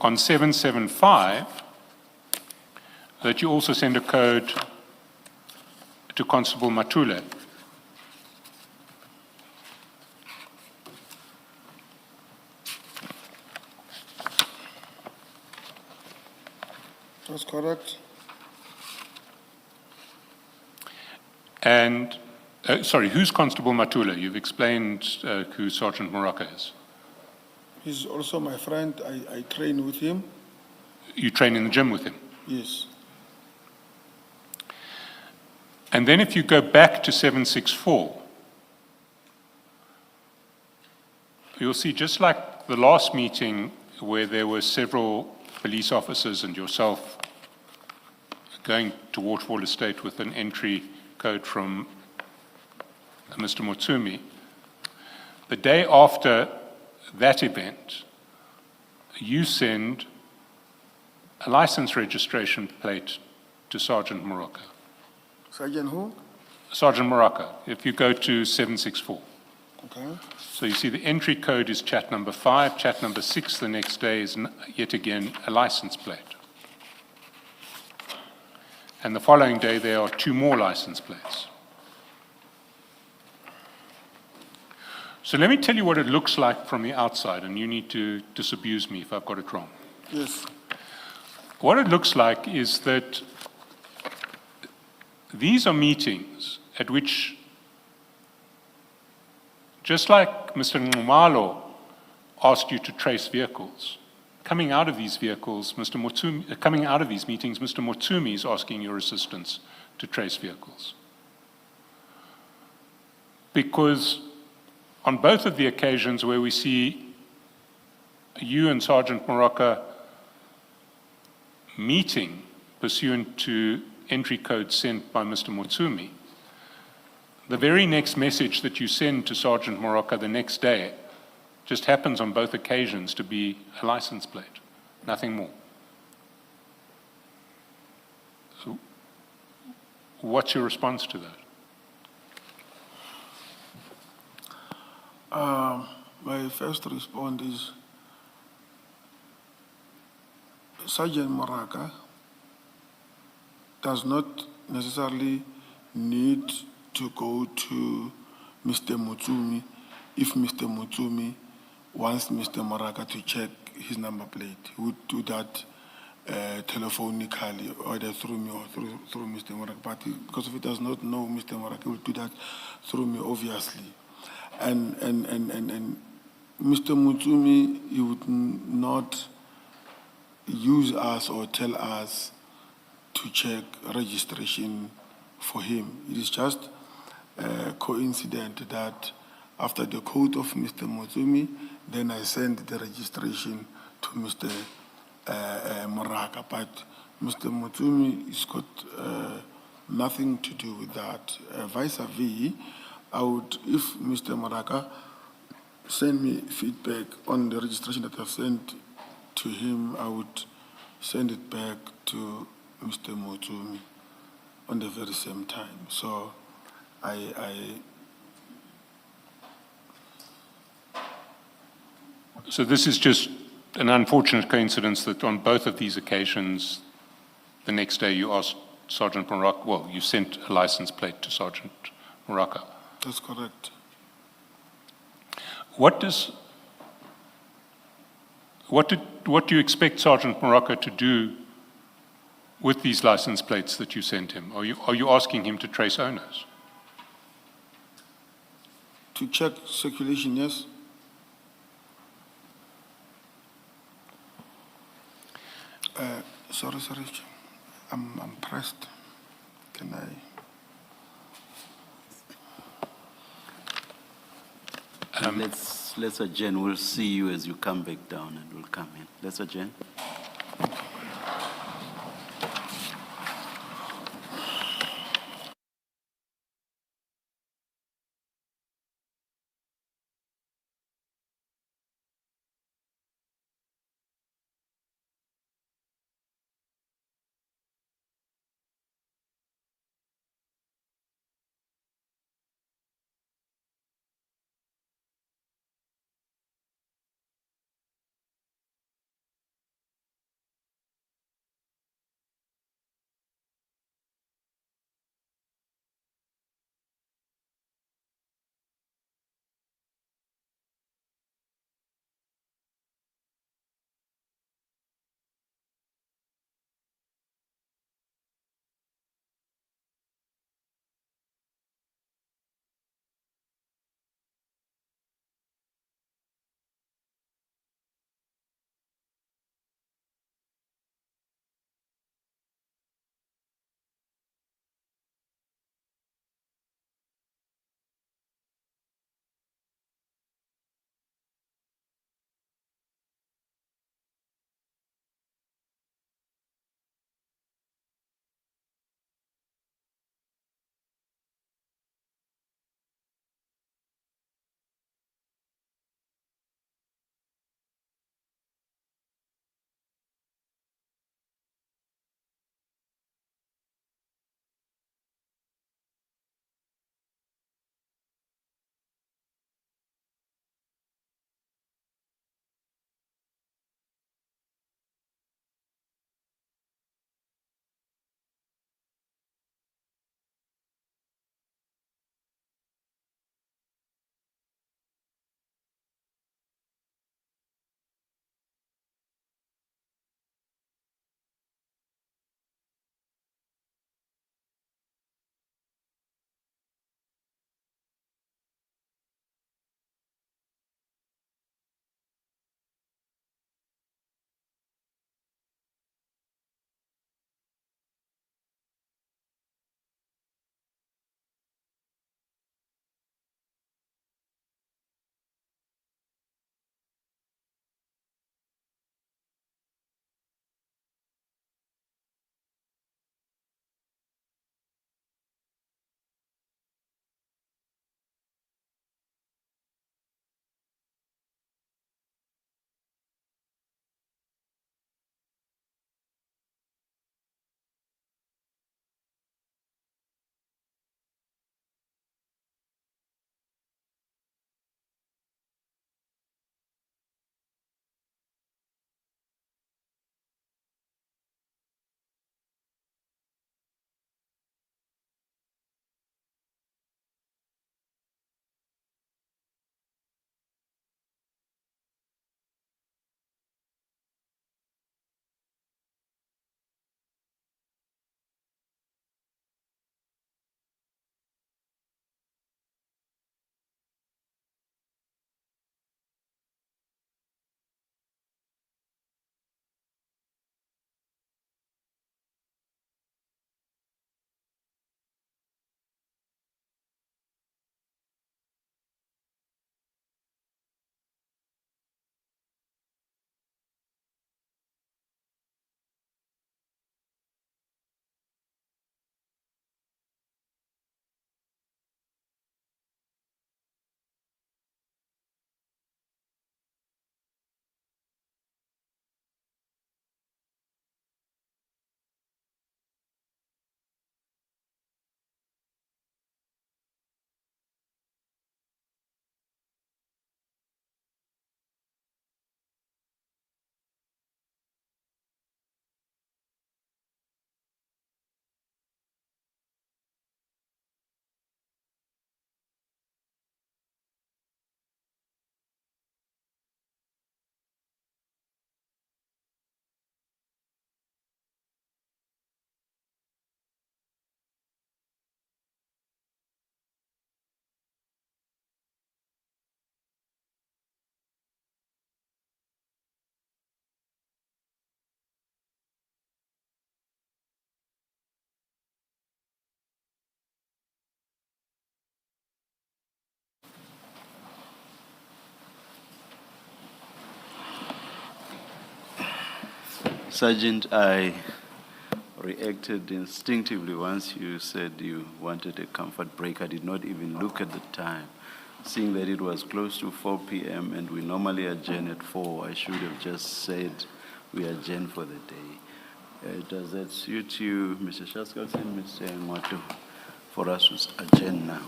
on 775 that you also send a code to Constable Matule. That's correct. And, sorry, who's Constable Matule? You've explained who Sergeant Moraka is. He's also my friend. I train with him. You train in the gym with him? Yes. And then if you go back to 764, you'll see just like the last meeting where there were several police officers and yourself going to Waterfall Estate with an entry code from Mr. Mutsumi, the day after that event, you send a license registration plate to Sergeant Moraka. Sergeant who? Sergeant Moraka, if you go to 764. Okay? So you see the entry code is chat number 5, chat number 6 the next day is yet again a license plate. And the following day there are 2 more license plates. So let me tell you what it looks like from the outside, and you need to disabuse me if I've got it wrong. Yes. What it looks like is that these are meetings at which, just like Mr. Nxumalo asked you to trace vehicles, coming out of these meetings, Mr. Motsumi is asking your assistance to trace vehicles. Because on both of the occasions where we see you and Sergeant Moraka meeting pursuant to entry code sent by Mr. Motsumi, the very next message that you send to Sergeant Moraka the next day just happens on both occasions to be a license plate, nothing more. So, what's your response to that? My first response is Sergeant Moraka does not necessarily need to go to Mr. Motsumi if Mr. Motsumi wants Mr. Moraka to check his number plate. He would do that telephonically, either through me or through Mr. Moraka. But because if he does not know Mr. Moraka, he will do that through me, obviously. And Mr. Motsumi, he would not use us or tell us to check registration for him. It is just a coincidence that after the code of Mr. Motsumi, then I sent the registration to Mr. Moraka. But Mr. Motsumi has got nothing to do with that. Vice versa, I would, if Mr. Moraka send me feedback on the registration that I've sent to him, I would send it back to Mr. Motsumi on the very same time. So So this is just an unfortunate coincidence that on both of these occasions, the next day you asked Sergeant Moraka, well, you sent a license plate to Sergeant Moraka. That's correct. What do you expect Sergeant Moraka to do with these license plates that you sent him? Are you asking him to trace owners? To check circulation, yes. Sorry, I'm pressed. Can I? Let's adjourn. We'll see you as you come back down and we'll come in. Let's adjourn. Sergeant, I reacted instinctively once you said you wanted a comfort break. I did not even look at the time. Seeing that it was close to 4 p.m. and we normally adjourn at 4, I should have just said we adjourn for the day. Does that suit you, Mr. Shaskalson, Mr. Ngwatu, for us to adjourn now?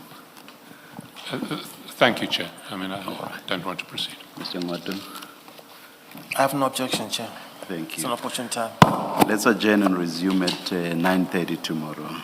Thank you, Chair. I mean, I don't want to proceed. Mr. Ngwatu, I have no objection, Chair. thank It's you. an opportune time. Let's adjourn and resume at 9:30 tomorrow.